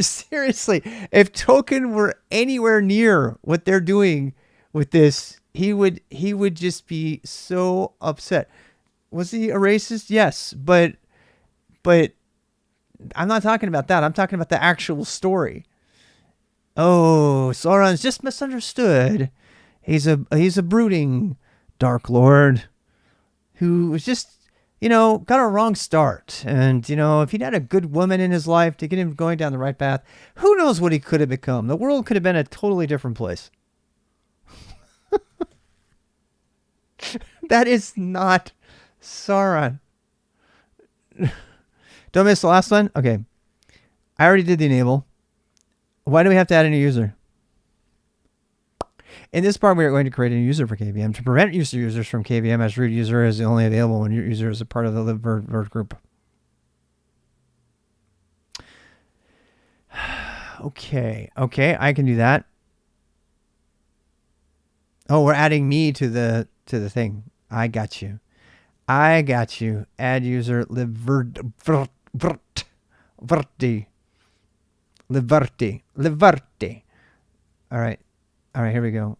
Seriously, if Tolkien were anywhere near what they're doing with this, he would just be so upset. Was he a racist? Yes, but I'm not talking about that. I'm talking about the actual story. Oh, Sauron's just misunderstood. He's a brooding Dark Lord who was just, got a wrong start. And, if he'd had a good woman in his life to get him going down the right path, who knows what he could have become? The world could have been a totally different place. That is not Sauron. Don't miss the last one? Okay. I already did the enable. Why do we have to add a new user? In this part, we are going to create a user for KVM to prevent users from KVM, as root user is only available when your user is a part of the libvirt group. Okay, I can do that. Oh, we're adding me to the to the thing. I got you. I got you. Add user Liberty. All right. Here we go.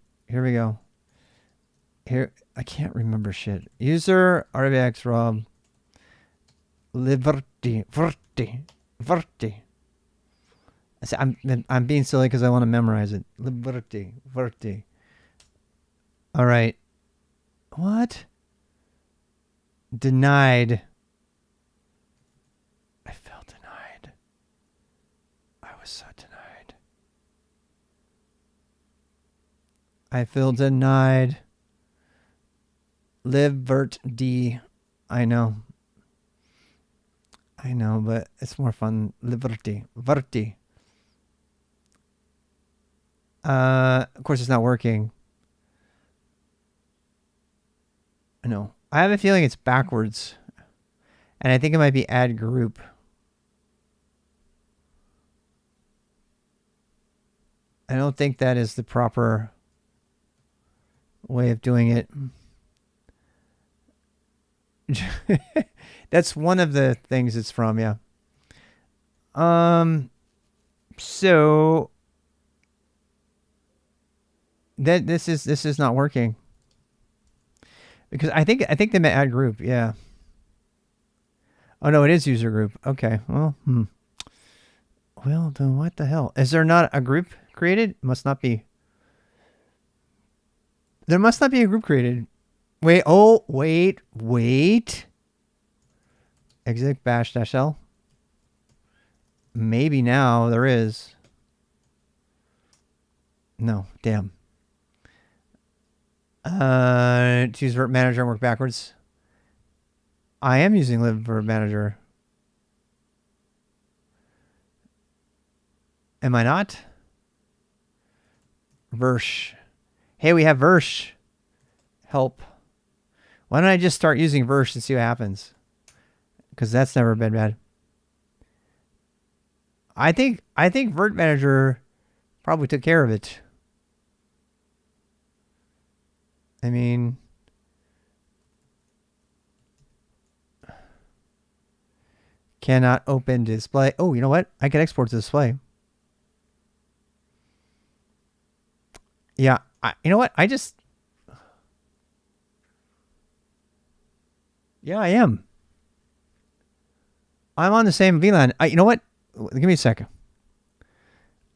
Here, I can't remember shit. User RBX Rob. Liberty. I'm being silly because I want to memorize it. Liberty. All right. What? Denied. I felt denied. I was so denied. I feel denied. Liv-virt-d. I know, but it's more fun. Liberty. Verti. Of course, it's not working. I know. I have a feeling it's backwards. And I think it might be add group. I don't think that is the proper way of doing it. That's one of the things it's from, yeah. So that this is not working. Because I think they meant add group, yeah. Oh no, it is user group. Okay, well, Well, then what the hell? Is there not a group created? Must not be. There must not be a group created. Wait, wait. Exec bash -l. Maybe now there is. No, damn. To use virt-manager and work backwards. I am using virt-manager. Am I not? Versh. Hey, we have Versh. Help. Why don't I just start using Versh and see what happens? Because that's never been bad. I think virt-manager probably took care of it. I mean, cannot open display. Oh, you know what? I can export to display. Yeah, you know what? Yeah, I am. I'm on the same VLAN. You know what? Give me a second.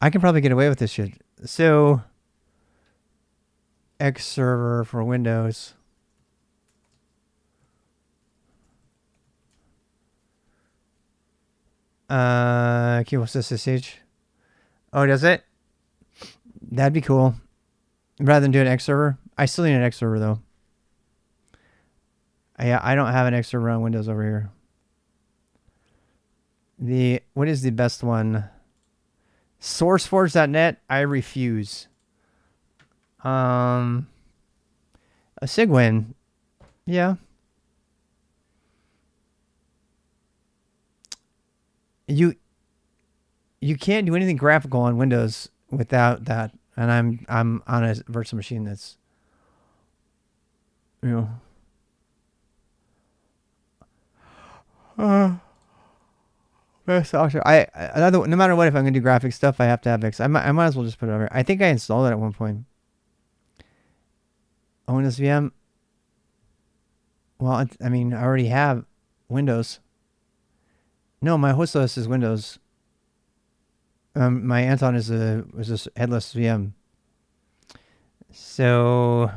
I can probably get away with this shit. So, X server for Windows. What's this ssh? Oh, does it? That'd be cool. Rather than do an X server. I still need an X server though. I don't have an X server on Windows over here. What is the best one? SourceForge.net. I refuse. A Sigwin. Yeah. You can't do anything graphical on Windows without that. And I'm on a virtual machine that's, you know, best option. No matter what, if I'm gonna do graphic stuff, I have to have X. I might as well just put it over. I think I installed it at one point. Windows VM. Well, I mean, I already have Windows. No, my host OS is Windows. My Anton is a headless VM. So,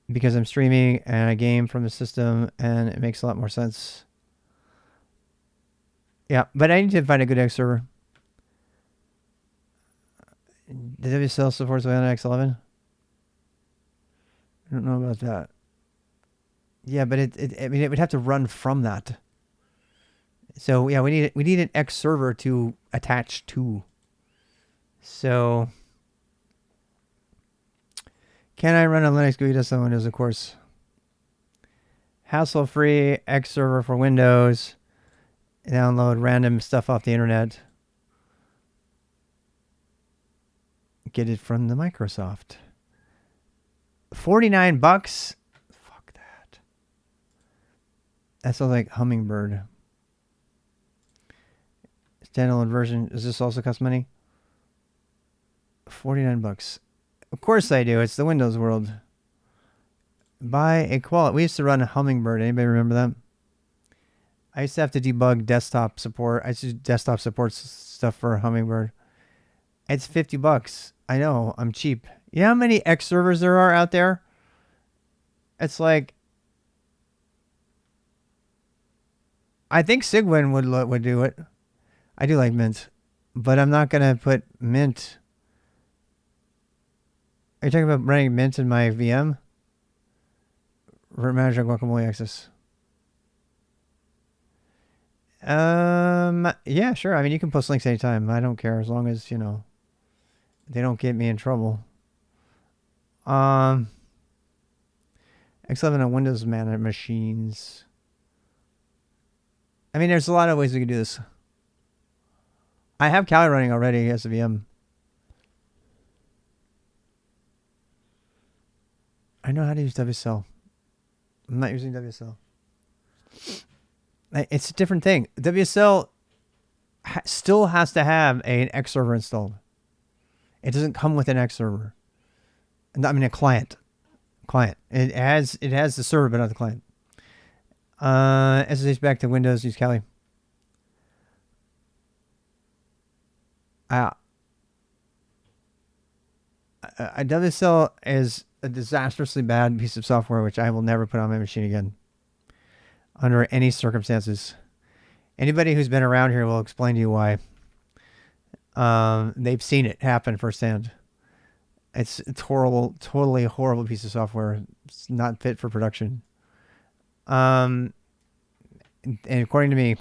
because I'm streaming and I game from the system, and it makes a lot more sense. Yeah, but I need to find a good X server. The WSL supports on X11. I don't know about that. Yeah, but I mean, it would have to run from that. So yeah, we need an X server to attach to. So, can I run a Linux GUI just on Windows? Of course. Hassle-free X server for Windows. Download random stuff off the internet. Get it from the Microsoft. $49. That sounds like Hummingbird. Standalone version. Does this also cost money? $49. Of course I do. It's the Windows world. Buy a quality. We used to run a Hummingbird. Anybody remember that? I used to have to debug desktop support. I used to do desktop support stuff for Hummingbird. It's $50. I know. I'm cheap. You know how many X servers there are out there? It's like, I think Cygwin would do it. I do like Mint, but I'm not gonna put Mint. Are you talking about running Mint in my VM? Virt-manager guacamole access. Yeah, sure. I mean, you can post links anytime. I don't care as long as, you know, they don't get me in trouble. X11 on Windows machines. I mean, there's a lot of ways we can do this. I have Kali running already as a VM. I know how to use WSL. I'm not using WSL. It's a different thing. WSL still has to have an X server installed. It doesn't come with an X server. I mean, a client. It has the server, but not the client. SSH back to Windows. Use Kali. WSL is a disastrously bad piece of software, which I will never put on my machine again. Under any circumstances. Anybody who's been around here will explain to you why. They've seen it happen firsthand. It's horrible, totally horrible piece of software. It's not fit for production. And according to me,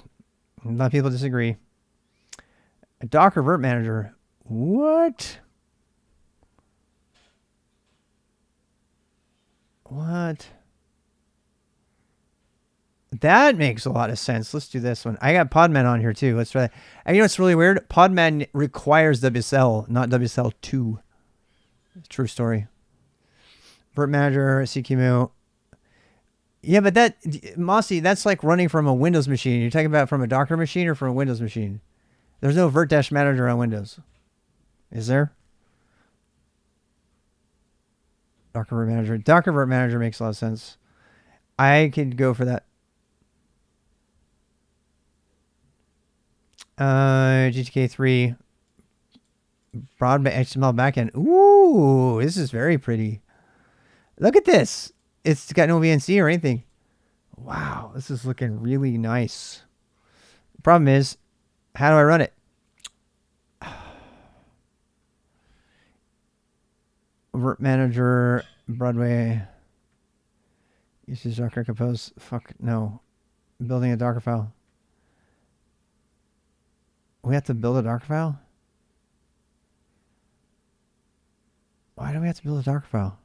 a lot of people disagree. A Docker virt-manager. What? That makes a lot of sense. Let's do this one. I got Podman on here too. Let's try that. And you know what's really weird? Podman requires WSL, not WSL2. True story. Virt-manager, CQMU. Yeah, but that, Mossy, that's like running from a Windows machine. You're talking about from a Docker machine or from a Windows machine? There's no virt-manager on Windows. Is there? Docker virt-manager. Docker virt-manager makes a lot of sense. I could go for that. GTK3 broadband HTML backend. Ooh, this is very pretty. Look at this. It's got no VNC or anything. Wow, this is looking really nice. Problem is, how do I run it? virt-manager, Broadway. Uses Docker Compose. Fuck no. Building a Docker file. We have to build a Docker file? Why do we have to build a Docker file?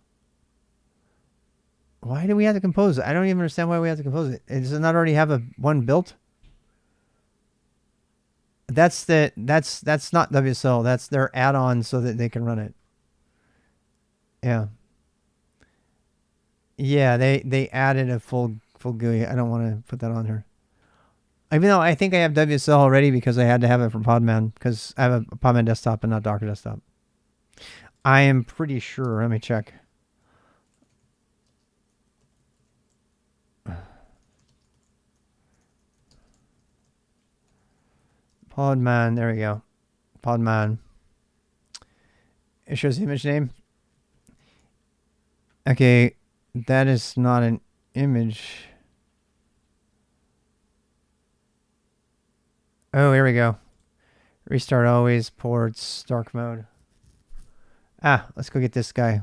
Why do we have to compose it? I don't even understand why we have to compose it. Does it not already have one built? That's not WSL. That's their add-on so that they can run it. Yeah. Yeah, they added a full GUI. I don't want to put that on here. Even though I think I have WSL already because I had to have it from Podman because I have a Podman desktop and not Docker desktop. I am pretty sure. Let me check. Podman. There we go. Podman. It shows the image name. Okay, that is not an image. Oh, here we go. Restart always, ports, dark mode. Let's go get this guy.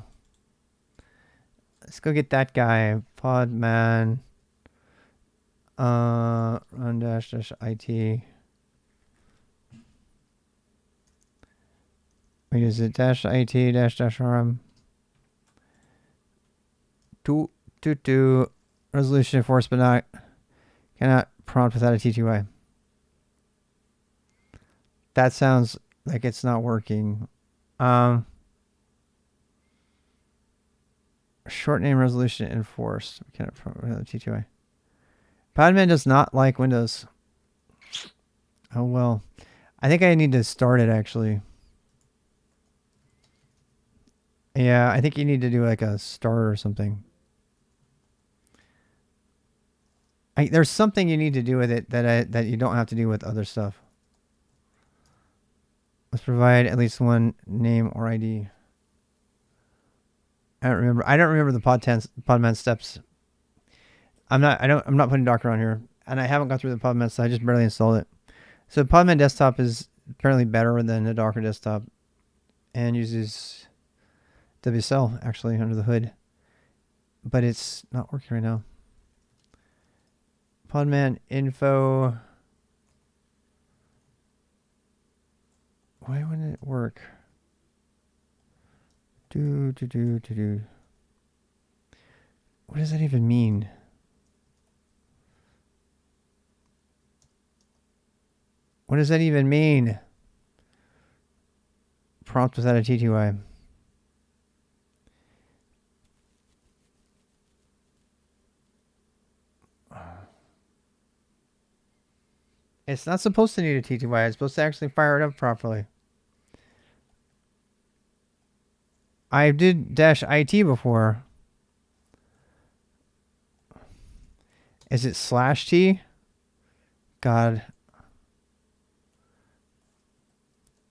Let's go get that guy. Podman. Run dash IT. We use it dash IT dash RM. 222 resolution enforced but not cannot prompt without a TTY. That sounds like it's not working. Short name resolution enforced. We cannot prompt without a TTY. Podman does not like Windows. Oh well. I think I need to start it actually. Yeah, I think you need to do like a start or something. There's something you need to do with it that you don't have to do with other stuff. Let's provide at least one name or ID. I don't remember the Podman steps. I'm not putting Docker on here, and I haven't gone through the Podman, so I just barely installed it. So Podman desktop is apparently better than the Docker desktop, and uses WSL actually under the hood, but it's not working right now. Podman info. Why wouldn't it work? What does that even mean? What does that even mean? Prompt without a TTY. It's not supposed to need a TTY. It's supposed to actually fire it up properly. I did -IT before. Is it /T? God.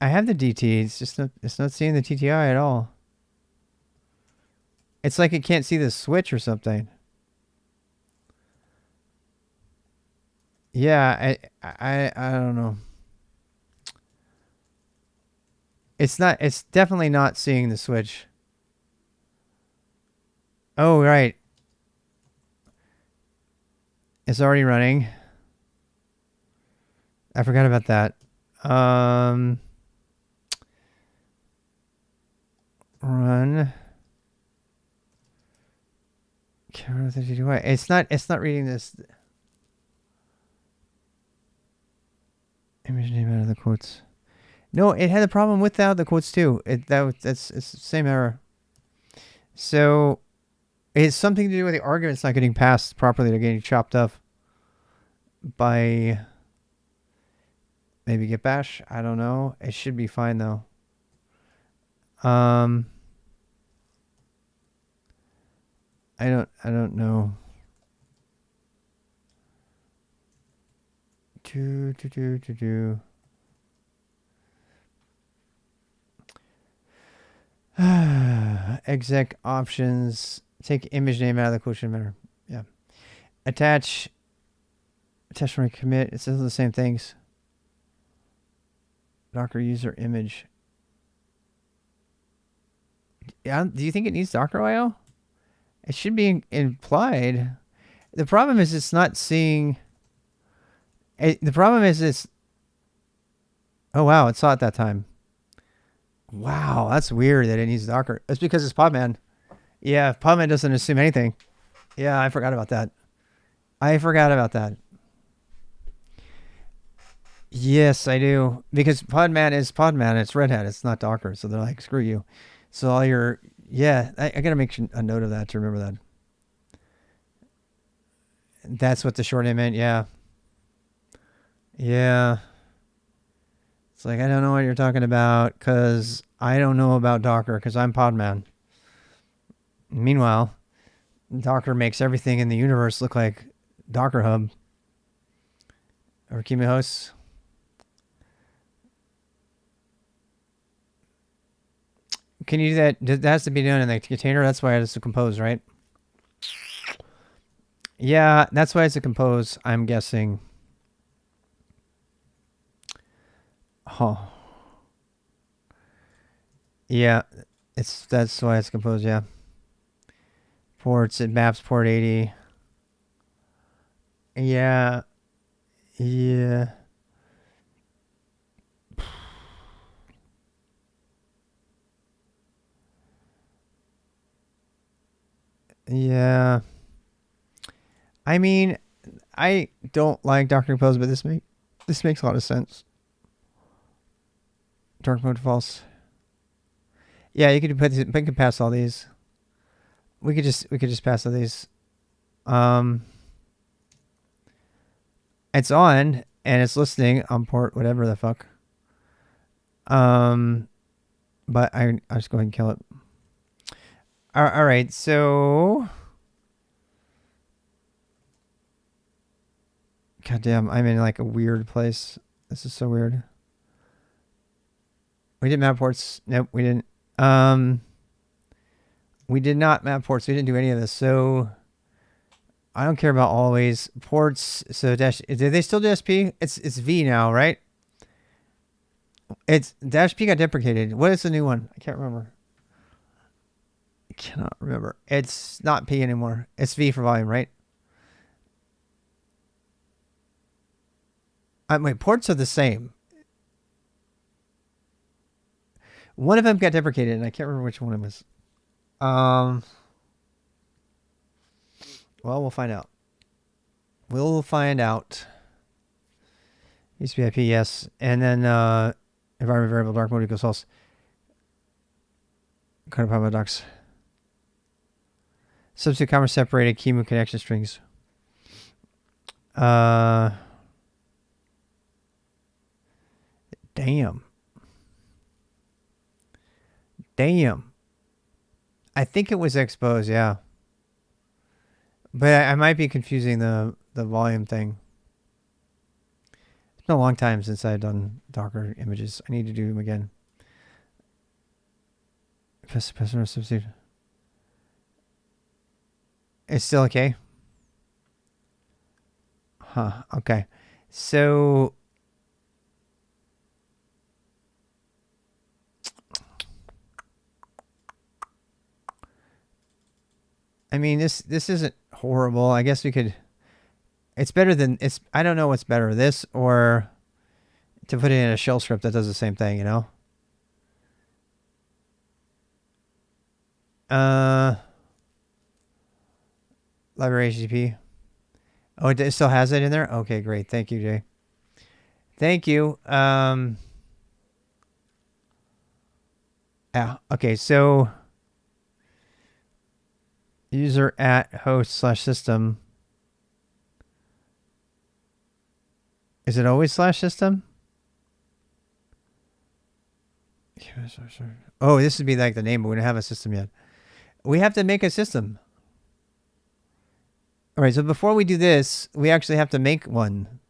I have the DT. It's not seeing the TTI at all. It's like it can't see the switch or something. Yeah, I don't know. It's definitely not seeing the switch. Oh, right. It's already running. I forgot about that. Run. It's not reading this. Image name out of the quotes. No, it had a problem without the quotes too. It's the same error. So it's something to do with the arguments not getting passed properly. They're getting chopped up by maybe git bash. I don't know. It should be fine though. I don't know. Exec options. Take image name out of the quotient matter. Yeah. Attach from commit. It says the same things. Docker user image. Yeah. Do you think it needs Docker IO? It should be implied. The problem is it's not seeing. The problem is it's. Oh wow! It saw it that time. Wow, that's weird that it needs Docker. It's because it's Podman. Yeah, Podman doesn't assume anything. Yeah, I forgot about that. Yes, I do. Because Podman is Podman. It's Red Hat. It's not Docker. So they're like, screw you. So all your... Yeah, I got to make a note of that to remember that. That's what the short name meant. Yeah. Yeah. It's like, I don't know what you're talking about because I don't know about Docker because I'm Podman. Meanwhile, Docker makes everything in the universe look like Docker Hub or Kimi hosts. Can you do that? That has to be done in the container. That's why it's a compose, right? Yeah, that's why it's a compose, I'm guessing. Oh. Yeah, that's why it's composed, yeah. Ports, it maps port 80. Yeah. Yeah. Yeah. I mean, I don't like Docker Compose, but this makes a lot of sense. Dark mode false. Yeah, we could pass all these. We could just pass all these. It's on and it's listening on port whatever the fuck. But I'll just go ahead and kill it. All right, so goddamn, I'm in like a weird place. This is so weird. We did map ports. Nope, we didn't. We did not map ports. We didn't do any of this. So I don't care about always ports. So dash. Do they still do SP? It's V now, right? It's dash P got deprecated. What is the new one? I can't remember. I cannot remember. It's not P anymore. It's V for volume, right? Wait, ports are the same. One of them got deprecated, and I can't remember which one it was. Well, we'll find out. We'll find out. Used to be IP, yes. And then environment variable dark mode equals false. Kind of paradox. Substitute comma separated key move connection strings. Damn. I think it was expose, yeah. But I might be confusing the volume thing. It's been a long time since I've done Docker images. I need to do them again. Customer substitute. It's still okay? Huh, okay. So I mean, this isn't horrible. I guess we could. It's better than it's. I don't know what's better, this or to put it in a shell script that does the same thing. You know. Library HTTP. Oh, it still has it in there. Okay, great. Thank you, Jay. Thank you. Yeah. Okay. So. User at host/system. Is it always /system? Oh, this would be like the name, but we don't have a system yet. We have to make a system. All right, so before we do this, we actually have to make one,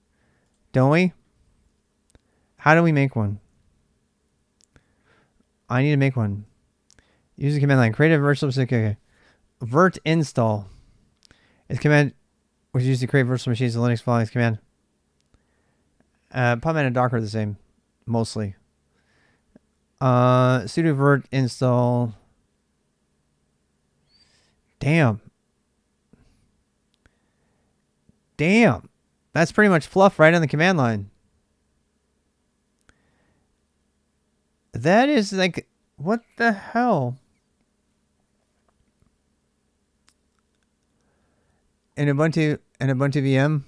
don't we? How do we make one? I need to make one. Use the command line. Create a virtual machine. Okay. Virt install. It's command which is used to create virtual machines in Linux following this command. Pubmed and Docker are the same, mostly. Sudo virt install. Damn. That's pretty much fluff right on the command line. That is like, what the hell? An Ubuntu VM?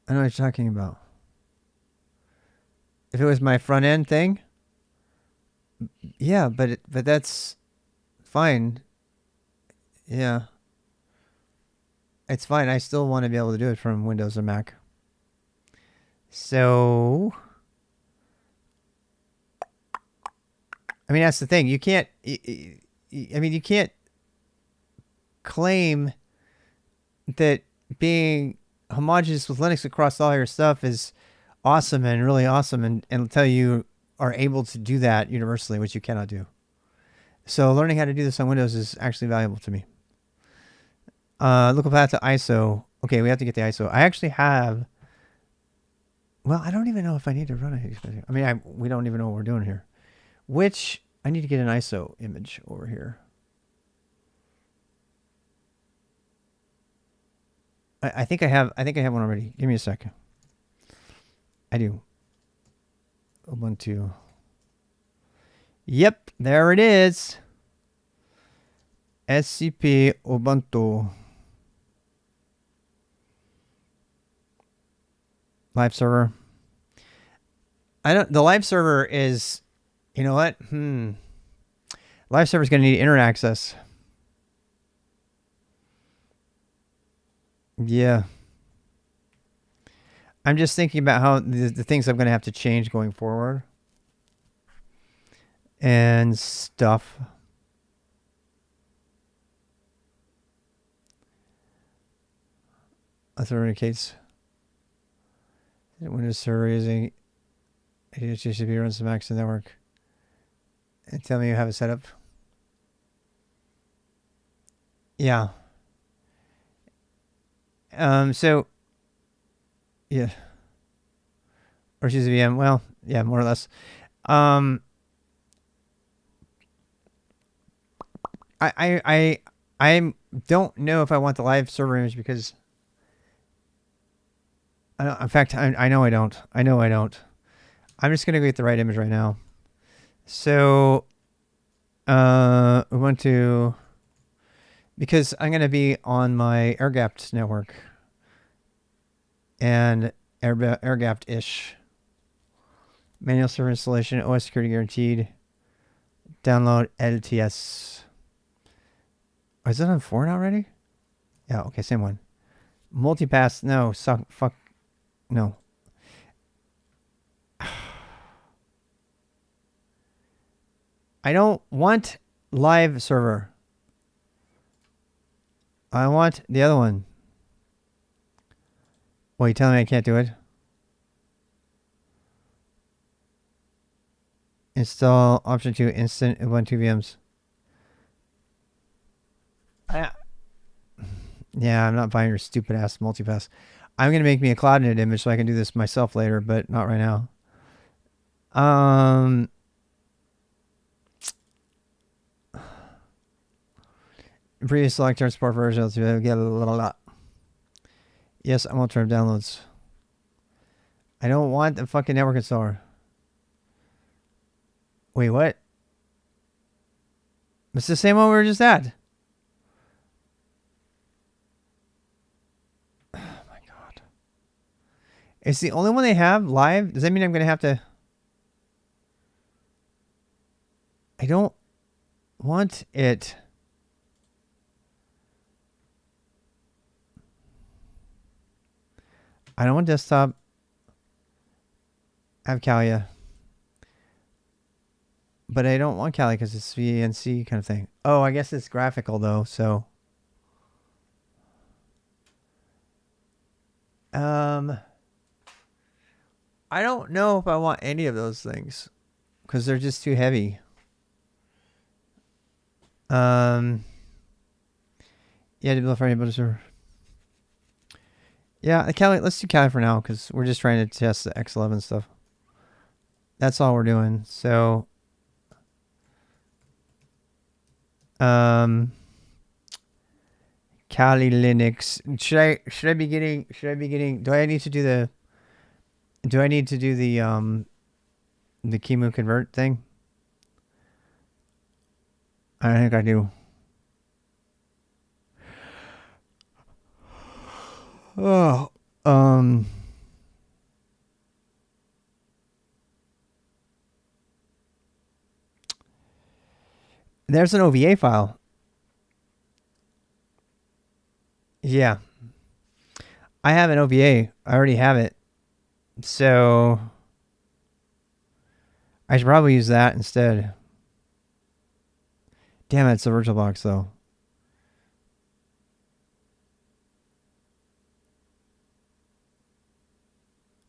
I know what you're talking about. If it was my front end thing, yeah, but that's fine. Yeah, it's fine. I still want to be able to do it from Windows or Mac. So, I mean, that's the thing. You can't. I mean, you can't claim that being homogeneous with Linux across all your stuff is awesome and really awesome, and until you are able to do that universally, which you cannot do. So learning how to do this on Windows is actually valuable to me. Local path to ISO. Okay, we have to get the ISO. I actually have. Well, I don't even know if I need to run it. I mean, we don't even know what we're doing here. Which I need to get an ISO image over here. I think I have one already. Give me a second. I do. Ubuntu. Yep, there it is. SCP Ubuntu. Live server. The live server is, you know what? Live server is going to need internet access. Yeah. I'm just thinking about how the things I'm going to have to change going forward. And stuff. Authenticates. Windows Server using HTTP runs the Max network. And tell me you have it set up. Yeah. So, yeah. Or choose a VM. Well, yeah, more or less. I don't know if I want the live server image because in fact, I know I don't. I know I don't. I'm just going to get the right image right now. So, Ubuntu, because I'm going to be on my air-gapped network and air-gapped-ish. Manual server installation, OS security guaranteed. Download LTS. Oh, is it on 4 now already? Yeah, okay, same one. Multipass, no, fuck, no. I don't want live server. I want the other one. Well, you telling me I can't do it? Install option 2 instant Ubuntu VMs. Yeah, I'm not buying your stupid ass multipass. I'm gonna make me a CloudNet image so I can do this myself later, but not right now. Previous select turn support versions to get a lot. Yes, I won't turn downloads. I don't want the fucking network installer. Wait, what? It's the same one we were just at. Oh my god. It's the only one they have live? Does that mean I'm gonna have to... I don't want it. I don't want desktop. I have Calia. But I don't want Kali because it's VNC kind of thing. Oh, I guess it's graphical though, so. I don't know if I want any of those things because they're just too heavy. Yeah, to build for anybody server. Yeah, Kali. Let's do Kali for now because we're just trying to test the X11 stuff. That's all we're doing. So, Kali Linux. Should I be getting? Do I need to do the? Do I need to do the Kimu convert thing? I think I do. Oh, there's an OVA file. Yeah. I have an OVA. I already have it. So I should probably use that instead. Damn it, it's a VirtualBox though.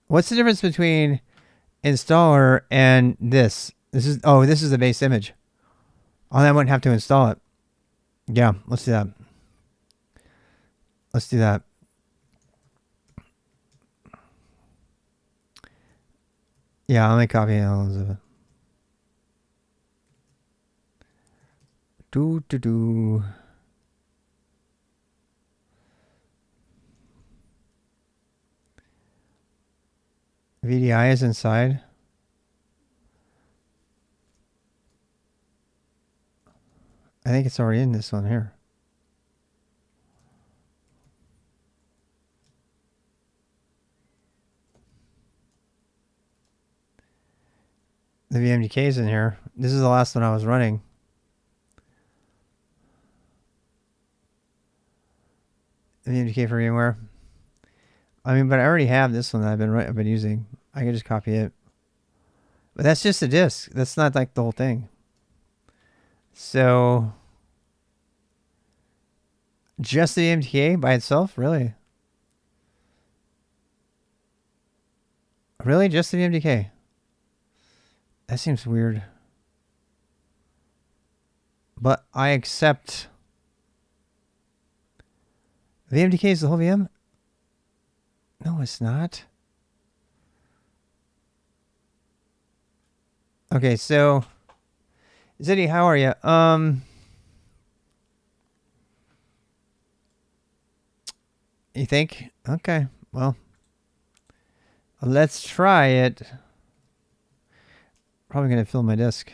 What's the difference between installer and this? This is the base image. Oh, I wouldn't have to install it. Yeah, let's do that. Let's do that. Yeah, I'll make a copy of it. Do. VDI is inside. I think it's already in this one here. The VMDK is in here. This is the last one I was running. The VMDK for VMware. I mean, but I already have this one that I've been using. I can just copy it. But that's just a disk. That's not like the whole thing. So just the VMDK by itself, really? Really, just the VMDK? That seems weird. But I accept. VMDK is the whole VM? No, it's not. Okay, so Ziddy, how are you? You think? Okay, well, let's try it. Probably gonna fill my disk.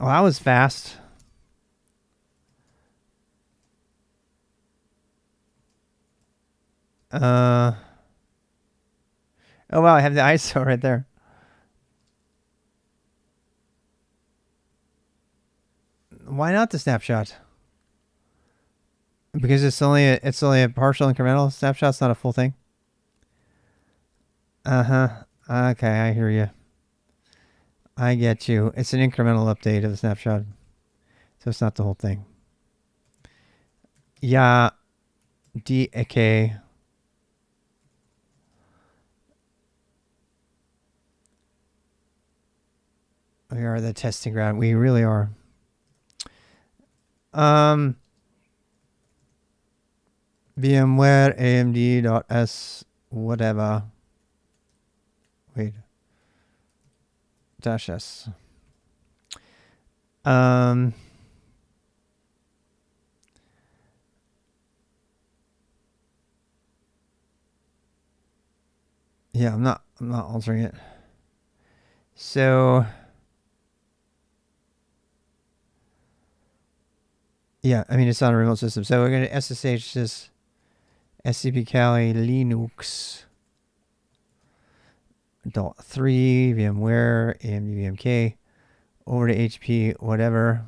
Oh, that was fast. Oh wow, I have the ISO right there. Why not the snapshot? Because it's only a partial incremental snapshot. It's not a full thing. Okay, I hear you. I get you. It's an incremental update of the snapshot, so it's not the whole thing. Yeah, okay. We are the testing ground. We really are. VMware AMD.s whatever. Wait. -s. Yeah, I'm not altering it. So yeah, I mean it's on a remote system. So we're gonna SSH this scp Kali Linux .3 VMware AMD VMK over to HP whatever.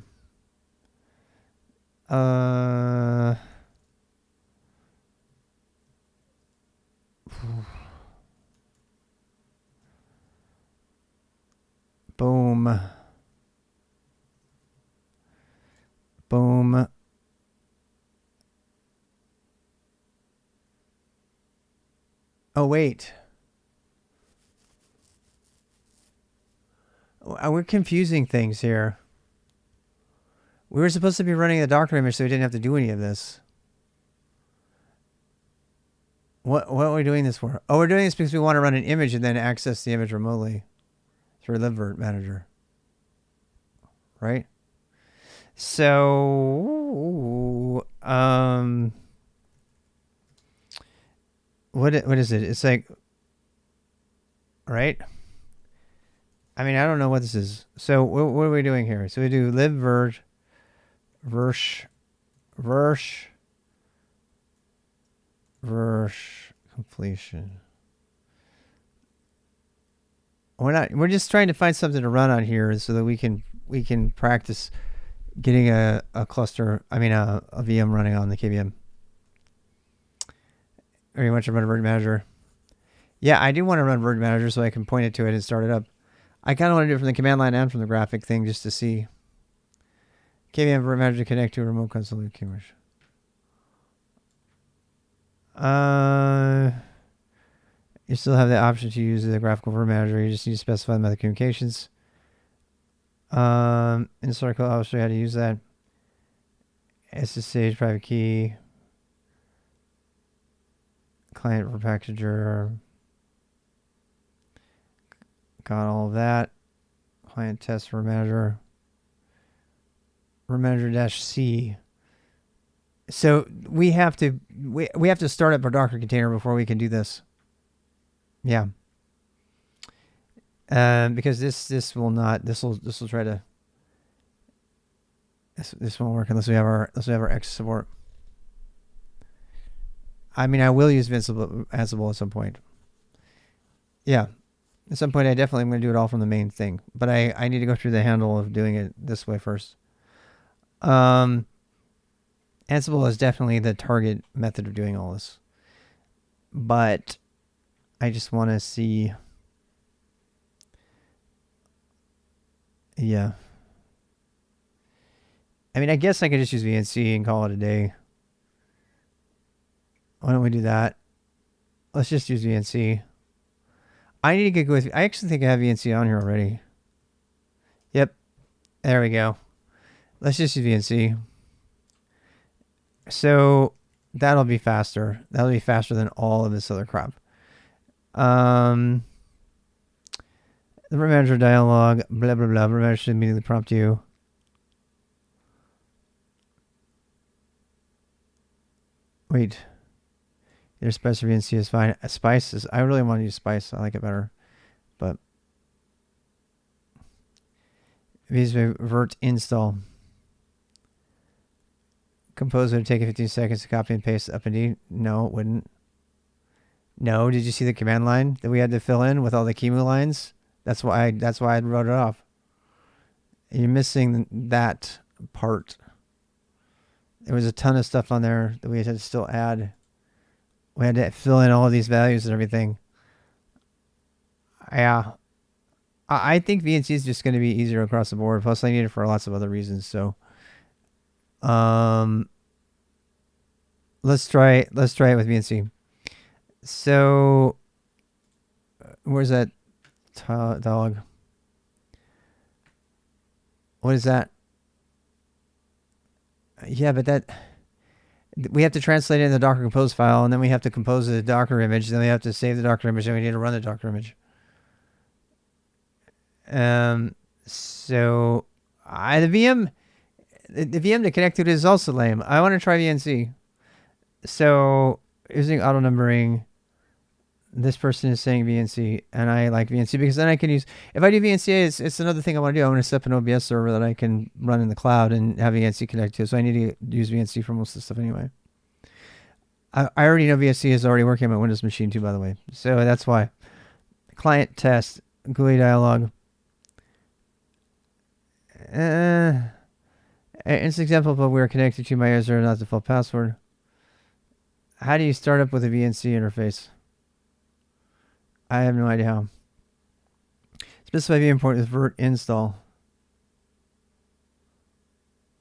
Boom. Boom. Oh, wait. We're confusing things here. We were supposed to be running the Docker image so we didn't have to do any of this. What are we doing this for? Oh, we're doing this because we want to run an image and then access the image remotely through virt-manager. Right? So, what is it? It's like, right? I mean, I don't know what this is. So what are we doing here? So we do libvirt versh completion. We're just trying to find something to run on here so that we can practice getting a cluster, I mean a VM running on the KVM. Or you want to run a virt-manager? Yeah, I do want to run virt-manager so I can point it to it and start it up. I kind of want to do it from the command line and from the graphic thing just to see. KVM virt-manager to connect to a remote console keyboard. You still have the option to use the graphical virt-manager. You just need to specify the method communications. In the circle, I'll show you how to use that. SSH private key. Client for packager. Got all of that. Client test virt-manager. virt-manager-c. So we have to start up our Docker container before we can do this. Yeah. Because this will try to this won't work unless we have our X support. I mean, I will use Ansible at some point. Yeah. At some point, I definitely am going to do it all from the main thing. But I need to go through the handle of doing it this way first. Ansible is definitely the target method of doing all this. But I just want to see. Yeah. I mean, I guess I could just use VNC and call it a day. Why don't we do that? Let's just use VNC. I need to go with. I actually think I have VNC on here already. Yep. There we go. Let's just use VNC. So that'll be faster. That'll be faster than all of this other crap. The virt-manager dialog, blah, blah, blah. Virt-manager should immediately prompt you. Wait. Either Spice or VNC is fine. Spice is, I really want to use Spice. I like it better. But virt install. Compose would take 15 seconds to copy and paste up and D. No, it wouldn't. No, did you see the command line that we had to fill in with all the QEMU lines? That's why I wrote it off. You're missing that part. There was a ton of stuff on there that we had to still add. We had to fill in all of these values and everything. Yeah. I think VNC is just going to be easier across the board. Plus, I need it for lots of other reasons. So, let's try it with VNC. So, where's that dog? What is that? Yeah, but that we have to translate it in the Docker Compose file, and then we have to compose the Docker image. Then we have to save the Docker image, and we need to run the Docker image. So the VM to connect to it is also lame. I want to try VNC. So using auto numbering, this person is saying VNC, and I like VNC because then I can use, if I do VNC, it's another thing I want to do. I want to set up an OBS server that I can run in the cloud and have VNC connect to. So I need to use VNC for most of the stuff anyway. I already know VNC is already working on my Windows machine too, by the way. So that's why. Client test, GUI dialog. It's an example of we're connected to my user, not default password. How do you start up with a VNC interface? I have no idea how. Specify VM port with virt install.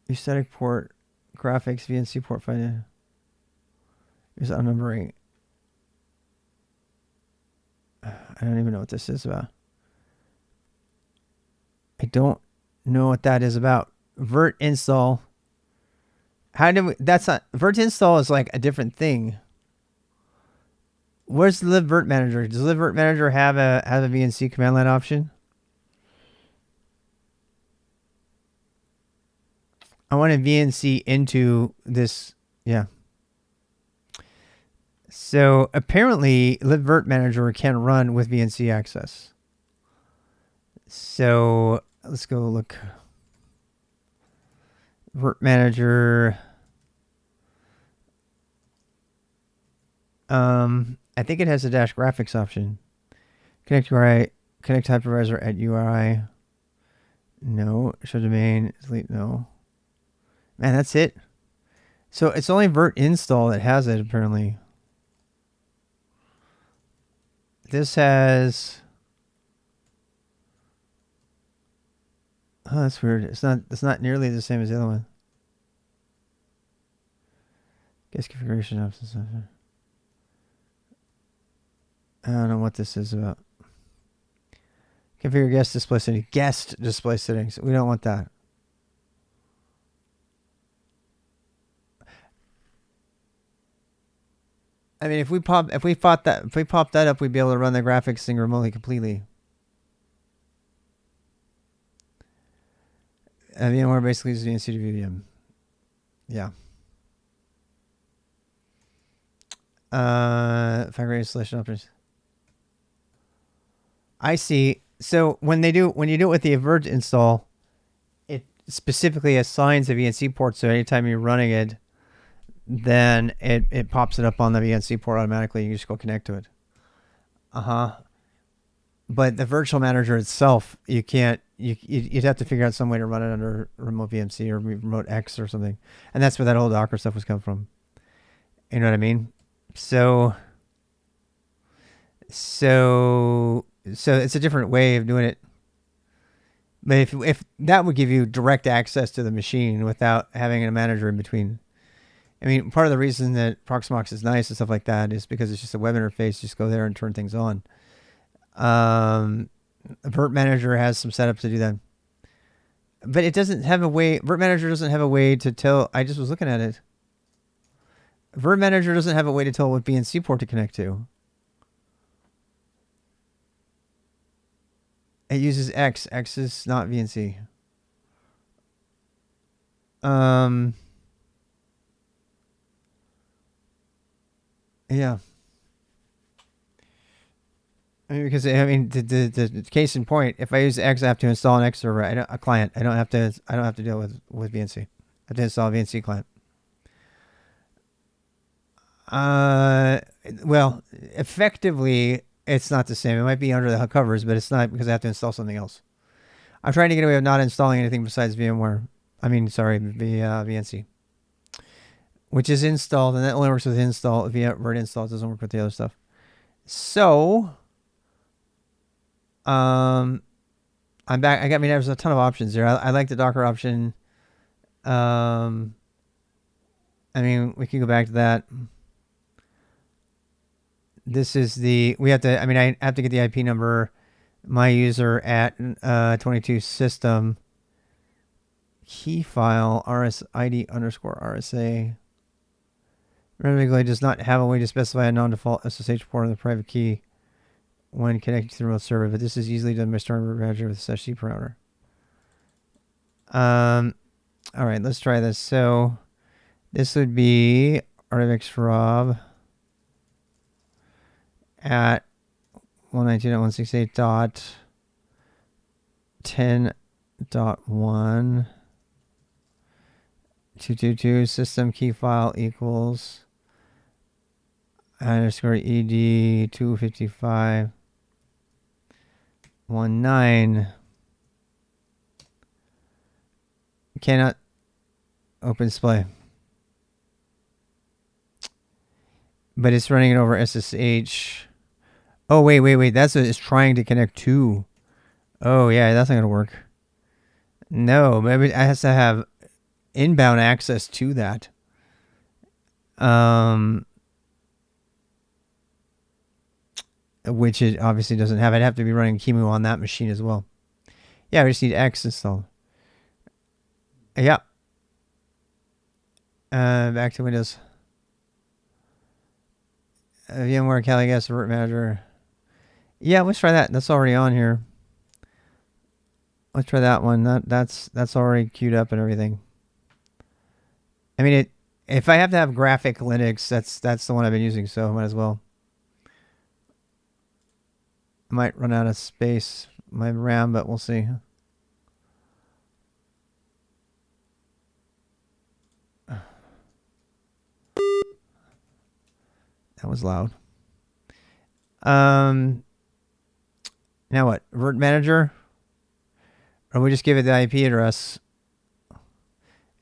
Use static port, graphics, VNC port find. Use unnumbering. I don't even know what this is about. I don't know what that is about. Virt install. How do we? That's not virt install is like a different thing. Where's the virt-manager? Does the virt-manager have a VNC command line option? I want a VNC into this. Yeah. So apparently, virt-manager can run with VNC access. So let's go look. virt-manager. I think it has a dash graphics option. Connect URI, connect hypervisor at URI. No. Show domain, delete, no. Man, that's it. So it's only virt install that has it, apparently. This has... Oh, that's weird. It's not nearly the same as the other one. Guest configuration options. I don't know what this is about. Configure guest display settings. Guest display settings. We don't want that. I mean, if we pop that up, we'd be able to run the graphics thing remotely completely. VMware basically is VNC to VVM. Yeah. Factory installation options. I see. So when you do it with the virt install, it specifically assigns a VNC port. So anytime you're running it, then it pops it up on the VNC port automatically. You just go connect to it. But the virtual manager itself, you can't you'd have to figure out some way to run it under remote VMC or remote X or something, and that's where that whole Docker stuff was come from. You know what I mean? So it's a different way of doing it. But if that would give you direct access to the machine without having a manager in between. I mean, part of the reason that Proxmox is nice and stuff like that is because it's just a web interface. Just go there and turn things on. virt-manager has some setups to do that. But it doesn't have a way. virt-manager doesn't have a way to tell. I just was looking at it. virt-manager doesn't have a way to tell what BNC port to connect to. It uses X. X is not VNC. Yeah. I mean, because the case in point, if I use X, I have to install an X server, a client. I don't have to deal with VNC. I have to install a VNC client. Well, effectively, it's not the same. It might be under the covers, but it's not because I have to install something else. I'm trying to get away with not installing anything besides VMware. VNC, which is installed, and that only works with install. Via virt install, it doesn't work with the other stuff. So, I'm back. There's a ton of options there. I like the Docker option. We can go back to that. This is I have to get the IP number. My user at 22 system key file RSID _ RSA. Regularly does not have a way to specify a non-default SSH port on the private key when connected to the remote server, but this is easily done by starting virt-manager with the /c parameter. All right, let's try this. So this would be artifacts_rob at 192.168.10.1 222 system key file equals _ed 255 19. Cannot open display, but it's running it over SSH. Oh, wait. That's what it's trying to connect to. Oh, yeah, that's not going to work. No, maybe it has to have inbound access to that. Which it obviously doesn't have. I'd have to be running QEMU on that machine as well. Yeah, we just need X installed. Yeah. Back to Windows. VMware CaliGuess virt-manager. Yeah, let's try that. That's already on here. Let's try that one. That's already queued up and everything. If I have to have graphic Linux, that's the one I've been using, so I might as well. I might run out of space, my RAM, but we'll see. That was loud. Now what? virt-manager? Or we just give it the IP address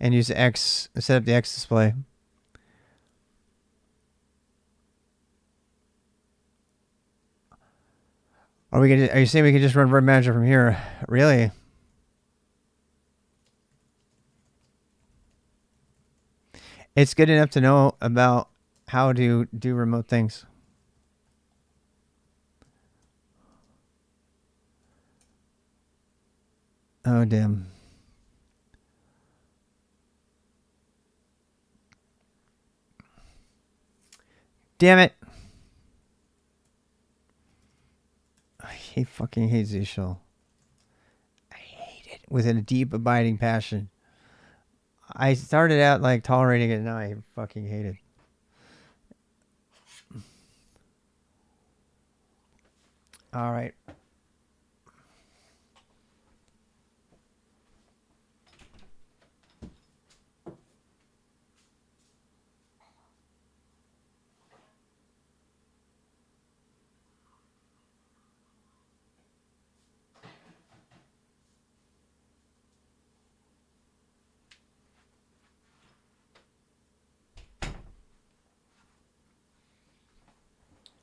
and use X, set up the X display. Are you saying we can just run virt-manager from here? Really? It's good enough to know about how to do remote things. Oh, damn. Damn it. I fucking hate Z-Shell. I hate it with a deep, abiding passion. I started out like tolerating it, and now I fucking hate it. All right.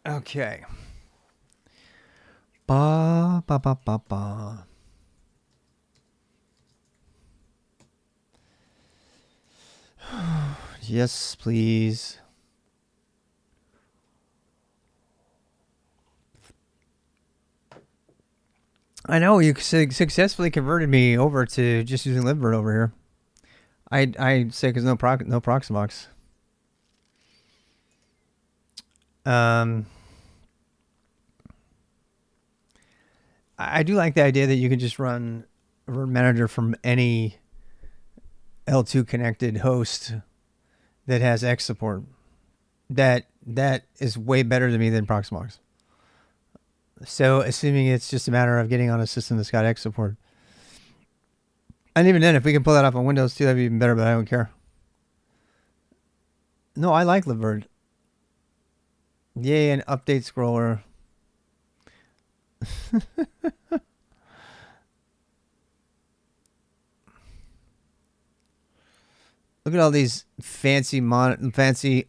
Okay. Ba ba ba ba ba. Yes, please. I know you successfully converted me over to just using libvirt over here. I say because no Proxmox. I do like the idea that you can just run virt-manager from any L2 connected host that has X support. That is way better to me than Proxmox. So assuming it's just a matter of getting on a system that's got X support. And even then, if we can pull that off on Windows too, that'd be even better, but I don't care. No, I like libvirt. Yay, an update scroller. Look at all these fancy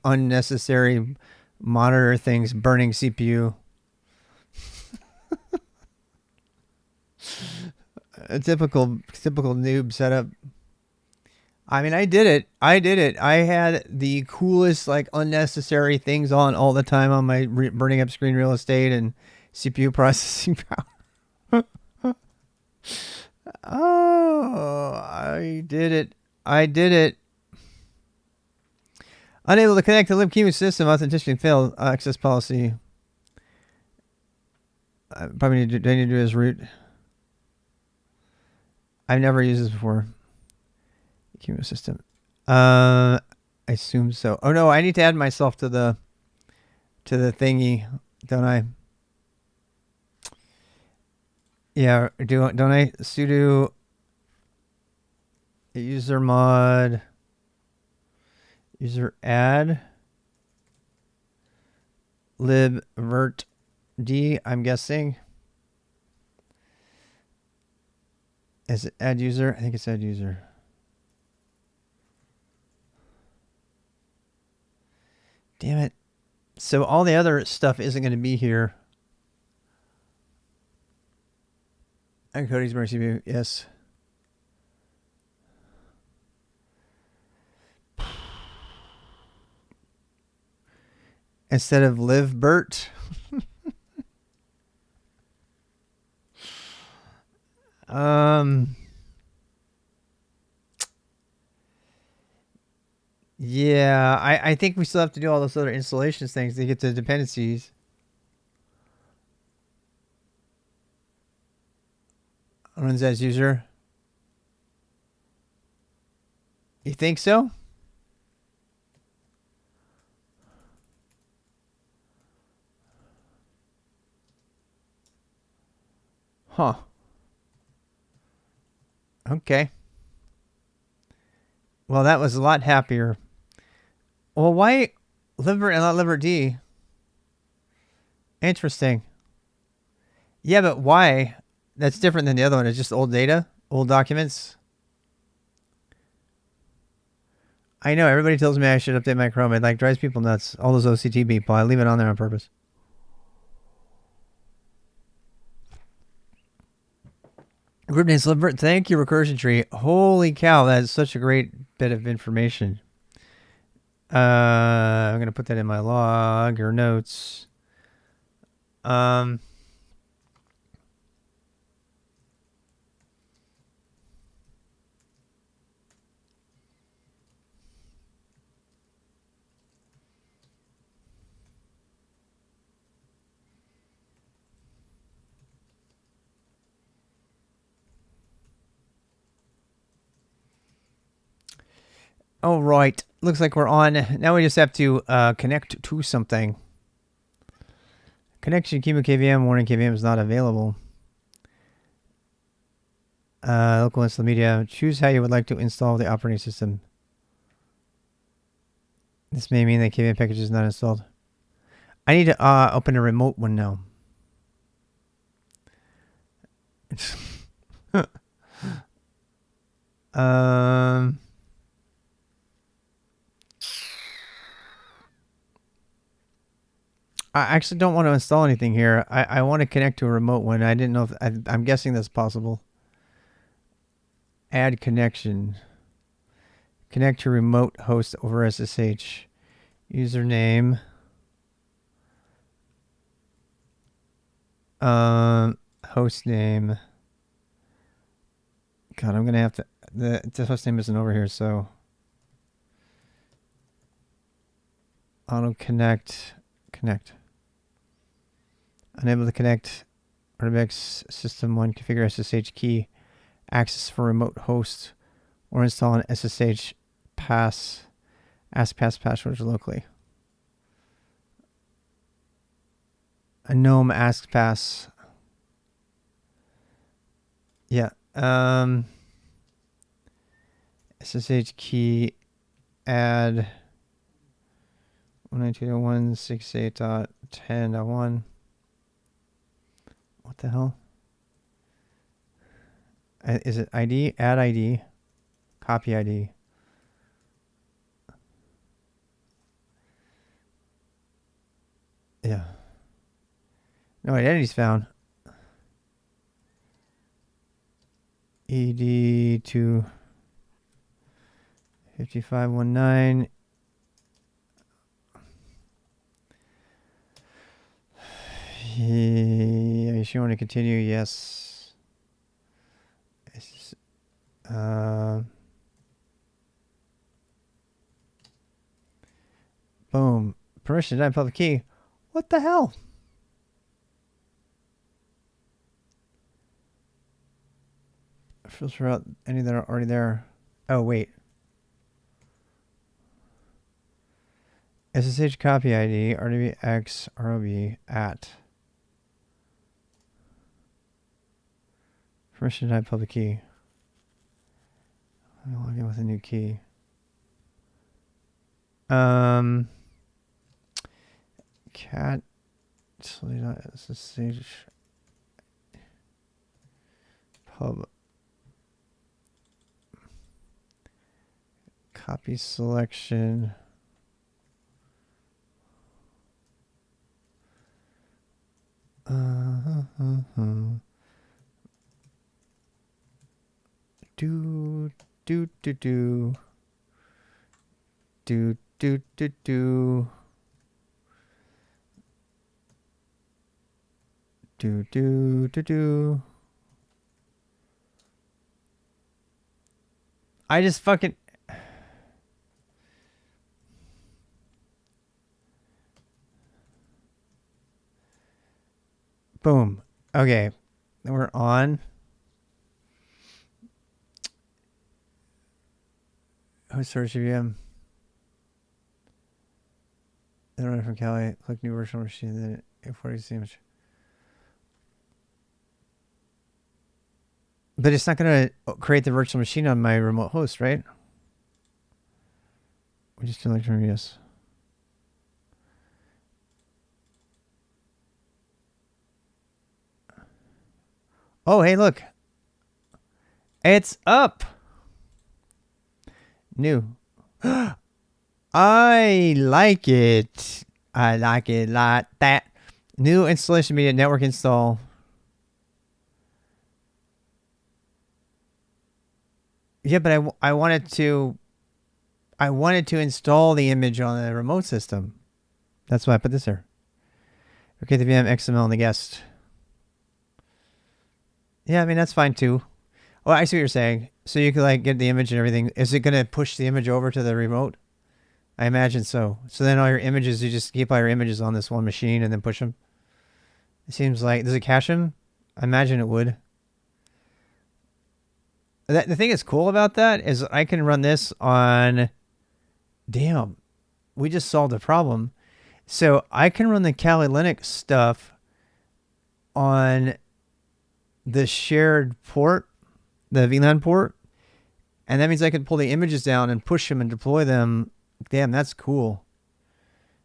unnecessary monitor things burning CPU. A typical noob setup. I mean, I did it. I had the coolest, like, unnecessary things on all the time on my burning up screen real estate and CPU processing power. Oh, I did it. Unable to connect to libqmu system. Authentication failed. Access policy. I probably need to do this root. I've never used this before. QMU system. I assume so. Oh no, I need to add myself to the thingy, don't I? Yeah, don't I? Sudo user mod user add lib virt d, I'm guessing. Is it add user? I think it's add user. Damn it. So all the other stuff isn't going to be here. Encoding's mercy view, yes. Instead of libvirt. Yeah, I think we still have to do all those other installations things to get to dependencies. Runs as user. You think so? Huh. Okay. Well, that was a lot happier. Well, why libvirt and not libvirt-d? Interesting. Yeah, but why? That's different than the other one. It's just old data, old documents. I know everybody tells me I should update my Chrome. It like drives people nuts. All those OCT people. I leave it on there on purpose. Group names libvirt. Thank you, recursion tree. Holy cow, that is such a great bit of information. I'm gonna put that in my log or notes. All right. Looks like we're on. Now we just have to connect to something. Connection KVM. Warning, KVM is not available. Local install media. Choose how you would like to install the operating system. This may mean that KVM package is not installed. I need to open a remote one now. I actually don't want to install anything here. I want to connect to a remote one. I didn't know if I'm guessing that's possible. Add connection. Connect to remote host over SSH. Username. Host name. God, I'm gonna have to. The host name isn't over here, so auto connect. Unable to connect. RDBX system 1 configure SSH key. Access for remote host or install an SSH pass. Ask pass passwords locally. A GNOME ask pass. Yeah. SSH key add 192.168.10.1. What the hell? Is it ID? Add ID. Copy ID. Yeah. No identities found. ED to 5519. You sure want to continue? Yes. Boom. Permission denied public key. What the hell? Filter out any that are already there. Oh, wait. SSH copy ID, RDBX, ROB, at. Permission denied public key. I'll log in with a new key. Cat SSH pub copy selection. Do do do do do do do do do do do do. I just fucking boom. Okay, we're on. Host search KVM. Then run from Cali. Click new virtual machine. Then import this image. But it's not going to create the virtual machine on my remote host, right? We just do electronic yes. Oh, hey, look. It's up. New. I like it. I like it like that. New installation media network install. Yeah, but I wanted to install the image on the remote system. That's why I put this there. Okay, the VM XML and the guest. Yeah, I mean that's fine too. Oh, I see what you're saying. So you could like get the image and everything. Is it gonna push the image over to the remote? I imagine so. So then all your images, you just keep all your images on this one machine and then push them. It seems like, does it cache them? I imagine it would. The thing that's cool about that is I can run this on, damn, we just solved a problem. So I can run the Kali Linux stuff on the shared port, the VLAN port. And that means I can pull the images down and push them and deploy them. Damn, that's cool.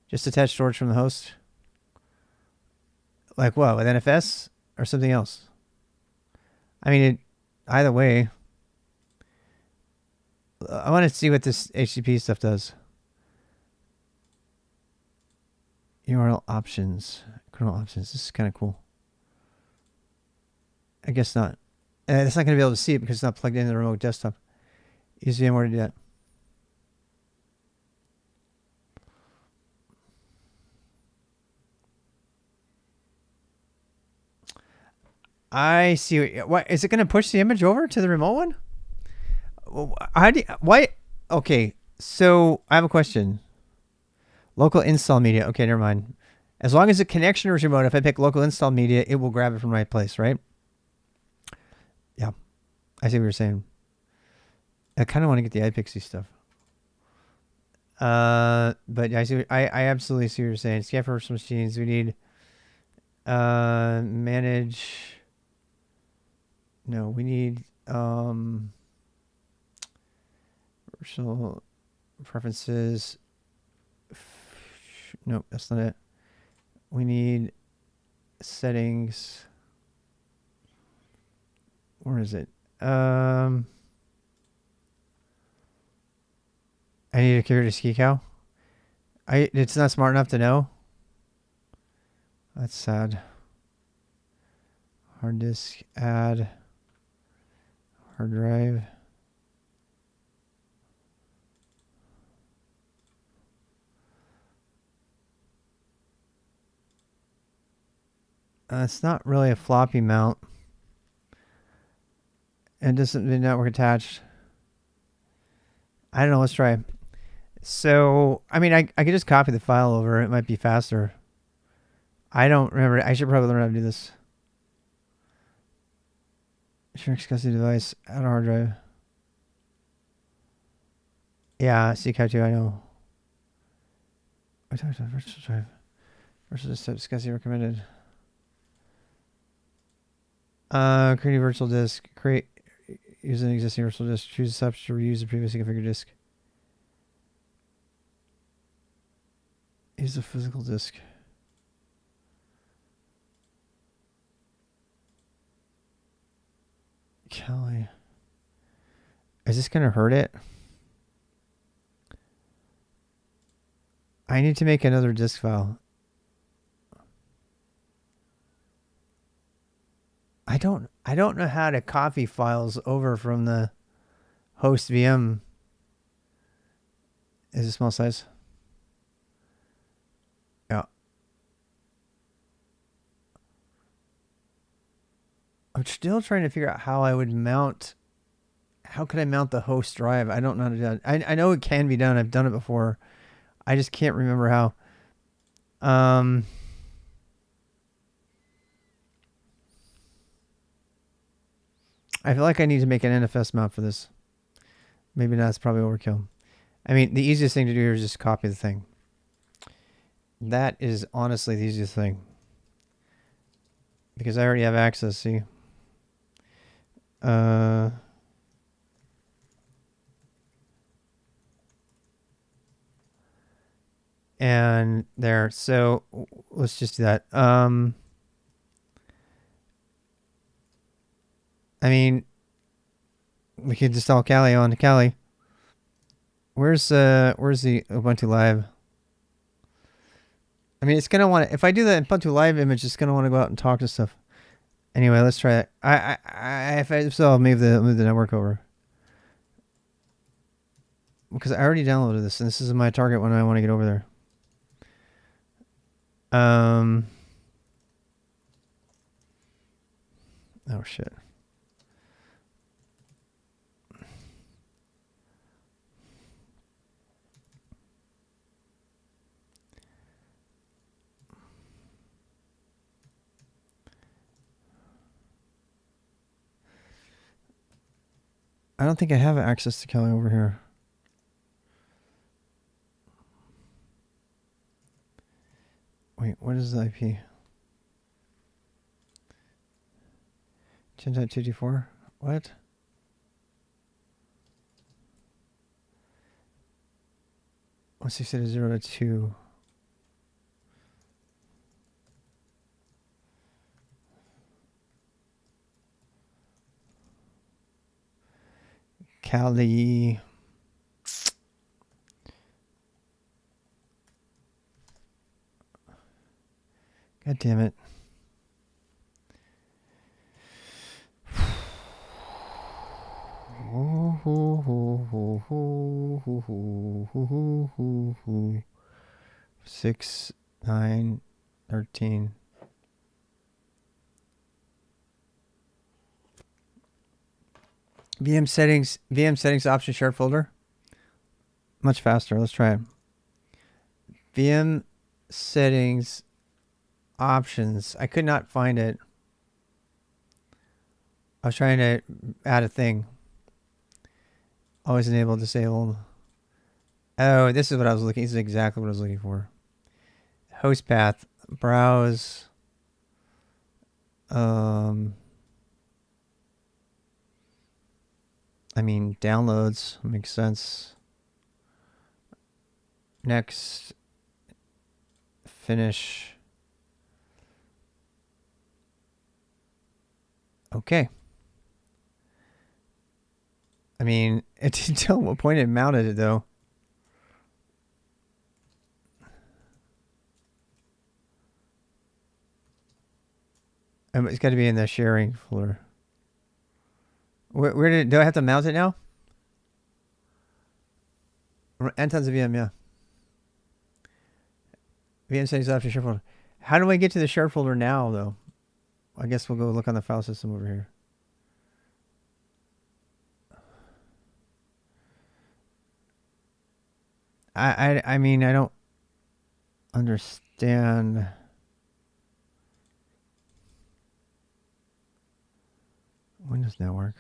Just attach storage from the host. Like what, with NFS or something else? I mean, either way. I want to see what this HTTP stuff does. URL options. Kernel options. This is kind of cool. I guess not. It's not going to be able to see it because it's not plugged into the remote desktop. Use VMware to do that. I see. What is it going to push the image over to the remote one? How do you, why? Okay, so I have a question. Local install media. Okay, never mind. As long as the connection is remote, if I pick local install media, it will grab it from the right place, right? Yeah, I see what you're saying. I kind of want to get the iPixie stuff. But I see. I absolutely see what you're saying. Scan for virtual machines. We need manage. No, we need virtual preferences. Nope, that's not it. We need settings. Where is it? I need a computer to ski cow. It's not smart enough to know. That's sad. Hard disk, add, hard drive. It's not really a floppy mount. And doesn't be network attached. I don't know. Let's try. So, I mean, I could just copy the file over. It might be faster. I don't remember. I should probably learn how to do this. Share custody device. Add a hard drive. Yeah, CCAP2, I know. I talked about virtual drive. Virtual disk type SCSI recommended. Create a virtual disk. Use an existing virtual disk. Choose a subject to reuse the previously configured disk. Use a physical disk. Kelly. Is this going to hurt it? I need to make another disk file. I don't know how to copy files over from the host VM. Is it small size? Yeah. I'm still trying to figure out how I would mount. How could I mount the host drive? I don't know how to do that. I know it can be done. I've done it before. I just can't remember how. I feel like I need to make an NFS mount for this. Maybe that's probably overkill. I mean, the easiest thing to do here is just copy the thing. That is honestly the easiest thing. Because I already have access, see? And there. So let's just do that. I mean, we could install Kali onto Kali. Where's the Ubuntu Live? I mean, it's gonna want to, if I do the Ubuntu Live image, it's gonna want to go out and talk to stuff. Anyway, let's try it. If so, I'll move the network over. Because I already downloaded this, and this is my target when I want to get over there. Oh shit. I don't think I have access to Kelly over here. Wait, what is the IP? 10.224? What? Let's set it 0 to 2. Kali. God damn it. Six, 9, 13. VM settings option shared folder. Much faster. Let's try it. VM settings options. I could not find it. I was trying to add a thing. Always enabled, disabled. Oh, this is what I was looking. This is exactly what I was looking for. Host path. Browse. I mean, downloads makes sense. Next. Finish. Okay. I mean, it didn't tell what point it mounted it, though. It's got to be in the sharing folder. Where do I have to mount it now? Anton's a VM, yeah. VM settings option share folder. How do I get to the share folder now, though? I guess we'll go look on the file system over here. I mean, I don't understand. Windows Network.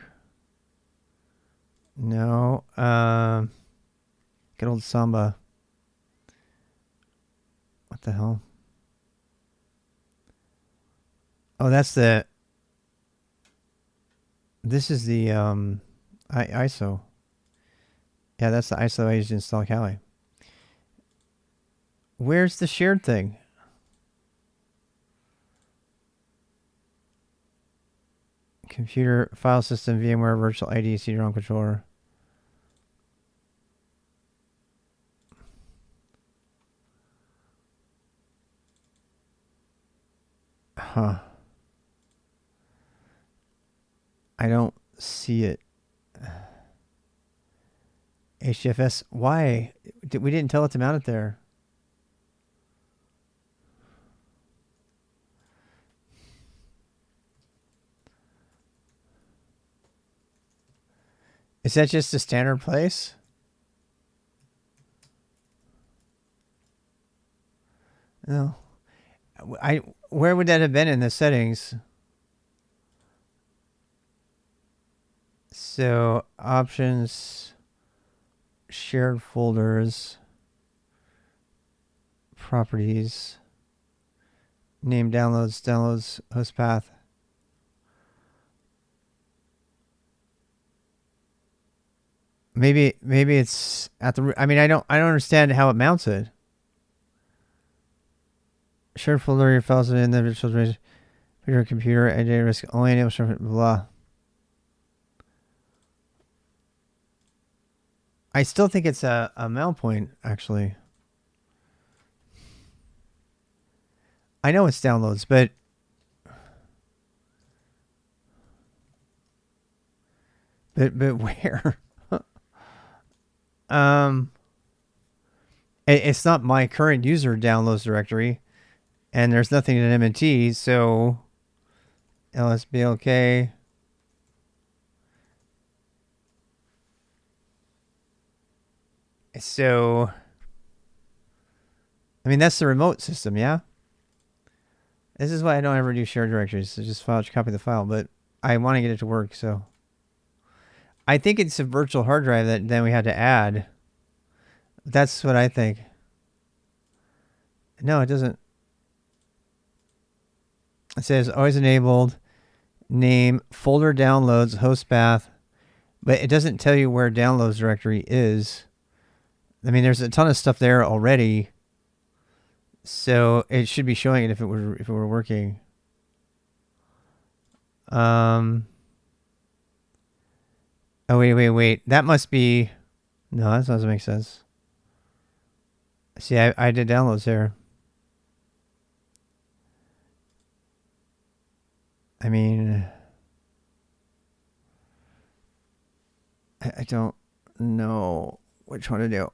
No. Good old Samba. What the hell? Oh, that's the. This is the ISO. Yeah, that's the ISO agent install Kali. Where's the shared thing? Computer, file system, VMware, virtual ID, Sidero controller. Huh. I don't see it. HDFS. Why? We didn't tell it to mount it there. Is that just a standard place? No. Where would that have been in the settings? So options, shared folders, properties, name downloads, host path. Maybe it's at the. I mean, I don't understand how it mounts it. Shared folder, your files in the virtual your computer, and data risk only enable blah. I still think it's a mount point, actually. I know it's downloads, but where? It's not my current user downloads directory, and there's nothing in MNT, so LSBLK. So, I mean, that's the remote system, yeah? This is why I don't ever do shared directories. So just copy the file, but I want to get it to work, so. I think it's a virtual hard drive that then we had to add. That's what I think. No, it doesn't. It says always enabled, name, folder downloads, host path, but it doesn't tell you where downloads directory is. I mean, there's a ton of stuff there already, so it should be showing it if it were working. Oh wait. That must be. No, that doesn't make sense. See, I did downloads there. I mean, I don't know which one to do.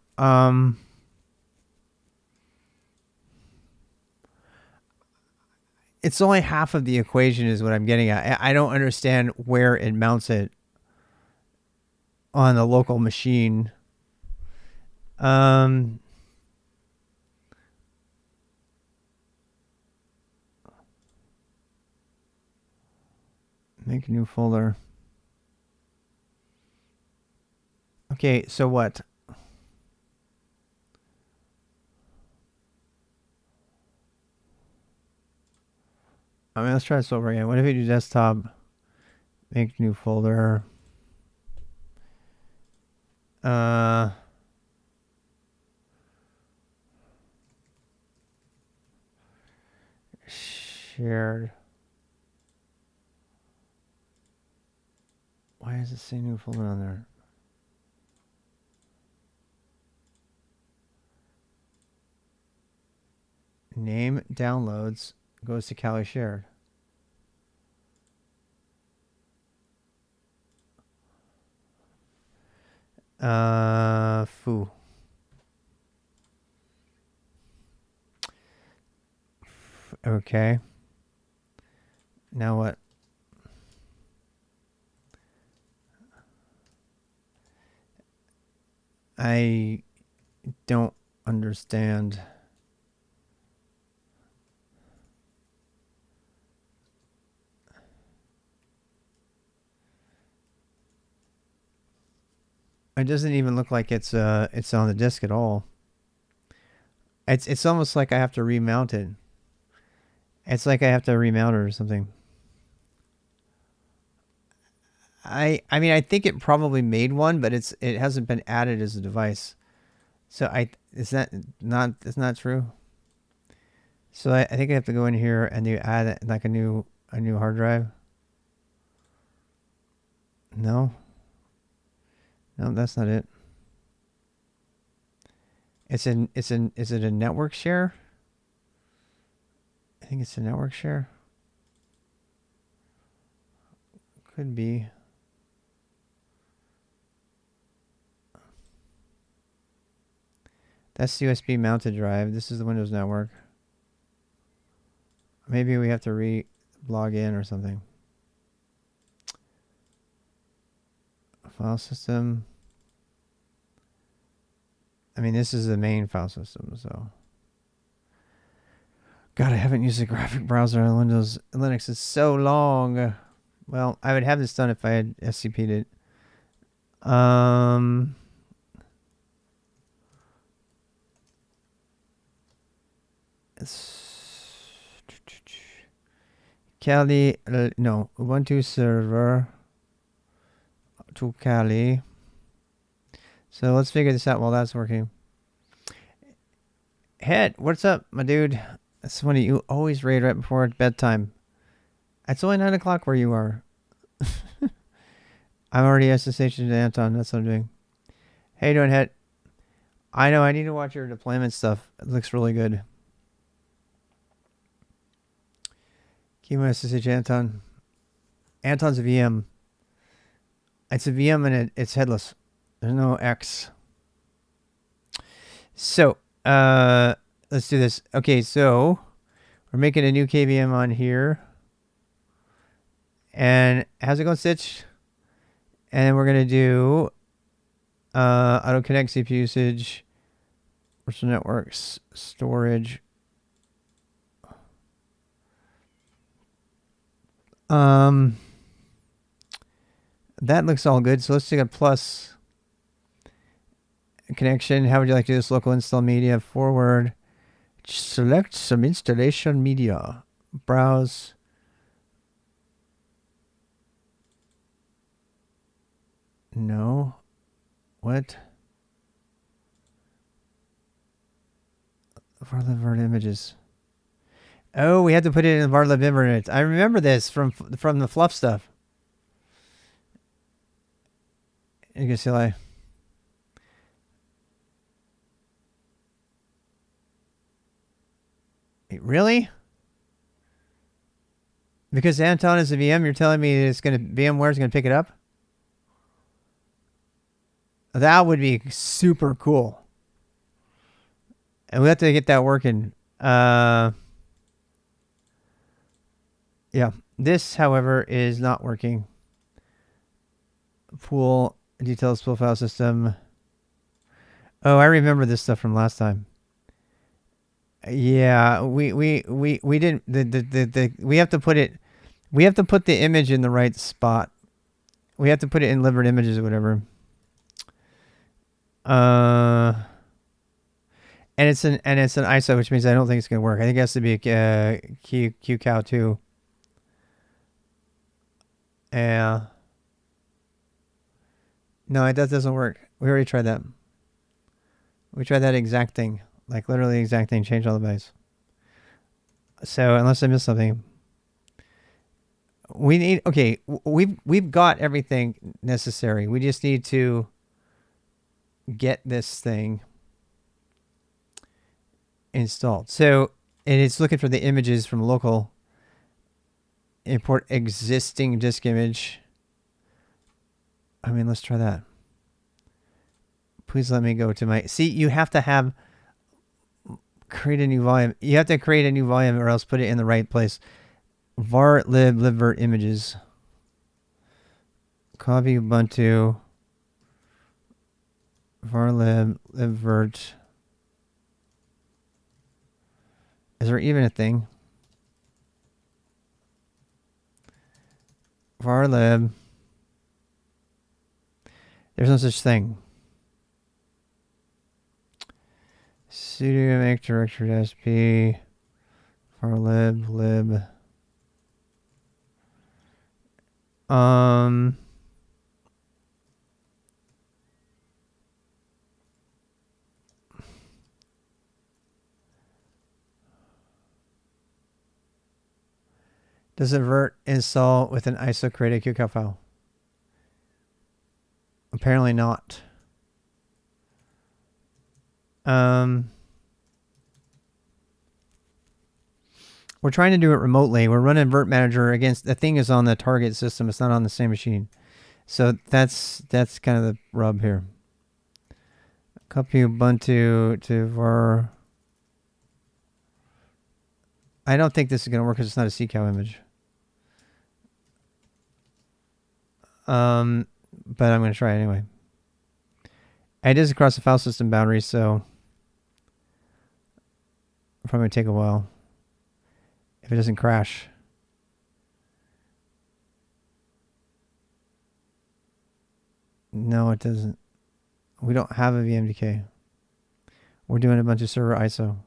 It's only half of the equation is what I'm getting at. I don't understand where it mounts it on the local machine. Make a new folder. Okay, so what? I mean, let's try this over again. What if we do desktop? Make new folder. Shared. Why does it say new folder on there? Name downloads goes to Kali shared. Foo. Okay. Now what? I don't understand. It doesn't even look like it's on the disk at all. It's almost like I have to remount it. It's like I have to remount it or something. I mean, I think it probably made one, but it hasn't been added as a device. So it's not true. So I think I have to go in here and you add like a new hard drive. No, that's not it. Is it a network share? I think it's a network share. Could be. That's the USB mounted drive. This is the Windows network. Maybe we have to log in or something. File system. I mean, this is the main file system, so. God, I haven't used a graphic browser on Windows Linux in so long. Well, I would have this done if I had SCP'd it. Kali, no, Ubuntu server to Kali. So let's figure this out while that's working. Head, what's up, my dude? That's funny. You always raid right before bedtime. It's only 9 o'clock where you are. I'm already SSH to Anton. That's what I'm doing. How you doing, Head? I know. I need to watch your deployment stuff. It looks really good. Keep my SSH Anton. Anton's a VM. It's a VM and it's headless. There's no X. So, let's do this. Okay, so we're making a new KVM on here. And how's it going, Stitch? And then we're going to do auto connect CPU usage, virtual networks, storage. That looks all good. So let's take a plus connection. How would you like to do this? Local install media, forward. Select some installation media. Browse. No. What? Varlib images. Oh, we had to put it in Varlib Init. I remember this from the fluff stuff. You can see like. Really? Because Anton is a VM, you're telling me VMware is gonna pick it up? That would be super cool. And we have to get that working. Yeah. This, however, is not working. Pool details, pool file system. Oh, I remember this stuff from last time. Yeah, we didn't we have to put it. We have to put the image in the right spot. We have to put it in livered images or whatever. And it's an ISO, which means I don't think it's gonna work. I think it has to be a QCOW too. Yeah. No, that doesn't work. We already tried that. We tried that exact thing, like literally the exact thing. Change all the bytes. So unless I missed something, we need. Okay, we've got everything necessary. We just need to get this thing installed. So, and it's looking for the images from local. Import existing disk image. I mean, let's try that. Please let me go to my... See, you have to create a new volume. You have to create a new volume or else put it in the right place. Var lib libvirt images. Copy Ubuntu. Var lib libvirt. Is there even a thing? Var lib. There's no such thing. Sudo make directory sp var lib lib. Does it virt install with an ISO created QCOW file? Apparently not. We're trying to do it remotely. We're running virt-manager against... The thing is on the target system. It's not on the same machine. So that's kind of the rub here. Copy Ubuntu to var... I don't think this is going to work because it's not a CCOW image. But I'm going to try anyway. It is across the file system boundary, so it'll probably take a while if it doesn't crash. No, it doesn't. We don't have a VMDK. We're doing a bunch of server ISO.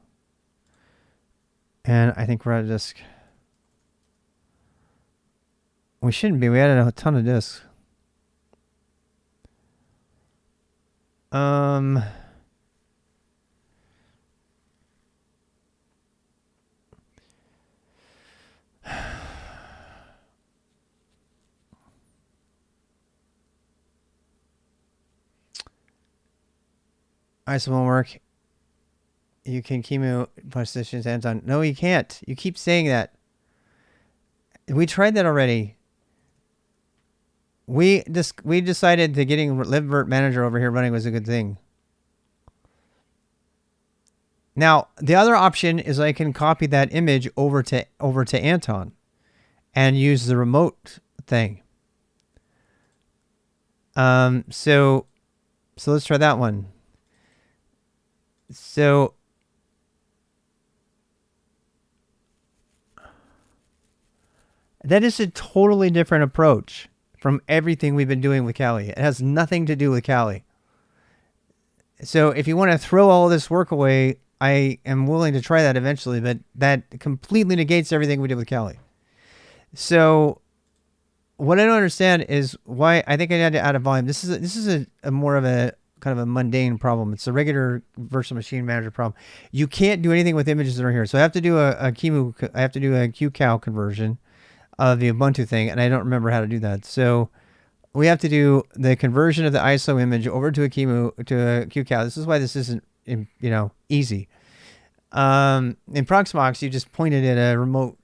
And I think we're out of disk. We shouldn't be. We added a ton of disks. ISO won't work. You can chemo partitions hands on. No, you can't. You keep saying that. We tried that already. We decided that getting virt-manager over here running was a good thing. Now, the other option is I can copy that image over to Anton and use the remote thing. So let's try that one. So that is a totally different approach from everything we've been doing with Kali. It has nothing to do with Kali. So if you want to throw all this work away, I am willing to try that eventually, but that completely negates everything we did with Kali. So what I don't understand is why I think I had to add a volume. This is a more of a kind of a mundane problem. It's a regular virtual machine manager problem. You can't do anything with images that are here. So I have to do a QCOW conversion of the Ubuntu thing, and I don't remember how to do that. So we have to do the conversion of the ISO image over to a QCOW. This is why this isn't, easy. In Proxmox, you just pointed at a remote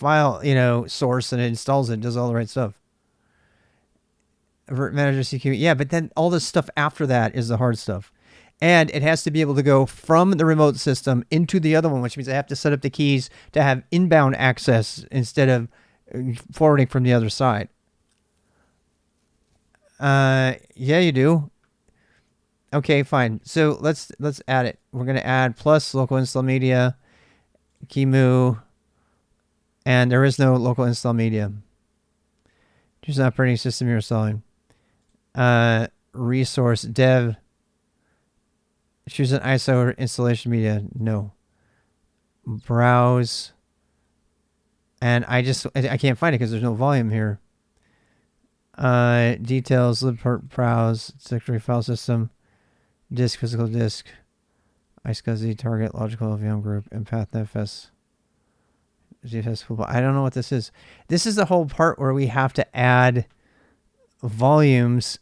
file, source, and it installs it, does all the right stuff. virt-manager CQ. Yeah, but then all the stuff after that is the hard stuff. And it has to be able to go from the remote system into the other one, which means I have to set up the keys to have inbound access instead of forwarding from the other side. Yeah, you do. Okay, fine. So let's add it. We're gonna add plus local install media, keymoo, and there is no local install media. Choose an operating system you're installing. Resource dev. Choose an ISO or installation media. No. Browse. And I can't find it because there's no volume here. Details, libport, browse, secondary file system, disk, physical disk, iSCSI, target, logical VM group, and path.fs. I don't know what this is. This is the whole part where we have to add volumes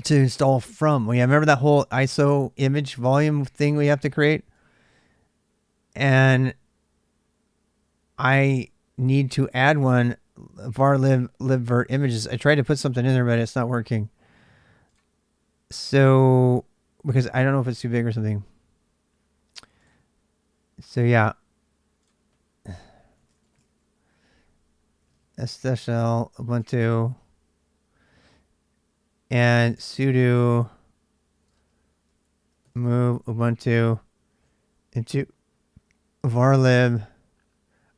to install from. We remember that whole ISO image volume thing we have to create? And I need to add one, var libvirt images. I tried to put something in there, but it's not working. So, because I don't know if it's too big or something. So yeah. ssh-l Ubuntu and sudo move Ubuntu into varlib.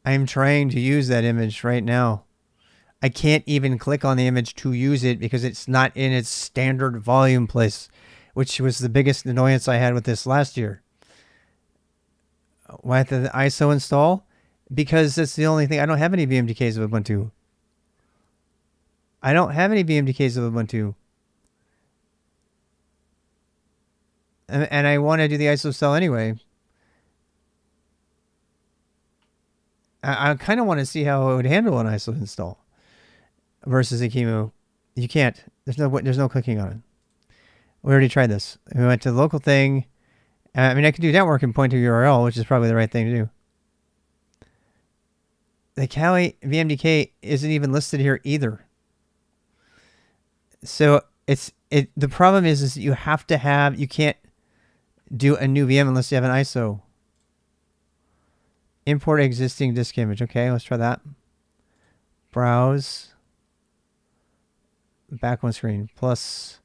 I am trying to use that image right now. I can't even click on the image to use it because it's not in its standard volume place, which was the biggest annoyance I had with this last year. Why did the ISO install? Because that's the only thing. I don't have any VMDKs of Ubuntu. I don't have any VMDKs of Ubuntu. And I want to do the ISO install anyway. I kind of want to see how it would handle an ISO install versus a keymoo. You can't. There's no clicking on it. We already tried this. We went to the local thing. I mean, I could do network and point to URL, which is probably the right thing to do. The Kali VMDK isn't even listed here either. So the problem is you have to have, you can't do a new VM unless you have an ISO. Import existing disk image. Okay, let's try that. Browse. Back one screen. Plus,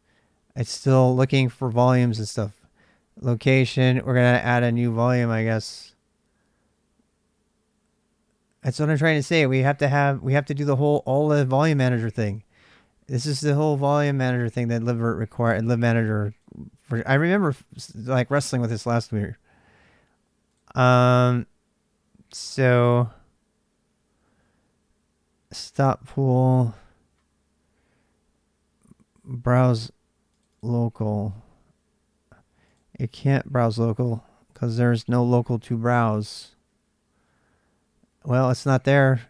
it's still looking for volumes and stuff. Location. We're going to add a new volume, I guess. That's what I'm trying to say. We have to do all the volume manager thing. This is the whole volume manager thing that libvirt required. Libmanager. I remember like wrestling with this last week. So stop pool. Browse local. It can't browse local because there's no local to browse. Well, it's not there.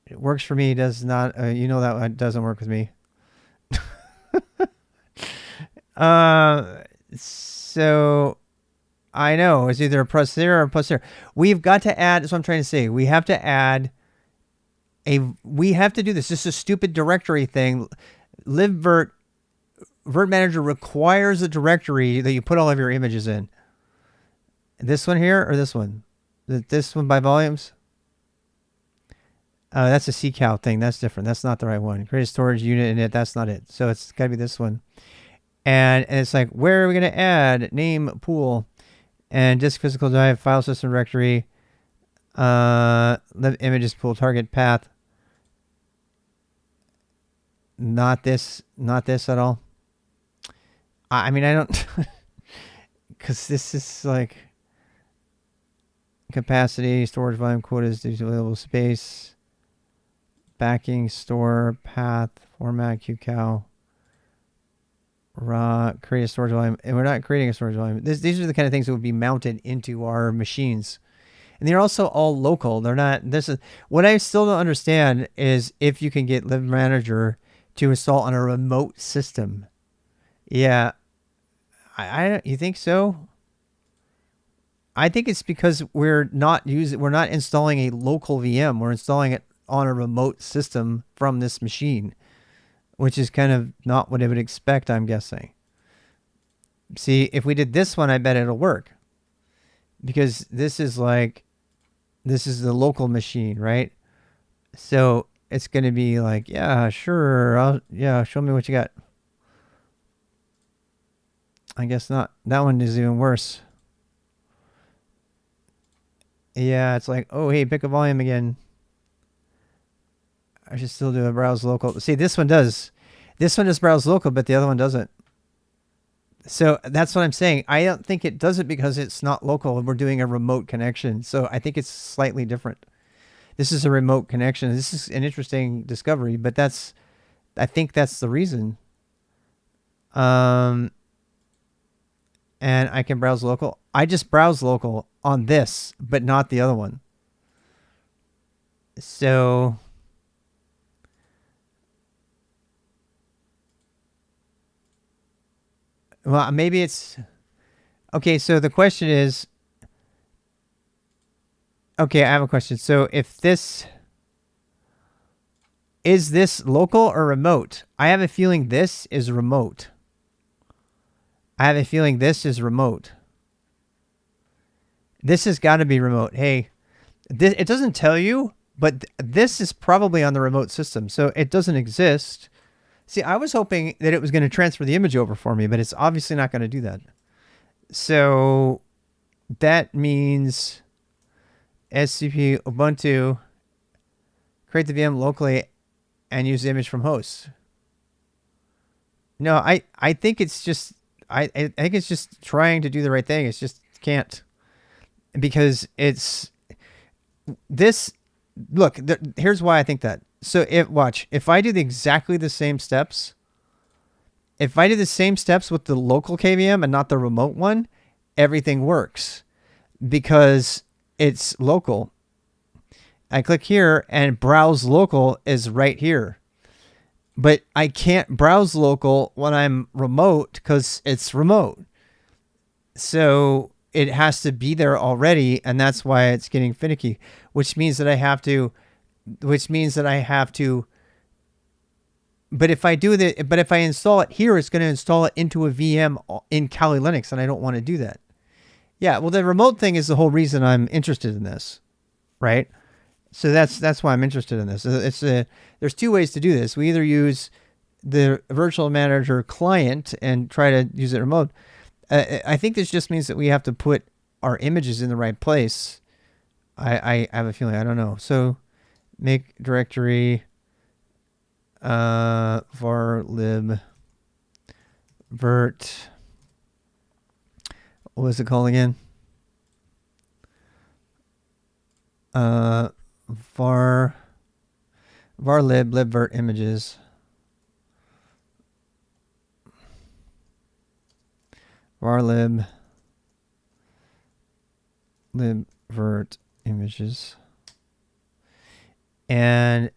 It works for me. It does not. You know that it doesn't work with me. So I know it's either a plus 0 or a plus 0. We've got to add. That's what I'm trying to say. We have to add we have to do this. This is a stupid directory thing. virt-manager requires a directory that you put all of your images in. This one here or this one? This one by volumes? That's a ccal thing. That's different. That's not the right one. Create a storage unit in it. That's not it. So it's got to be this one. And it's like, where are we going to add? Name, pool, and disk physical drive, file system directory, images pool, target path. Not this at all. I mean, I don't, because this is like capacity, storage volume, quotas, available space, backing, store, path, format, qcal, raw, create a storage volume. And we're not creating a storage volume. These are the kind of things that would be mounted into our machines. And they're also all local. They're not, this is, what I still don't understand is if you can get virt-manager to install on a remote system. Yeah. You think so? I think it's because we're not installing a local VM. We're installing it on a remote system from this machine, which is kind of not what I would expect, I'm guessing. See, if we did this one, I bet it'll work. Because this is the local machine, right? So it's going to be like, yeah, sure. Show me what you got. I guess not. That one is even worse. Yeah, it's like, oh, hey, pick a volume again. I should still do a browse local. See, this one does. This one does browse local, but the other one doesn't. So that's what I'm saying. I don't think it does it because it's not local and we're doing a remote connection. So I think it's slightly different. This is a remote connection. This is an interesting discovery, but I think that's the reason. And I can browse local. I just browse local on this, but not the other one. So well, maybe it's okay. So the question is, okay, I have a question. So if this is this local or remote? I have a feeling this is remote. I have a feeling this is remote. This has got to be remote. Hey, it doesn't tell you, but this is probably on the remote system, so it doesn't exist. See, I was hoping that it was going to transfer the image over for me, but it's obviously not going to do that. So that means SCP Ubuntu, create the VM locally and use the image from host. No, I think it's just I think it's just trying to do the right thing. It's just can't, because it's this. Look, here's why I think that. So if I do exactly the same steps, if I do the same steps with the local KVM and not the remote one, everything works because it's local. I click here and browse local is right here. But I can't browse local when I'm remote because it's remote. So it has to be there already, and that's why it's getting finicky, which means that I have to but if I install it here, it's going to install it into a VM in Kali Linux, and I don't want to do that. Yeah, well, the remote thing is the whole reason I'm interested in this, right? So that's why I'm interested in this. There's two ways to do this. We either use the virtual manager client and try to use it remote. I think this just means that we have to put our images in the right place. I have a feeling. I don't know. So make directory varlib virt. What was it called again? Varlib libvirt images. Varlib libvirt images. And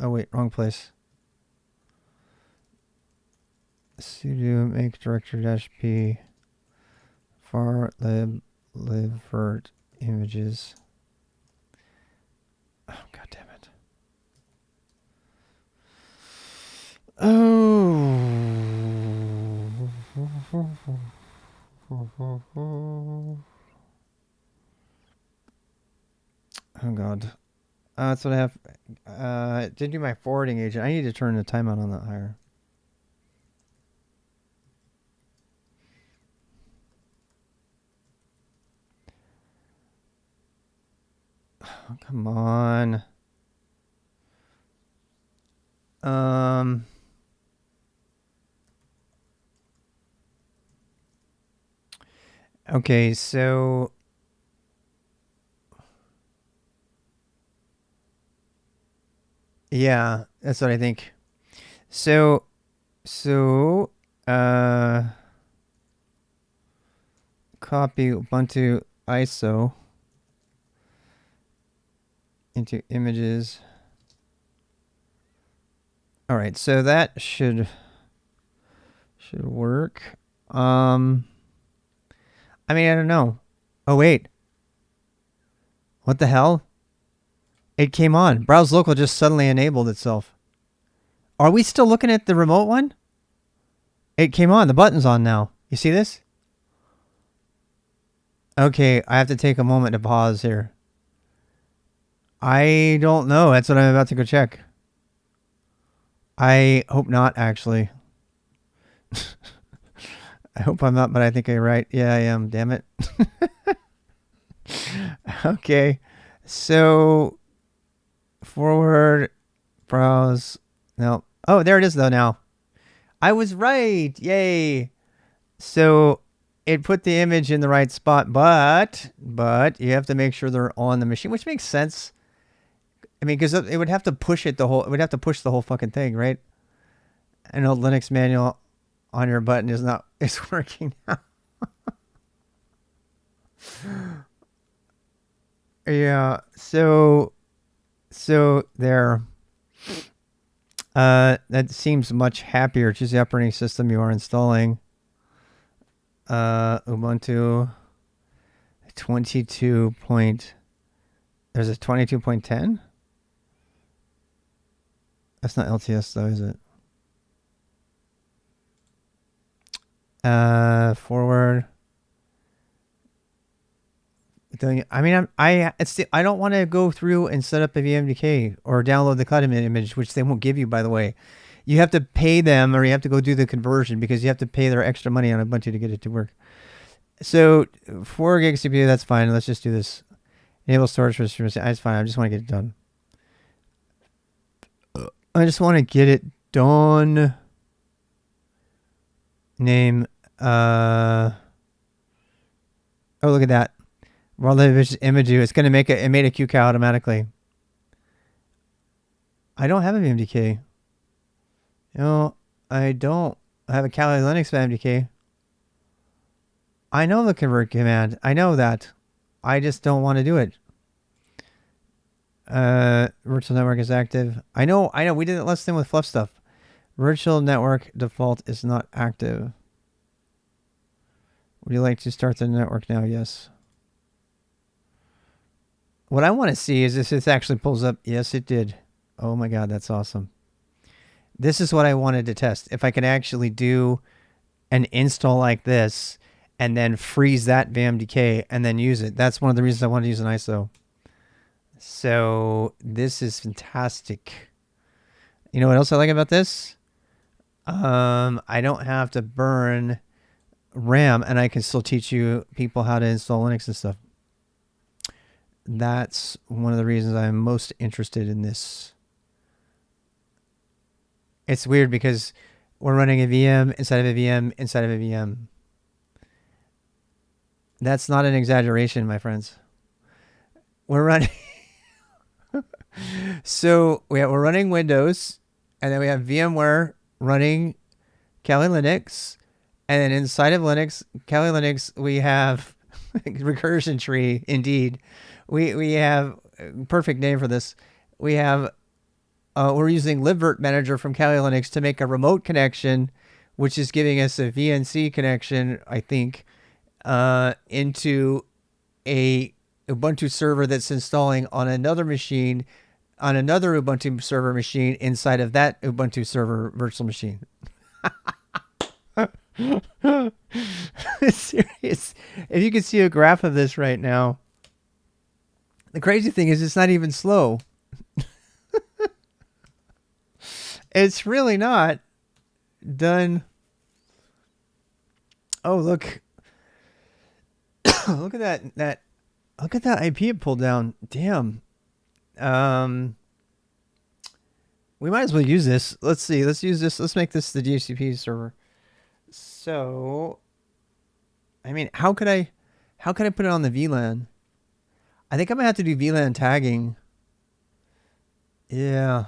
oh wait, wrong place. Sudo make directory -p varlib libvirt images. Oh, god damn it. Oh. Oh god. That's what I have. Didn't do my forwarding agent. I need to turn the timeout on that higher. Oh, come on. Okay, so yeah, that's what I think. So copy Ubuntu ISO into images. All right, so that should work. I mean, I don't know. Oh, wait. What the hell? It came on. Browse local just suddenly enabled itself. Are we still looking at the remote one? It came on. The button's on now. You see this? Okay, I have to take a moment to pause here. I don't know. That's what I'm about to go check. I hope not, actually. I hope I'm not, but I think I'm right. Yeah, I am. Damn it. Okay. So, forward, browse. No. Oh, there it is, though, now. I was right. Yay. So, it put the image in the right spot, but you have to make sure they're on the machine, which makes sense. I mean, because it would have to push it it would have to push the whole fucking thing, right? I know Linux manual on your button is working now. Yeah. So there. That seems much happier. Choose the operating system you are installing. Ubuntu 22 point. There's a 22.10. That's not LTS though, is it? Forward. I mean, I don't want to go through and set up a VMDK or download the cut image, which they won't give you, by the way. You have to pay them, or you have to go do the conversion because you have to pay their extra money on Ubuntu to get it to work. So 4 gig CPU, that's fine. Let's just do this. Enable storage for streamers. That's fine. I just want to get it done. I just want to get it done. Name. Oh, look at that. World image. It's going to make it made a QCOW automatically. I don't have a VMDK. No, I don't. I have a Kali Linux VMDK. I know the convert command. I know that. I just don't want to do it. Virtual network is active. I know. We did it last time with fluff stuff. Virtual network default is not active. Would you like to start the network now? Yes. What I want to see is if this actually pulls up. Yes, it did. Oh my God, that's awesome. This is what I wanted to test. If I can actually do an install like this and then freeze that VMDK and then use it. That's one of the reasons I wanted to use an ISO. So this is fantastic. You know what else I like about this? I don't have to burn RAM, and I can still teach you people how to install Linux and stuff. That's one of the reasons I'm most interested in this. It's weird because we're running a VM inside of a VM inside of a VM. That's not an exaggeration, my friends. We're running... So we're running Windows, and then we have VMware running Kali Linux, and then inside of Kali Linux, we have recursion tree. Indeed, we have perfect name for this. We have we're using virt-manager from Kali Linux to make a remote connection, which is giving us a VNC connection, I think, into a Ubuntu server that's installing on another machine, on another Ubuntu server machine inside of that Ubuntu server virtual machine. Serious. If you can see a graph of this right now, the crazy thing is it's not even slow. It's really not done. Oh, look. Look at that. Look at that IP it pulled down. Damn. We might as well use this. Let's see. Let's use this. Let's make this the DHCP server. So, I mean, how could I put it on the VLAN? I think I'm gonna have to do VLAN tagging. Yeah.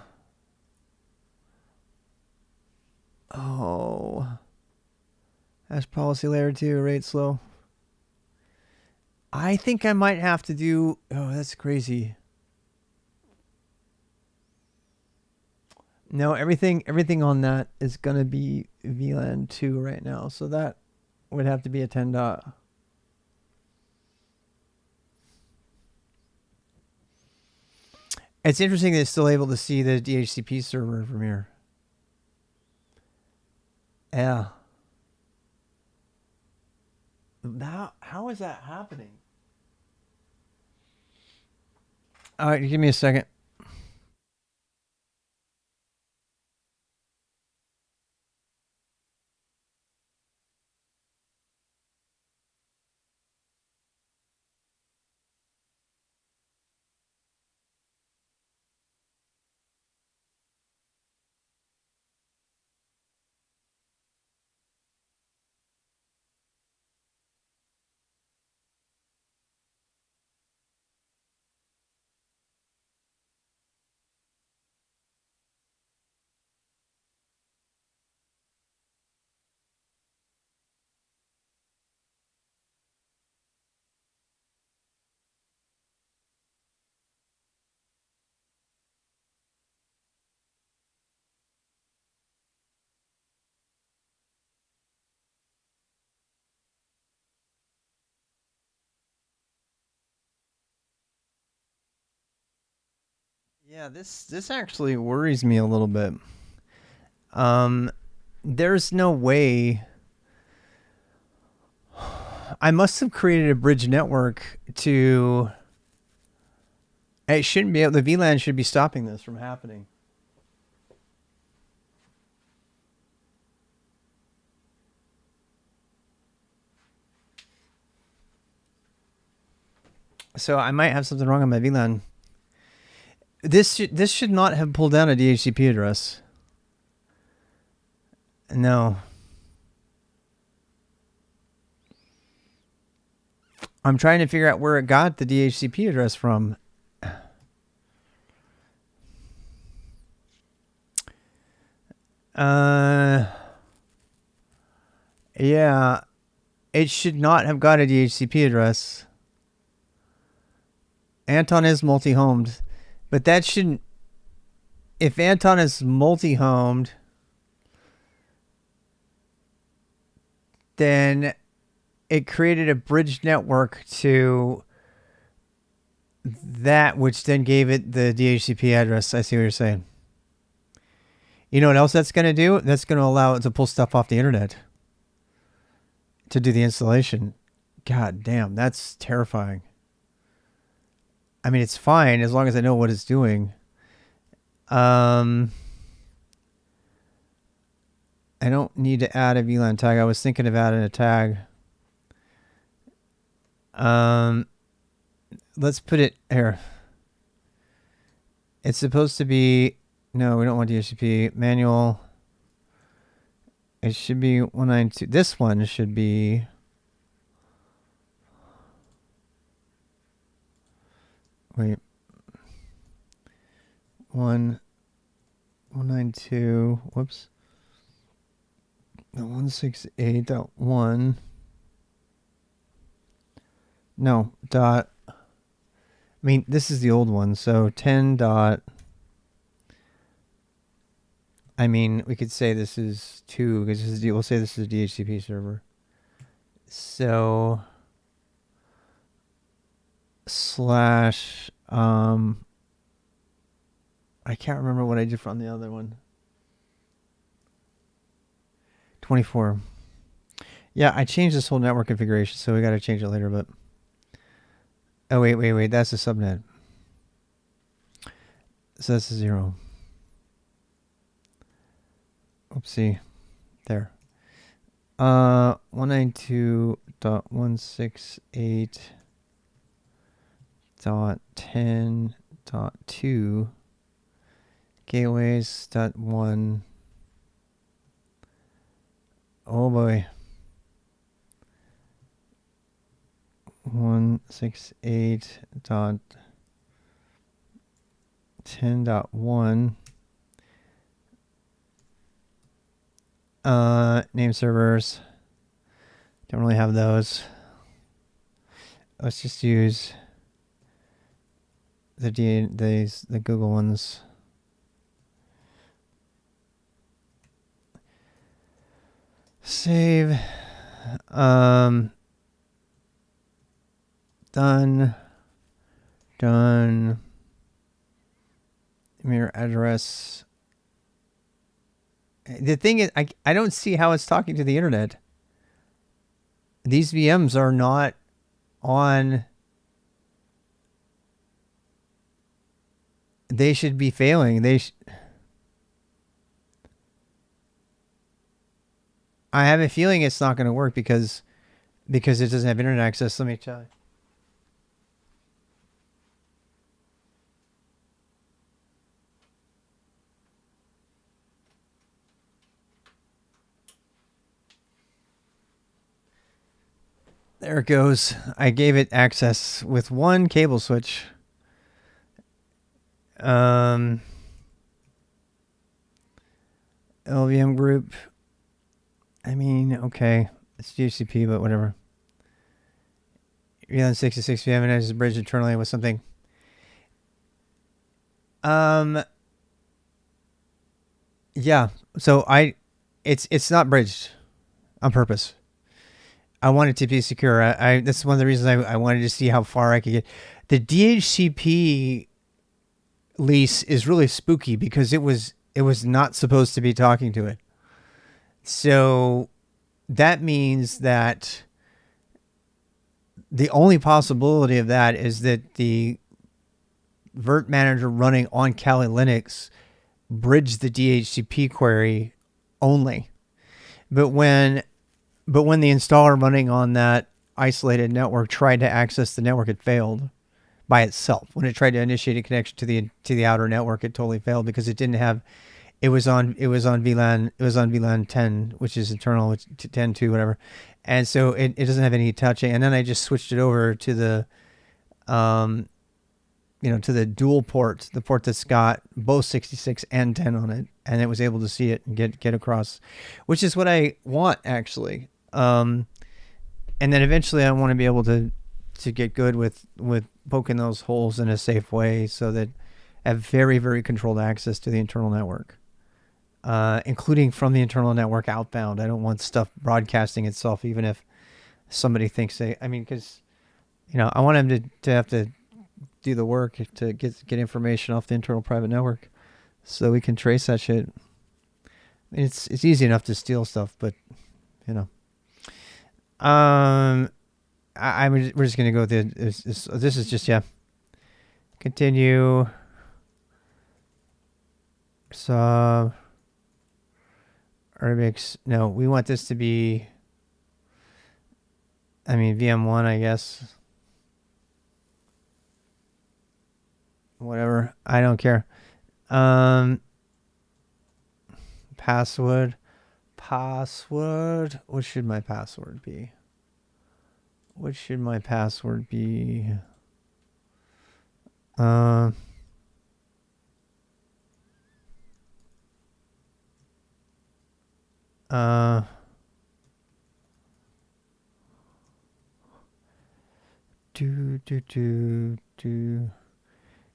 Oh. Hash policy layer 2, rate slow. I think I might have to do... Oh, that's crazy. No, everything on that is going to be VLAN 2 right now. So that would have to be a 10 dot. It's interesting that it's still able to see the DHCP server from here. Yeah. How is that happening? All right, give me a second. Yeah, this actually worries me a little bit. There's no way. I must have created a bridge network to. It shouldn't be able. The VLAN should be stopping this from happening. So I might have something wrong on my VLAN. This should not have pulled down a DHCP address. No. I'm trying to figure out where it got the DHCP address from. Yeah. It should not have got a DHCP address. Anton is multi-homed. But that shouldn't... If Anton is multi-homed, then it created a bridge network to that, which then gave it the DHCP address. I see what you're saying. You know what else that's going to do? That's going to allow it to pull stuff off the internet to do the installation. God damn, that's terrifying. I mean, it's fine as long as I know what it's doing. I don't need to add a VLAN tag. I was thinking of adding a tag. Let's put it here. It's supposed to be... No, we don't want DHCP. Manual. It should be 192. This one should be... Wait. 192. Whoops. 168.1. No, dot. I mean, this is the old one. So 10 dot. I mean, we could say this is 2 because this is, we'll say this is a DHCP server. So slash I can't remember what I did on the other one. 24. Yeah, I changed this whole network configuration, so we got to change it later, but oh wait, that's a subnet. So that's a 0. Oopsie. There. 192.168.10.2 gateways.1. Oh boy. 168.10.1 name servers. Don't really have those. Let's just use the Google ones. Save. Done. Mirror address. The thing is, I don't see how it's talking to the internet. These VMs are not on. They should be failing. I have a feeling it's not going to work because it doesn't have internet access. Let me tell you. There it goes. I gave it access with one cable switch. LVM group. I mean, okay, it's GCP, but whatever. VLAN 66 VM and is bridged internally with something. Yeah. So it's not bridged on purpose. I want it to be secure. That's one of the reasons I wanted to see how far I could get. The DHCP lease is really spooky because it was not supposed to be talking to it. So that means that the only possibility of that is that the virt-manager running on Kali Linux bridged the DHCP query only. But when the installer running on that isolated network tried to access the network, it failed by itself. When it tried to initiate a connection to the outer network, it totally failed because it didn't have. It was on VLAN 10, which is internal, which 10.2, whatever, and so it doesn't have any touching. And then I just switched it over to the, to the dual port, the port that's got both 66 and 10 on it, and it was able to see it and get across, which is what I want actually. And then eventually I want to be able to get good with poking those holes in a safe way so that I have very, very controlled access to the internal network, including from the internal network outbound. I don't want stuff broadcasting itself, even if somebody thinks because, I want them to have to do the work to get information off the internal private network so we can trace that shit. It's easy enough to steal stuff, but, we're just going to go with it. This is just, continue. So, Urbix. No, we want this to be, VM1, I guess. Whatever. I don't care. Password. What should my password be?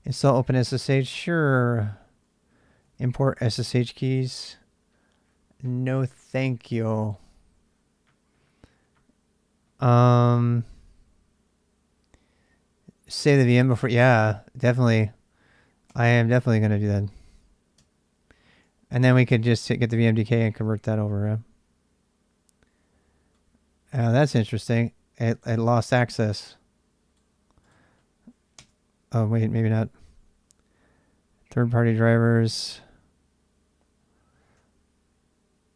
Install OpenSSH. Sure. Import SSH keys. No, thank you. Save the VM before. Yeah, definitely. I am definitely going to do that. And then we could just get the VMDK and convert that over. That's interesting. It lost access. Oh, wait, maybe not. Third-party drivers.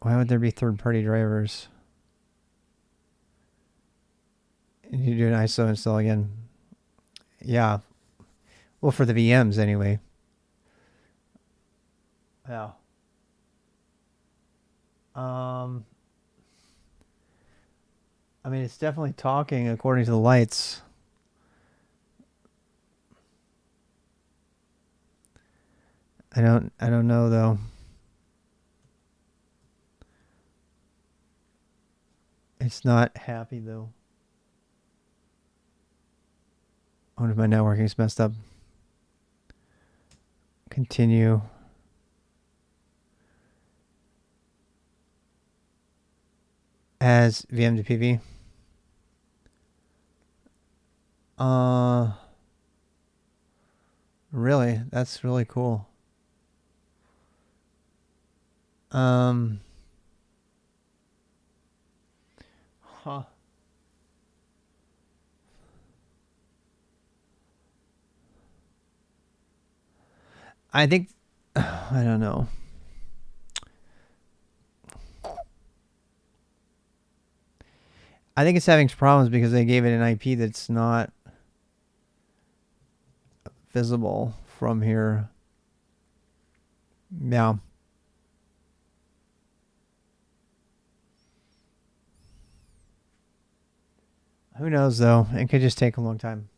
Why would there be third-party drivers? You do an ISO install again. Yeah. Well, for the VMs anyway. Yeah. It's definitely talking according to the lights. I don't know though. It's not happy though. I wonder if my networking's messed up. Continue. as VM to PV. Really? That's really cool. Huh. I think, I don't know. I think it's having problems because they gave it an IP that's not visible from here. Yeah. Who knows, though? It could just take a long time.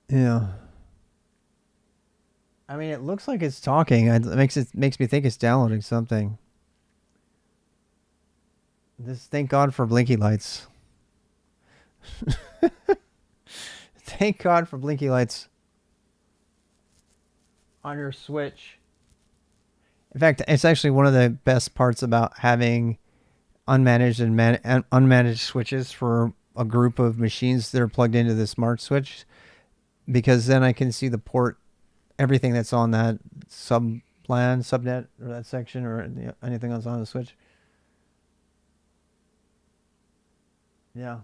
Yeah. I mean, it looks like it's talking. It makes me think it's downloading something. Thank God for blinky lights. Thank God for blinky lights on your Switch. In fact, it's actually one of the best parts about having unmanaged and unmanaged switches for a group of machines that are plugged into the smart switch, because then I can see the port, everything that's on that subnet, or that section, or anything that's on the switch. Yeah.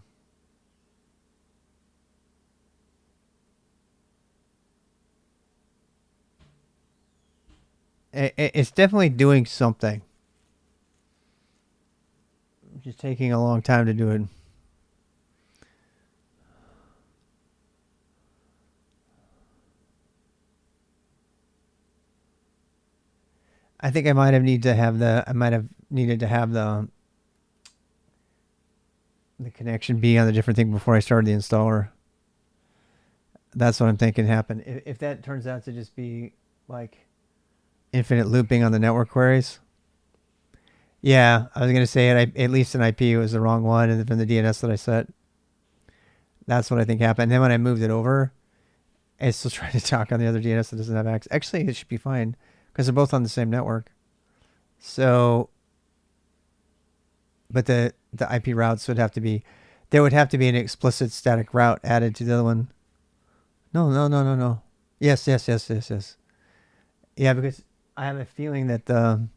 It's definitely doing something. Just taking a long time to do it. I think I might have needed to have the connection be on a different thing before I started the installer. That's what I'm thinking happened. If that turns out to just be like infinite looping on the network queries. Yeah, I was going to say at least an IP was the wrong one, and from the DNS that I set. That's what I think happened. And then when I moved it over, it's still trying to talk on the other DNS that doesn't have access. Actually, it should be fine because they're both on the same network. So, but the IP routes would have to be, there would have to be an explicit static route added to the other one. No. Yes. Yeah, because I have a feeling that the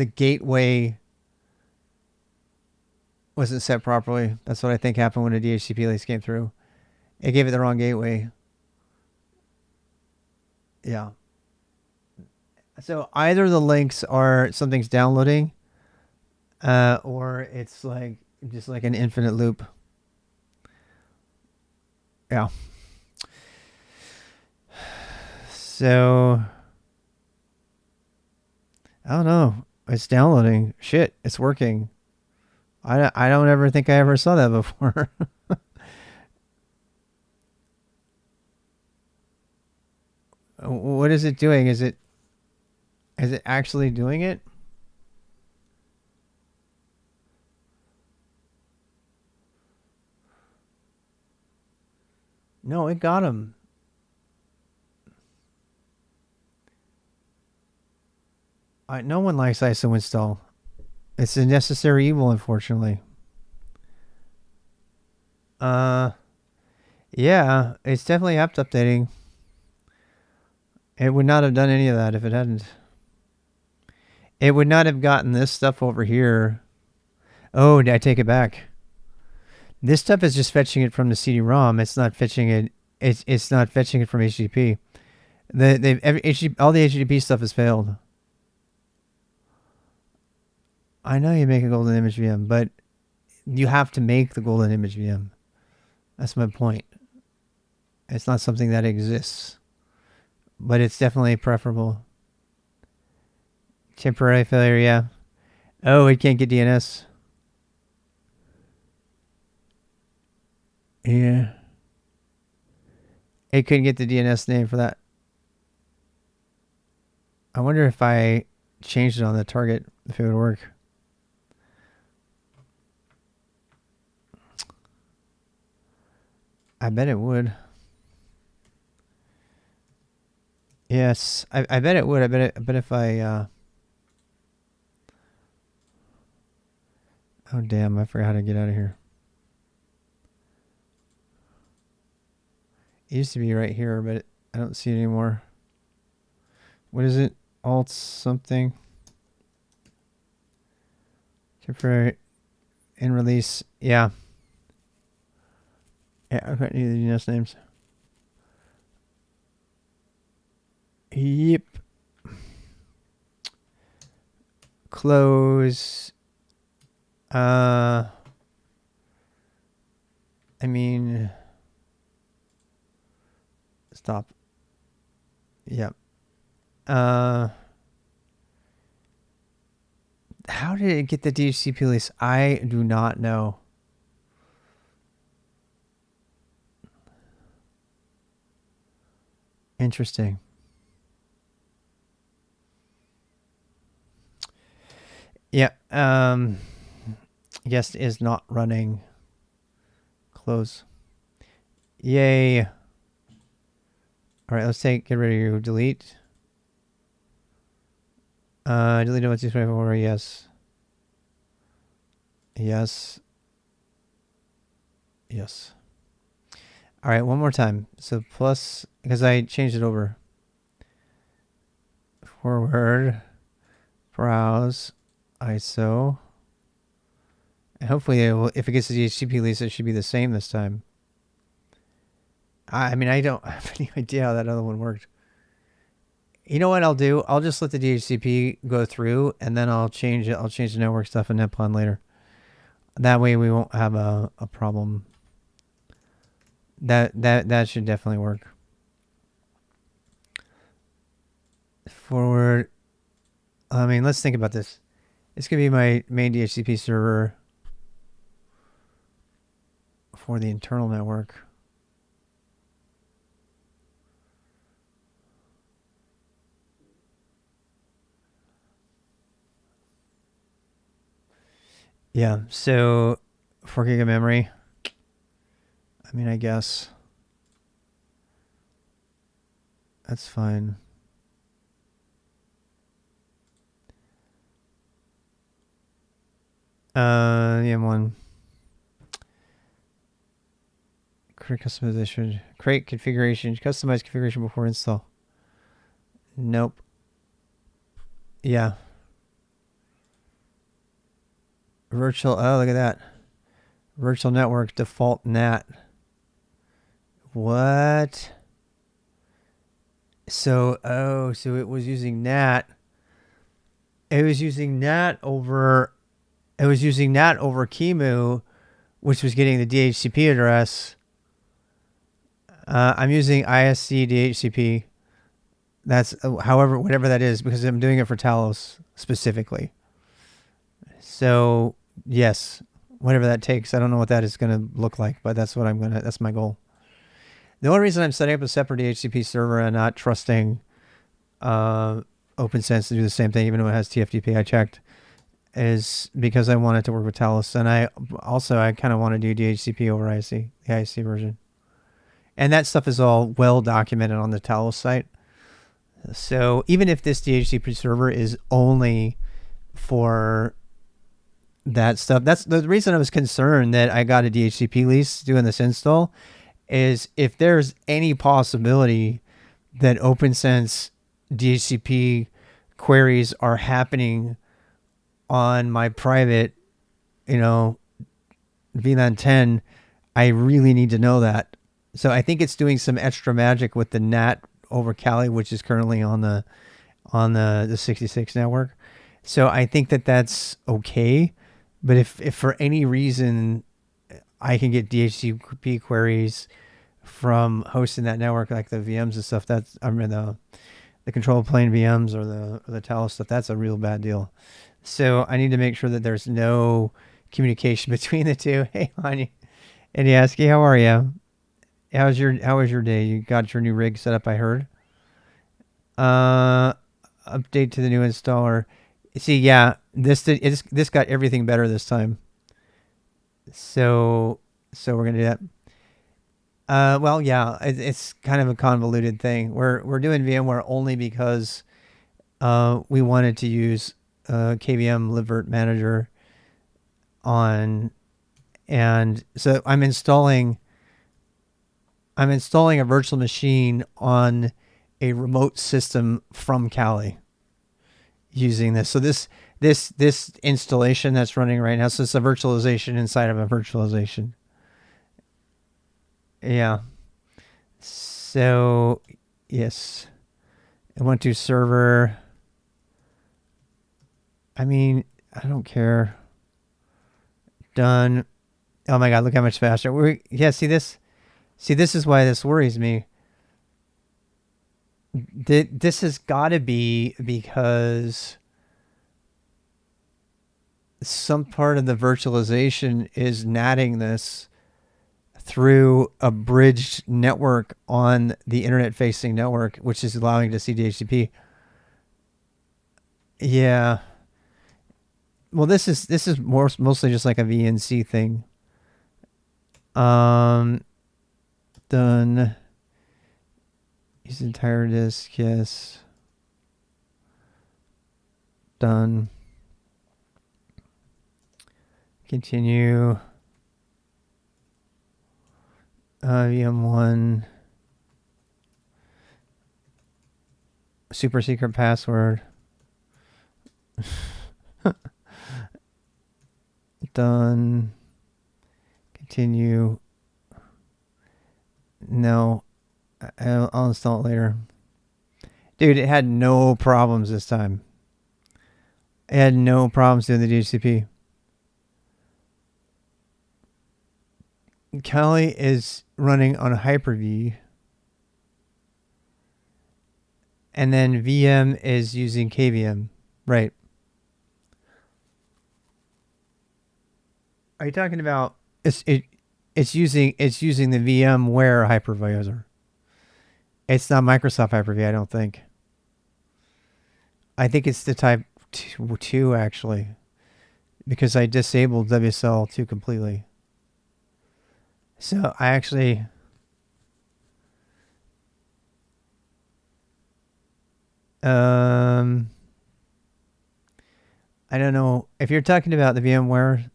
gateway wasn't set properly. That's what I think happened when a DHCP lease came through. It gave it the wrong gateway. Yeah. So either the links are something's downloading, or it's like just like an infinite loop. Yeah. So I don't know. It's downloading. Shit, it's working. I don't ever think I ever saw that before. What is it doing? Is it actually doing it? No, it got him. No one likes ISO install. It's a necessary evil, unfortunately. Yeah, it's definitely apt updating. It would not have done any of that if it hadn't. It would not have gotten this stuff over here. Oh, I take it back. This stuff is just fetching it from the CD-ROM. It's not fetching it. It's not fetching it from HTTP. All the HTTP stuff has failed. I know you make a golden image VM, but you have to make the golden image VM. That's my point. It's not something that exists, but it's definitely preferable. Temporary failure, yeah. Oh, it can't get DNS. Yeah. It couldn't get the DNS name for that. I wonder if I changed it on the target, if it would work. I bet it would. Yes, I bet it would. I bet if I oh damn, I forgot how to get out of here. It used to be right here, but I don't see it anymore. What is it? Alt something. Temporary in release. Yeah. Yeah, I can't need the DNS names. Yep. Close. I mean, stop. Yep. How did it get the DHCP list? I do not know. Interesting. Yeah. Guest is not running. Close. Yay. All right, let's get rid of you. Delete. Delete what's used before. Yes. Yes. Yes. All right, one more time. So plus, because I changed it over. Forward. Browse. ISO. And hopefully, if it gets to the DHCP list, it should be the same this time. I mean, I don't have any idea how that other one worked. You know what I'll do? I'll just let the DHCP go through, and then I'll change it. I'll change the network stuff in netplan later. That way, we won't have a problem. That should definitely work. Forward. I mean, let's think about this. This could be my main DHCP server for the internal network. Yeah, so 4 gig of memory. I mean, I guess that's fine. The M1. Create customization. Create configuration. Customize configuration before install. Nope. Yeah. Virtual. Oh, look at that. Virtual network default NAT. What? So it was using NAT. It was using NAT over QEMU, which was getting the DHCP address. I'm using ISC DHCP. That's whatever that is, because I'm doing it for Talos specifically. So yes, whatever that takes. I don't know what that is going to look like, but that's my goal. The only reason I'm setting up a separate DHCP server and not trusting OPNsense to do the same thing, even though it has TFTP, I checked, is because I want it to work with Talos. And I kind of want to do DHCP over ISC, the ISC version. And that stuff is all well documented on the Talos site. So even if this DHCP server is only for that stuff, that's the reason I was concerned that I got a DHCP lease doing this install, is if there's any possibility that OPNsense DHCP queries are happening on my private, VLAN 10, I really need to know that. So I think it's doing some extra magic with the NAT over Kali, which is currently on the 66 network. So I think that's okay. But if for any reason I can get DHCP queries from hosting that network, like the VMs and stuff, the control plane VMs or the Talos stuff, that's a real bad deal. So I need to make sure that there's no communication between the two. Hey, Anya. And Yasky, how are you? How was your day? You got your new rig set up, I heard. Update to the new installer. See, yeah, this got everything better this time. So we're gonna do Well, yeah, it's kind of a convoluted thing. We're doing VMware only because we wanted to use KVM virt-manager on, and so I'm installing a virtual machine on a remote system from Cali using this. So this installation that's running right now, so it's a virtualization inside of a virtualization. Yeah. So yes, Ubuntu server. I mean, I don't care. Done. Oh my God, look how much faster. See this? See, this is why this worries me. This has got to be because some part of the virtualization is natting this through a bridged network on the internet-facing network, which is allowing to see DHCP. Yeah. Well, this is mostly just like a VNC thing. Done. Use entire disk. Yes. Done. Continue. VM1. Super secret password. Done. Continue. No. I'll install it later. Dude, it had no problems this time. It had no problems doing the DHCP. Kali is running on Hyper-V. And then VM is using KVM. Right. Are you talking about it's using the VMware hypervisor? It's not Microsoft Hyper-V, I don't think. I think it's the type 2 actually, because I disabled WSL2 completely. So I actually I don't know if you're talking about the VMware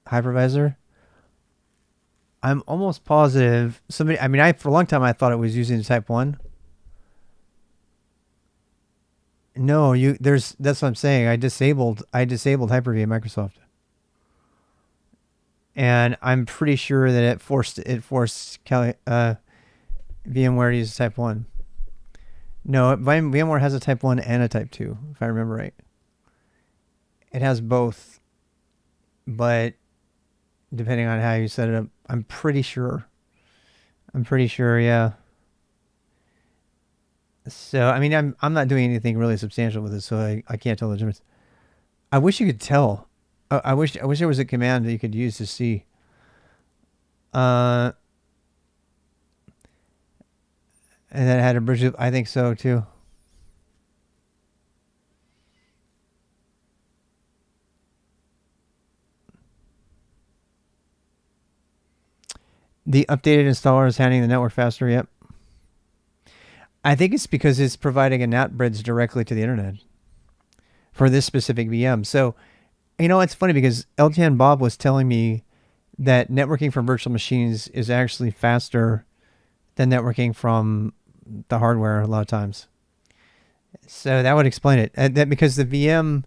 hypervisor. I'm almost positive somebody. I mean, for a long time I thought it was using the type 1. No, that's what I'm saying. I disabled Hyper-V at Microsoft, and I'm pretty sure that it forced VMware to use type 1. No, VMware has a type 1 and a type 2, if I remember right. It has both, but depending on how you set it up, I'm pretty sure, yeah. So, I mean, I'm not doing anything really substantial with it, so I can't tell the difference. I wish you could tell. I wish there was a command that you could use to see. And then it had a bridge loop. I think so too. The updated installer is handling the network faster. Yep. I think it's because it's providing a NAT bridge directly to the internet for this specific VM. So, you know, it's funny because LTN Bob was telling me that networking from virtual machines is actually faster than networking from the hardware a lot of times. So that would explain it. That because the VM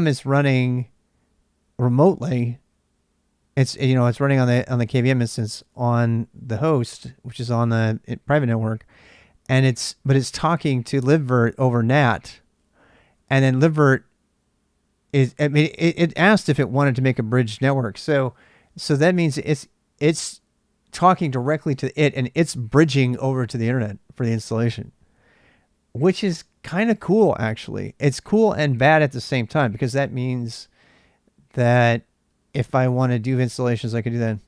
is running remotely. It's running on the KVM instance on the host, which is on the private network, and it's talking to libvirt over NAT, and then libvirt it asked if it wanted to make a bridge network. So that means it's talking directly to it, and it's bridging over to the internet for the installation, which is kind of cool actually. It's cool and bad at the same time, because that means that if I want to do installations, I could do that.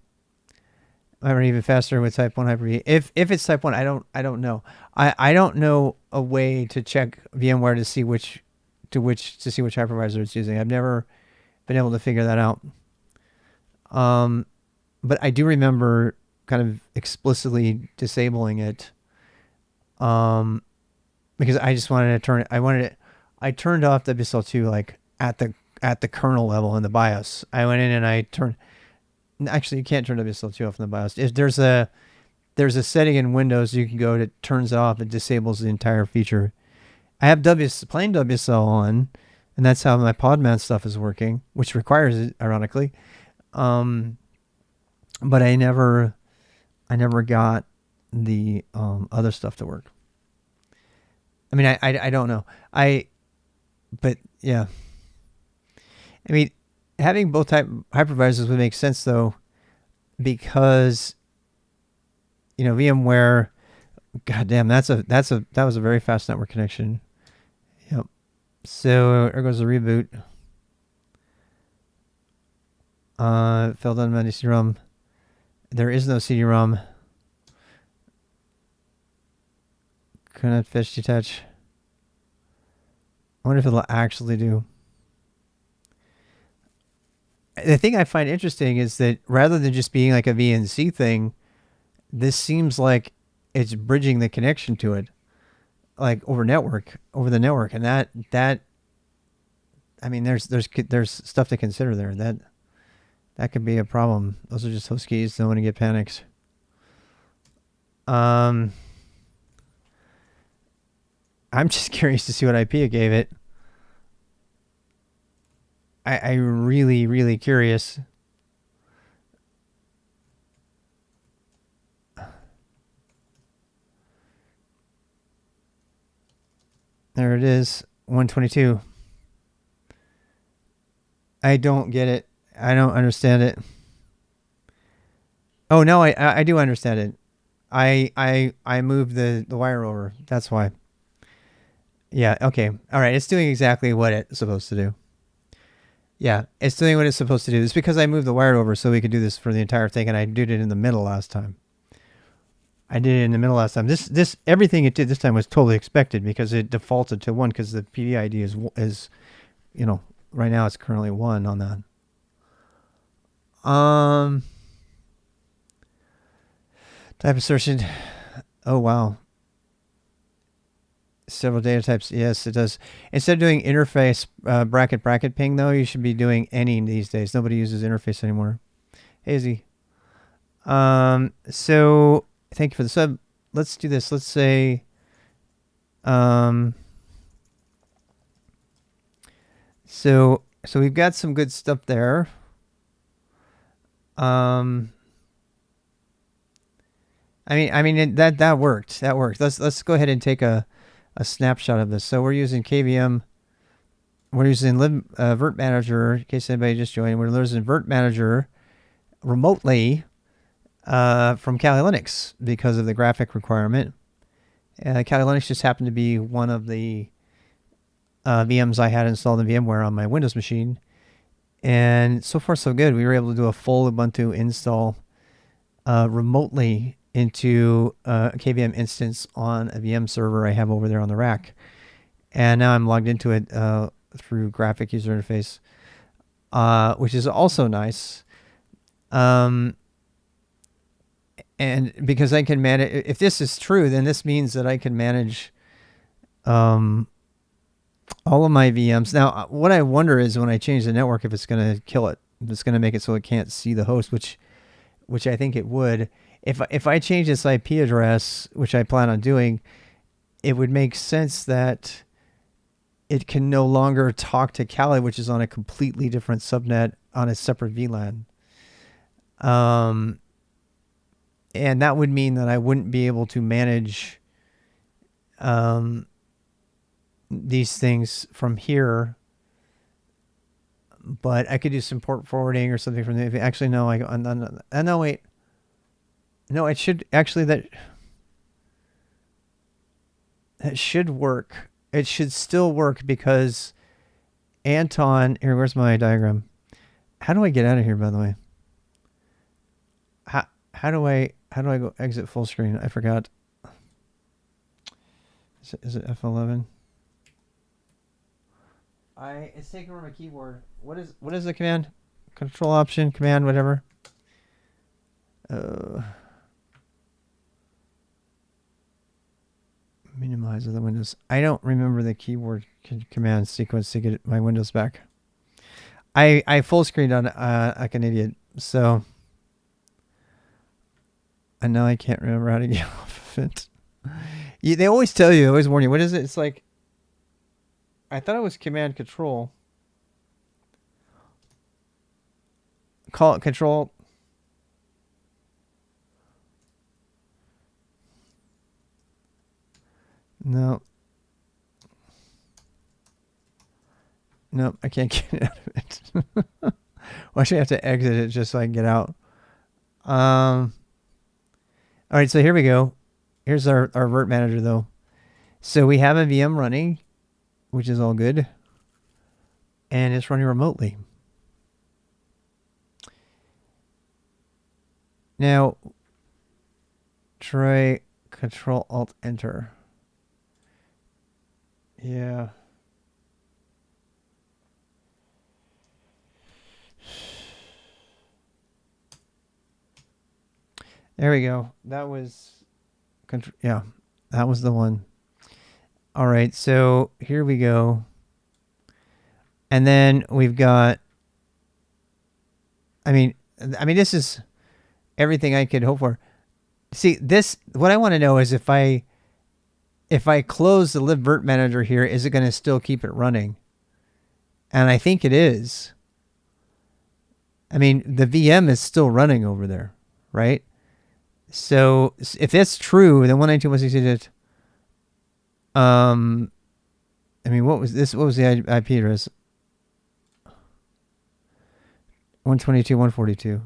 I run even faster with type 1 Hyper-V. If it's type 1, I don't know. I don't know a way to check VMware to see which hypervisor it's using. I've never been able to figure that out. but I do remember kind of explicitly disabling it, because I just wanted to turn it. I turned off WSL2 like at the kernel level in the BIOS. I went in and I turned. Actually, you can't turn WSL2 off in the BIOS. If there's a setting in Windows you can go that turns it off and disables the entire feature. I have plain WSL on, and that's how my Podman stuff is working, which requires it, ironically. But I never got the other stuff to work. I mean, I don't know. But yeah. I mean, having both type hypervisors would make sense though, because VMware. Goddamn, that was a very fast network connection. Yep. So there goes the reboot. Failed on my CD-ROM. There is no CD-ROM. Couldn't fetch detach. I wonder if it'll actually do. The thing I find interesting is that rather than just being like a VNC thing, this seems like it's bridging the connection to it, like over the network, and that. I mean, there's stuff to consider there. That could be a problem. Those are just host keys. Don't want to get panicked. I'm just curious to see what IP it gave it. I really, really curious. There it is, 122. I don't get it. I don't understand it. Oh no, I do understand it. I moved the wire over. That's why. Yeah, okay. All right, it's doing exactly what it's supposed to do. Yeah, it's doing what it's supposed to do. It's because I moved the wire over so we could do this for the entire thing, and I did it in the middle last time. This everything it did this time was totally expected because it defaulted to 1 because the PD ID is right now it's currently 1 on that. Type assertion. Oh wow. Several data types. Yes, it does. Instead of doing interface bracket ping though, you should be doing any these days. Nobody uses interface anymore. Hazy. So thank you for the sub. Let's do this. Let's say so we've got some good stuff there. I mean that worked. That worked. Let's go ahead and take a snapshot of this. So we're using KVM. We're using virt-manager. In case anybody just joined, we're using virt-manager remotely from Kali Linux because of the graphic requirement. Kali Linux just happened to be one of the VMs I had installed in VMware on my Windows machine. And so far so good. We were able to do a full Ubuntu install remotely into a KVM instance on a VM server I have over there on the rack. And now I'm logged into it through graphic user interface, which is also nice. And because I can manage, if this is true, then this means that I can manage all of my VMs. Now, what I wonder is when I change the network, if it's going to kill it, if it's going to make it so it can't see the host, which I think it would. If I change this IP address, which I plan on doing, it would make sense that it can no longer talk to Kali, which is on a completely different subnet on a separate VLAN. And that would mean that I wouldn't be able to manage these things from here, but I could do some port forwarding or something from the. Actually, no. No, wait. No, it should actually that should work. It should still work because Anton. Here, where's my diagram? How do I get out of here? By the way, how do I go exit full screen? I forgot. Is it F11? It's taking over my keyboard. What is the command? Control Option Command whatever. Minimize other windows. I don't remember the keyboard command sequence to get my windows back. I full screened on like an idiot, so and now I can't remember how to get off of it. They always tell you, they always warn you. What is it? It's like, I thought it was command control. Call it control. No. Nope, I can't get out of it. Well, actually, I have to exit it just so I can get out. All right, so here we go. Here's our virt-manager, though. So we have a VM running, which is all good. And it's running remotely. Now, try Control-Alt-Enter. Yeah. There we go. That was, yeah, that was the one. All right, so here we go. And then we've got, I mean, this is everything I could hope for. See, this, what I want to know is if I close the lib virt-manager here, is it going to still keep it running? And I think it is. I mean, the VM is still running over there, right? So if that's true, then 192.168. I mean, what was this? What was the IP address? 122.142.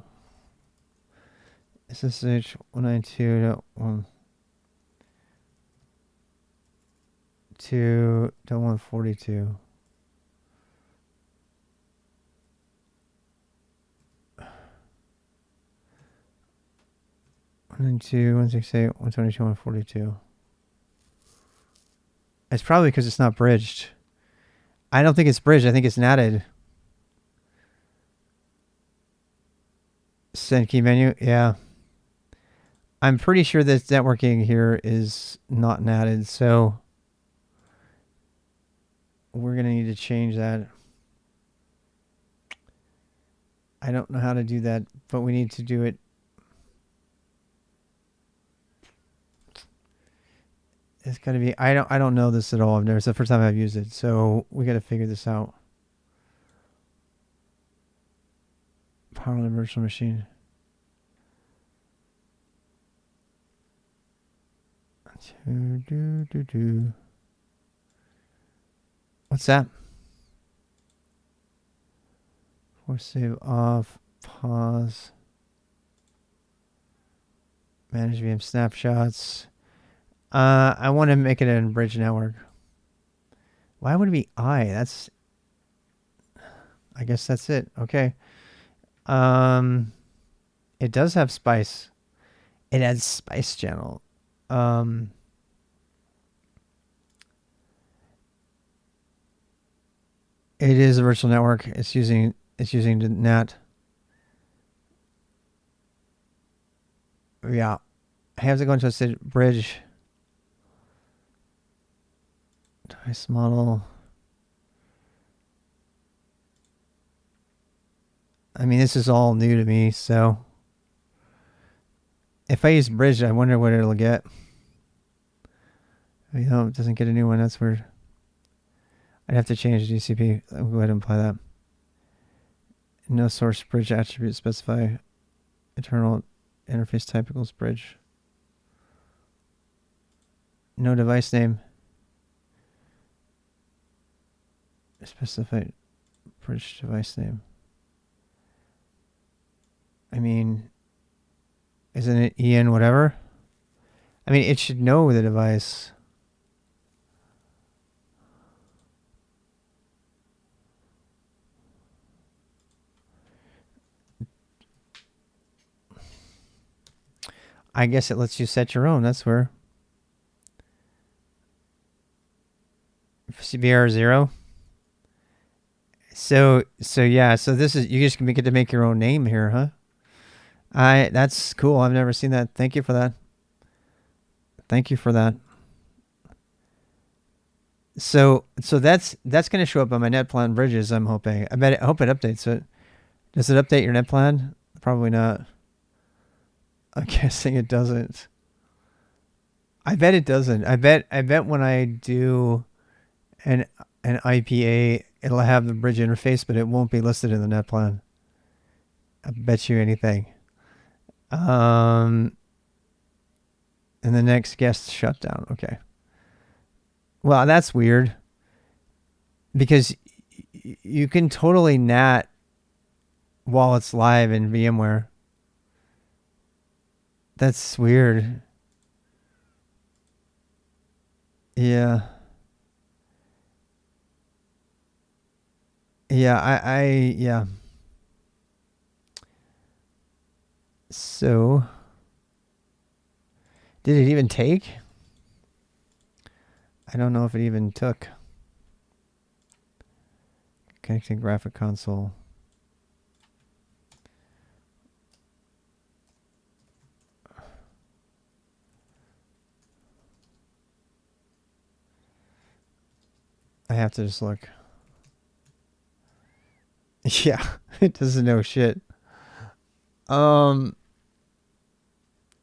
SSH 192.1.2.142. One, 2, 168, 122, 142. It's probably because it's not bridged. I don't think it's bridged. I think it's natted. Send key menu. Yeah. I'm pretty sure that networking here is not natted. So we're going to need to change that. I don't know how to do that, but we need to do it. It's got to be, I don't know this at all. It's the first time I've used it. So we got to figure this out. Power on the virtual machine. What's that? Force save off, pause. Manage VM snapshots. I want to make it an bridge network. Why would it be I? That's, I guess that's it. Okay. It does have Spice. It has Spice channel. It is a virtual network. It's using the NAT. Yeah. I have to go into a bridge. Device model. I mean, this is all new to me, so if I use bridge, I wonder what it'll get. You know, it doesn't get a new one. That's weird. I'd have to change the DCP. I'll go ahead and apply that. No source bridge attribute specify internal interface type equals bridge. No device name. Specify bridge device name. I mean, isn't it EN whatever? I mean, it should know the device. I guess it lets you set your own. That's where. CBR 0. So yeah. So this is, you just get to make your own name here, huh? That's cool. I've never seen that. Thank you for that. Thank you for that. So that's going to show up on my netplan bridges. I'm hoping. I hope it updates it. Does it update your netplan? Probably not. I'm guessing it doesn't. I bet it doesn't. I bet when I do an IPA, it'll have the bridge interface, but it won't be listed in the netplan. I bet you anything. And the next guest shutdown. Okay. Well, that's weird. Because you can totally NAT while it's live in VMware. That's weird. Yeah. Yeah, yeah. So, did it even take? I don't know if it even took. Connecting graphic console. I have to just look. Yeah, it doesn't know shit.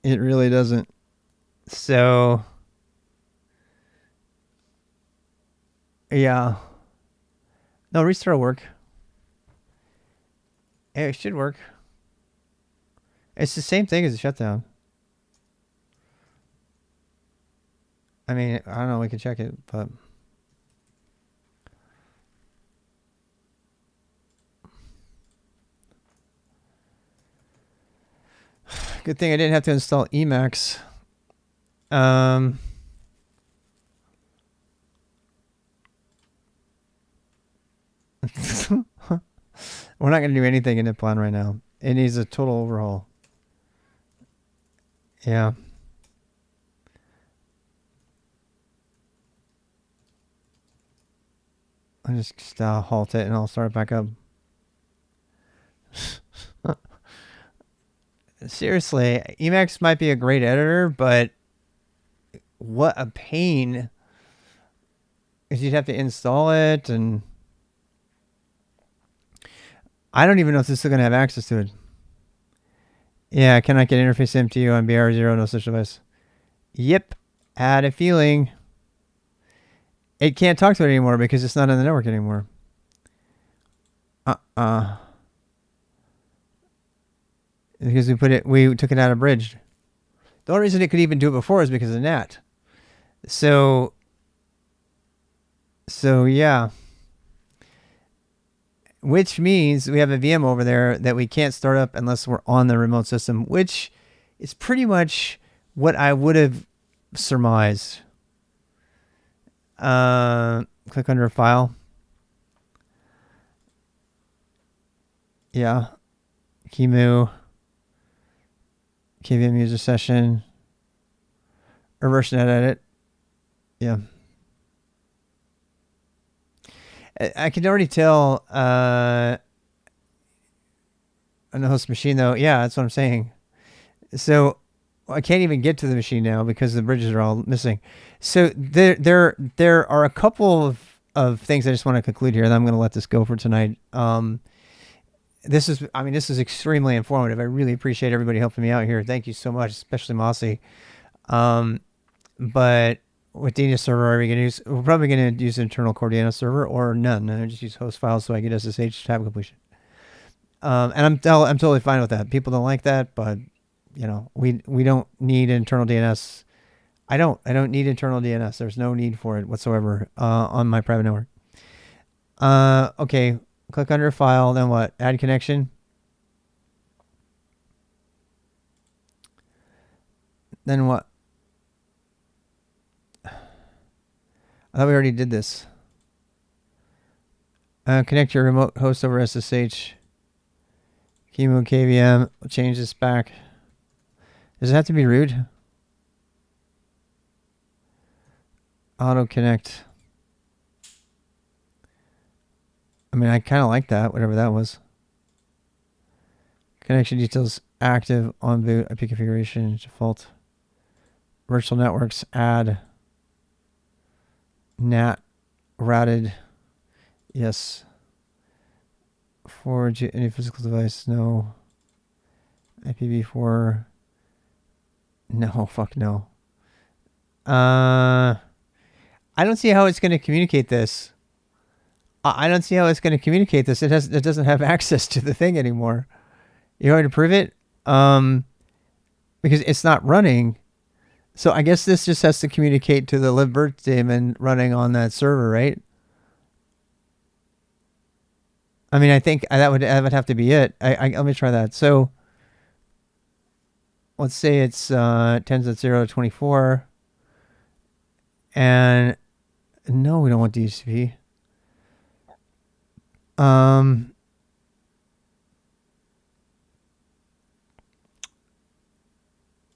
It really doesn't. So, yeah. No, restart will work. It should work. It's the same thing as a shutdown. I mean, I don't know. We can check it, but. Good thing I didn't have to install Emacs. We're not going to do anything in netplan right now. It needs a total overhaul. Yeah. I'll just halt it and I'll start it back up. Seriously, Emacs might be a great editor, but what a pain. Because you'd have to install it, and I don't even know if this is going to have access to it. Yeah, I cannot get interface MTU on BR0, no such device. Yep, had a feeling. It can't talk to it anymore because it's not on the network anymore. Because we took it out of bridge. The only reason it could even do it before is because of NAT. So yeah. Which means we have a VM over there that we can't start up unless we're on the remote system, which is pretty much what I would have surmised. Click under File. Yeah. QEMU. KVM user session. Reverse net edit. Yeah. I can already tell on the host machine, though. Yeah, that's what I'm saying. So I can't even get to the machine now because the bridges are all missing. So there are a couple of things I just want to conclude here, and I'm going to let this go for tonight. This is extremely informative. I really appreciate everybody helping me out here. Thank you so much, especially Mossy. But what DNS server are we going to use? We're probably going to use internal core DNS server or none. And I just use host files so I get SSH tab completion. And I'm totally fine with that. People don't like that, but you know, we don't need internal DNS. I don't need internal DNS. There's no need for it whatsoever on my private network. Okay, click under File, then what? Add connection. Then what? I thought we already did this. Connect your remote host over SSH. QEMU KVM. We'll change this back. Does it have to be root? Auto connect. I mean, I kind of like that, whatever that was. Connection details active on boot. IP configuration default. Virtual networks add. NAT routed. Yes. For any physical device, no. IPv4. No, fuck no. I don't see how it's going to communicate this. I don't see how it's going to communicate this. It doesn't have access to the thing anymore. You want to prove it? Because it's not running. So I guess this just has to communicate to the libvirt daemon running on that server, right? I mean, I think that would have to be it. Let me try that. So let's say it's 10.0.24. And no, we don't want DHCP.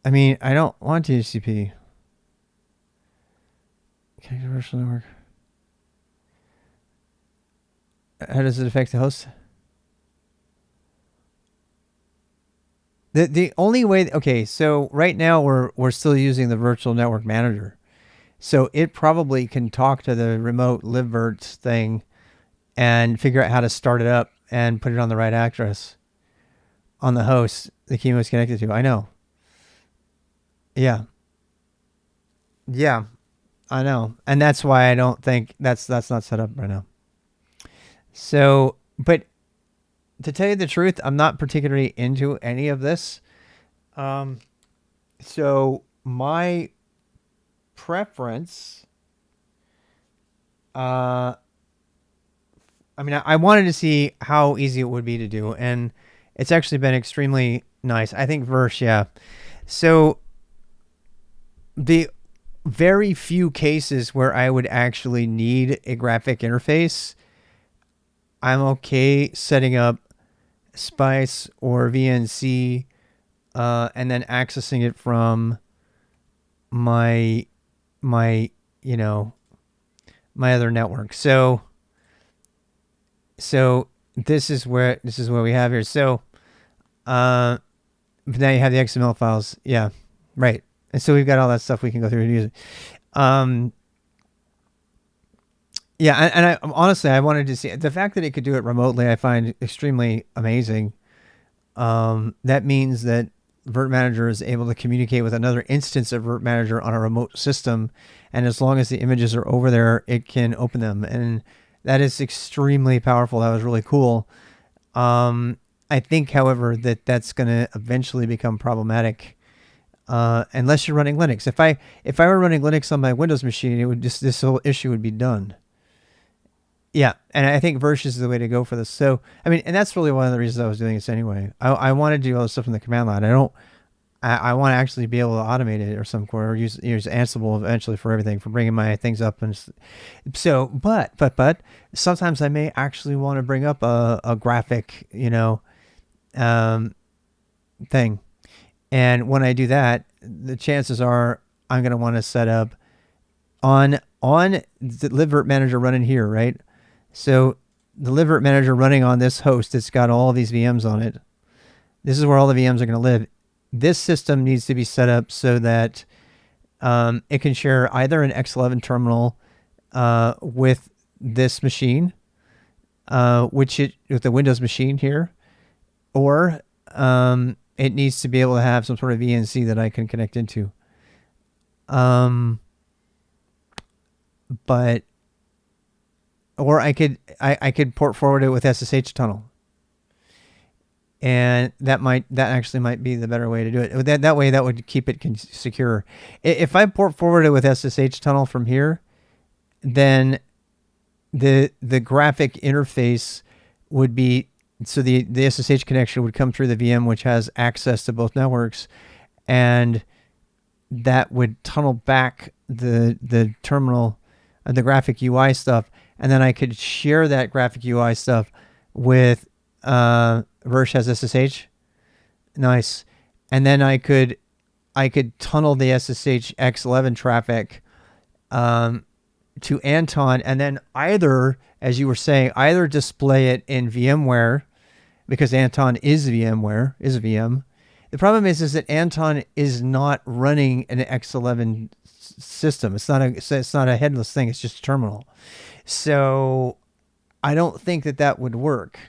I mean, I don't want DHCP. Okay, virtual network. How does it affect the host? The only way, okay, so right now we're still using the virtual network manager. So it probably can talk to the remote libvirt thing and figure out how to start it up and put it on the right address on the host the chemo is connected to. I know. Yeah. Yeah, I know. And that's why I don't think that's not set up right now. So, but to tell you the truth, I'm not particularly into any of this. So my preference, I mean, I wanted to see how easy it would be to do, and it's actually been extremely nice. I think Versh, yeah. So the very few cases where I would actually need a graphic interface, I'm okay setting up Spice or VNC, and then accessing it from my you know, my other network. So this is what we have here. So now you have the XML files. Yeah, right. And so we've got all that stuff we can go through and use it. Yeah, and I honestly, I wanted to see the fact that it could do it remotely. I find extremely amazing. That means that virt-manager is able to communicate with another instance of virt-manager on a remote system, and as long as the images are over there, it can open them, and that is extremely powerful. That was really cool. I think, however, that that's going to eventually become problematic. Unless you're running Linux. If I were running Linux on my Windows machine, it would just, this whole issue would be done. Yeah, and I think Versh is the way to go for this. So, I mean, and that's really one of the reasons I was doing this anyway. I want to do all this stuff in the command line. I want to actually be able to automate it or some or use Ansible eventually for everything, for bringing my things up. And so, but sometimes I may actually want to bring up a graphic, thing. And when I do that, the chances are I'm going to want to set up on the virt-manager running here, right? So the virt-manager running on this host, it's got all these VMs on it. This is where all the VMs are going to live. This system needs to be set up so that it can share either an X11 terminal with this machine, with the Windows machine here, or it needs to be able to have some sort of VNC that I can connect into. But, or I could port forward it with SSH tunnel. And that actually might be the better way to do it. That way, that would keep it secure. If I port forward it with SSH tunnel from here, then the graphic interface would be, so the SSH connection would come through the VM, which has access to both networks, and that would tunnel back the terminal, the graphic UI stuff, and then I could share that graphic UI stuff with Versh has SSH. Nice. And then I could tunnel the SSH X11 traffic to Anton, and then either, as you were saying, either display it in VMware because Anton is VMware, is a VM. The problem is that Anton is not running an X11 system. It's not a headless thing. It's just a terminal. So I don't think that would work.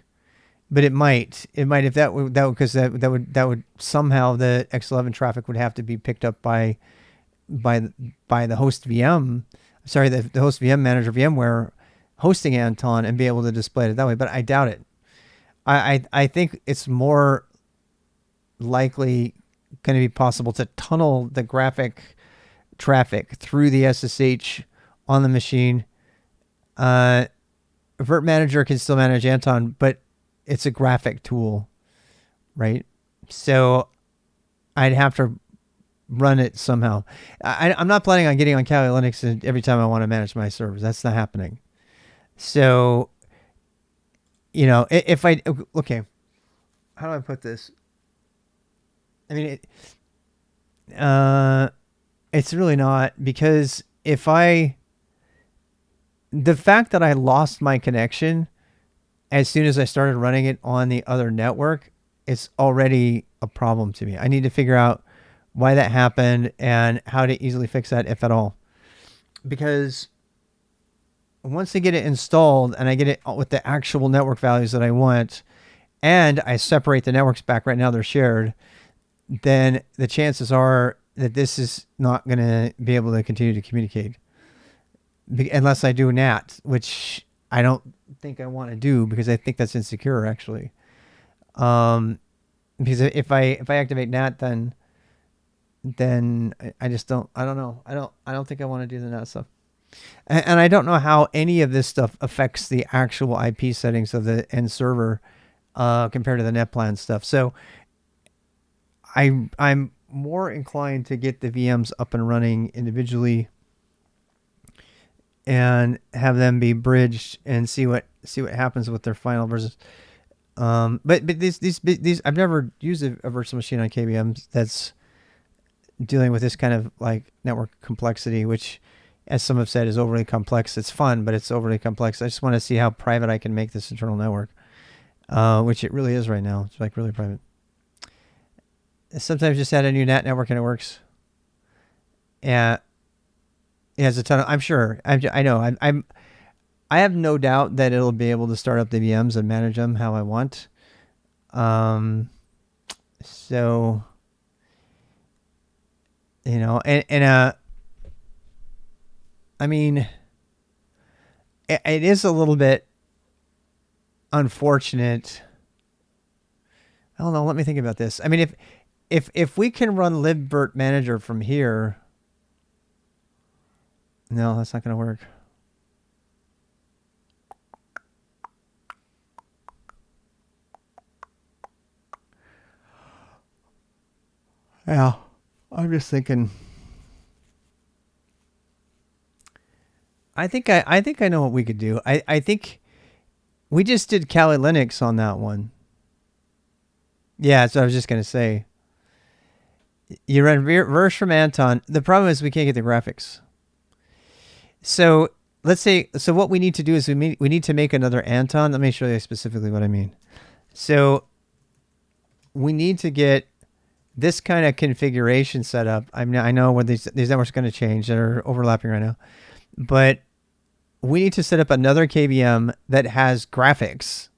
But it might if that would somehow the X11 traffic would have to be picked up by the host VM. Sorry, the host VM manager VMware hosting Anton and be able to display it that way. But I doubt it. I think it's more likely going to be possible to tunnel the graphic traffic through the SSH on the machine. virt-manager can still manage Anton, but it's a graphic tool, right? So I'd have to run it somehow. I'm not planning on getting on Kali Linux every time I want to manage my servers. That's not happening. So, if I, okay, how do I put this? I mean, it's really not, because the fact that I lost my connection as soon as I started running it on the other network, it's already a problem to me. I need to figure out why that happened and how to easily fix that, if at all. Because once I get it installed and I get it with the actual network values that I want, and I separate the networks back, right now they're shared, then the chances are that this is not going to be able to continue to communicate. Unless I do NAT, which I don't think I want to do, because I think that's insecure, actually. Because if I activate NAT, then I just don't. I don't know. I don't think I want to do the NAT stuff, and I don't know how any of this stuff affects the actual IP settings of the end server compared to the netplan stuff. So I'm more inclined to get the VMs up and running individually and have them be bridged and see what happens with their final versions. But these I've never used a virtual machine on KVM that's dealing with this kind of like network complexity, which, as some have said, is overly complex. It's fun, but it's overly complex. I just want to see how private I can make this internal network, which it really is right now. It's like really private. Sometimes just add a new NAT network and it works. Yeah. It has a ton of, I'm sure. I know. I have no doubt that it'll be able to start up the VMs and manage them how I want. So, I mean, it is a little bit unfortunate. I don't know. Let me think about this. I mean, if we can run virt-manager from here, no, that's not going to work. Yeah, I'm just thinking. I think I know what we could do. I think we just did Kali Linux on that one. Yeah, so I was just going to say. You run verse from Anton. The problem is we can't get the graphics. So let's say, what we need to do is we need to make another Anton. Let me show you specifically what I mean. So we need to get this kind of configuration set up. I know when these networks are going to change, that are overlapping right now, but we need to set up another KVM that has graphics,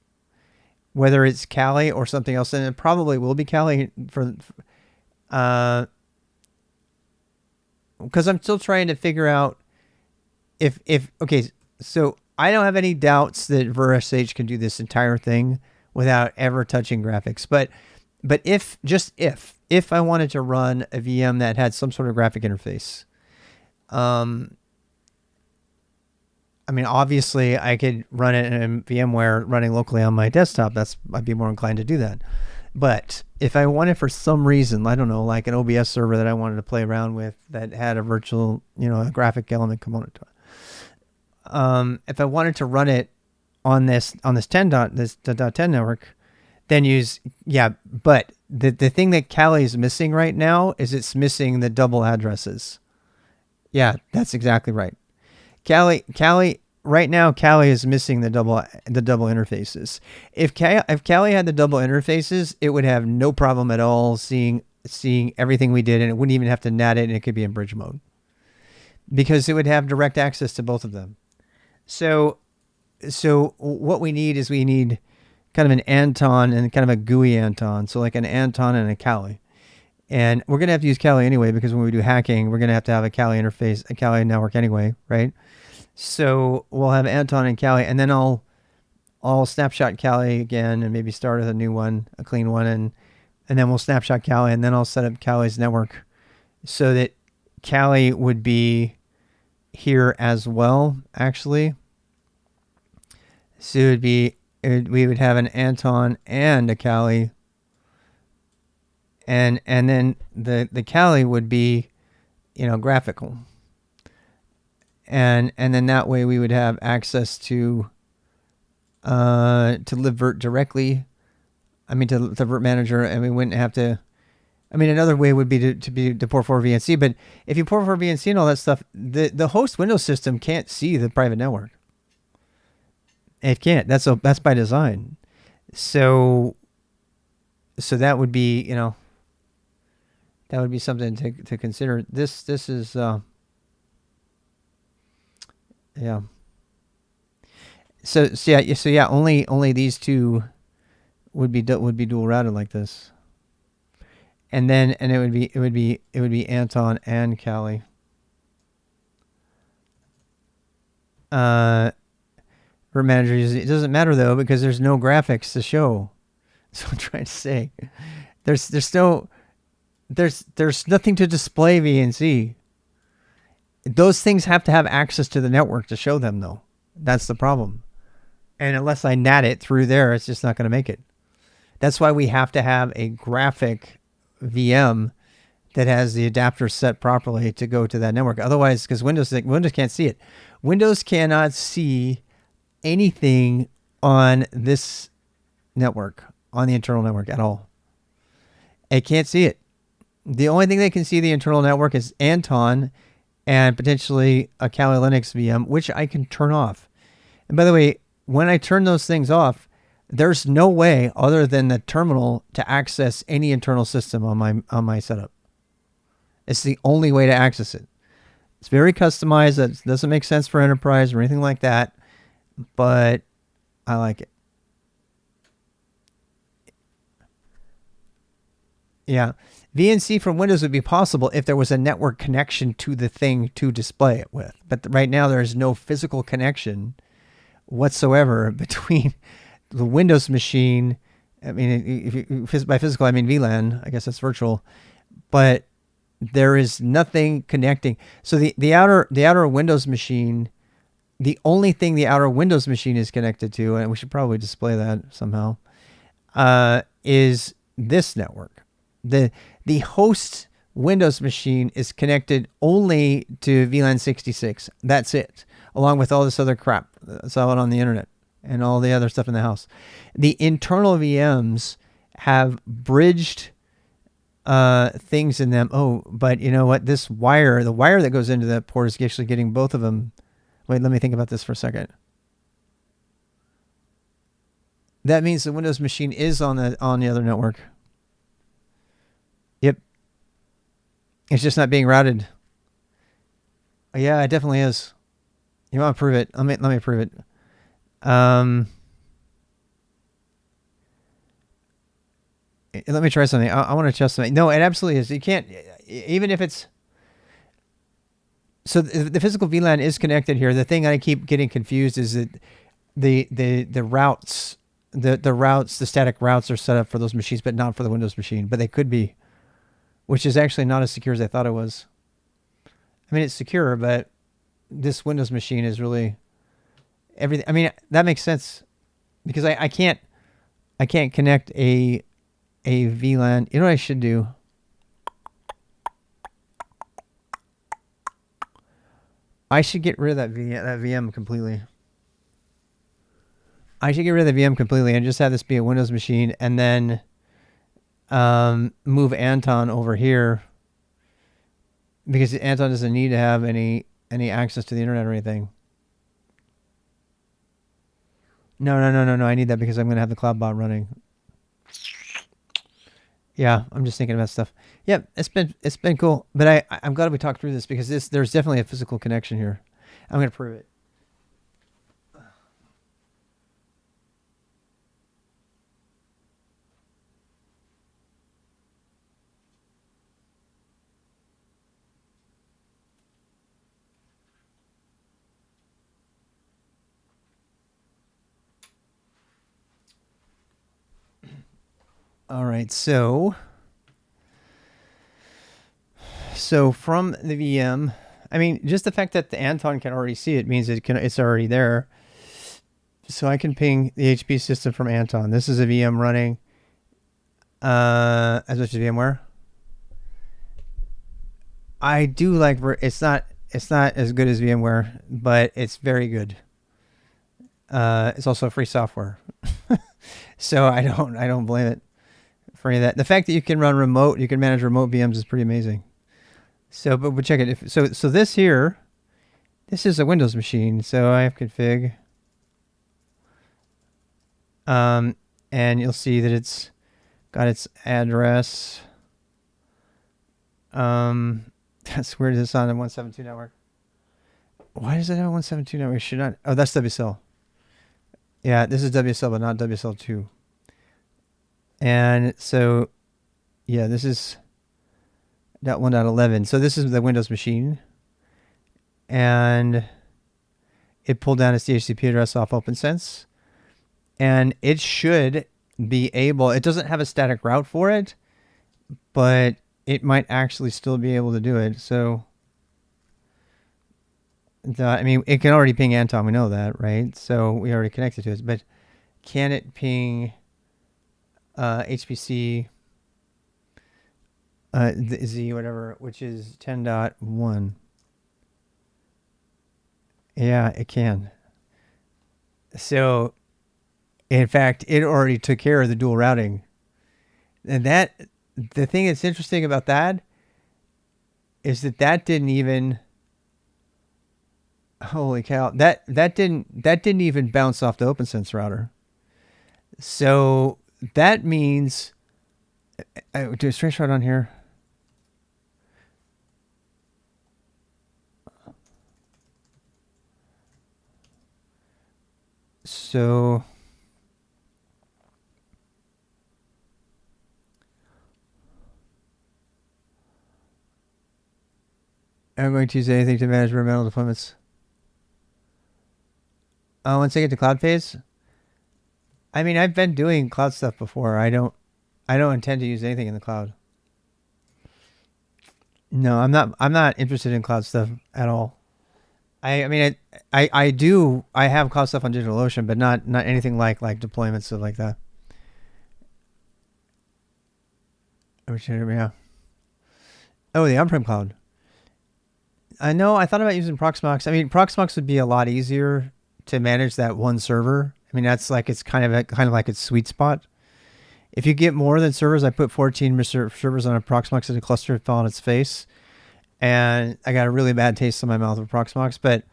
whether it's Kali or something else, and it probably will be Kali because I'm still trying to figure out if okay, so I don't have any doubts that virt-sh can do this entire thing without ever touching graphics, but if I wanted to run a VM that had some sort of graphic interface, I mean, obviously I could run it in VMware running locally on my desktop. I'd be more inclined to do that. But if I wanted, for some reason, I don't know, like an OBS server that I wanted to play around with that had a virtual, a graphic element component to it. If I wanted to run it on this 10.10 network, then but the thing that Kali is missing right now is it's missing the double addresses. Yeah, that's exactly right. Kali right now Kali is missing the double interfaces. If Kali had the double interfaces, it would have no problem at all seeing everything we did, and it wouldn't even have to NAT it, and it could be in bridge mode because it would have direct access to both of them. So what we need is we need kind of an Anton and kind of a GUI Anton. So like an Anton and a Kali. And we're going to have to use Kali anyway, because when we do hacking, we're going to have a Kali interface, a Kali network anyway, right? So we'll have Anton and Kali, and then I'll snapshot Kali again and maybe start with a new one, a clean one, and then we'll snapshot Kali, and then I'll set up Kali's network so that Kali would be here as well, actually. So we would have an Anton and a Kali, and then the Kali would be, graphical, and then that way we would have access to libvirt directly. I mean, to the virt-manager, and we wouldn't have to. I mean, another way would be to port forward VNC, but if you port forward VNC and all that stuff, the host Windows system can't see the private network. It can't. That's by design. So that would be, that would be something to consider. This is yeah. So yeah. Only these two would be dual routed like this, and it would be Anton and Kali. Virt-manager, it doesn't matter though, because there's no graphics to show. That's what I'm trying to say. There's nothing to display VNC. Those things have to have access to the network to show them, though. That's the problem. And unless I NAT it through there, it's just not going to make it. That's why we have to have a graphic VM that has the adapter set properly to go to that network. Otherwise, because Windows can't see it. Windows cannot see anything on this network, on the internal network at all. It can't see it. The only thing they can see the internal network is Anton and potentially a Kali Linux VM, which I can turn off. And by the way, when I turn those things off, there's no way other than the terminal to access any internal system on my setup. It's the only way to access it. It's very customized. That doesn't make sense for enterprise or anything like that, but I like it. Yeah. VNC from Windows would be possible if there was a network connection to the thing to display it with. But right now there is no physical connection whatsoever between the Windows machine. I mean, by physical, I mean VLAN. I guess that's virtual. But there is nothing connecting. So the outer Windows machine, the only thing the outer Windows machine is connected to, and we should probably display that somehow, is this network. The host Windows machine is connected only to VLAN 66. That's it, along with all this other crap that's out on the internet and all the other stuff in the house. The internal VMs have bridged things in them. Oh, but you know what? The wire that goes into that port is actually getting both of them. Wait, let me think about this for a second. That means the Windows machine is on the other network. Yep. It's just not being routed. Yeah, it definitely is. You want to prove it? Let me prove it. Let me try something. I want to test something. No, it absolutely is. You can't, even if it's. So the physical VLAN is connected here. The thing I keep getting confused is that the routes, the static routes are set up for those machines, but not for the Windows machine. But they could be, which is actually not as secure as I thought it was. I mean, it's secure, but this Windows machine is really everything. I mean, that makes sense because I can't connect a VLAN. You know what I should do? I should get rid of that VM completely. I should get rid of the VM completely and just have this be a Windows machine, and then move Anton over here, because Anton doesn't need to have any access to the internet or anything. No. I need that because I'm going to have the cloud bot running. Yeah, I'm just thinking about stuff. Yep, it's been cool, but I'm glad we talked through this because there's definitely a physical connection here. I'm going to prove it. All right, so from the VM, I mean, just the fact that the Anton can already see it means it's already there. So I can ping the HP system from Anton. This is a VM running as much as VMware. I do like it's not as good as VMware, but it's very good. It's also free software, so I don't blame it for any of that. The fact that you can manage remote VMs is pretty amazing. So, but check it. So this here, this is a Windows machine. So I have config. And you'll see that it's got its address. That's weird. It's on a 172 network. Why does it have a 172 network? Should not. Oh, that's WSL. Yeah, this is WSL, but not WSL2. And so, yeah, this is .1.11. So this is the Windows machine. And it pulled down its DHCP address off OPNsense. And it should be able, it doesn't have a static route for it, but it might actually still be able to do it. So, I mean, it can already ping Anton, we know that, right? So we already connected to it, but can it ping HPC Z, whatever, which is 10.1? Yeah, it can. So, in fact, it already took care of the dual routing. And the thing that's interesting about that is that didn't even, holy cow, that didn't even bounce off the OPNsense router. So that means, do a straight shot on here. So I'm going to use anything to manage environmental deployments. Once I get to cloud phase, I mean, I've been doing cloud stuff before. I don't intend to use anything in the cloud. No, I'm not interested in cloud stuff at all. I mean, I have cloud stuff on DigitalOcean, but not anything like deployments stuff like that. Yeah. Oh, the on-prem cloud. I know. I thought about using Proxmox. I mean, Proxmox would be a lot easier to manage that one server. I mean, that's like, it's kind of like its sweet spot. If you get more than servers, I put 14 servers on a Proxmox and a cluster fell on its face, and I got a really bad taste in my mouth with Proxmox. But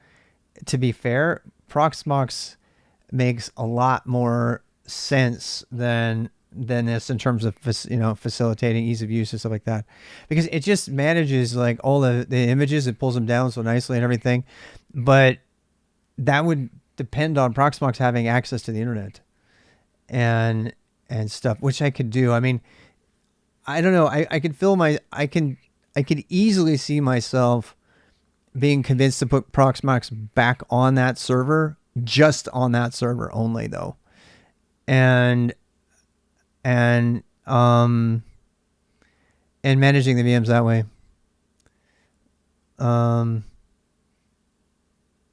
to be fair, Proxmox makes a lot more sense than this in terms of, facilitating ease of use and stuff like that, because it just manages like all the images. It pulls them down so nicely and everything, but that would depend on Proxmox having access to the internet and stuff, which I could do. I mean, I don't know. I could easily see myself being convinced to put Proxmox back on that server, just on that server only though. And managing the VMs that way.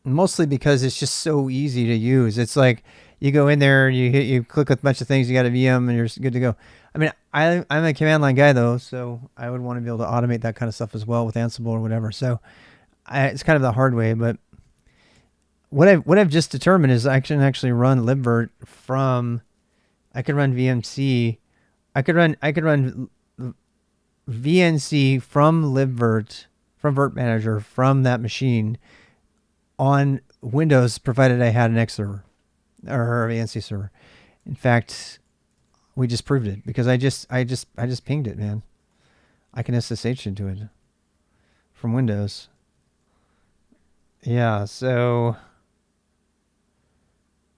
Mostly because it's just so easy to use. It's like you go in there and you click a bunch of things, you got a VM and you're good to go. I mean, I'm a command line guy though, so I would want to be able to automate that kind of stuff as well with Ansible or whatever. So it's kind of the hard way, but what I've just determined is I can actually run libvirt from, I could run VMC, I could run VNC from libvirt, from virt-manager, from that machine on Windows, provided I had an X server. or ANSI server. In fact, we just proved it because I just pinged it, man. I can SSH into it from Windows. Yeah, so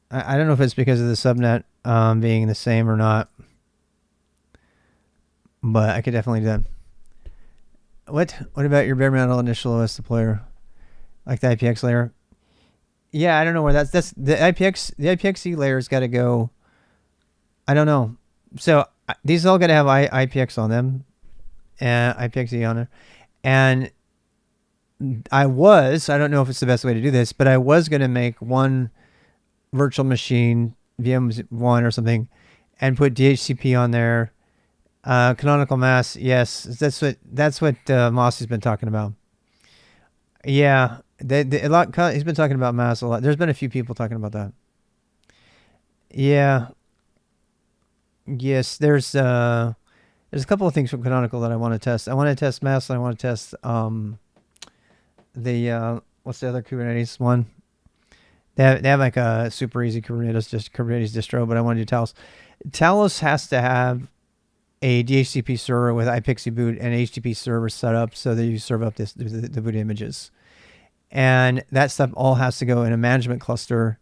I don't know if it's because of the subnet being the same or not, but I could definitely do that. What about your bare metal initial OS deployer, like the IPX layer? Yeah, I don't know where that's the IPXE layer's got to go. I don't know. So these all got to have IPX on them, and IPXE on there, and I don't know if it's the best way to do this, but I was going to make one virtual machine, VM1 or something, and put DHCP on there. Canonical mass, yes, that's what Moss has been talking about. Yeah, a lot. He's been talking about mass a lot. There's been a few people talking about that. Yeah. Yes, there's a couple of things from Canonical that I want to test. I want to test mass, and I want to test the what's the other Kubernetes one? They have like a super easy Kubernetes distro, but I want to do Talos. Talos has to have a DHCP server with iPXE boot and HTTP server set up so that you serve up the boot images, and that stuff all has to go in a management cluster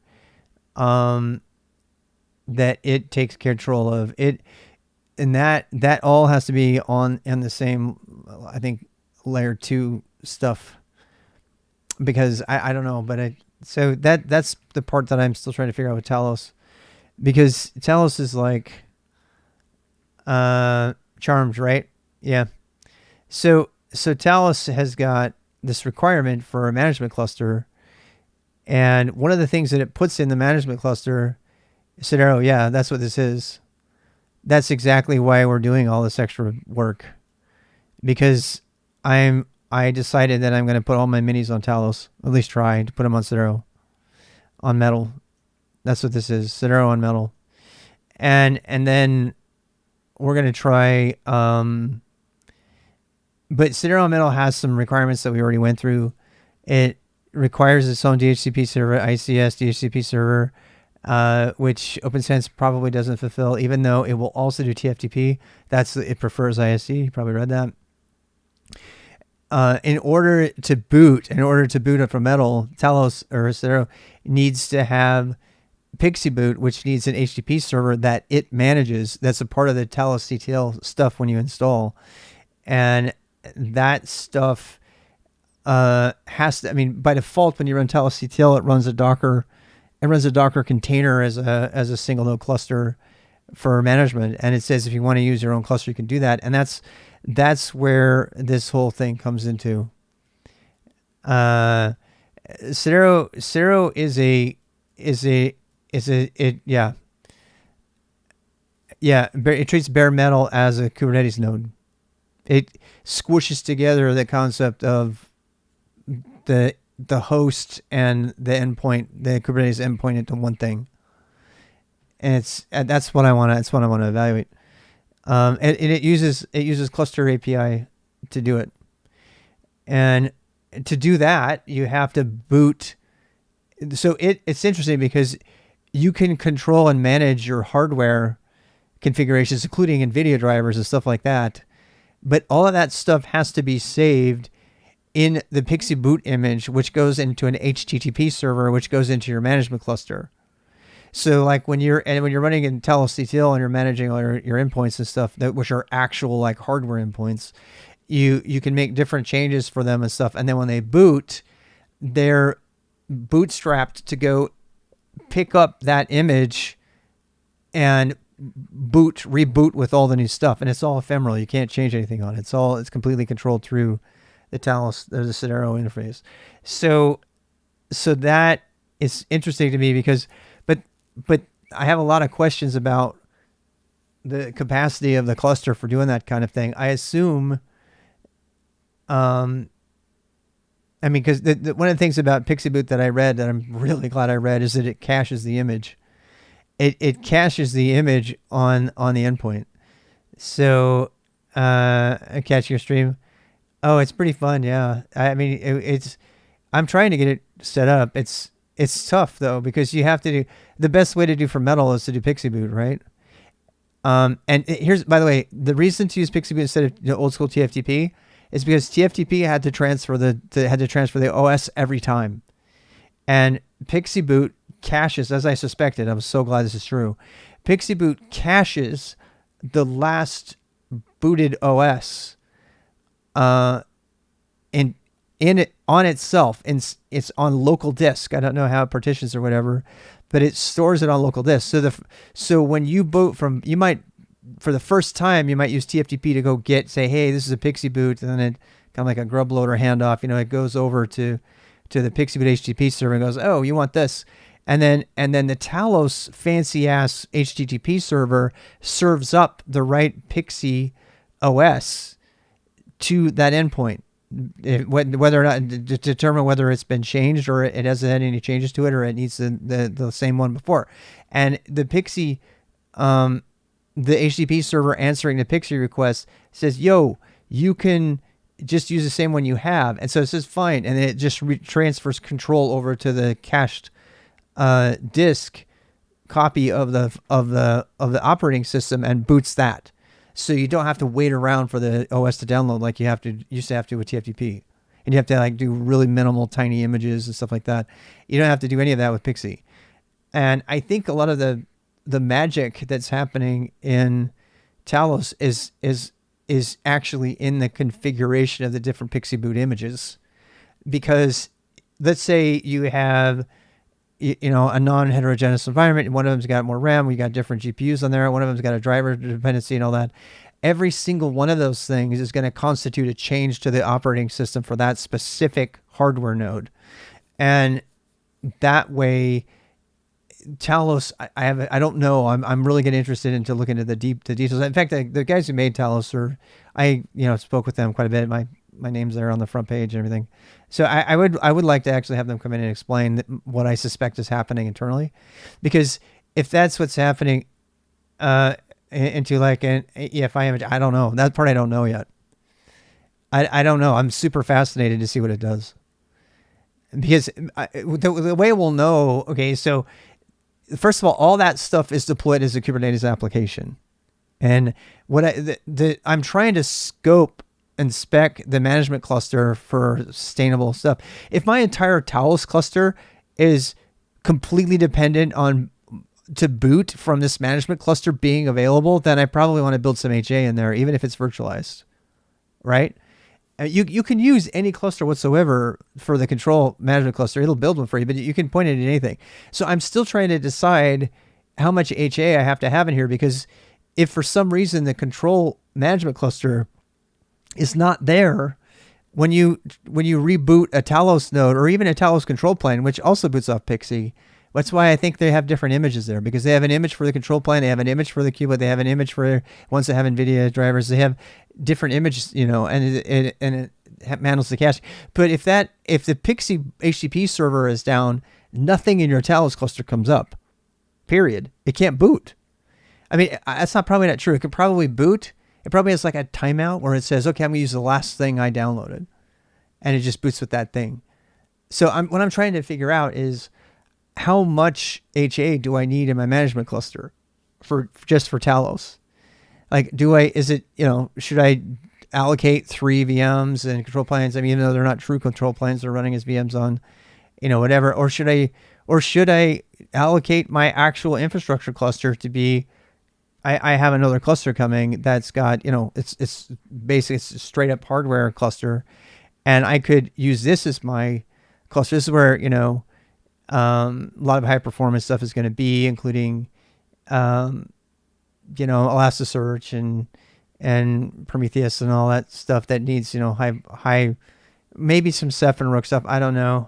that it takes control of it, and that all has to be on in the same, I think, layer 2 stuff, because I don't know, but so that's the part that I'm still trying to figure out with Talos, because Talos is like charms, right? Yeah. So Talos has got this requirement for a management cluster, and one of the things that it puts in the management cluster, Sidero, yeah, that's what this is. That's exactly why we're doing all this extra work, because I decided that I'm going to put all my minis on Talos, at least try to put them on Sidero, on Metal. That's what this is, Sidero on Metal, and then we're going to try. But Sidero on Metal has some requirements that we already went through. It requires its own DHCP server, ICS DHCP server, which OPNsense probably doesn't fulfill, even though it will also do TFTP. It prefers ISE. You probably read that. In order to boot up from Metal, Talos or Sidero needs to have Pixie Boot, which needs an HTTP server that it manages. That's a part of the Talos CTL stuff when you install, and that stuff has to. I mean, by default, when you run Talos CTL, it runs a Docker container as a single node cluster for management, and it says if you want to use your own cluster, you can do that, and that's where this whole thing comes into. Sidero it treats bare metal as a Kubernetes node. It squishes together the concept of the host and the endpoint, the Kubernetes endpoint, into one thing. And that's what I want to evaluate. And it uses cluster API to do it. And to do that, you have to boot. So it's interesting because you can control and manage your hardware configurations, including NVIDIA drivers and stuff like that. But all of that stuff has to be saved in the Pixie boot image, which goes into an HTTP server, which goes into your management cluster. So like when you're running in Talos CTL and you're managing all your endpoints and stuff, which are actual like hardware endpoints, you can make different changes for them and stuff. And then when they boot, they're bootstrapped to go pick up that image and reboot with all the new stuff. And it's all ephemeral. You can't change anything on it. It's completely controlled through the Talos, the Sidero interface. So that is interesting to me because, but I have a lot of questions about the capacity of the cluster for doing that kind of thing. I assume, because one of the things about Pixie Boot that I read that I'm really glad I read is that it caches the image. It caches the image on the endpoint. So, I catch your stream. Oh, it's pretty fun. Yeah. I mean, I'm trying to get it set up. It's tough though, because you have to do, the best way to do for Metal is to do PXE boot, right? Here's, by the way, the reason to use PXE boot instead of old school TFTP is because TFTP had to transfer the OS every time, and PXE boot caches, as I suspected. I'm so glad this is true. PXE boot caches the last booted OS in it on itself, and it's on local disk. I don't know how it partitions or whatever, but it stores it on local disk. So when you boot from, you might, for the first time, you might use TFTP to go say, hey, this is a PXE boot, and then it kind of like a grub loader handoff. It goes over to the PXE boot HTTP server and goes, oh, you want this, and then the Talos fancy ass HTTP server serves up the right PXE OS to that endpoint. Whether or not to determine whether it's been changed or it hasn't had any changes to it, or it needs the same one before. And the PXE, the HTTP server answering the PXE request says, yo, you can just use the same one you have. And so it says fine, and then it just transfers control over to the cached disk copy of the operating system and boots that. So you don't have to wait around for the OS to download like you used to have to with TFTP. And you have to like do really minimal tiny images and stuff like that. You don't have to do any of that with PXE. And I think a lot of the magic that's happening in Talos is actually in the configuration of the different PXE boot images. Because let's say you have a non-heterogeneous environment, and one of them's got more RAM, we got different GPUs on there, one of them's got a driver dependency and all that. Every single one of those things is going to constitute a change to the operating system for that specific hardware node. And that way, Talos, I don't know, I'm really getting interested into looking at the details. In fact, the guys who made Talos I spoke with them quite a bit. My name's there on the front page and everything. So I would like to actually have them come in and explain what I suspect is happening internally, because if that's what's happening into like an EFI image, I don't know. That part I don't know yet. I don't know. I'm super fascinated to see what it does, because the way we'll know. Okay, so first of all that stuff is deployed as a Kubernetes application, and what I'm trying to scope and spec the management cluster for sustainable stuff. If my entire Talos cluster is completely dependent on to boot from this management cluster being available, then I probably want to build some HA in there, even if it's virtualized, right? You can use any cluster whatsoever for the control management cluster. It'll build one for you, but you can point it at anything. So I'm still trying to decide how much HA I have to have in here, because if for some reason the control management cluster is not there when you reboot a Talos node or even a Talos control plane, which also boots off PXE. That's why I think they have different images there, because they have an image for the control plane, they have an image for the kubelet, they have an image for ones that have NVIDIA drivers. They have different images, and it handles the cache. But if the PXE HTTP server is down, nothing in your Talos cluster comes up. Period. It can't boot. I mean, that's probably not true. It could probably boot. It probably has like a timeout where it says, okay, I'm going to use the last thing I downloaded, and it just boots with that thing. So what I'm trying to figure out is how much HA do I need in my management cluster for Talos? Like, should I allocate 3 VMs and control planes? I mean, even though they're not true control planes, they're running as VMs on, whatever. Or should I allocate my actual infrastructure cluster to be, I have another cluster coming that's got, it's basically it's a straight up hardware cluster, and I could use this as my cluster. This is where, a lot of high performance stuff is going to be, including, Elasticsearch and Prometheus and all that stuff that needs, high, maybe some Ceph and Rook stuff. I don't know.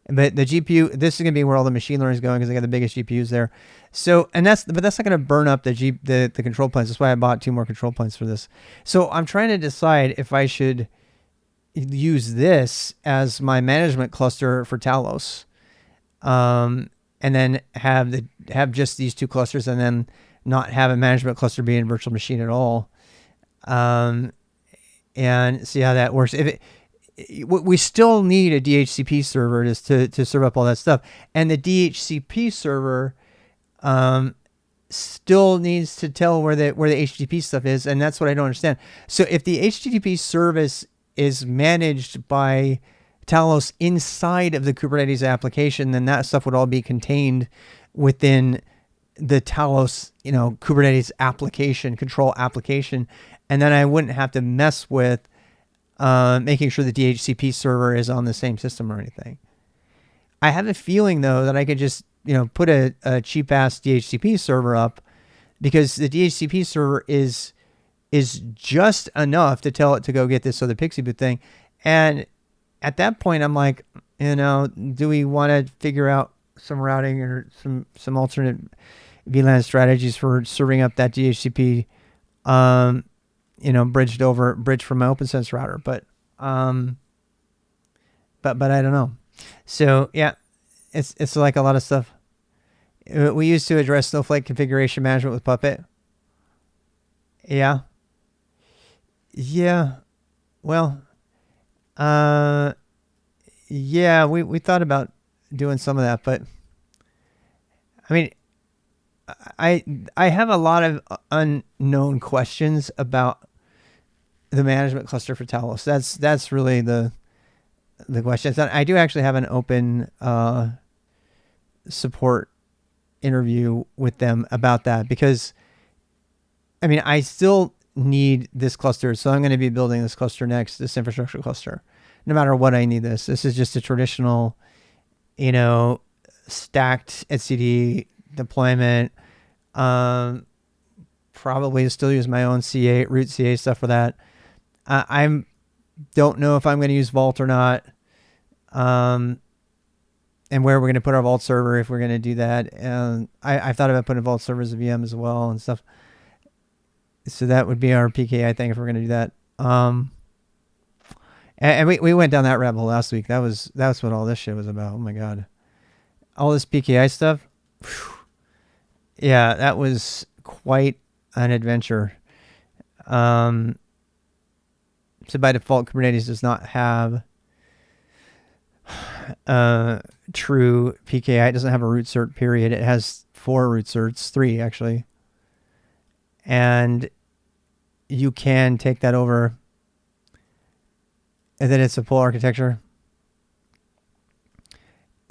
But the GPU, this is going to be where all the machine learning is going, because they got the biggest GPUs there. So, but that's not going to burn up the control planes. That's why I bought 2 more control planes for this. So I'm trying to decide if I should use this as my management cluster for Talos, and then have just these 2 clusters, and then not have a management cluster be in virtual machine at all, and see how that works. We still need a DHCP server to serve up all that stuff. And the DHCP server, still needs to tell where the HTTP stuff is, and that's what I don't understand. So if the HTTP service is managed by Talos inside of the Kubernetes application, then that stuff would all be contained within the Talos, Kubernetes application, control application, and then I wouldn't have to mess with making sure the DHCP server is on the same system or anything. I have a feeling though that I could just put a cheap ass DHCP server up, because the DHCP server is just enough to tell it to go get this other Pixie Boot thing. And at that point, I'm like, do we want to figure out some routing or some alternate VLAN strategies for serving up that DHCP, bridge from my OPNsense router? But I don't know. So yeah, it's like a lot of stuff. We used to address Snowflake configuration management with Puppet. Yeah. Yeah. Well, yeah, we thought about doing some of that, but I mean, I have a lot of unknown questions about the management cluster for Talos. That's really the question. I do actually have an open support interview with them about that, because I mean, I still need this cluster, so I'm going to be building this cluster next, this infrastructure cluster, no matter what. I need this is just a traditional stacked etcd deployment. Probably still use my own CA root CA stuff for that. I don't know if I'm going to use Vault or not, and where we're going to put our Vault server if we're going to do that. And I thought about putting Vault server as a VM as well and stuff. So that would be our PKI thing if we're going to do that. And we went down that rabbit hole last week. That's what all this shit was about. Oh my God. All this PKI stuff. Whew. Yeah, that was quite an adventure. So by default, Kubernetes does not have true PKI. It doesn't have a root cert period. It has 4 root certs, 3 actually. And you can take that over, and then it's a full architecture.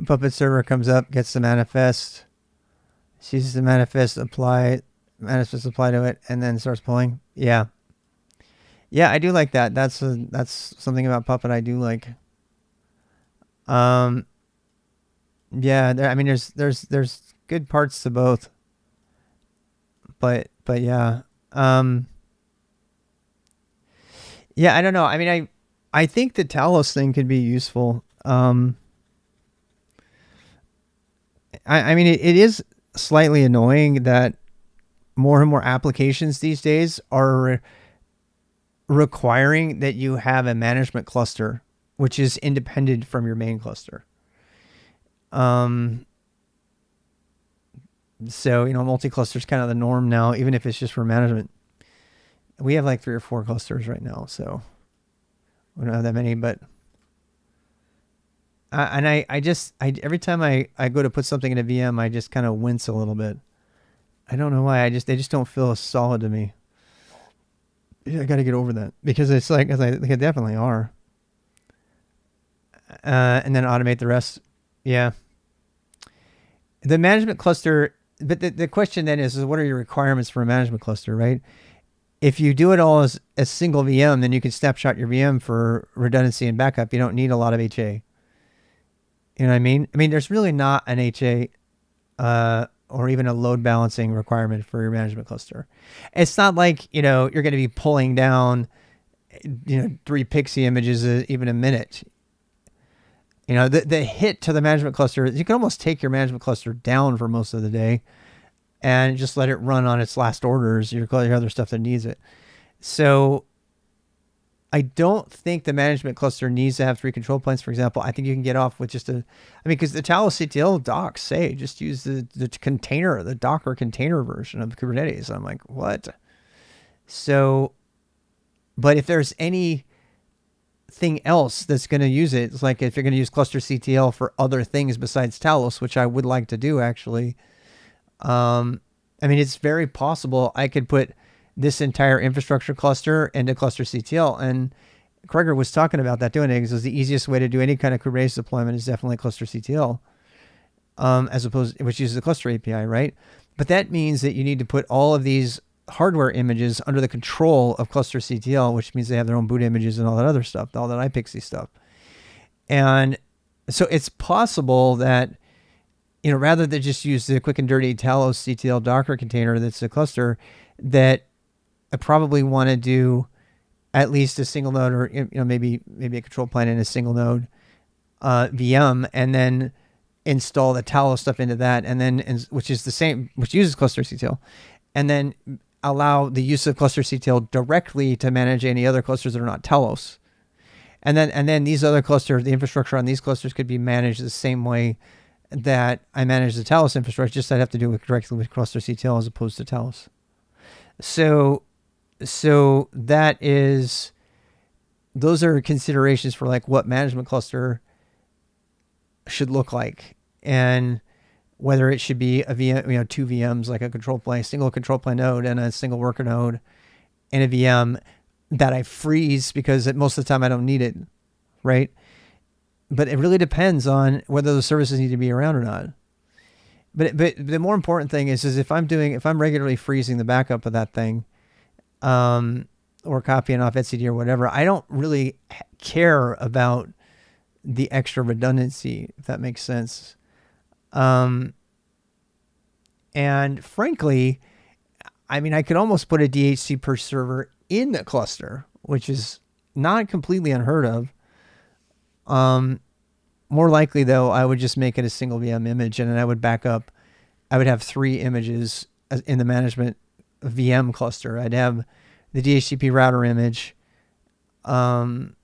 Puppet server comes up, gets the manifest, sees the manifest apply to it, and then starts pulling. Yeah, I do like that. That's something about Puppet I do like. Yeah, there's good parts to both, but yeah. Yeah, I don't know. I mean, I think the Talos thing could be useful. I mean, it is slightly annoying that more and more applications these days are requiring that you have a management cluster, which is independent from your main cluster. So, multi-cluster is kind of the norm now, even if it's just for management. We have like 3 or 4 clusters right now, so we don't have that many, but I every time I go to put something in a VM, I just kind of wince a little bit. I don't know why. They just don't feel solid to me. I got to get over that, because it's like, they definitely are. And then automate the rest. Yeah. The management cluster, but the question then is what are your requirements for a management cluster, right? If you do it all as a single VM, then you can snapshot your VM for redundancy and backup. You don't need a lot of HA. You know what I mean? I mean, there's really not an HA or even a load balancing requirement for your management cluster. It's not like, you're going to be pulling down, 3 Pixie images even a minute. The hit to the management cluster, you can almost take your management cluster down for most of the day and just let it run on its last orders, your other stuff that needs it. So I don't think the management cluster needs to have 3 control planes, for example. I think you can get off with just because the Talos CTL docs say just use the container, the Docker container version of Kubernetes. I'm like, what? So, but if there's anything else that's going to use it, it's like if you're going to use cluster CTL for other things besides Talos, which I would like to do actually, I mean, it's very possible I could put this entire infrastructure cluster into cluster CTL. And Kreger was talking about that, doing it because the easiest way to do any kind of Kubernetes deployment is definitely cluster CTL, as opposed, which uses the cluster API, right? But that means that you need to put all of these hardware images under the control of cluster CTL, which means they have their own boot images and all that other stuff, all that iPXE stuff. And so it's possible that, rather than just use the quick and dirty Talos CTL Docker container that's a cluster, that I probably want to do at least a single node, or maybe a control plane in a single node VM, and then install the Talos stuff into that, and then which is the same, which uses cluster CTL, and then allow the use of cluster CTL directly to manage any other clusters that are not Talos. And then these other clusters, the infrastructure on these clusters could be managed the same way that I manage the Talos infrastructure, just I'd have to do it directly with cluster CTL as opposed to Talos. So that is, those are considerations for like what management cluster should look like, and whether it should be a VM, two VMs, like a control plane, single control plane node and a single worker node, and a VM that I freeze because most of the time I don't need it, right? But it really depends on whether the services need to be around or not. But the more important thing is if I'm regularly freezing the backup of that thing, or copying off etcd or whatever, I don't really care about the extra redundancy, if that makes sense. And frankly, I mean, I could almost put a DHC per server in the cluster, which is not completely unheard of. More likely though, I would just make it a single VM image, and then I would back up. I would have 3 images in the management VM cluster. I'd have the DHCP router image. And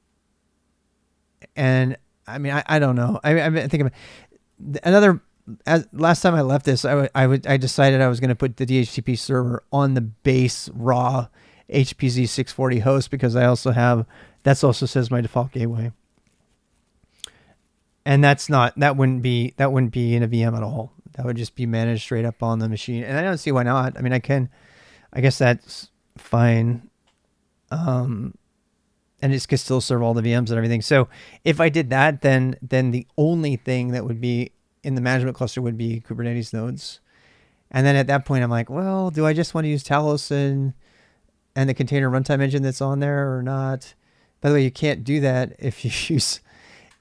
I mean, I don't know. I think of another. Last time I left this, I decided I was going to put the DHCP server on the base raw HPZ 640 host, because I also have, that's also says my default gateway, and that wouldn't be in a VM at all. That would just be managed straight up on the machine, and I don't see why not. I mean, I guess that's fine. And it could still serve all the VMs and everything. So if I did that, then the only thing that would be in the management cluster would be Kubernetes nodes. And then at that point, I'm like, well, do I just want to use Talos and the container runtime engine that's on there or not? By the way, you can't do that if you use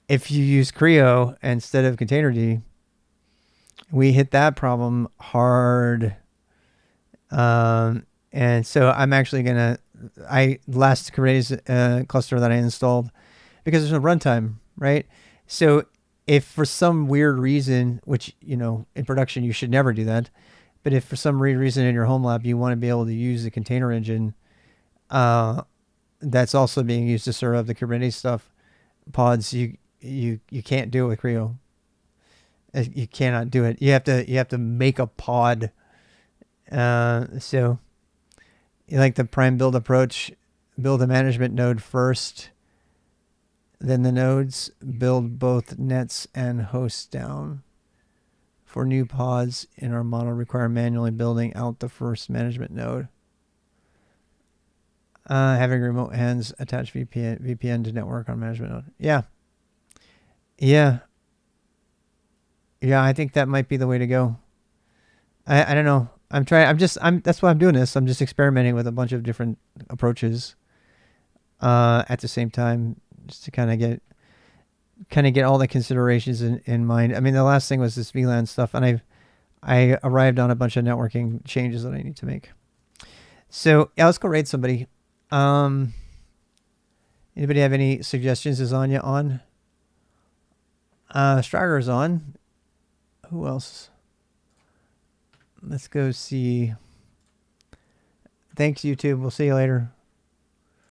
Creo instead of Containerd. We hit that problem hard. And so I'm actually last Kubernetes cluster that I installed, because there's no runtime, right? So if for some weird reason, which, in production, you should never do that, but if for some weird reason in your home lab, you want to be able to use the container engine, that's also being used to serve up the Kubernetes stuff, pods, you can't do it with Creo. You cannot do it. You have to make a pod. So you like the prime build approach, build a management node first, then the nodes, build both nets and hosts down. For new pods in our model, require manually building out the first management node. Having remote hands attach VPN to network on management node. Yeah. I think that might be the way to go. I don't know. That's why I'm doing this. I'm just experimenting with a bunch of different approaches at the same time, just to kind of get all the considerations in mind. I mean, the last thing was this VLAN stuff, and I arrived on a bunch of networking changes that I need to make. So yeah, let's go raid somebody. Anybody have any suggestions? Is Anya on? Strager's on. Who else? Let's go see. Thanks, YouTube. We'll see you later.